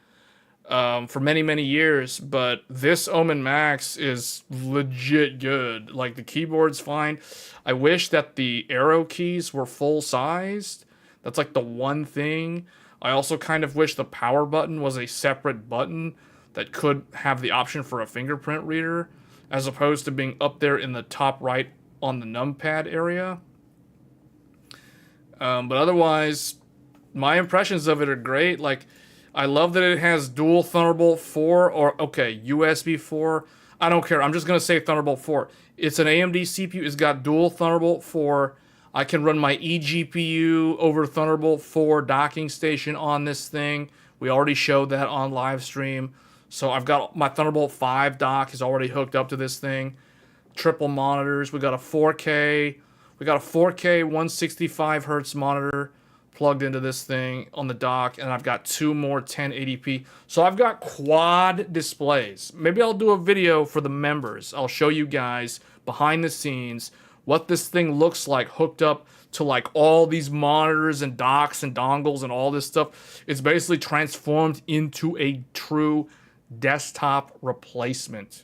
for many, many years, but this Omen Max is legit good. Like, the keyboard's fine. I wish that the arrow keys were full-sized. That's like the one thing. I also kind of wish the power button was a separate button that could have the option for a fingerprint reader, as opposed to being up there in the top right on the numpad area. But otherwise, my impressions of it are great. Like, I love that it has dual Thunderbolt 4, or, okay, USB 4. I don't care. I'm just going to say Thunderbolt 4. It's an AMD CPU. It's got dual Thunderbolt 4. I can run my eGPU over Thunderbolt 4 docking station on this thing. We already showed that on live stream. So I've got my Thunderbolt 5 dock is already hooked up to this thing. Triple monitors. We got a 4K. We got a 4K 165 hertz monitor plugged into this thing on the dock, and I've got 2 more 1080p. So I've got quad displays. Maybe I'll do a video for the members. I'll show you guys behind the scenes what this thing looks like hooked up to like all these monitors and docks and dongles and all this stuff. It's basically transformed into a true desktop replacement,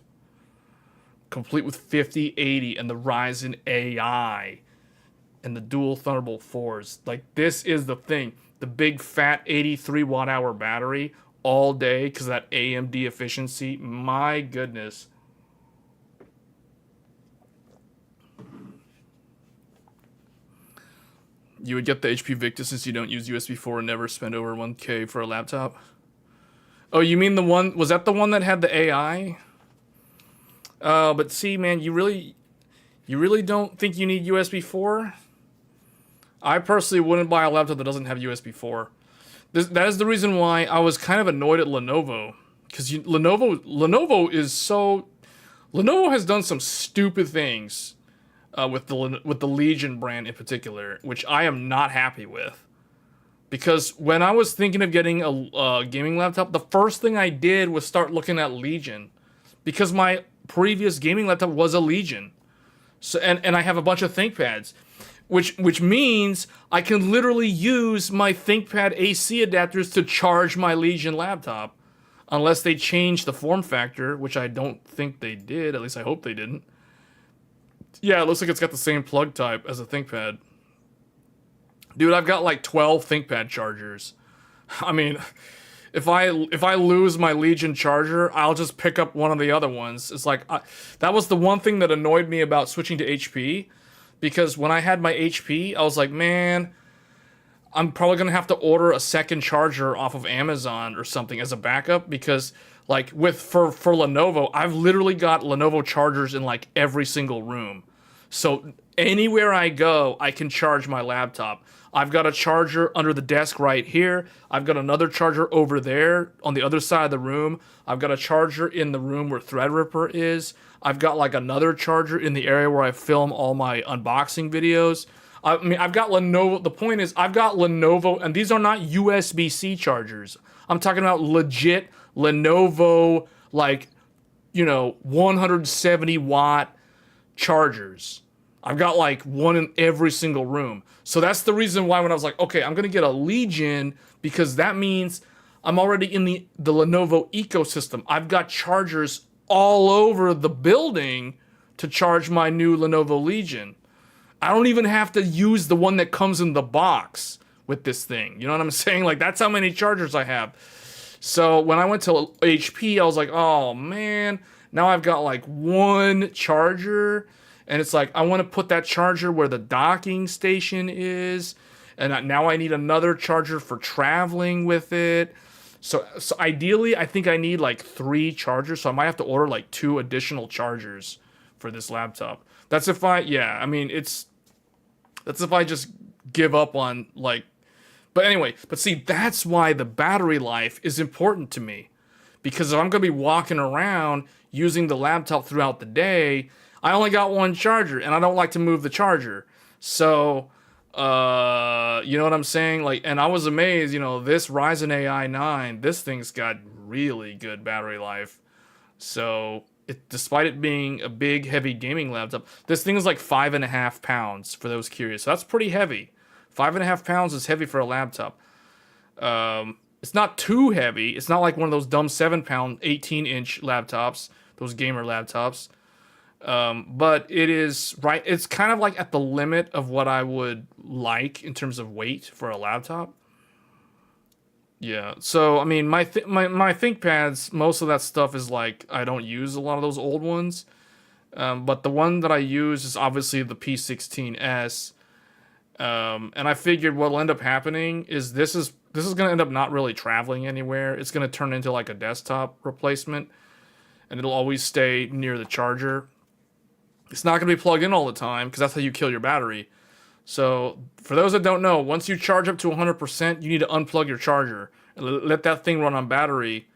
complete with 5080 and the Ryzen AI and the dual Thunderbolt 4s. Like, this is the thing. The big fat 83 watt hour battery all day because of that AMD efficiency. My goodness. You would get the HP Victus since you don't use USB 4 and never spend over 1K for a laptop. Oh, you mean the one, was that the one that had the AI? But see, man, you really don't think you need USB 4? I personally wouldn't buy a laptop that doesn't have USB 4. That is the reason why I was kind of annoyed at Lenovo, because Lenovo has done some stupid things with the Legion brand in particular, which I am not happy with. Because when I was thinking of getting a gaming laptop, the first thing I did was start looking at Legion, because my previous gaming laptop was a Legion. So and I have a bunch of ThinkPads, which means I can literally use my ThinkPad AC adapters to charge my Legion laptop, unless they change the form factor, which I don't think they did. At least I hope they didn't. Yeah, it looks like it's got the same plug type as a ThinkPad. Dude, I've got like 12 ThinkPad chargers. I mean, if I lose my Legion charger, I'll just pick up one of the other ones. It's like that was the one thing that annoyed me about switching to HP, because when I had my HP, I was like, man, I'm probably gonna have to order a second charger off of Amazon or something as a backup, because like for Lenovo, I've literally got Lenovo chargers in like every single room. So anywhere I go, I can charge my laptop. I've got a charger under the desk right here. I've got another charger over there on the other side of the room. I've got a charger in the room where Threadripper is. I've got like another charger in the area where I film all my unboxing videos. I mean, I've got Lenovo. The point is, I've got Lenovo, and these are not USB-C chargers. I'm talking about legit Lenovo, like, 170 watt chargers. I've got like one in every single room. So that's the reason why when I was like, okay, I'm going to get a Legion, because that means I'm already in the Lenovo ecosystem. I've got chargers all over the building to charge my new Lenovo Legion. I don't even have to use the one that comes in the box with this thing. You know what I'm saying? Like, that's how many chargers I have. So when I went to HP, I was like, oh man, now I've got like one charger. And it's like, I want to put that charger where the docking station is. And now I need another charger for traveling with it. So ideally, I think I need like 3 chargers. So I might have to order like 2 additional chargers for this laptop. That's if I just give up on like, but anyway, but see, that's why the battery life is important to me. Because if I'm going to be walking around using the laptop throughout the day, I only got one charger, and I don't like to move the charger. So, you know what I'm saying? Like, and I was amazed, this Ryzen AI 9, this thing's got really good battery life. So, despite it being a big, heavy gaming laptop, this thing is like 5.5 pounds, for those curious. So that's pretty heavy. 5.5 pounds is heavy for a laptop. It's not too heavy. It's not like one of those dumb 7-pound, 18-inch laptops, those gamer laptops. But it is right. It's kind of like at the limit of what I would like in terms of weight for a laptop. Yeah. So I mean, my ThinkPads, most of that stuff is like, I don't use a lot of those old ones. But the one that I use is obviously the P16S. And I figured what'll end up happening is this is going to end up not really traveling anywhere. It's going to turn into like a desktop replacement, and it'll always stay near the charger. It's not going to be plugged in all the time, because that's how you kill your battery. So for those that don't know, once you charge up to 100%, you need to unplug your charger and let that thing run on battery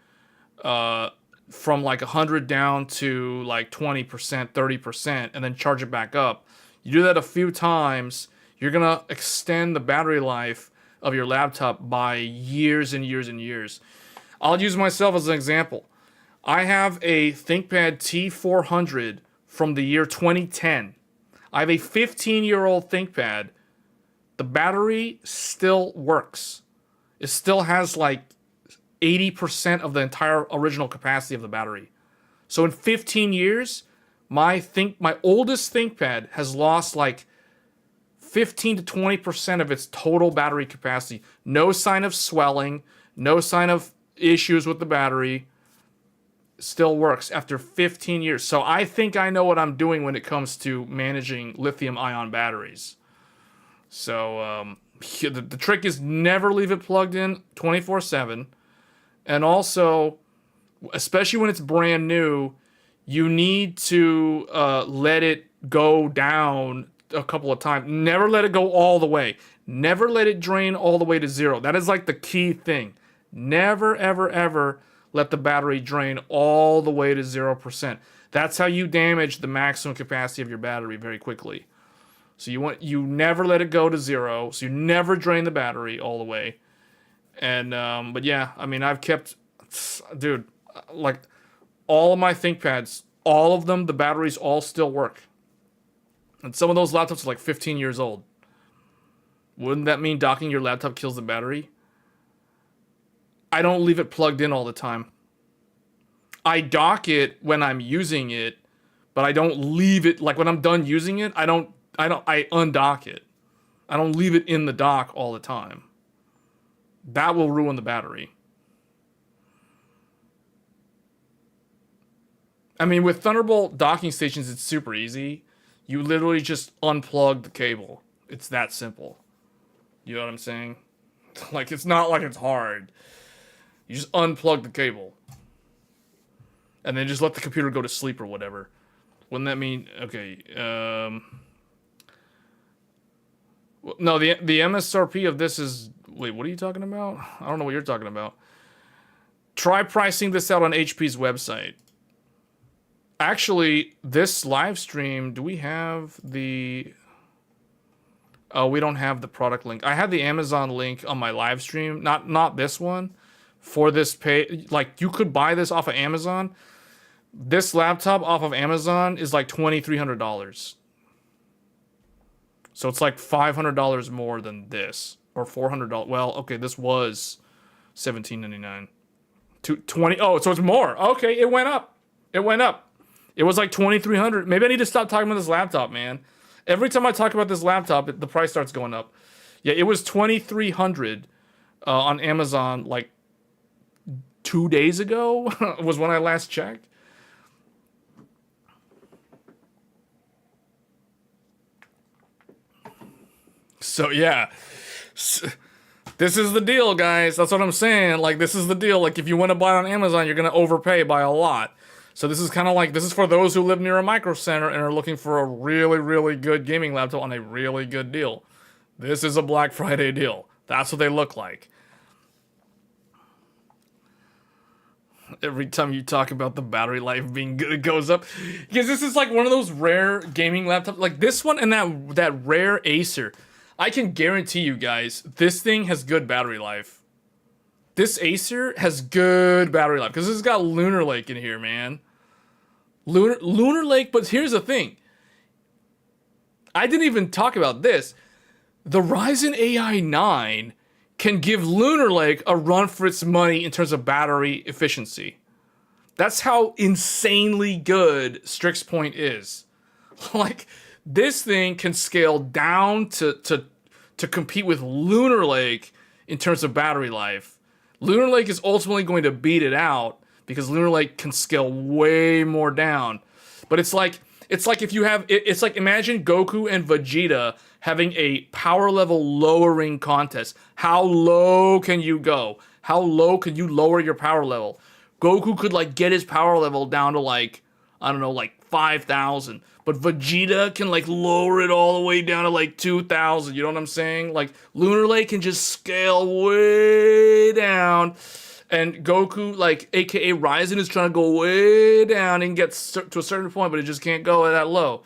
from like 100 down to like 20%, 30%, and then charge it back up. You do that a few times, you're going to extend the battery life of your laptop by years and years and years. I'll use myself as an example. I have a ThinkPad T400 from the year 2010. I have a 15-year-old ThinkPad. The battery still works. It still has like 80% of the entire original capacity of the battery. So in 15 years, my oldest ThinkPad has lost like 15 to 20% of its total battery capacity. No sign of swelling, no sign of issues with the battery. Still works after 15 years. So I think I know what I'm doing when it comes to managing lithium-ion batteries. So the trick is never leave it plugged in 24/7. And also, especially when it's brand new, you need to let it go down a couple of times. Never let it go all the way. Never let it drain all the way to 0. That is like the key thing. Never, ever, ever let the battery drain all the way to 0%. That's how you damage the maximum capacity of your battery very quickly. So you never let it go to 0. So you never drain the battery all the way. And but yeah, I mean, I've kept, dude, like all of my ThinkPads all of them, the batteries all still work. And some of those laptops are like 15 years old. Wouldn't that mean docking your laptop kills the battery? I don't leave it plugged in all the time. I dock it when I'm using it, but I don't leave it, like when I'm done using it, I undock it. I don't leave it in the dock all the time. That will ruin the battery. I mean, with Thunderbolt docking stations, it's super easy. You literally just unplug the cable. It's that simple. You know what I'm saying? Like, it's not like it's hard. You just unplug the cable. And then just let the computer go to sleep or whatever. Wouldn't that mean... Okay, no, the MSRP of this is... Wait, what are you talking about? I don't know what you're talking about. Try pricing this out on HP's website. Actually, this live stream, do we have the... Oh, we don't have the product link. I had the Amazon link on my live stream. Not this one. For this pay... Like, you could buy this off of Amazon. This laptop off of Amazon is like $2,300. So it's like $500 more than this. Or $400. Well, okay, this was $1,799. $20. Oh, so it's more. Okay, it went up. It went up. It was like $2,300. Maybe I need to stop talking about this laptop, man. Every time I talk about this laptop, the price starts going up. Yeah, it was $2,300 on Amazon like 2 days ago was when I last checked. So yeah, this is the deal, guys. That's what I'm saying. Like, this is the deal. Like, if you want to buy it on Amazon, you're gonna overpay by a lot. So this is kind of like, this is for those who live near a Micro Center and are looking for a really, really good gaming laptop on a really good deal. This is a Black Friday deal. That's what they look like. Every time you talk about the battery life being good, it goes up. Because this is like one of those rare gaming laptops. Like this one and that rare Acer. I can guarantee you guys, this thing has good battery life. This Acer has good battery life. Because this has got Lunar Lake in here, man. Lunar Lake, but here's the thing. I didn't even talk about this. The Ryzen AI 9 can give Lunar Lake a run for its money in terms of battery efficiency. That's how insanely good Strix Point is. Like, this thing can scale down to compete with Lunar Lake in terms of battery life. Lunar Lake is ultimately going to beat it out because Lunar Lake can scale way more down. But it's like if you have, it's like imagine Goku and Vegeta having a power level lowering contest. How low can you go? How low can you lower your power level? Goku could like get his power level down to like, I don't know, like 5,000. But Vegeta can like lower it all the way down to like 2,000. You know what I'm saying? Like Lunar Lake can just scale way down. And Goku, like, aka Ryzen, is trying to go way down and get to a certain point, but it just can't go that low.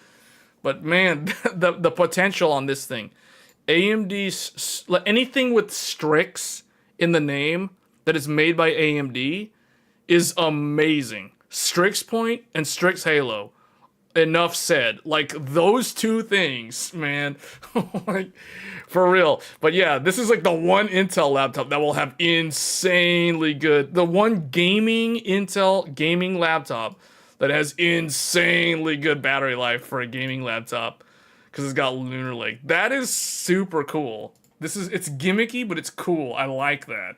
But man, the potential on this thing. AMD's, anything with Strix in the name that is made by AMD is amazing. Strix Point and Strix Halo. Enough said. Like, those two things, man. Like, for real. But yeah, this is like the one Intel laptop that will have insanely good... The one gaming Intel gaming laptop that has insanely good battery life for a gaming laptop. Because it's got Lunar Lake. That is super cool. It's gimmicky, but it's cool. I like that.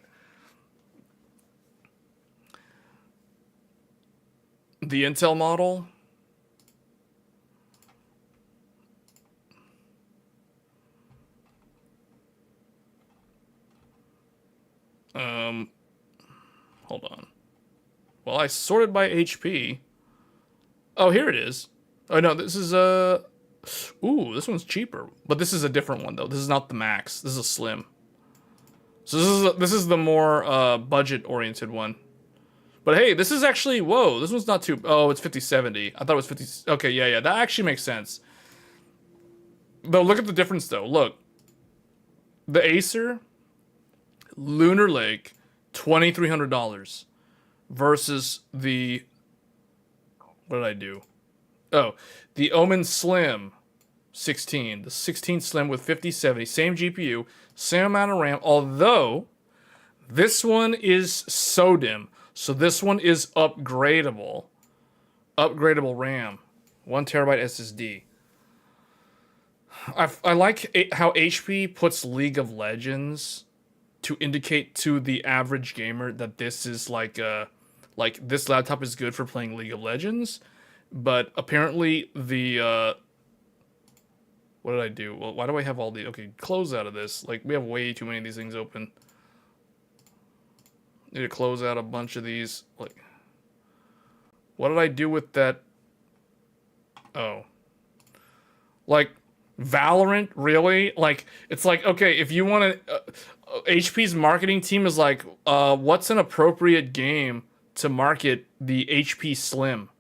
The Intel model... Hold on. Well, I sorted by HP. Oh, here it is. Oh, no, this is, ooh, this one's cheaper. But this is a different one, though. This is not the Max. This is a Slim. So this is the more, budget-oriented one. But hey, this is actually, whoa, this one's not too, oh, it's 5070. I thought it was 50, okay, yeah, that actually makes sense. But look at the difference, though. Look. The Acer... Lunar Lake, $2,300 versus the What did I do? Oh, the Omen Slim 16. The 16 Slim with 5070. Same GPU, same amount of RAM. Although, this one is SODIMM. So this one is upgradable. Upgradable RAM. 1 terabyte SSD. I like how HP puts League of Legends to indicate to the average gamer that this is like this laptop is good for playing League of Legends, but apparently the what did I do? Well, why do I have all the close out of this? Like, we have way too many of these things open. Need to close out a bunch of these. Like, what did I do with that? Oh, like Valorant, really? Like, it's like, okay, if you want to, HP's marketing team is like, what's an appropriate game to market the HP Slim?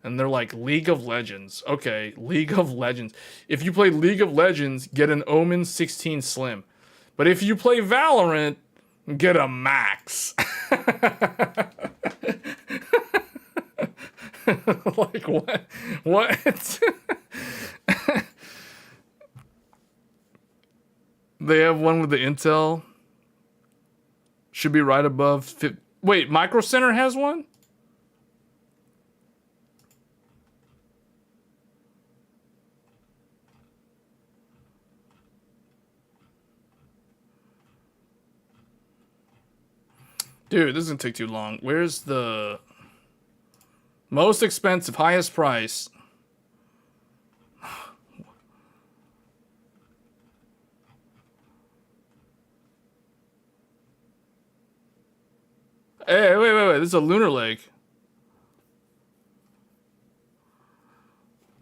And they're like, League of Legends. Okay, League of Legends. If you play League of Legends, get an Omen 16 Slim. But if you play Valorant, get a Max. Like, what? What? They have one with the Intel. Should be right above. Wait, Micro Center has one? Dude, this is gonna take too long. Where's the most expensive, highest price? Hey, wait. This is a Lunar Lake.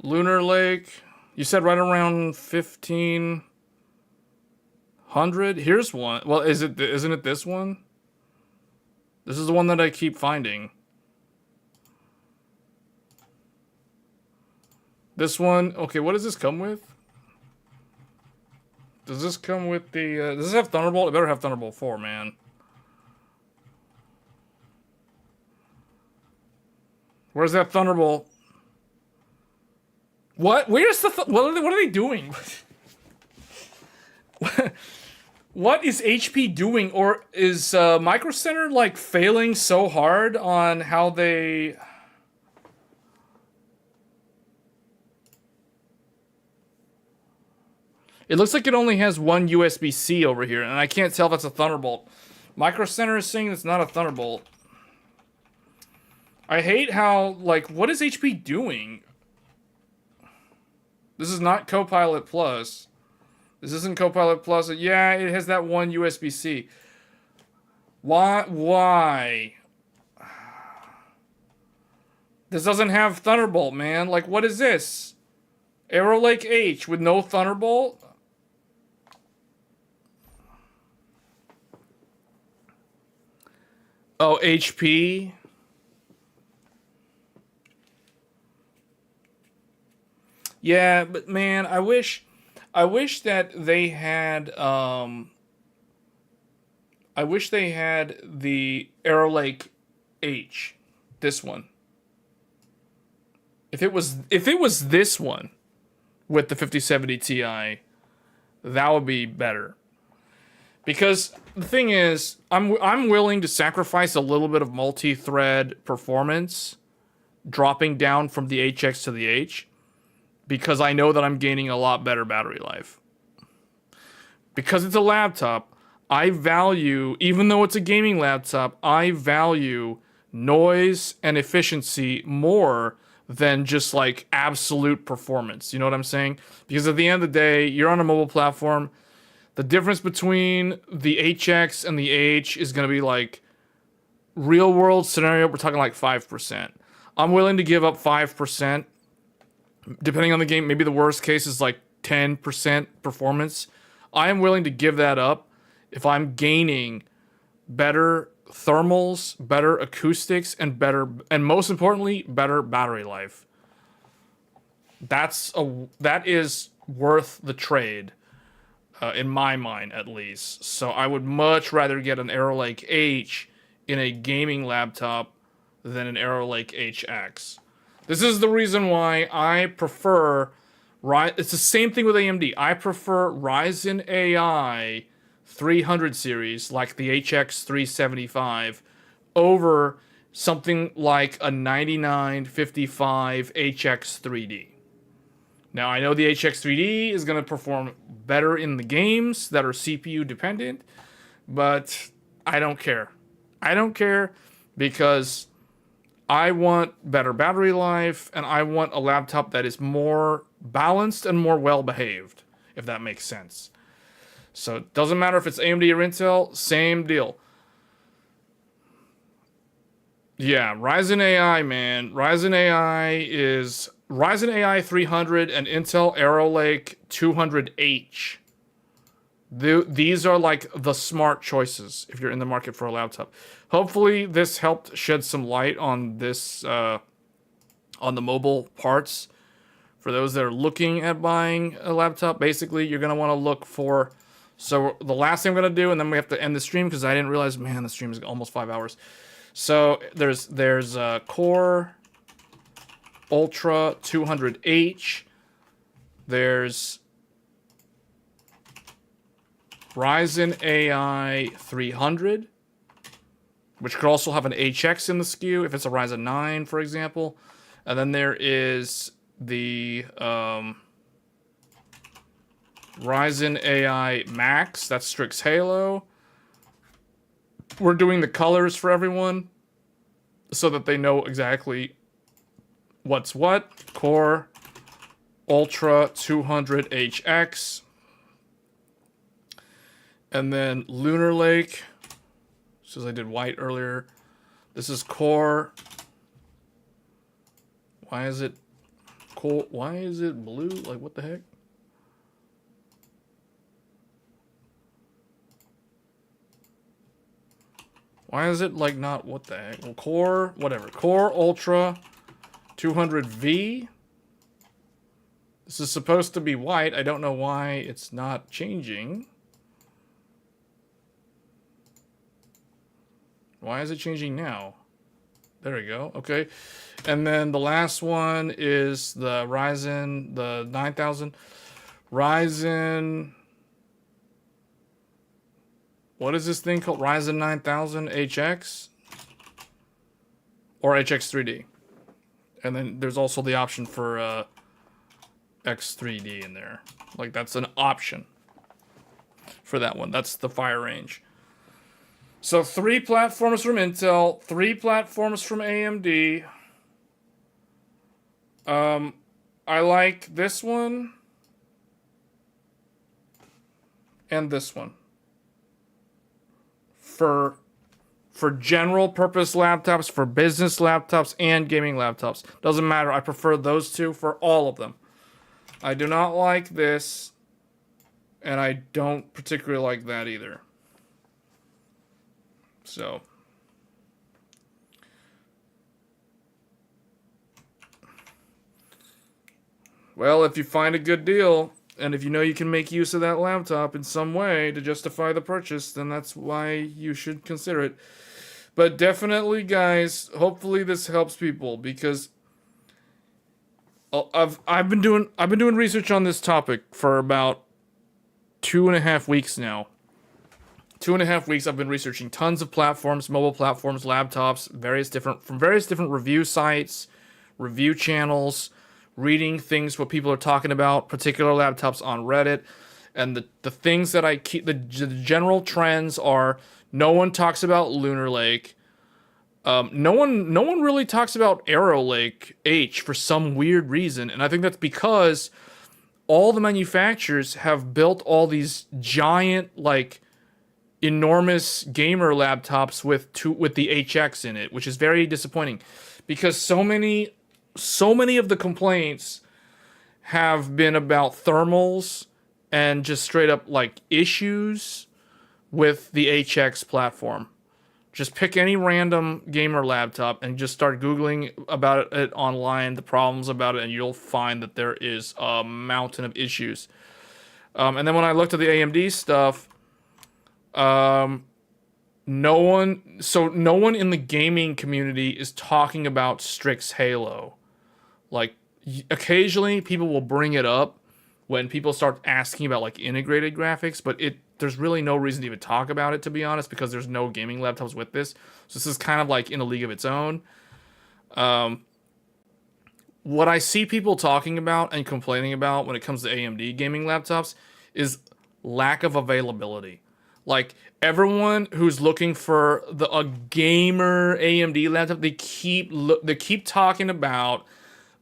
Lunar Lake. You said right around 1,500? Here's one. Well, isn't it this one? This is the one that I keep finding. This one, okay, what does this come with? Does this come with the, does this have Thunderbolt? It better have Thunderbolt 4, man. Where's that Thunderbolt? What? Where's the, what are they doing? What is HP doing? Or is Micro Center like failing so hard on how they... It looks like it only has one USB-C over here, and I can't tell if that's a Thunderbolt. Micro Center is saying it's not a Thunderbolt. I hate how, like, what is HP doing? This is not Copilot Plus. This isn't Copilot Plus. Yeah, it has that one USB-C. Why? This doesn't have Thunderbolt, man. Like, what is this? Arrow Lake H with no Thunderbolt? Oh, HP? Yeah, but man, I wish that they had I wish they had the Arrow Lake H, this one. If it was this one with the 5070 Ti, that would be better. Because the thing is, I'm willing to sacrifice a little bit of multi-thread performance, dropping down from the HX to the H, because I know that I'm gaining a lot better battery life. Because it's a laptop, I value, even though it's a gaming laptop, I value noise and efficiency more than just like absolute performance. You know what I'm saying? Because at the end of the day, you're on a mobile platform. The difference between the HX and the H is going to be like real world scenario. We're talking like 5%. I'm willing to give up 5%. Depending on the game, maybe the worst case is like 10% performance. I am willing to give that up if I'm gaining better thermals, better acoustics, and most importantly, better battery life. That is worth the trade, in my mind at least. So I would much rather get an Arrow Lake H in a gaming laptop than an Arrow Lake HX. This is the reason why I prefer it's the same thing with AMD. I prefer Ryzen AI 300 series like the HX 375 over something like a 9955 HX 3D. Now, I know the HX 3D is going to perform better in the games that are CPU dependent, but I don't care. I don't care because I want better battery life and I want a laptop that is more balanced and more well behaved, if that makes sense. So it doesn't matter if it's AMD or Intel, same deal. Yeah, Ryzen AI, man. Ryzen AI 300 and Intel Arrow Lake 200H. These are like the smart choices if you're in the market for a laptop. Hopefully this helped shed some light on this, on the mobile parts. For those that are looking at buying a laptop, basically you're going to want to look for... So the last thing I'm going to do, and then we have to end the stream because I didn't realize, man, the stream is almost 5 hours. So there's Core Ultra 200H. There's Ryzen AI 300, which could also have an HX in the SKU if it's a Ryzen 9, for example. And then there is the Ryzen AI Max, that's Strix Halo. We're doing the colors for everyone so that they know exactly what's what. Core Ultra 200HX. And then Lunar Lake, since I did white earlier. This is Core. Why is it cool? Why is it blue? Like, what the heck? Why is it like not what the heck? Well, Core, whatever. Core Ultra 200V. This is supposed to be white. I don't know why it's not changing. Why is it changing now? There we go. Okay. And then the last one is the Ryzen, the 9000. Ryzen... What is this thing called? Ryzen 9000 HX? Or HX 3D. And then there's also the option for X3D in there. Like, that's an option for that one. That's the fire range. So 3 platforms from Intel, 3 platforms from AMD. I like this one and this one. For general purpose laptops, for business laptops, and gaming laptops. Doesn't matter. I prefer those two for all of them. I do not like this, and I don't particularly like that either. So, well, if you find a good deal, and if you know you can make use of that laptop in some way to justify the purchase, then that's why you should consider it. But definitely, guys, hopefully this helps people, because I've been doing research on this topic for about 2.5 weeks now. 2.5 weeks I've been researching tons of platforms, mobile platforms, laptops, from various different review sites, review channels, reading things what people are talking about, particular laptops on Reddit, and the things that I keep, the general trends are, no one talks about Lunar Lake. No one really talks about Arrow Lake H for some weird reason, and I think that's because all the manufacturers have built all these giant, like, enormous gamer laptops with the HX in it, which is very disappointing, because so many of the complaints have been about thermals and just straight up like issues with the HX platform. Just pick any random gamer laptop and just start Googling about it online, the problems about it, and you'll find that there is a mountain of issues. And then when I looked at the AMD stuff, no one in the gaming community is talking about Strix Halo. Like occasionally people will bring it up when people start asking about like integrated graphics, but there's really no reason to even talk about it, to be honest, because there's no gaming laptops with this. So this is kind of like in a league of its own. What I see people talking about and complaining about when it comes to AMD gaming laptops is lack of availability. Like everyone who's looking for a gamer AMD laptop, they keep talking about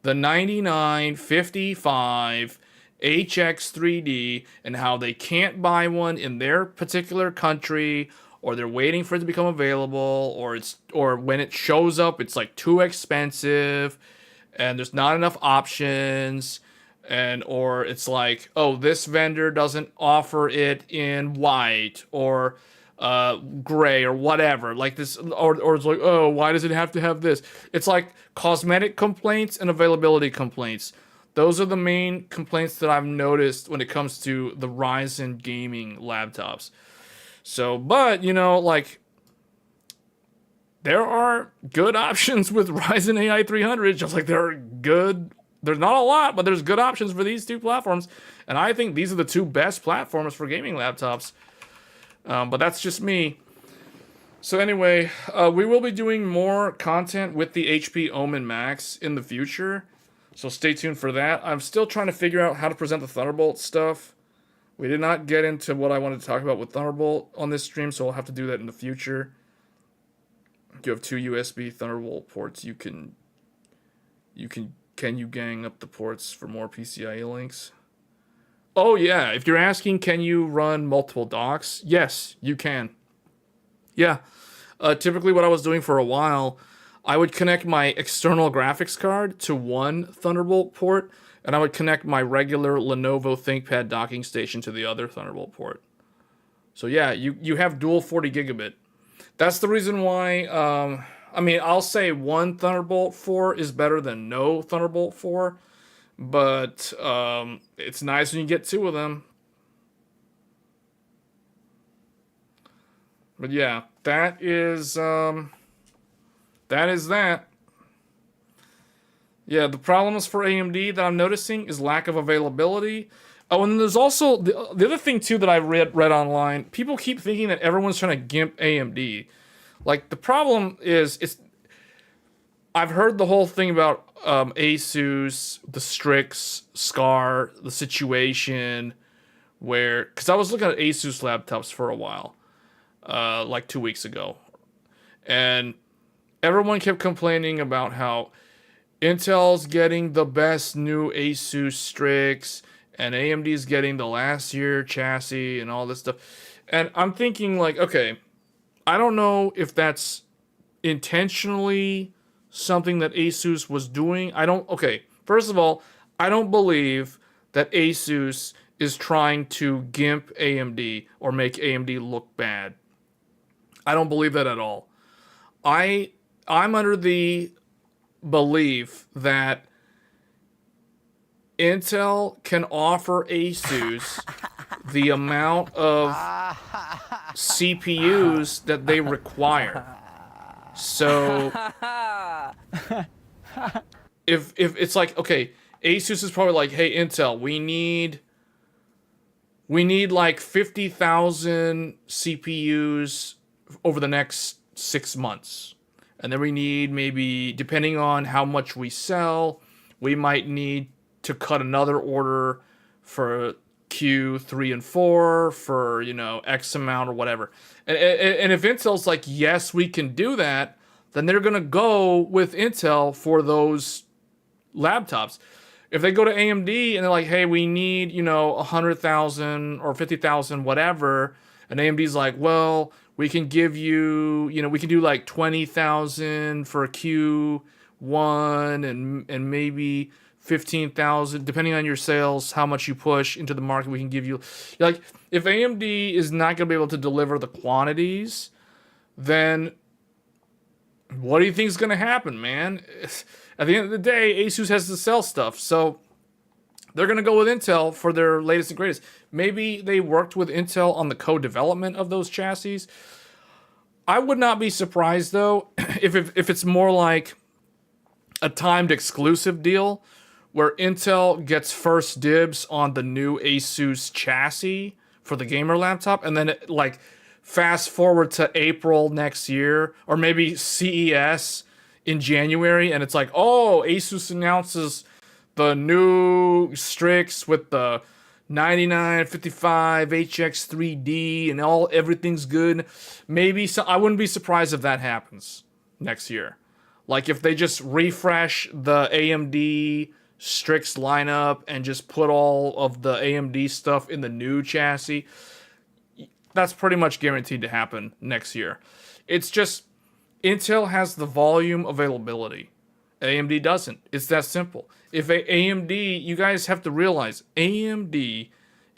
the 9955 HX3D and how they can't buy one in their particular country, or they're waiting for it to become available, or when it shows up it's like too expensive and there's not enough options, or it's like, oh, this vendor doesn't offer it in white or gray or whatever, like this, or it's like, oh, why does it have to have this? It's like cosmetic complaints and availability complaints. Those are the main complaints that I've noticed when it comes to the Ryzen gaming laptops. So, but like, there are good options with Ryzen AI 300, just like there are good. There's not a lot, but there's good options for these two platforms, and I think these are the two best platforms for gaming laptops. But that's just me. So anyway, we will be doing more content with the HP Omen Max in the future, so stay tuned for that. I'm still trying to figure out how to present the Thunderbolt stuff. We did not get into what I wanted to talk about with Thunderbolt on this stream, so I'll have to do that in the future. You have two USB Thunderbolt ports. Can you gang up the ports for more PCIe links? Oh yeah, if you're asking, can you run multiple docks? Yes, you can. Yeah, typically what I was doing for a while, I would connect my external graphics card to one Thunderbolt port, and I would connect my regular Lenovo ThinkPad docking station to the other Thunderbolt port. So yeah, you have dual 40 gigabit. That's the reason why, I mean, I'll say one Thunderbolt 4 is better than no Thunderbolt 4, but it's nice when you get two of them. But yeah, that is that. Yeah, the problems for AMD that I'm noticing is lack of availability. Oh, and there's also the other thing too that I read online. People keep thinking that everyone's trying to gimp AMD. Like, the problem is, I've heard the whole thing about Asus, the Strix, Scar, the situation where, because I was looking at Asus laptops for a while, like 2 weeks ago, and everyone kept complaining about how Intel's getting the best new Asus Strix, and AMD's getting the last year chassis and all this stuff. And I'm thinking, like, okay, I don't know if that's intentionally something that Asus was doing. Okay, first of all, I don't believe that Asus is trying to gimp AMD or make AMD look bad. I don't believe that at all. I'm under the belief that Intel can offer Asus the amount of CPUs that they require. So if it's like, okay, Asus is probably like, hey Intel, we need like 50,000 CPUs over the next 6 months. And then we need, maybe, depending on how much we sell, we might need to cut another order for Q3 and 4 for, X amount or whatever. And if Intel's like, yes, we can do that, then they're going to go with Intel for those laptops. If they go to AMD and they're like, hey, we need, 100,000 or 50,000, whatever, and AMD's like, well, we can give you, we can do like 20,000 for Q1 and maybe 15,000, depending on your sales, how much you push into the market, we can give you. Like, if AMD is not going to be able to deliver the quantities, then what do you think is going to happen, man? At the end of the day, Asus has to sell stuff, so they're going to go with Intel for their latest and greatest. Maybe they worked with Intel on the co-development of those chassis. I would not be surprised, though, if it's more like a timed exclusive deal where Intel gets first dibs on the new Asus chassis for the gamer laptop, and then it, like fast forward to April next year, or maybe CES in January, and it's like, oh, Asus announces the new Strix with the 9955 HX3D and everything's good. Maybe so, I wouldn't be surprised if that happens next year. Like if they just refresh the AMD Strix lineup and just put all of the AMD stuff in the new chassis, that's pretty much guaranteed to happen next year. It's just Intel has the volume availability. AMD doesn't. It's that simple. If AMD, you guys have to realize, AMD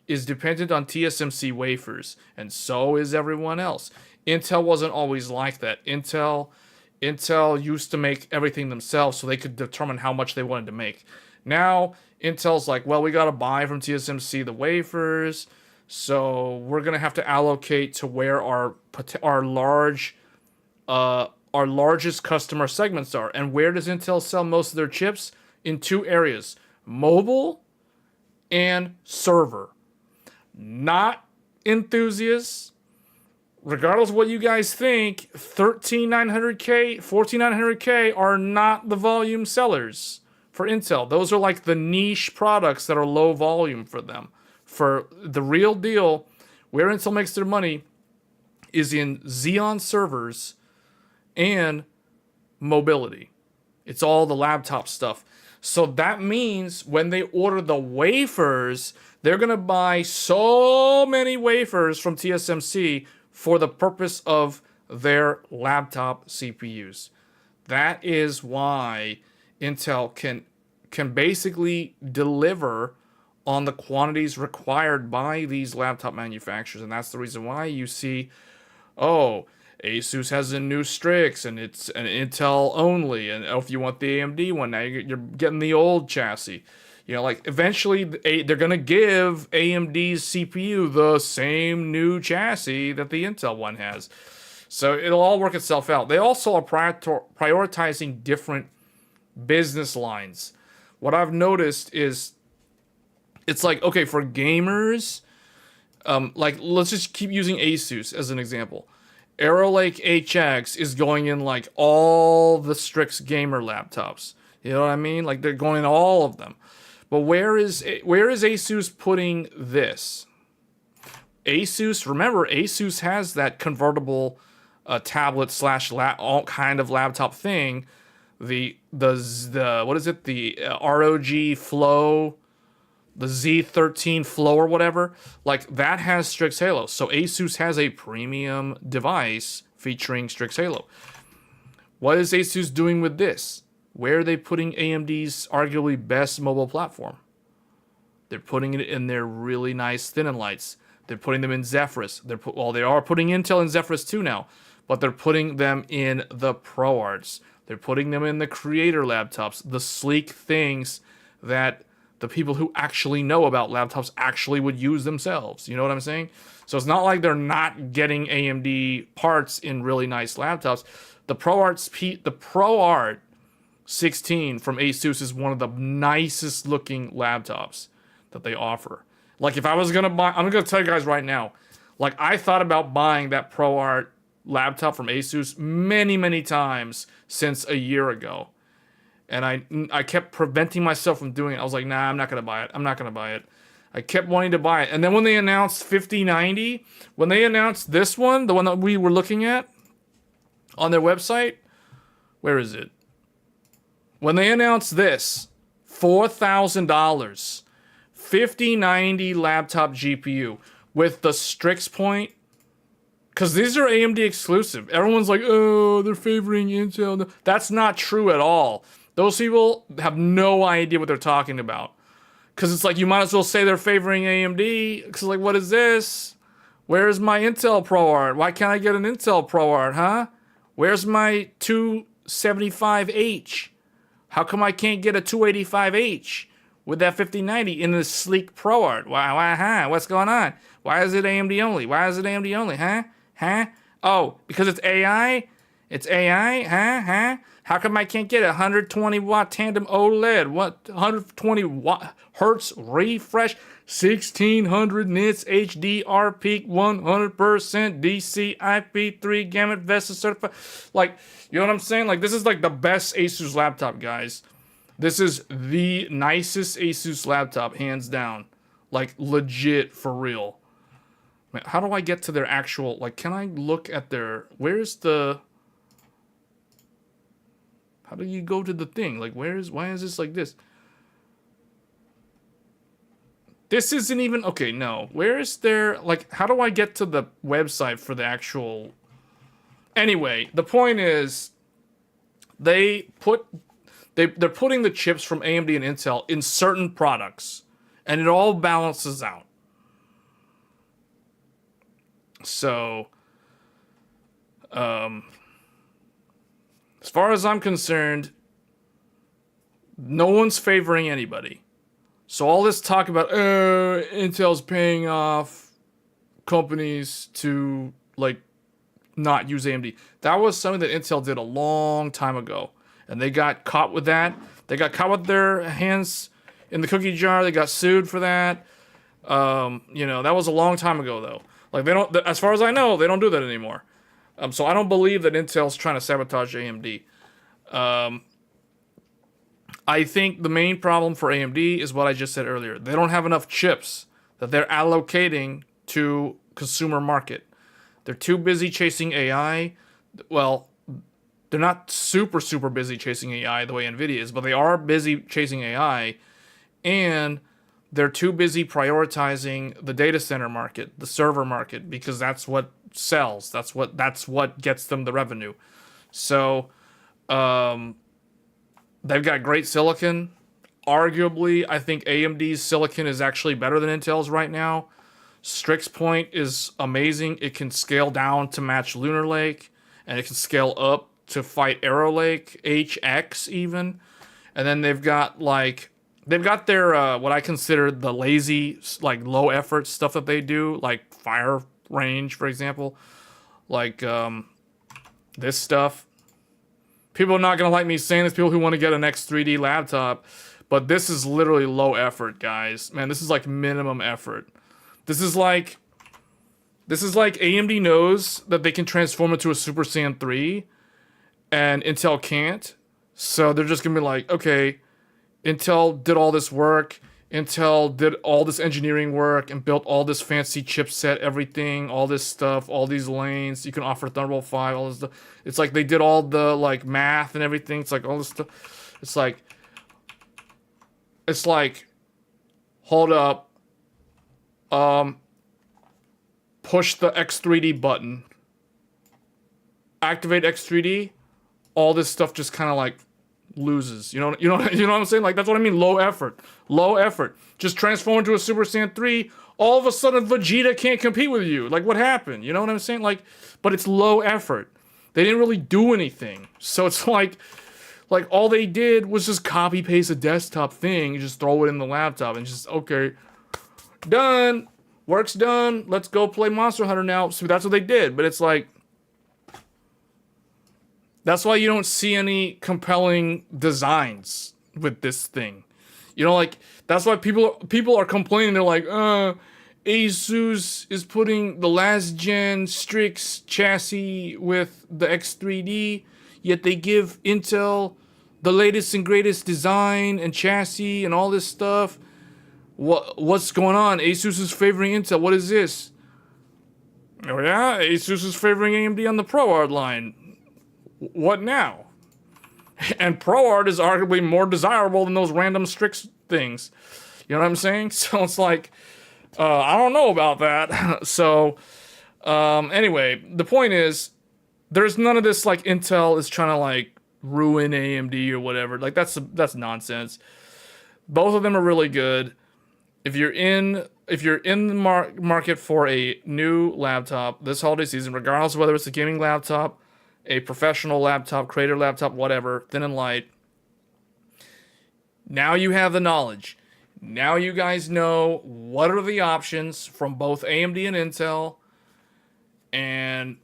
is dependent on TSMC wafers, and so is everyone else. Intel wasn't always like that. Intel used to make everything themselves so they could determine how much they wanted to make. Now, Intel's like, well, we got to buy from TSMC the wafers, so we're going to have to allocate to where our largest customer segments are. And where does Intel sell most of their chips? In two areas, mobile and server. Not enthusiasts. Regardless of what you guys think, 13900K, 14900K are not the volume sellers for Intel. Those are like the niche products that are low volume for them. For the real deal, where Intel makes their money is in Xeon servers and mobility. It's all the laptop stuff. So that means when they order the wafers, they're going to buy so many wafers from TSMC for the purpose of their laptop CPUs. That is why Intel can basically deliver on the quantities required by these laptop manufacturers. And that's the reason why you see, oh, Asus has a new Strix, and it's an Intel only. And if you want the AMD one, now you're getting the old chassis. You know, like eventually they're going to give AMD's CPU the same new chassis that the Intel one has. So it'll all work itself out. They also are prioritizing different business lines. What I've noticed is it's like, okay, for gamers, like let's just keep using Asus as an example. Arrow Lake HX is going in like all the Strix gamer laptops. You know what I mean? Like they're going in all of them. But where is Asus putting this? Remember, Asus has that convertible tablet slash all kind of laptop thing. The what is it? The ROG Flow, the Z13 Flow or whatever, like that has Strix Halo. So Asus has a premium device featuring Strix Halo. What is Asus doing with this? Where are they putting AMD's arguably best mobile platform? They're putting it in their really nice thin and lights. They're putting them in Zephyrus. They are putting Intel in Zephyrus 2 now, but they're putting them in the ProArts. They're putting them in the creator laptops, the sleek things that the people who actually know about laptops actually would use themselves. You know what I'm saying? So it's not like they're not getting AMD parts in really nice laptops. The ProArt 16 from Asus is one of the nicest looking laptops that they offer. Like if I was gonna buy, I'm gonna tell you guys right now, like I thought about buying that ProArt laptop from Asus many times since a year ago. And I kept preventing myself from doing it. I was like, nah, I'm not going to buy it. I'm not going to buy it. I kept wanting to buy it. And then when they announced 5090, when they announced this one, the one that we were looking at on their website, where is it? When they announced this, $4,000, 5090 laptop GPU with the Strix Point, because these are AMD exclusive. Everyone's like, oh, they're favoring Intel. That's not true at all. Those people have no idea what they're talking about. Because it's like, you might as well say they're favoring AMD. Because like, what is this? Where's my Intel ProArt? Why can't I get an Intel ProArt, huh? Where's my 275H? How come I can't get a 285H with that 5090 in the sleek ProArt? Why, what's going on? Why is it AMD only? Why is it AMD only, huh? Oh, because it's AI? It's AI? Huh? How come I can't get a 120 watt tandem OLED? What? 120 watt hertz refresh, 1600 nits HDR peak, 100% DCI-P3 gamut VESA certified. Like, you know what I'm saying? Like, this is like the best Asus laptop, guys. This is the nicest Asus laptop, hands down. Like, legit, for real. Man, how do I get to their actual... Like, can I look at their... Where's the... How do you go to the thing? Like, why is this like this? This isn't even... Okay, no. Where is their... Like, how do I get to the website for the actual... Anyway, the point is... They're putting the chips from AMD and Intel in certain products. And it all balances out. So... as far as I'm concerned, no one's favoring anybody. So all this talk about Intel's paying off companies to like not use AMD. That was something that Intel did a long time ago, and they got caught with that. They got caught with their hands in the cookie jar. They got sued for that. That was a long time ago though. Like they don't, as far as I know, they don't do that anymore. So I don't believe that Intel's trying to sabotage AMD. I think the main problem for AMD is what I just said earlier. They don't have enough chips that they're allocating to consumer market. They're too busy chasing AI. Well, they're not super busy chasing AI the way NVIDIA is, but they are busy chasing AI. And they're too busy prioritizing the data center market, the server market, because that's what sells. That's what gets them the revenue. So they've got great silicon. Arguably, I think AMD's silicon is actually better than Intel's right now. Strix Point is amazing. It can scale down to match Lunar Lake, and it can scale up to fight Arrow Lake, HX even. And then they've got their what I consider the lazy, like low effort stuff that they do, like Fire Range, for example. Like this stuff. People are not gonna like me saying this. People who want to get an X3D laptop, but this is literally low effort, guys. Man, this is like minimum effort. This is like AMD knows that they can transform it to a Super Saiyan 3, and Intel can't. So they're just gonna be like, okay, Intel did all this work. Intel did all this engineering work and built all this fancy chipset, everything, all this stuff, all these lanes. You can offer Thunderbolt 5, all this stuff. It's like they did all the like math and everything. It's like all this stuff. It's like, hold up. Push the X3D button. Activate X3D. All this stuff just kind of like loses. You know what I'm saying? Like, that's what I mean. Low effort. Just transform into a Super Saiyan 3. All of a sudden, Vegeta can't compete with you. Like, what happened? You know what I'm saying? Like, but it's low effort. They didn't really do anything. So it's like all they did was just copy paste a desktop thing and just throw it in the laptop and just, okay, done. Work's done. Let's go play Monster Hunter now. So that's what they did. But it's like, that's why you don't see any compelling designs with this thing. Like, that's why people are complaining. They're like, Asus is putting the last gen Strix chassis with the X3D, yet they give Intel the latest and greatest design and chassis and all this stuff. What's going on? Asus is favoring Intel. What is this? Oh yeah, Asus is favoring AMD on the ProArt line. What now? And ProArt is arguably more desirable than those random Strix things. You know what I'm saying? So it's like, I don't know about that. So, anyway, the point is, there's none of this like Intel is trying to like ruin AMD or whatever. Like that's nonsense. Both of them are really good. If you're in the market for a new laptop this holiday season, regardless of whether it's a gaming laptop, a professional laptop, creator laptop, whatever, thin and light, now you have the knowledge. Now you guys know what are the options from both AMD and Intel, and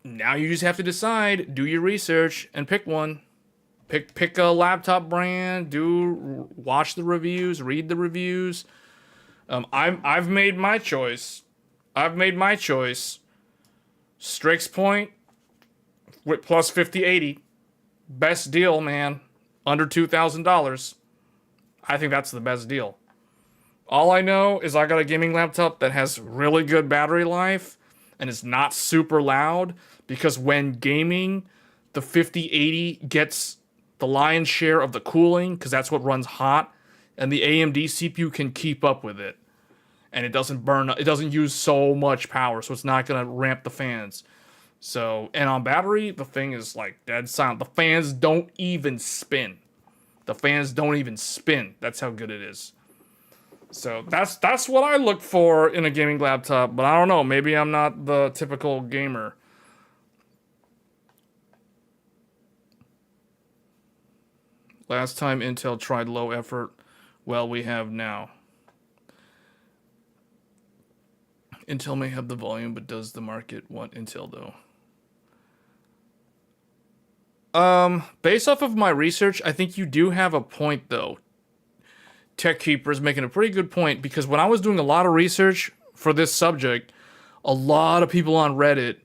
now you just have to decide, do your research and pick one. Pick a laptop brand, watch the reviews, read the reviews. I've made my choice. Strix Point with plus 5080. Best deal, man. Under $2,000. I think that's the best deal. All I know is I got a gaming laptop that has really good battery life and is not super loud, because when gaming, the 5080 gets the lion's share of the cooling, because that's what runs hot, and the AMD CPU can keep up with it. And it doesn't use so much power, so it's not going to ramp the fans. So, and on battery, the thing is like dead silent. The fans don't even spin. That's how good it is. So that's what I look for in a gaming laptop, but I don't know, maybe I'm not the typical gamer. Last time Intel tried low effort, well, we have now. Intel may have the volume, but does the market want Intel though? Based off of my research, I think you do have a point though. Tech Keeper is making a pretty good point, because when I was doing a lot of research for this subject, a lot of people on Reddit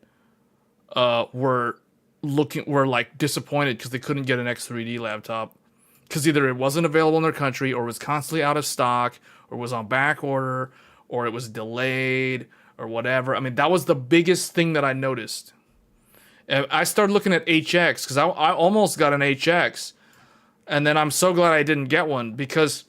were like disappointed because they couldn't get an X3D laptop, because either it wasn't available in their country, or was constantly out of stock, or was on back order, or it was delayed, or whatever. I mean, that was the biggest thing that I noticed. And I started looking at HX, because I almost got an HX, and then I'm so glad I didn't get one, because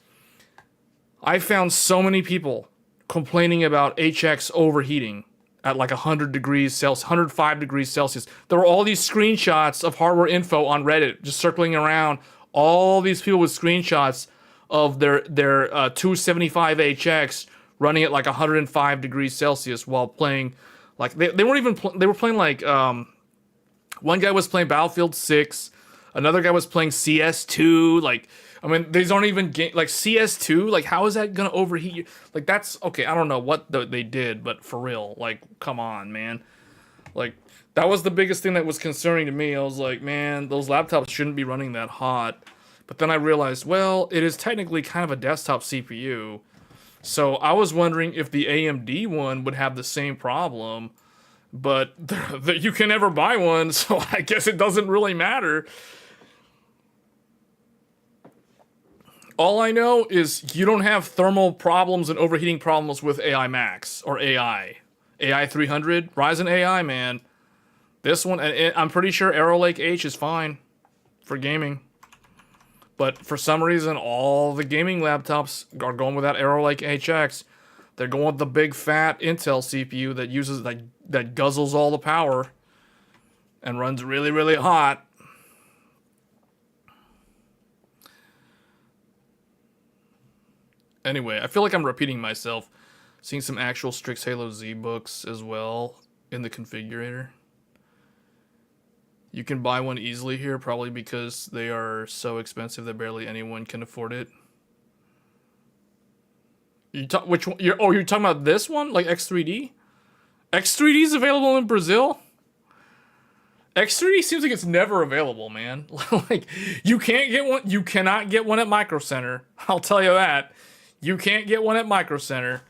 I found so many people complaining about HX overheating at like 100 degrees Celsius, 105 degrees Celsius. There were all these screenshots of hardware info on Reddit just circling around. All these people with screenshots of their 275 HX running at like 105 degrees Celsius while playing, like they weren't even they were playing like one guy was playing Battlefield 6, another guy was playing CS2. Like, I mean, these aren't even like CS2. Like, how is that gonna overheat you? Like, that's okay. I don't know what they did, but for real, like, come on, man. Like, that was the biggest thing that was concerning to me. I was like, man, those laptops shouldn't be running that hot. But then I realized, well, it is technically kind of a desktop CPU. So I was wondering if the AMD one would have the same problem. But you can never buy one, so I guess it doesn't really matter. All I know is you don't have thermal problems and overheating problems with AI Max or AI 300, Ryzen AI, man. This one, and I'm pretty sure Arrow Lake H is fine for gaming. But for some reason, all the gaming laptops are going with that Arrow Lake HX. They're going with the big fat Intel CPU that uses that guzzles all the power and runs really, really hot. Anyway, I feel like I'm repeating myself. Seeing some actual Strix Halo Z books as well in the configurator. You can buy one easily here, probably because they are so expensive that barely anyone can afford it. Which one? You're talking about this one, like X3D? X3D is available in Brazil. X3D seems like it's never available, man. Like, you can't get one. You cannot get one at Micro Center. I'll tell you that. You can't get one at Micro Center.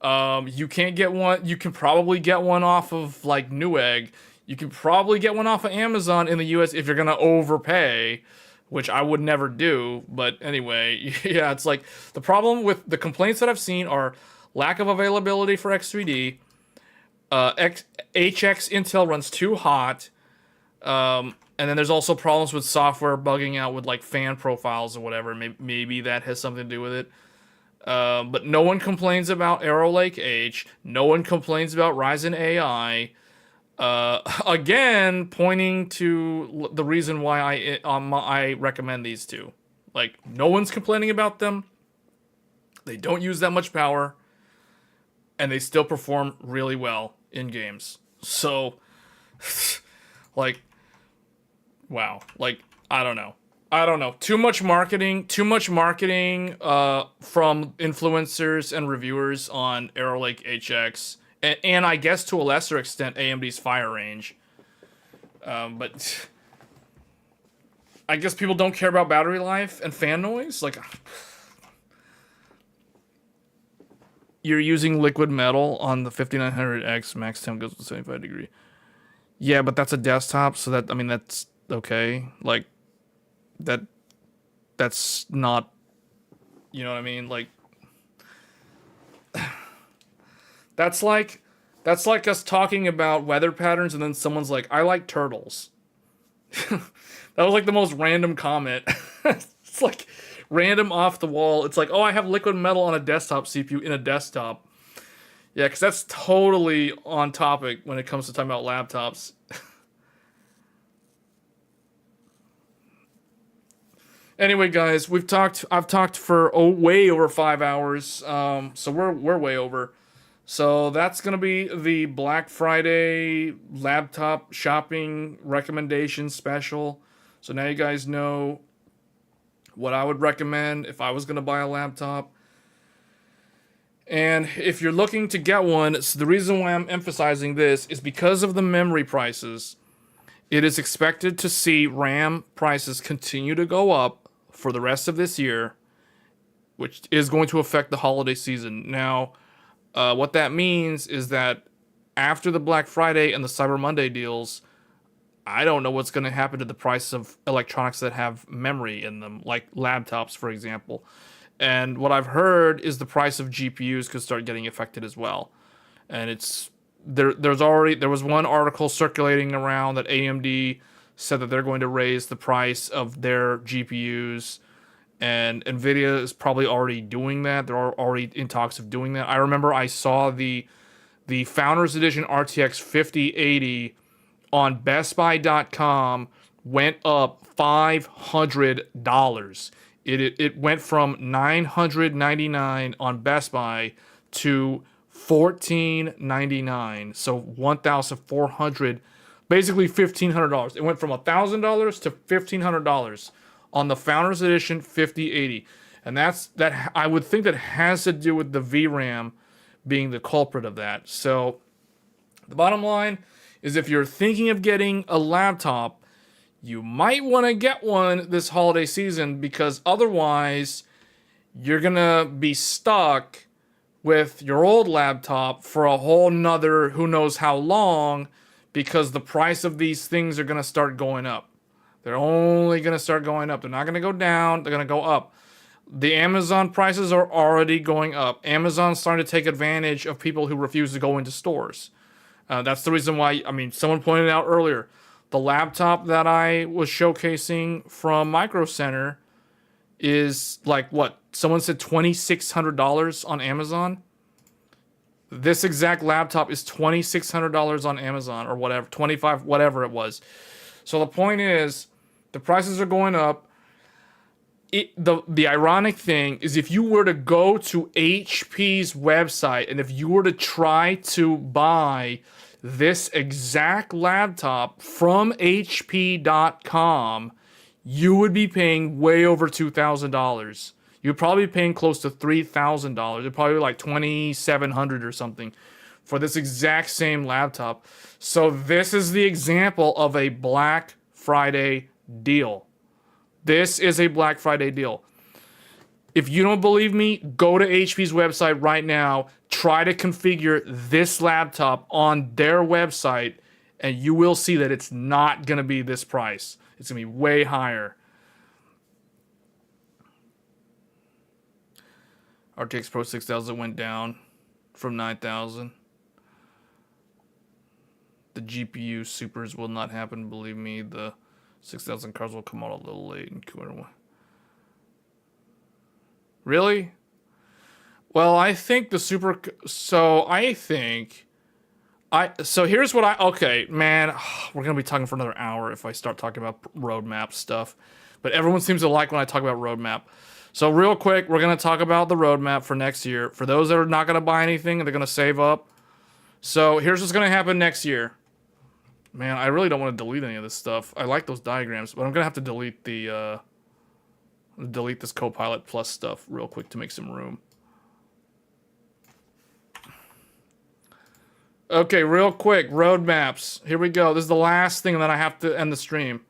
You can't get one. You can probably get one off of like Newegg. You can probably get one off of Amazon in the US if you're gonna overpay, which I would never do. But anyway, yeah, it's like the problem with the complaints that I've seen are lack of availability for X3D. HX Intel runs too hot. And then there's also problems with software bugging out with like fan profiles or whatever. Maybe that has something to do with it. But no one complains about Arrow Lake H. No one complains about Ryzen AI. Again, pointing to the reason why I recommend these two. Like, no one's complaining about them. They don't use that much power. And they still perform really well in games. So, like, wow. Like, I don't know. Too much marketing from influencers and reviewers on Arrow Lake HX. And I guess to a lesser extent, AMD's Fire Range. But I guess people don't care about battery life and fan noise. Like, you're using liquid metal on the 5900X, max temp goes to 75 degree. Yeah, but that's a desktop, so that, I mean, that's okay. Like, that's not, you know what I mean? Like, that's like us talking about weather patterns and then someone's like, I like turtles. That was like the most random comment. It's like random off the wall. It's like, oh, I have liquid metal on a desktop CPU in a desktop. Yeah, because that's totally on topic when it comes to talking about laptops. Anyway, guys, I've talked for way over 5 hours. So we're way over. So that's gonna be the Black Friday laptop shopping recommendation special. So now you guys know what I would recommend if I was gonna buy a laptop. And if you're looking to get one, so the reason why I'm emphasizing this is because of the memory prices. It is expected to see RAM prices continue to go up for the rest of this year, which is going to affect the holiday season. Now, what that means is that after the Black Friday and the Cyber Monday deals, I don't know what's going to happen to the price of electronics that have memory in them, like laptops, for example. And what I've heard is the price of GPUs could start getting affected as well. And it's there was one article circulating around that AMD said that they're going to raise the price of their GPUs, and Nvidia is probably already doing that. They're already in talks of doing that. I remember I saw the Founders Edition RTX 5080 on BestBuy.com went up $500. It went from $999 on Best Buy to $1,499. So $1,400, basically $1,500. It went from $1,000 to $1,500 on the Founders Edition 5080. And that I would think that has to do with the VRAM being the culprit of that. So the bottom line is, if you're thinking of getting a laptop, you might want to get one this holiday season, because otherwise you're going to be stuck with your old laptop for a whole nother who knows how long, because the price of these things are going to start going up. They're only going to start going up. They're not going to go down. They're going to go up. The Amazon prices are already going up. Amazon's starting to take advantage of people who refuse to go into stores. That's the reason why, I mean, someone pointed out earlier, the laptop that I was showcasing from Micro Center is like, what? Someone said $2,600 on Amazon. This exact laptop is $2,600 on Amazon, or whatever, 25, whatever it was. So the point is, the prices are going up. The ironic thing is, if you were to go to HP's website and if you were to try to buy this exact laptop from HP.com, you would be paying way over $2,000. You'd probably be paying close to $3,000. It'd probably be like $2,700 or something for this exact same laptop. So this is the example of a Black Friday deal. This is a Black Friday deal. If you don't believe me, go to HP's website right now. Try to configure this laptop on their website, and you will see that it's not going to be this price. It's going to be way higher. RTX Pro 6000 went down from 9,000. The GPU supers will not happen, believe me. The 6,000 cards will come out a little late in Q1. Really? Well, I think the super... So here's what okay, man, we're going to be talking for another hour if I start talking about roadmap stuff. But everyone seems to like when I talk about roadmap. So real quick, we're going to talk about the roadmap for next year. For those that are not going to buy anything, they're going to save up. So here's what's going to happen next year. Man, I really don't want to delete any of this stuff. I like those diagrams, but I'm going to have to delete this Copilot Plus stuff real quick to make some room. Okay, real quick, roadmaps. Here we go. This is the last thing, and then I have to end the stream.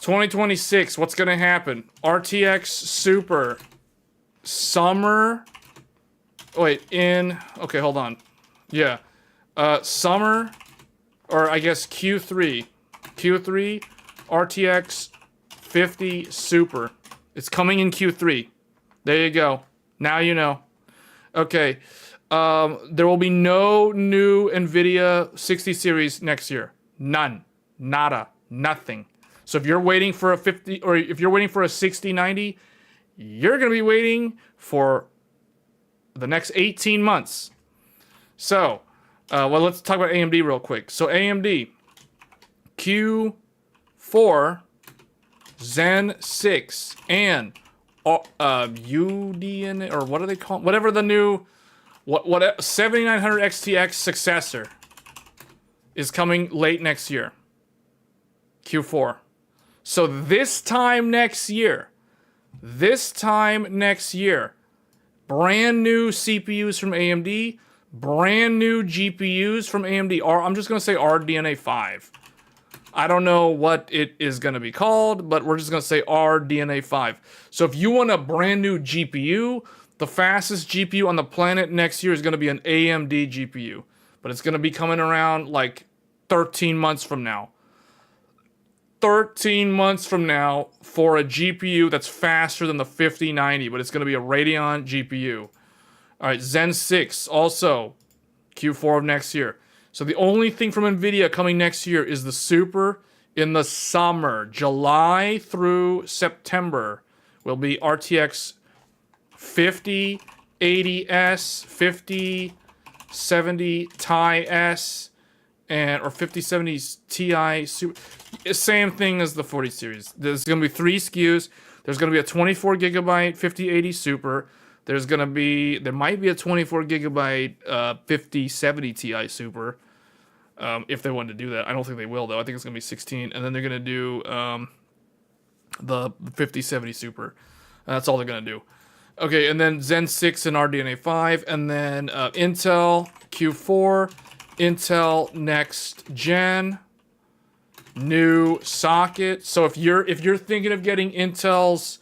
2026, what's going to happen? RTX Super. Summer. Wait, okay, hold on. Yeah. Summer, or I guess Q3. Q3, RTX 50 Super. It's coming in Q3. There you go. Now you know. Okay. There will be no new NVIDIA 60 series next year. None. Nada. Nothing. So if you're waiting for a 50, or if you're waiting for a 6090, you're going to be waiting for the next 18 months. So, well, let's talk about AMD real quick. So AMD, Q4, Zen 6, and UDN, or what are they called? Whatever the new, what 7900 XTX successor is coming late next year. Q4. So this time next year, brand new CPUs from AMD, brand new GPUs from AMD, or I'm just going to say RDNA5. I don't know what it is going to be called, but we're just going to say RDNA5. So if you want a brand new GPU, the fastest GPU on the planet next year is going to be an AMD GPU. But it's going to be coming around like 13 months from now. 13 months from now for a GPU that's faster than the 5090, but it's going to be a Radeon GPU. All right, Zen 6 also Q4 of next year. So the only thing from NVIDIA coming next year is the Super in the summer. July through September will be RTX 5080S, 5070 Ti S, or 5070 Ti Super. Same thing as the 40 series. There's going to be 3 SKUs. There's going to be a 24 gigabyte 5080 Super. There might be a 24 gigabyte 5070 Ti Super. If they wanted to do that. I don't think they will, though. I think it's going to be 16. And then they're going to do the 5070 Super. That's all they're going to do. Okay, and then Zen 6 and RDNA 5. And then Intel Q4. Intel next gen. New socket. So if you're thinking of getting Intel's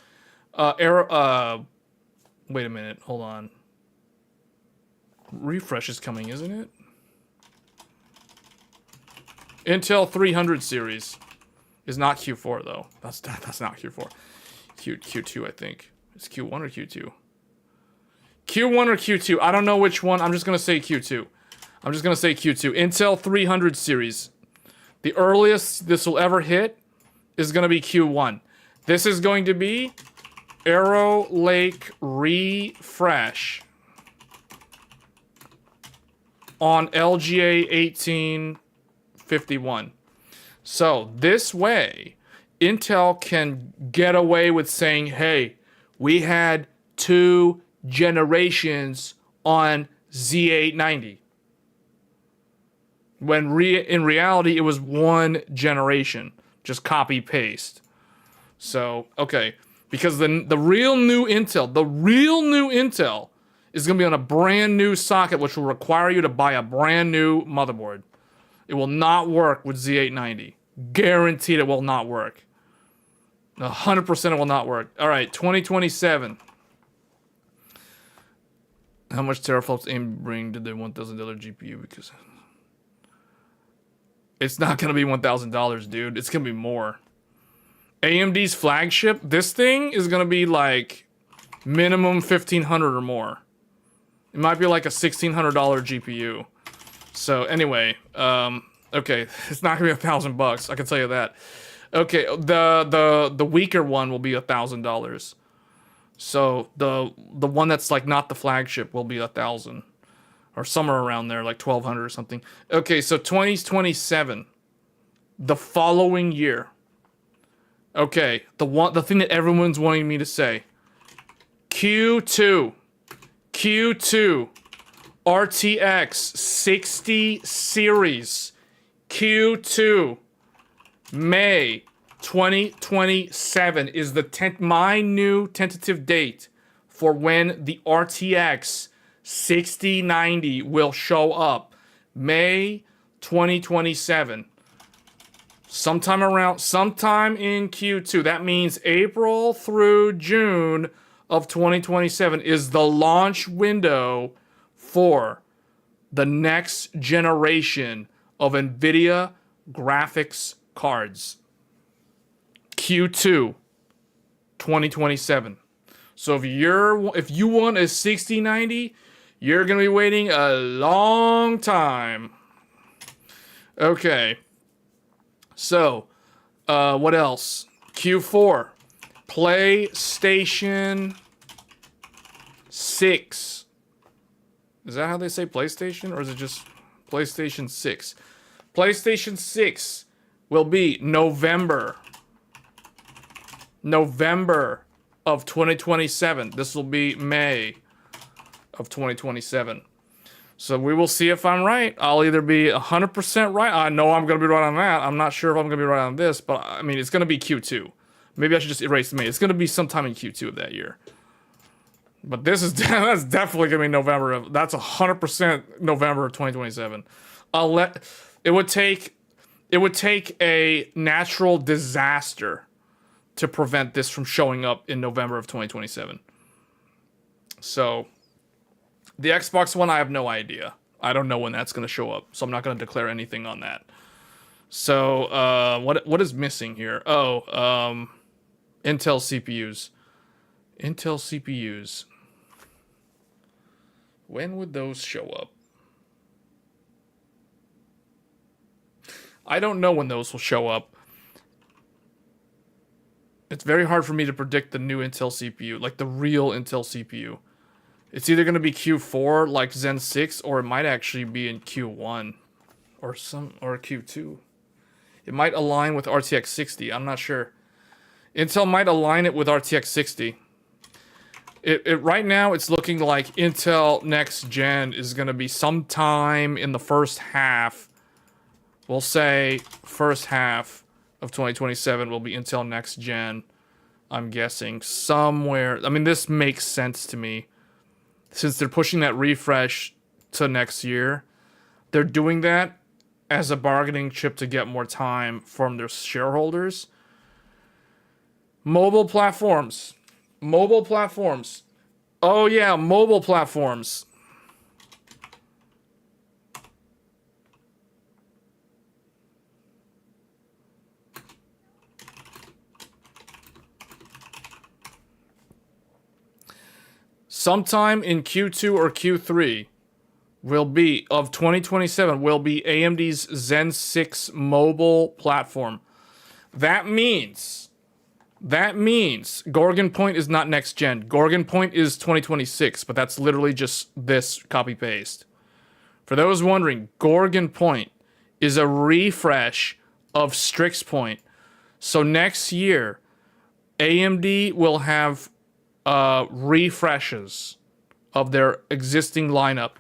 wait a minute, hold on. Refresh is coming, isn't it? Intel 300 series is not Q4 though. That's not Q4. Q2 I think. It's Q1 or Q2. Q1 or Q2. I don't know which one. I'm just gonna say Q2. Intel 300 series. The earliest this will ever hit is going to be Q1. This is going to be Arrow Lake refresh on LGA 1851. So this way, Intel can get away with saying, hey, we had 2 generations on Z890. When in reality, it was 1 generation. Just copy paste. So, okay. Because the real new Intel is going to be on a brand new socket, which will require you to buy a brand new motherboard. It will not work with Z890. Guaranteed it will not work. 100% it will not work. All right, 2027. How much teraflops AIM bring to the $1,000 GPU? Because it's not going to be $1,000, dude. It's going to be more. AMD's flagship, this thing is going to be like minimum $1,500 or more. It might be like a $1,600 GPU. So anyway, okay, it's not going to be $1,000. I can tell you that. Okay, the weaker one will be $1,000. So the one that's like not the flagship will be $1,000. Or somewhere around there, like 1,200 or something. Okay, so 2027, the following year. Okay, the thing that everyone's wanting me to say. Q2, RTX 60 series, Q2, May 2027 is my new tentative date for when the RTX 6090 will show up May 2027. Sometime in Q2. That means April through June of 2027 is the launch window for the next generation of NVIDIA graphics cards. Q2 2027. So if you want a 6090, you're going to be waiting a long time. Okay. So, what else? Q4. PlayStation 6. Is that how they say PlayStation? Or is it just PlayStation 6? PlayStation 6 will be November of 2027. This will be May of 2027. So we will see if I'm right. I'll either be 100% right. I know I'm going to be right on that. I'm not sure if I'm going to be right on this, but I mean, it's going to be Q2. Maybe I should just erase May. It's going to be sometime in Q2 of that year. But that's definitely going to be November. That's 100% November of 2027. It would take a natural disaster to prevent this from showing up in November of 2027. So the Xbox One, I have no idea. I don't know when that's going to show up, so I'm not going to declare anything on that. So what is missing here? Oh, Intel CPUs. Intel CPUs. When would those show up? I don't know when those will show up. It's very hard for me to predict the new Intel CPU, like the real Intel CPU. It's either going to be Q4 like Zen 6, or it might actually be in Q1 or Q2. It might align with RTX 60. I'm not sure. Intel might align it with RTX 60. Right now it's looking like Intel next gen is going to be sometime in the first half. We'll say first half of 2027 will be Intel next gen. I'm guessing somewhere. I mean, this makes sense to me. Since they're pushing that refresh to next year, they're doing that as a bargaining chip to get more time from their shareholders. Mobile platforms. Mobile platforms. Oh yeah, mobile platforms. Sometime in Q2 or Q3 of 2027 will be AMD's Zen 6 mobile platform. That means Gorgon Point is not next gen. Gorgon Point is 2026, but that's literally just this copy paste. For those wondering, Gorgon Point is a refresh of Strix Point. So next year, AMD will have refreshes of their existing lineup.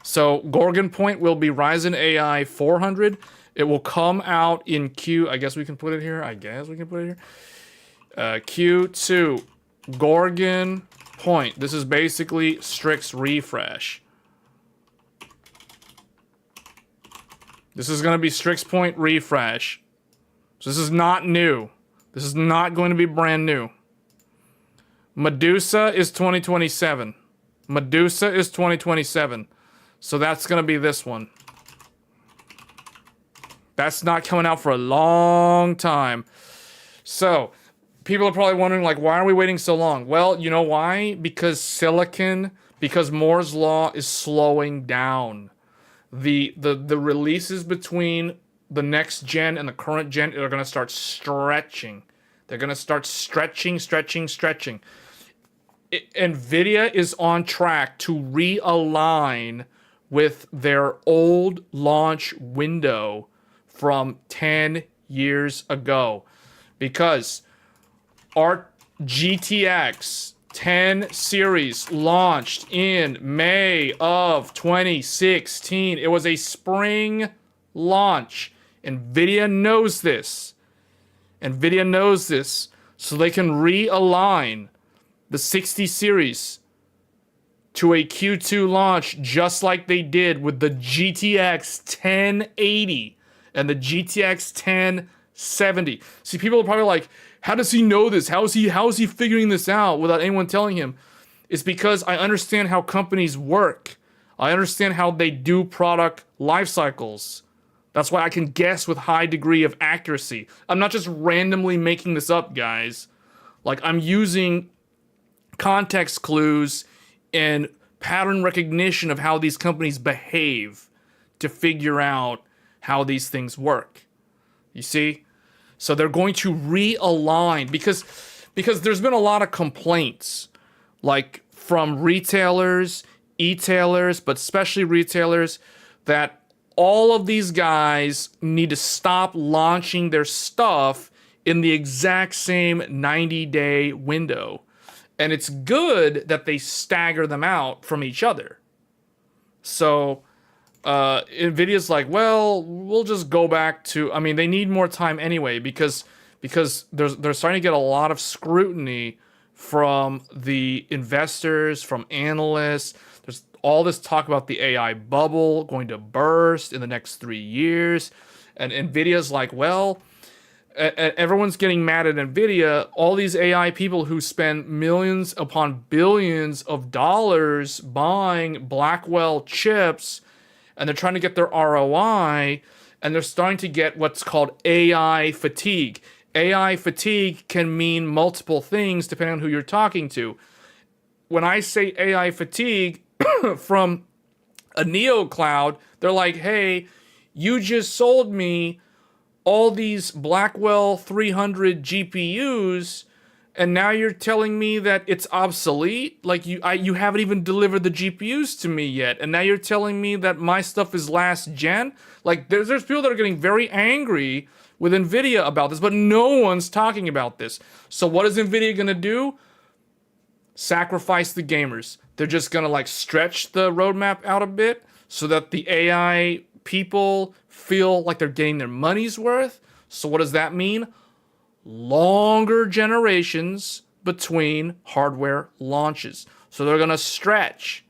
So Gorgon Point will be Ryzen AI 400. It will come out in I guess we can put it here. Q2 Gorgon Point. This is basically Strix refresh. This is going to be Strix Point refresh. So this is not new. This is not going to be brand new. Medusa is 2027. Medusa is 2027. So that's going to be this one. That's not coming out for a long time. So, people are probably wondering, like, why are we waiting so long? Well, you know why? Because Moore's Law is slowing down. The releases between the next gen and the current gen are going to start stretching. They're going to start stretching. NVIDIA is on track to realign with their old launch window from 10 years ago. Because our GTX 10 series launched in May of 2016. It was a spring launch. NVIDIA knows this. NVIDIA knows this. So they can realign the 60 series to a Q2 launch, just like they did with the GTX 1080 and the GTX 1070. See, people are probably like, how does he know this? How is he figuring this out without anyone telling him? It's because I understand how companies work. I understand how they do product life cycles. That's why I can guess with high degree of accuracy. I'm not just randomly making this up, guys. Like, I'm using context clues and pattern recognition of how these companies behave to figure out how these things work. You see? So they're going to realign because there's been a lot of complaints, like from retailers, e-tailers, but especially retailers, that all of these guys need to stop launching their stuff in the exact same 90-day window. And it's good that they stagger them out from each other. So NVIDIA's like, well, we'll just go back to... I mean, they need more time anyway because they're starting to get a lot of scrutiny from the investors, from analysts. There's all this talk about the AI bubble going to burst in the next 3 years. And NVIDIA's like, well... everyone's getting mad at NVIDIA. All these AI people who spend millions upon billions of dollars buying Blackwell chips, and they're trying to get their ROI, and they're starting to get what's called AI fatigue. AI fatigue can mean multiple things depending on who you're talking to. When I say AI fatigue from a neo cloud, they're like, hey, you just sold me all these Blackwell 300 GPUs, and now you're telling me that it's obsolete? Like, you haven't even delivered the GPUs to me yet, and now you're telling me that my stuff is last gen? Like, there's people that are getting very angry with NVIDIA about this, but no one's talking about this. So what is NVIDIA gonna do? Sacrifice the gamers. They're just gonna, like, stretch the roadmap out a bit so that the AI people feel like they're getting their money's worth. So what does that mean? Longer generations between hardware launches. So they're going to stretch.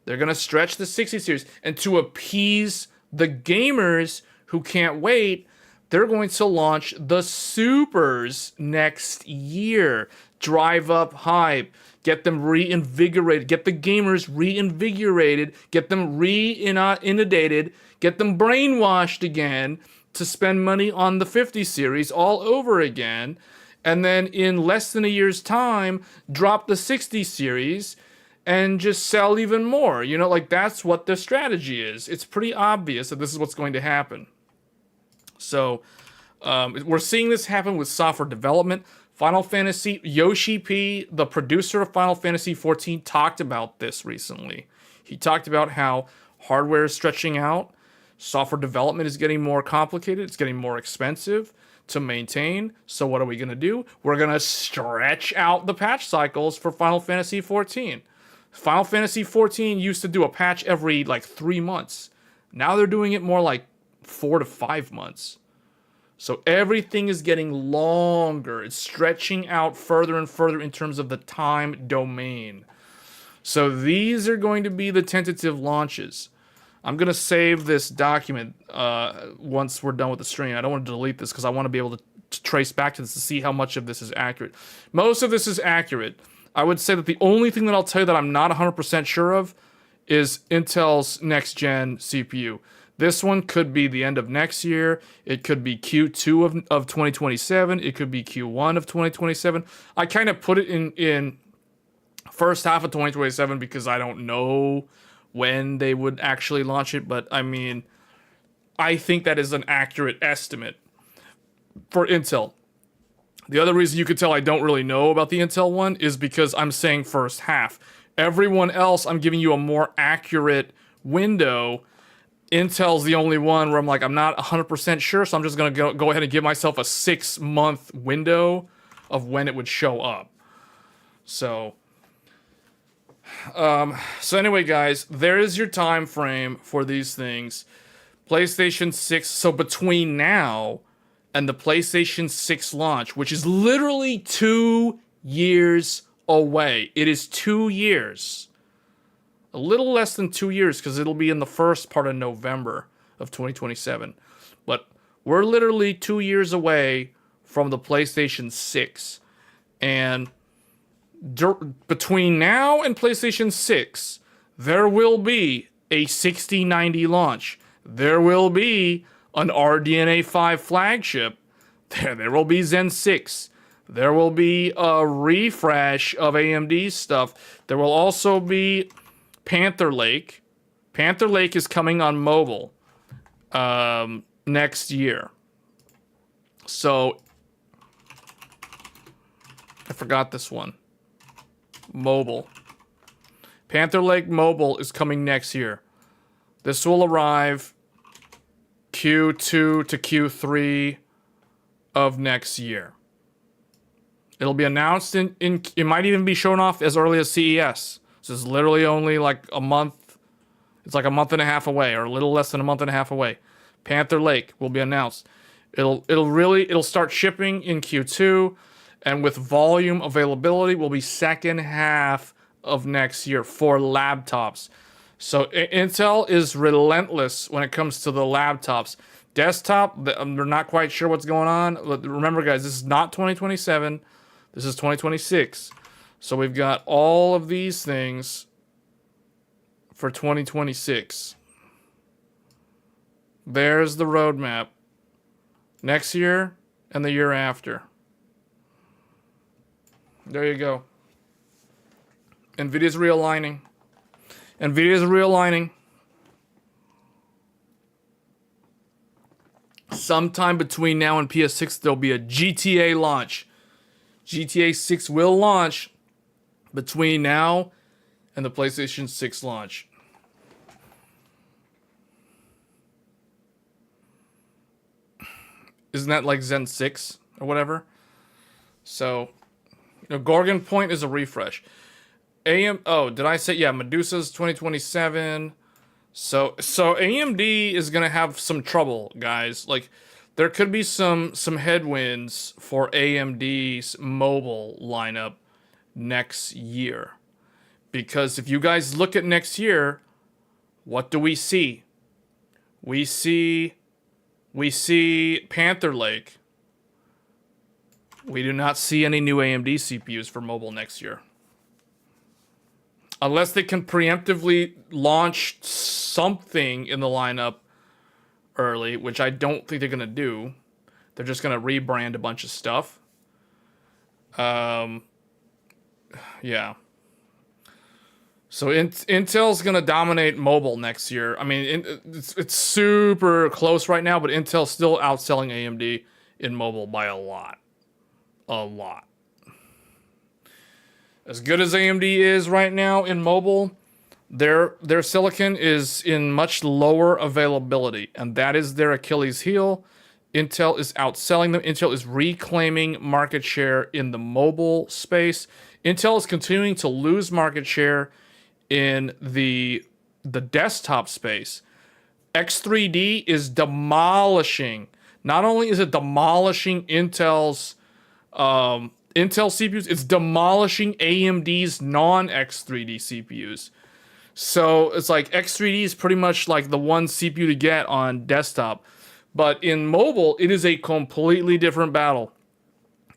They're going to stretch the 60 series. And to appease the gamers who can't wait, they're going to launch the supers next year. Drive up hype. Get them reinvigorated. Get the gamers reinvigorated. Get them inundated. Get them brainwashed again to spend money on the 50 series all over again. And then in less than a year's time, drop the 60 series and just sell even more. You know, like, that's what the strategy is. It's pretty obvious that this is what's going to happen. So we're seeing this happen with software development. Final Fantasy, Yoshi P, the producer of Final Fantasy XIV, talked about this recently. He talked about how hardware is stretching out, software development is getting more complicated, it's getting more expensive to maintain. So what are we going to do? We're going to stretch out the patch cycles for Final Fantasy XIV. Final Fantasy XIV used to do a patch every, like, 3 months. Now they're doing it more like 4 to 5 months. So everything is getting longer. It's stretching out further and further in terms of the time domain. So these are going to be the tentative launches. I'm going to save this document once we're done with the stream. I don't want to delete this because I want to be able to trace back to this to see how much of this is accurate. Most of this is accurate. I would say that the only thing that I'll tell you that I'm not 100% sure of is Intel's next-gen CPU. This one could be the end of next year. It could be Q2 of 2027. It could be Q1 of 2027. I kind of put it in first half of 2027 because I don't know when they would actually launch it. But, I mean, I think that is an accurate estimate for Intel. The other reason you could tell I don't really know about the Intel one is because I'm saying first half. Everyone else, I'm giving you a more accurate window. Intel's the only one where I'm like, I'm not 100% sure, so I'm just going to go ahead and give myself a 6-month window of when it would show up. So anyway, guys, there is your time frame for these things. PlayStation 6, so between now and the PlayStation 6 launch, which is literally 2 years away. It is 2 years. A little less than 2 years because it'll be in the first part of November of 2027. But we're literally 2 years away from the PlayStation 6. And between now and PlayStation 6, there will be a 6090 launch. There will be an RDNA 5 flagship. There will be Zen 6. There will be a refresh of AMD's stuff. There will also be Panther Lake. Panther Lake is coming on mobile next year. So, I forgot this one. Mobile. Panther Lake Mobile is coming next year. This will arrive Q2 to Q3 of next year. It'll be announced it might even be shown off as early as CES. This is literally only like a month. It's like a month and a half away, or a little less than a month and a half away. Panther Lake will be announced. It'll start shipping in Q2, and with volume availability will be second half of next year for laptops. So Intel is relentless when it comes to the laptops. Desktop, they're not quite sure what's going on. Remember, guys, this is not 2027. This is 2026. So we've got all of these things for 2026. There's the roadmap. Next year and the year after. There you go. NVIDIA's realigning. NVIDIA's realigning. Sometime between now and PS6, there'll be a GTA launch. GTA 6 will launch between now and the PlayStation 6 launch. Isn't that like Zen 6 or whatever? So, Gorgon Point is a refresh. Did I say, yeah, Medusa's 2027. So AMD is gonna have some trouble, guys. Like, there could be some headwinds for AMD's mobile lineup next year. Because if you guys look at next year, what do we see? We see Panther Lake. We do not see any new AMD CPUs for mobile next year. Unless they can preemptively launch something in the lineup early, which I don't think they're going to do. They're just going to rebrand a bunch of stuff. Yeah. So Intel's going to dominate mobile next year. I mean, it's super close right now, but Intel's still outselling AMD in mobile by a lot. A lot. As good as AMD is right now in mobile, their silicon is in much lower availability, and that is their Achilles heel. Intel is outselling them. Intel is reclaiming market share in the mobile space. Intel is continuing to lose market share in the desktop space. X3D is demolishing. Not only is it demolishing Intel CPUs, it's demolishing AMD's non-X3D CPUs. So it's like X3D is pretty much like the one CPU to get on desktop. But in mobile, it is a completely different battle.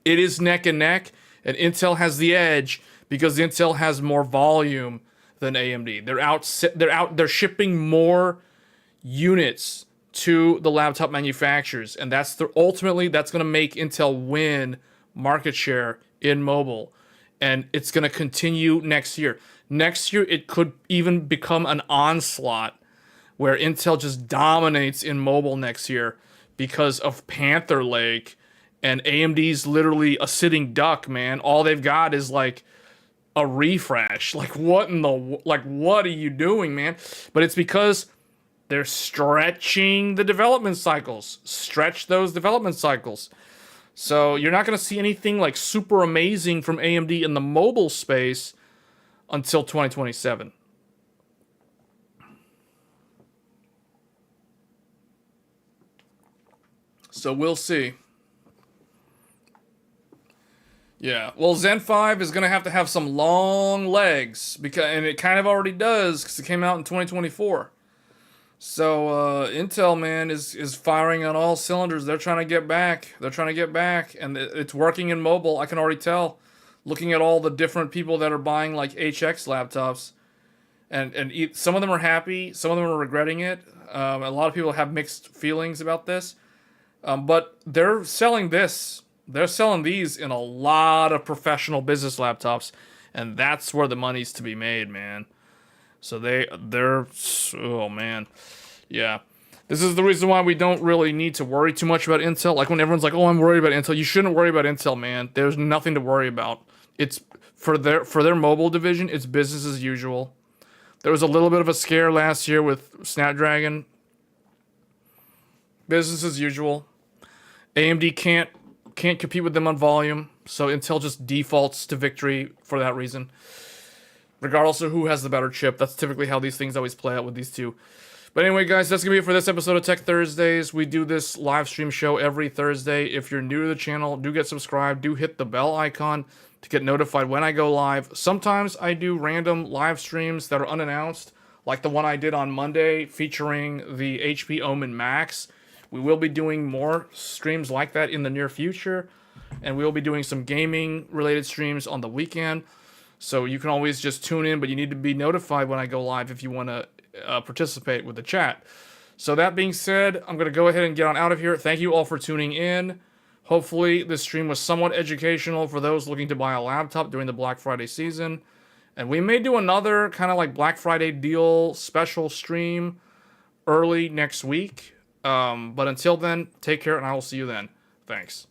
It is neck and neck, and Intel has the edge because Intel has more volume than AMD. They're shipping more units to the laptop manufacturers, and ultimately that's going to make Intel win market share in mobile, and it's going to continue next year. Next year, it could even become an onslaught where Intel just dominates in mobile next year because of Panther Lake, and AMD's literally a sitting duck, man. All they've got is like a refresh. Like, what are you doing, man? But it's because they're stretching the development cycles. Stretch those development cycles. So you're not going to see anything like super amazing from AMD in the mobile space until 2027. So we'll see. Yeah. Well, Zen 5 is going to have some long legs and it kind of already does because it came out in 2024. So Intel, man, is firing on all cylinders. They're trying to get back. They're trying to get back, and it's working in mobile. I can already tell, looking at all the different people that are buying like HX laptops, and some of them are happy, some of them are regretting it. A lot of people have mixed feelings about this, but they're selling this. They're selling these in a lot of professional business laptops, and that's where the money's to be made, man. So they're oh man, yeah. This is the reason why we don't really need to worry too much about Intel. Like when everyone's like, "Oh, I'm worried about Intel." You shouldn't worry about Intel, man. There's nothing to worry about. It's for their mobile division. It's business as usual. There was a little bit of a scare last year with Snapdragon. Business as usual. AMD can't compete with them on volume, so Intel just defaults to victory for that reason. Regardless of who has the better chip, that's typically how these things always play out with these two. But anyway, guys, that's going to be it for this episode of Tech Thursdays. We do this live stream show every Thursday. If you're new to the channel, do get subscribed. Do hit the bell icon to get notified when I go live. Sometimes I do random live streams that are unannounced, like the one I did on Monday featuring the HP Omen Max. We will be doing more streams like that in the near future, and we will be doing some gaming-related streams on the weekend. So you can always just tune in, but you need to be notified when I go live if you want to participate with the chat. So that being said, I'm going to go ahead and get on out of here. Thank you all for tuning in. Hopefully this stream was somewhat educational for those looking to buy a laptop during the Black Friday season. And we may do another kind of like Black Friday deal special stream early next week. But until then, take care and I will see you then. Thanks.